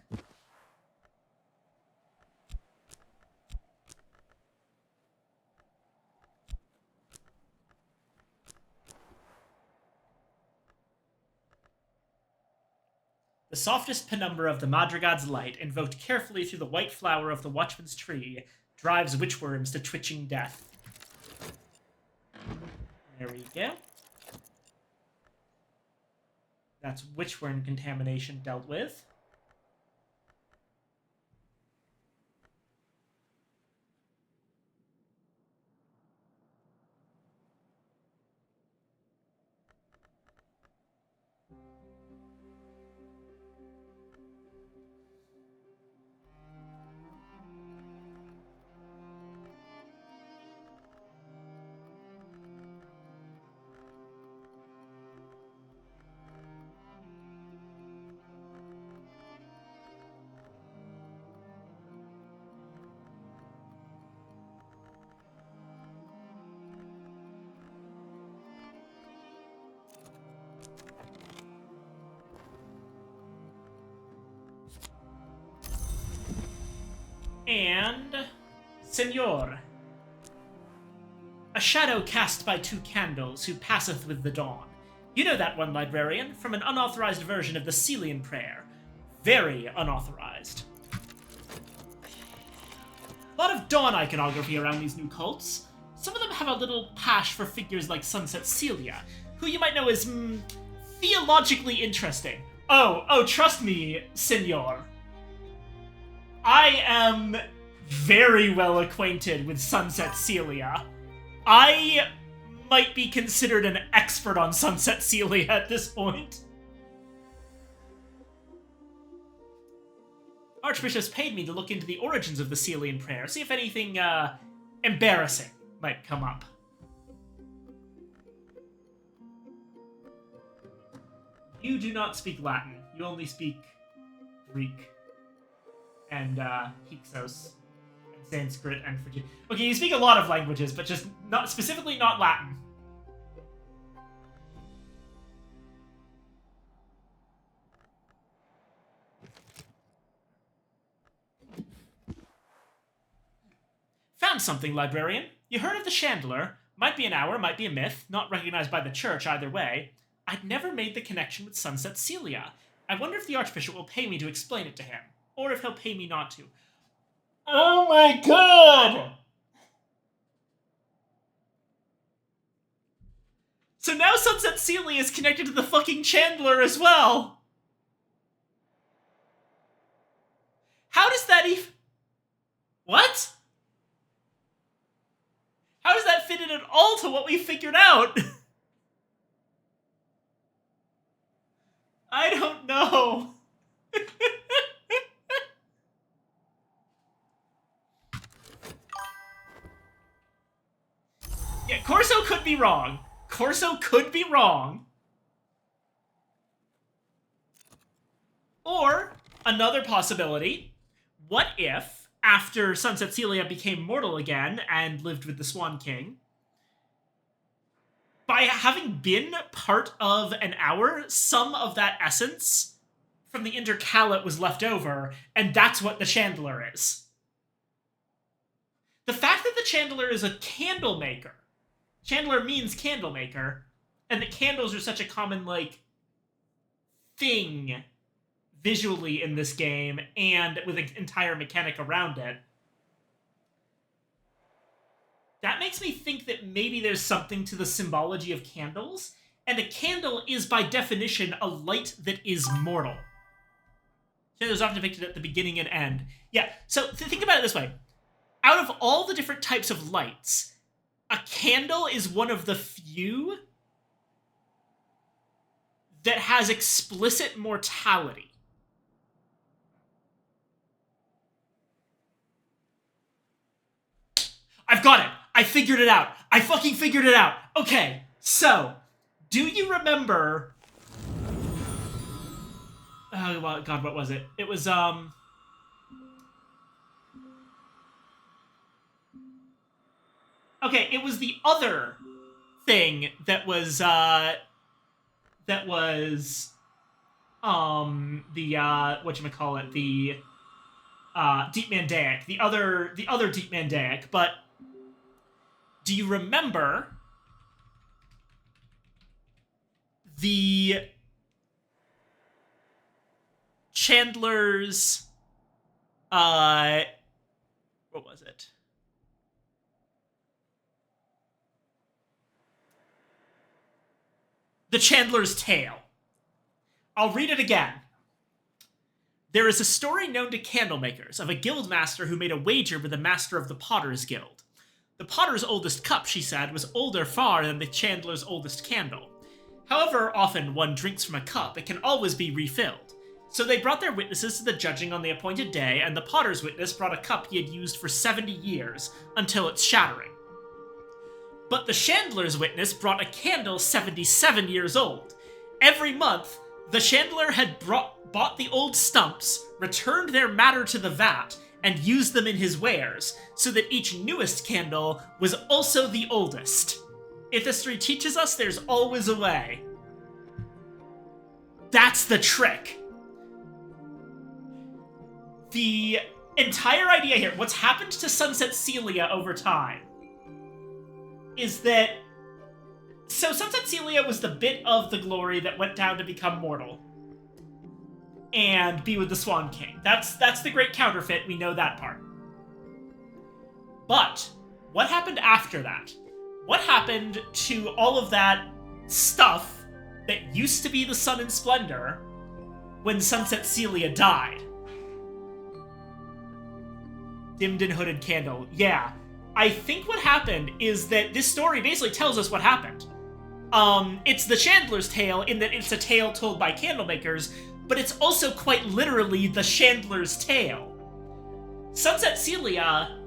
The softest penumbra of the Madrigad's light, invoked carefully through the white flower of the watchman's tree, drives witchworms to twitching death. There we go. That's witchworm contamination dealt with. And Senor, a shadow cast by 2 candles who passeth with the dawn. You know that one, librarian, from an unauthorized version of the Celian prayer. Very unauthorized. A lot of dawn iconography around these new cults. Some of them have a little pash for figures like Sunset Celia, who you might know as, theologically interesting. Oh, trust me, senor. I am very well acquainted with Sunset Celia. I might be considered an expert on Sunset Celia at this point. Archbishop's paid me to look into the origins of the Celian prayer, see if anything, embarrassing might come up. You do not speak Latin. You only speak Greek. And, Hyksos, and Sanskrit, and Phrygian. Okay, you speak a lot of languages, but just specifically not Latin. Found something, librarian. You heard of the Chandler? Might be an hour, might be a myth, not recognized by the church either way. I'd never made the connection with Sunset Celia. I wonder if the Archbishop will pay me to explain it to him. Or if he'll pay me not to. Oh my god! So now Sunset Celia is connected to the fucking Chandler as well! How does that even... What? How does that fit in at all to what we figured out? I don't know. Yeah, Corso could be wrong. Corso could be wrong. Or, another possibility, what if, after Sunset Celia became mortal again and lived with the Swan King, by having been part of an hour, some of that essence from the Intercalate was left over, and that's what the Chandler is. The fact that the Chandler is a candle maker, Chandler means candle maker, and that candles are such a common, thing visually in this game, and with an entire mechanic around it, that makes me think that maybe there's something to the symbology of candles, and a candle is, by definition, a light that is mortal. Candles are often depicted at the beginning and end. Yeah, so think about it this way. Out of all the different types of lights, a candle is one of the few that has explicit mortality. I've got it! I figured it out! I fucking figured it out! Okay, so, do you remember... Oh, God, what was it? It was, Okay, it was the other thing that was the whatchamacallit, the Deep Mandaic, the other Deep Mandaic. But do you remember the Chandler's what was it? The Chandler's Tale. I'll read it again. There is a story known to candlemakers of a guild master who made a wager with the master of the Potter's Guild. The Potter's oldest cup, she said, was older far than the Chandler's oldest candle. However often one drinks from a cup, it can always be refilled. So they brought their witnesses to the judging on the appointed day, and the Potter's witness brought a cup he had used for 70 years, until its shattering. But the Chandler's witness brought a candle 77 years old. Every month, the Chandler had bought the old stumps, returned their matter to the vat, and used them in his wares, so that each newest candle was also the oldest. If history teaches us, there's always a way. That's the trick. The entire idea here, what's happened to Sunset Celia over time, is that... So Sunset Celia was the bit of the glory that went down to become mortal and be with the Swan King. That's the great counterfeit, we know that part. But what happened after that? What happened to all of that stuff that used to be the Sun and Splendor when Sunset Celia died? Dimmed and hooded candle. Yeah. I think what happened is that this story basically tells us what happened. It's the Chandler's Tale in that it's a tale told by candlemakers, but it's also quite literally the Chandler's Tale. Sunset Celia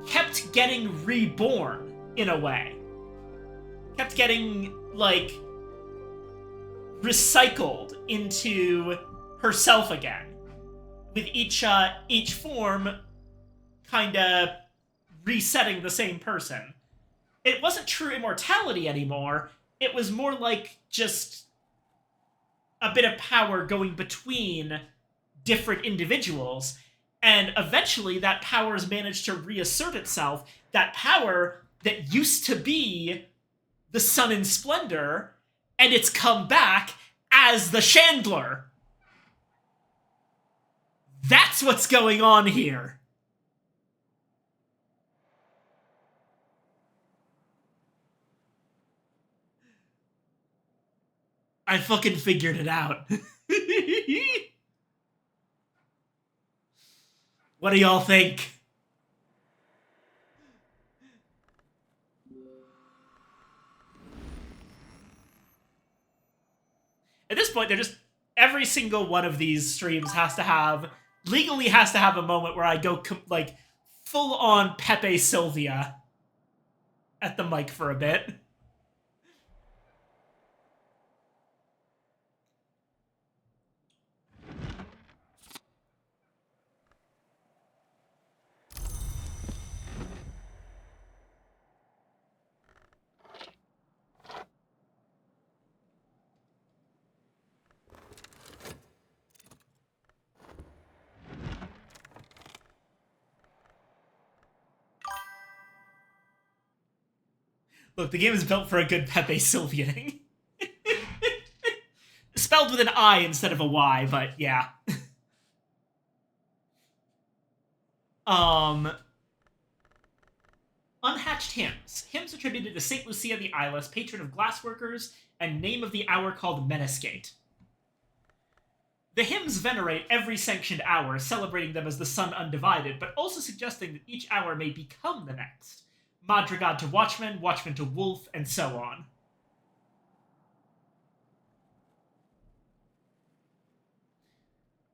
kept getting reborn, in a way. Kept getting, like, recycled into herself again. With each form kinda resetting the same person. It wasn't true immortality anymore, it was more like just a bit of power going between different individuals, and eventually that power has managed to reassert itself. That power that used to be the Sun and Splendor, and it's come back as the Chandler. That's what's going on here. I fucking figured it out. What do y'all think? At this point, they're just... Every single one of these streams has to have... Legally has to have a moment where I go, like, full-on Pepe Sylvia at the mic for a bit. Look, the game is built for a good Pepe Sylviaing. Spelled with an I instead of a Y, but yeah. Unhatched hymns. Hymns attributed to St. Lucia the Eyeless, patron of glassworkers, and name of the hour called Meniscate. The hymns venerate every sanctioned hour, celebrating them as the sun undivided, but also suggesting that each hour may become the next. Madrigal to Watchman, Watchman to Wolf, and so on.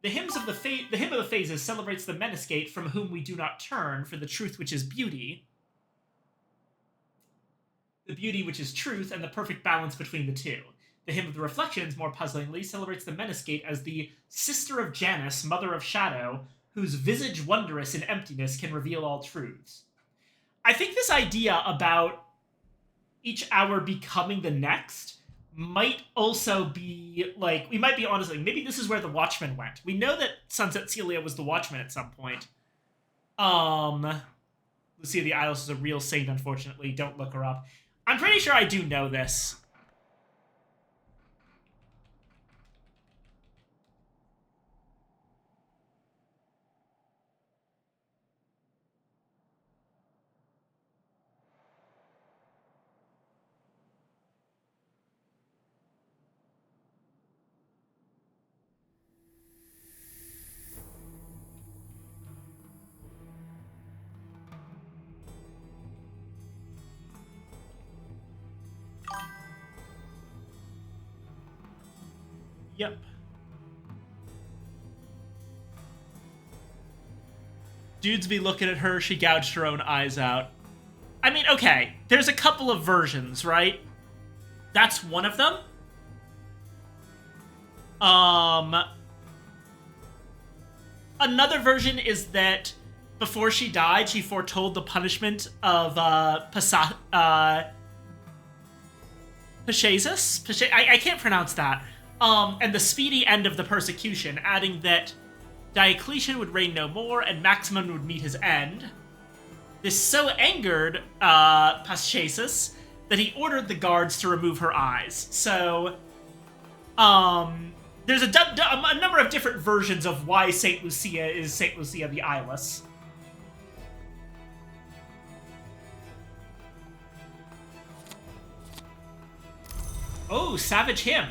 The Hymn of the Phases celebrates the Meniscate from whom we do not turn for the truth which is beauty, the beauty which is truth, and the perfect balance between the two. The Hymn of the Reflections, more puzzlingly, celebrates the Meniscate as the sister of Janus, mother of shadow, whose visage wondrous in emptiness can reveal all truths. I think this idea about each hour becoming the next might also be like, we might be honestly, maybe this is where the Watchmen went. We know that Sunset Celia was the Watchmen at some point. Lucia the Eyeless is a real saint, unfortunately. Don't look her up. I'm pretty sure I do know this. Yep. Dudes be looking at her, she gouged her own eyes out. I mean, okay, there's a couple of versions, right? That's one of them. Another version is that before she died, she foretold the punishment of Pachasus? I can't pronounce that. And the speedy end of the persecution, adding that Diocletian would reign no more and Maximin would meet his end. This so angered Pachasus that he ordered the guards to remove her eyes. So, there's a number of different versions of why Saint Lucia is Saint Lucia the Eyeless. Oh, Savage Hymn.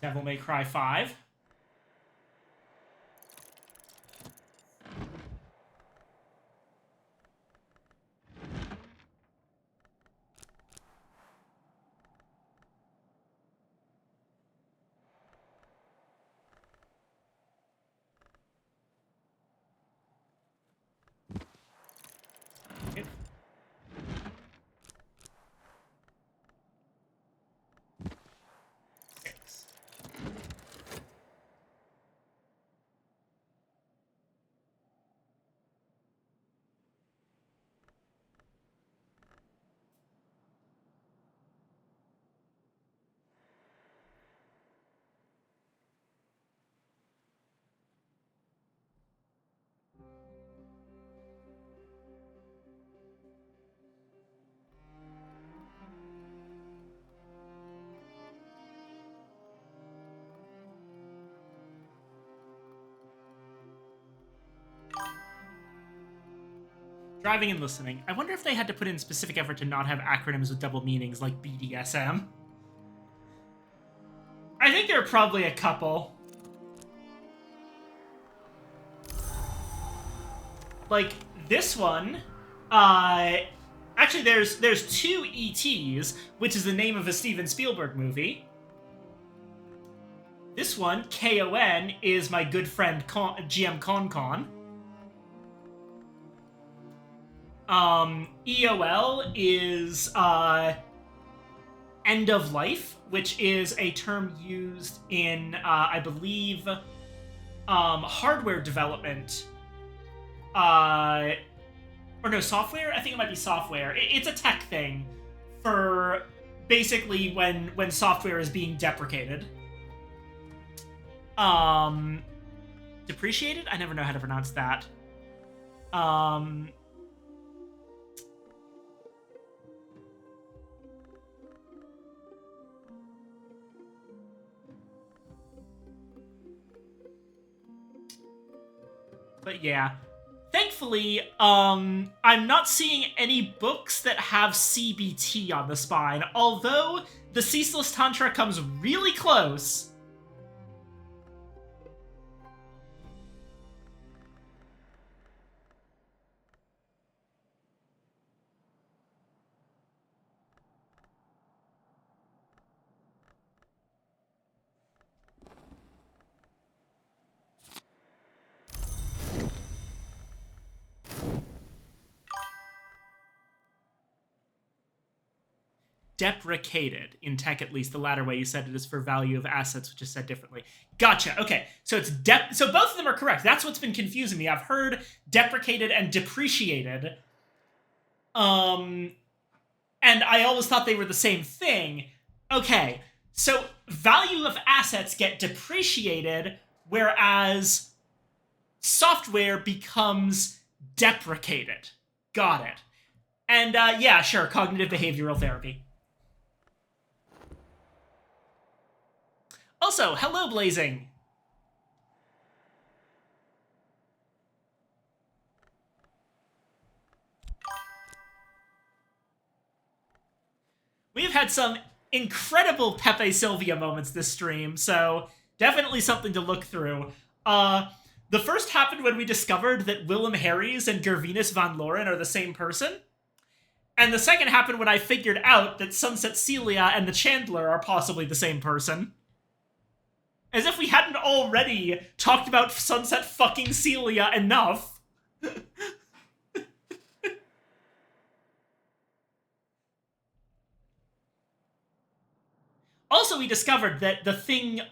Devil May Cry 5. Driving and listening. I wonder if they had to put in specific effort to not have acronyms with double meanings like BDSM. I think there are probably a couple. Like this one, actually there's two ETs, which is the name of a Steven Spielberg movie. This one, KON, is my good friend GM ConCon. EOL is end of life, which is a term used in, I believe, hardware development. Or no, software? I think it might be software. It's a tech thing for basically when software is being deprecated. Depreciated? I never know how to pronounce that. But yeah. Thankfully, I'm not seeing any books that have CBT on the spine, although the Ceaseless Tantra comes really close. Deprecated in tech, at least the latter way you said it is for value of assets, which is said differently. Gotcha. Okay, so it's so both of them are correct. That's what's been confusing me. I've heard deprecated and depreciated, and I always thought they were the same thing. Okay, so value of assets get depreciated, whereas software becomes deprecated. Got it. And yeah, sure, cognitive behavioral therapy. Also, hello, Blazing. We've had some incredible Pepe Sylvia moments this stream, so definitely something to look through. The first happened when we discovered that Willem Harries and Gervinus van Loren are the same person. And the second happened when I figured out that Sunset Celia and the Chandler are possibly the same person. As if we hadn't already talked about Sunset fucking Celia enough. Also, we discovered that the thing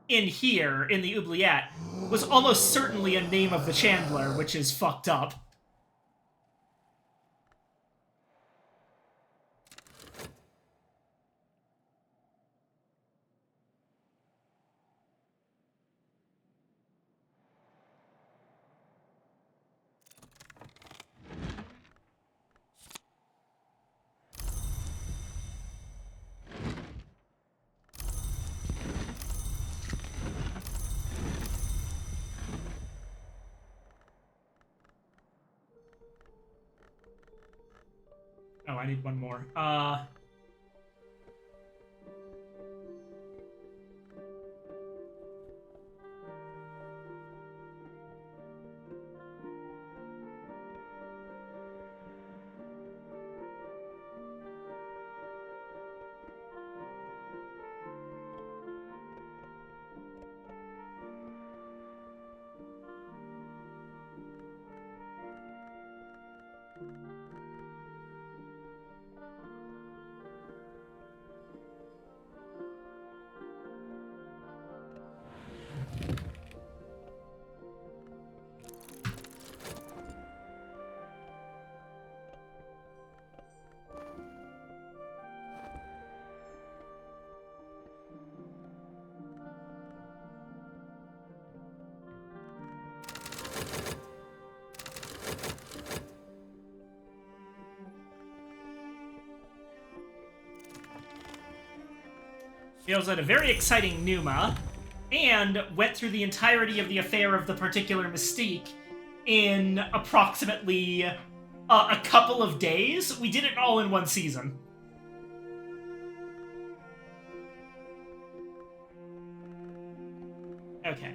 in here, in the oubliette, was almost certainly a name of the Chandler, which is fucked up. Oh, I need one more. We also had a very exciting Numa, and went through the entirety of the affair of the particular Mystique in approximately a couple of days. We did it all in one season. Okay.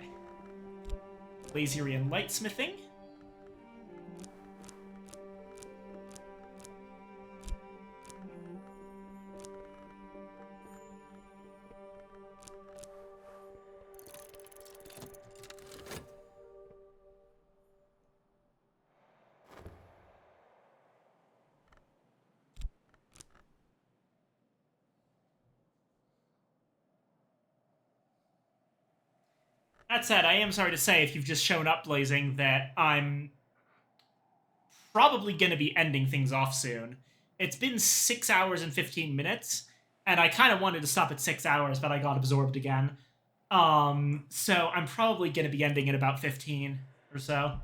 Laserian lightsmithing. That said, I am sorry to say, if you've just shown up, Blazing, that I'm probably going to be ending things off soon. It's been 6 hours and 15 minutes, and I kind of wanted to stop at 6 hours, but I got absorbed again. So I'm probably going to be ending in about 15 or so.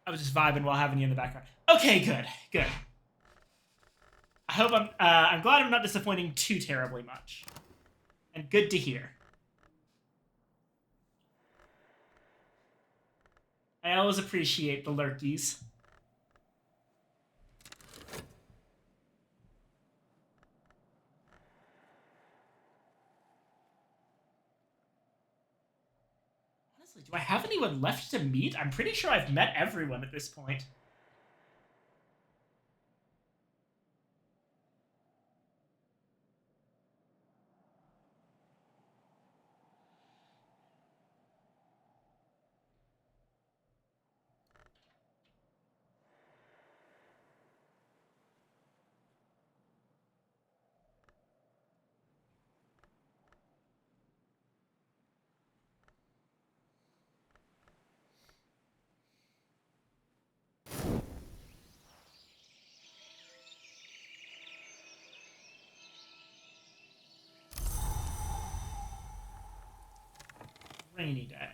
I was just vibing while having you in the background. Okay, good, good. I hope I'm glad I'm not disappointing too terribly much. And good to hear. I always appreciate the lurkies. Honestly, do I have anyone left to meet? I'm pretty sure I've met everyone at this point. Rainy day.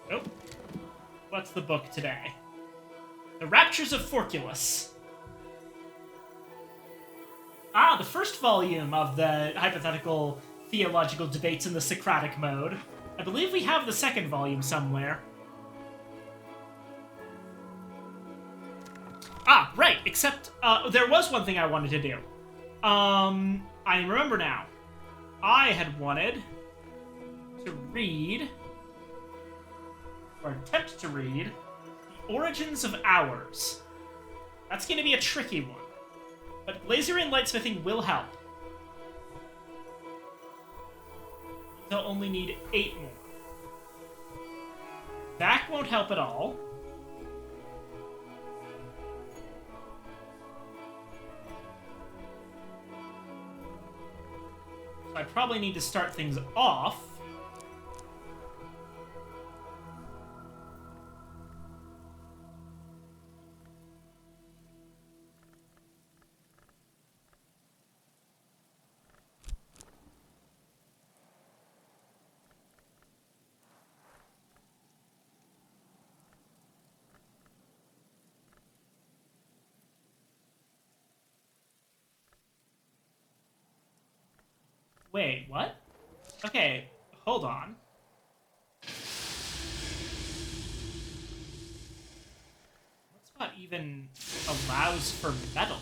Nope. What's the book today? The Raptures of Forculus. Ah, the first volume of the hypothetical theological debates in the Socratic mode. I believe we have the second volume somewhere. Ah, right, except there was one thing I wanted to do. I remember now. I had wanted to read, or attempt to read, The Origins of Hours. That's going to be a tricky one. But Glazerian Lightsmithing will help. They'll only need 8 more. Back won't help at all. So I probably need to start things off. Wait, what? Okay, hold on. What spot even allows for metal?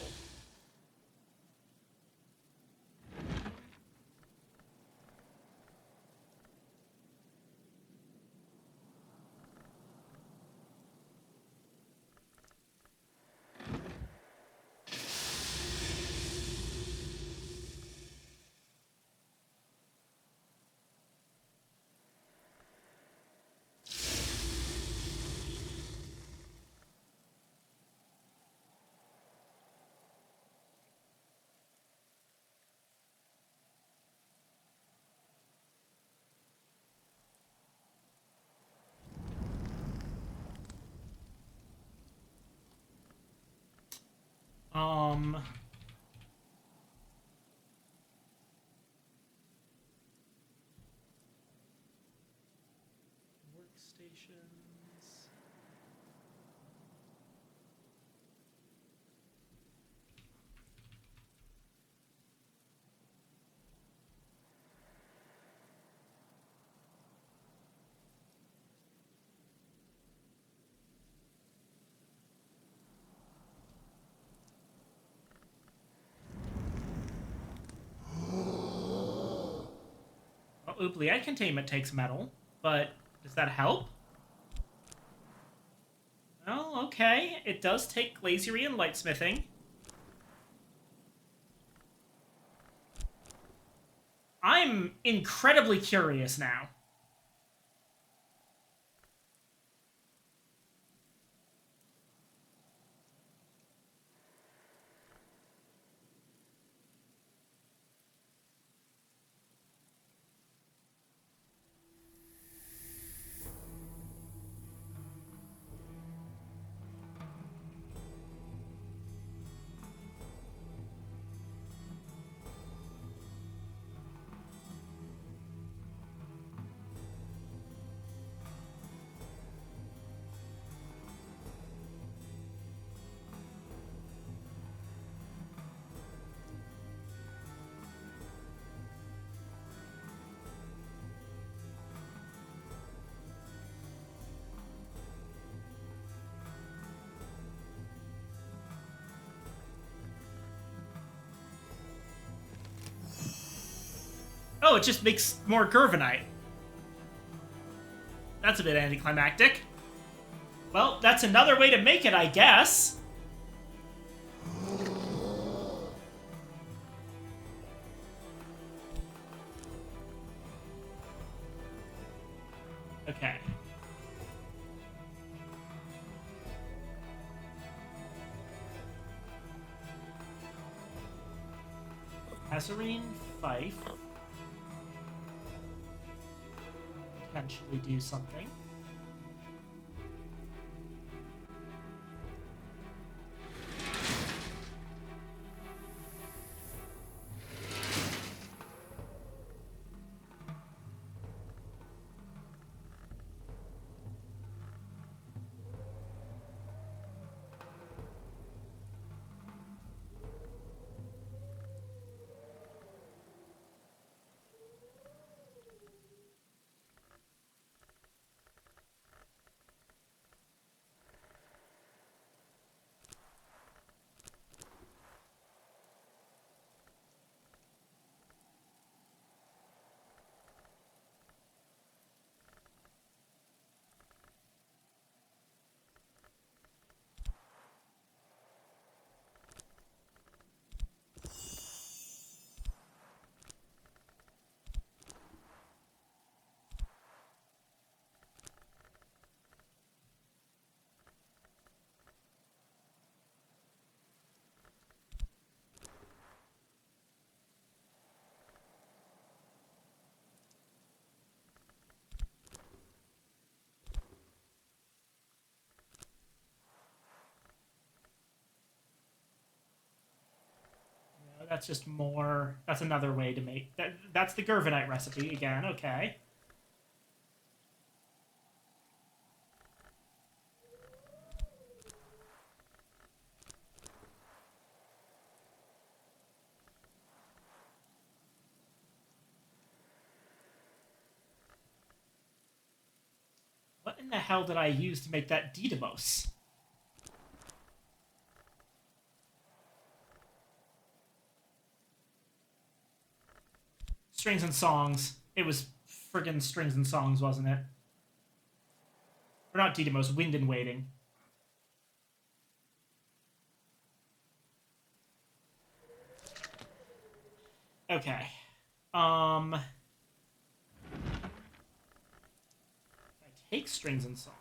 Um... Workstations... Well, Oubliette containment takes metal, but does that help? Oh, okay. It does take glazier and lightsmithing. I'm incredibly curious now. Oh, it just makes more Gervinite. That's a bit anticlimactic. Well, that's another way to make it, I guess. Okay. Azarine Fife. Potentially do something. That's just more... That's another way to make... That's the Gervinite recipe again, okay. What in the hell did I use to make that Didymos? Strings and Songs. It was friggin' Strings and Songs, wasn't it? Or not Didymos, Wind and Waiting. Okay. I take Strings and Songs.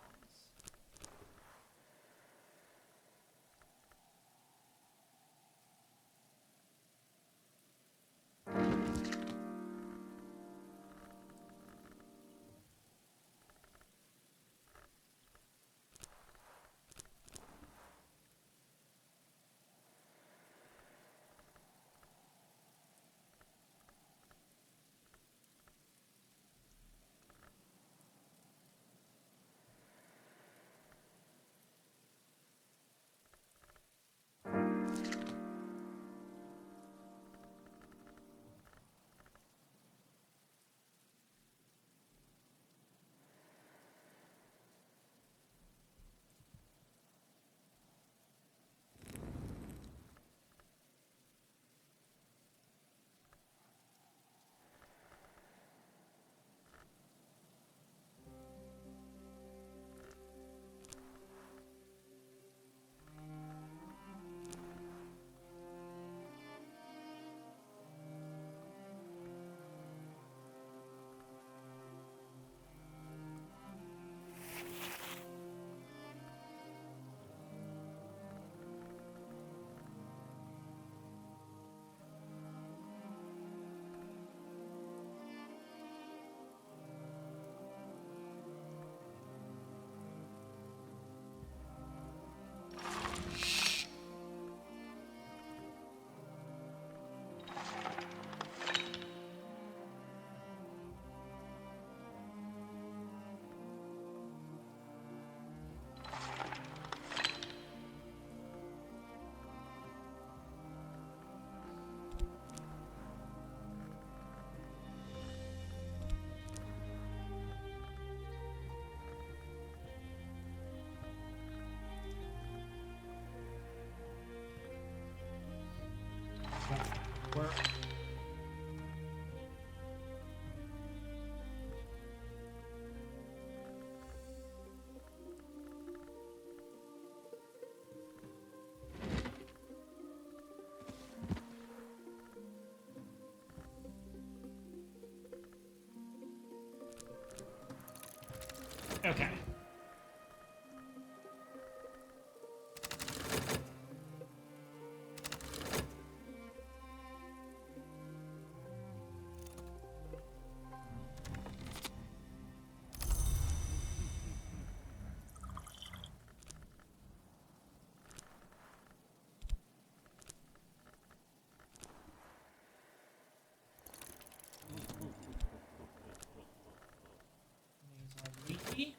Okay. These are leaky.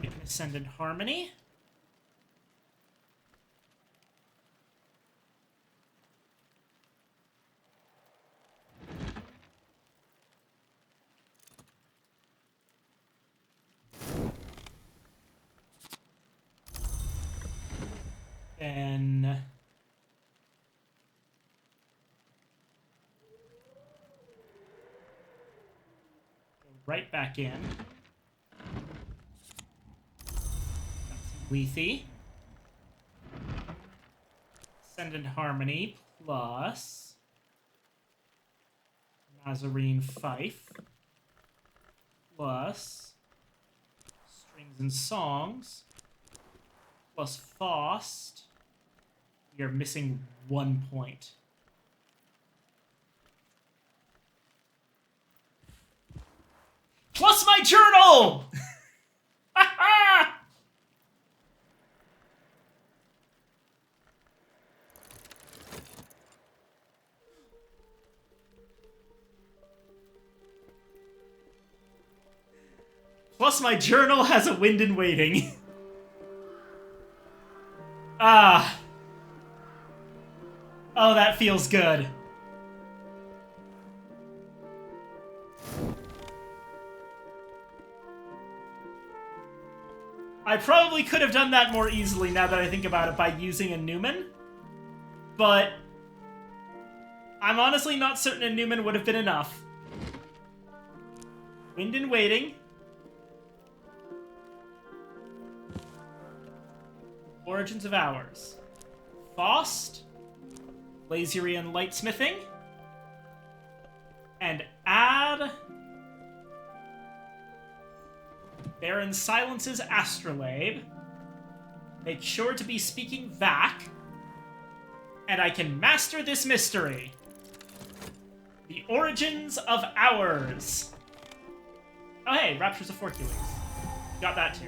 We can ascend in harmony. Then go right back in. Lethy. Ascendant Harmony plus Nazarene Fife plus Strings and Songs plus Faust. We are missing 1 point. Plus my journal! Plus my journal has a wind in waiting. Ah. Oh, that feels good. I probably could have done that more easily now that I think about it by using a Newman. But I'm honestly not certain a Newman would have been enough. Wind in waiting. Origins of Hours. Faust. Laserian Lightsmithing. And add Baron Silence's Astrolabe. Make sure to be speaking Vac. And I can master this mystery. The Origins of Hours. Oh hey, Raptures of Forcules. Got that too.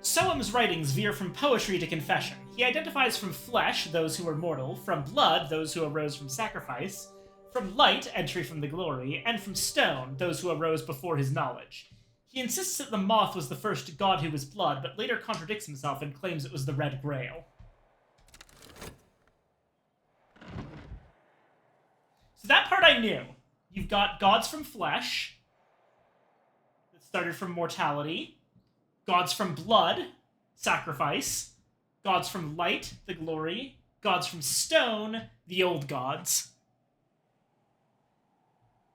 Soam's writings veer from poetry to confession. He identifies from flesh those who were mortal, from blood those who arose from sacrifice, from light entry from the glory, and from stone those who arose before his knowledge. He insists that the moth was the first god who was blood, but later contradicts himself and claims it was the Red Grail. So that part I knew. You've got gods from flesh, that started from mortality, gods from blood, sacrifice, gods from light, the glory, gods from stone, the old gods.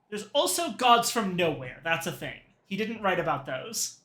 There's also gods from nowhere, that's a thing. He didn't write about those.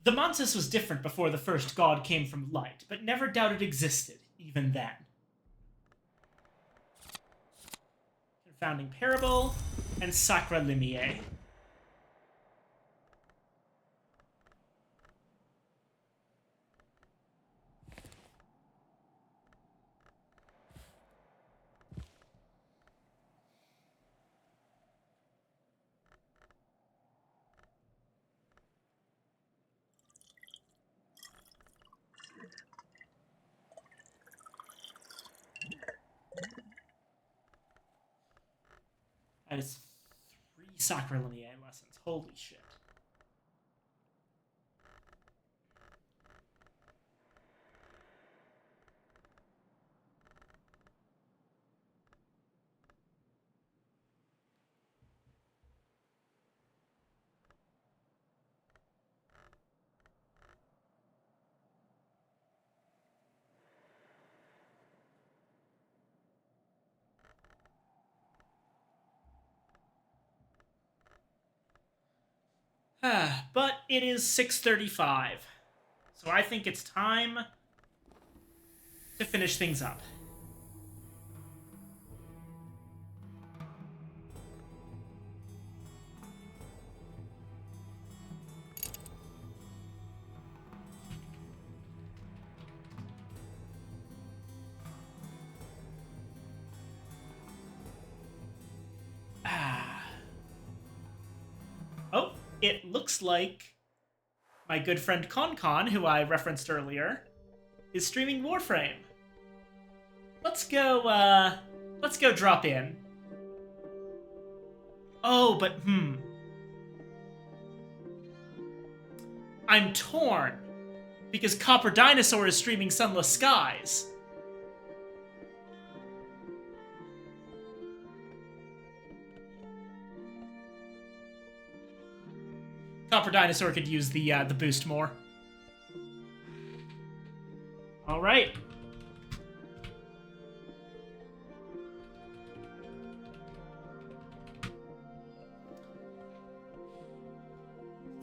The Mansus was different before the first god came from light, but never doubted existed, even then. Confounding Parable and Sacra Limier. That is 3 Sacra Limier lessons. Holy shit. But it is 6:35, so I think it's time to finish things up. Oh, it looks like my good friend ConCon, who I referenced earlier, is streaming Warframe. Let's go drop in. Oh, but I'm torn, because Copper Dinosaur is streaming Sunless Skies. Copper Dinosaur could use the boost more. All right.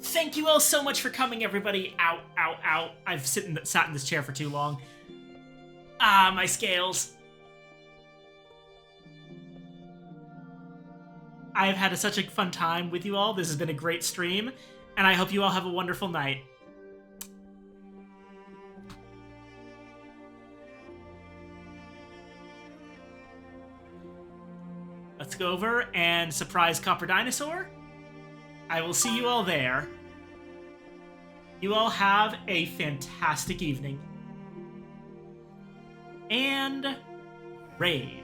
Thank you all so much for coming, everybody. Ow, ow, ow. I've sat in this chair for too long. Ah, my scales. I've had such a fun time with you all. This has been a great stream, and I hope you all have a wonderful night. Let's go over and surprise Copper Dinosaur. I will see you all there. You all have a fantastic evening. And raid.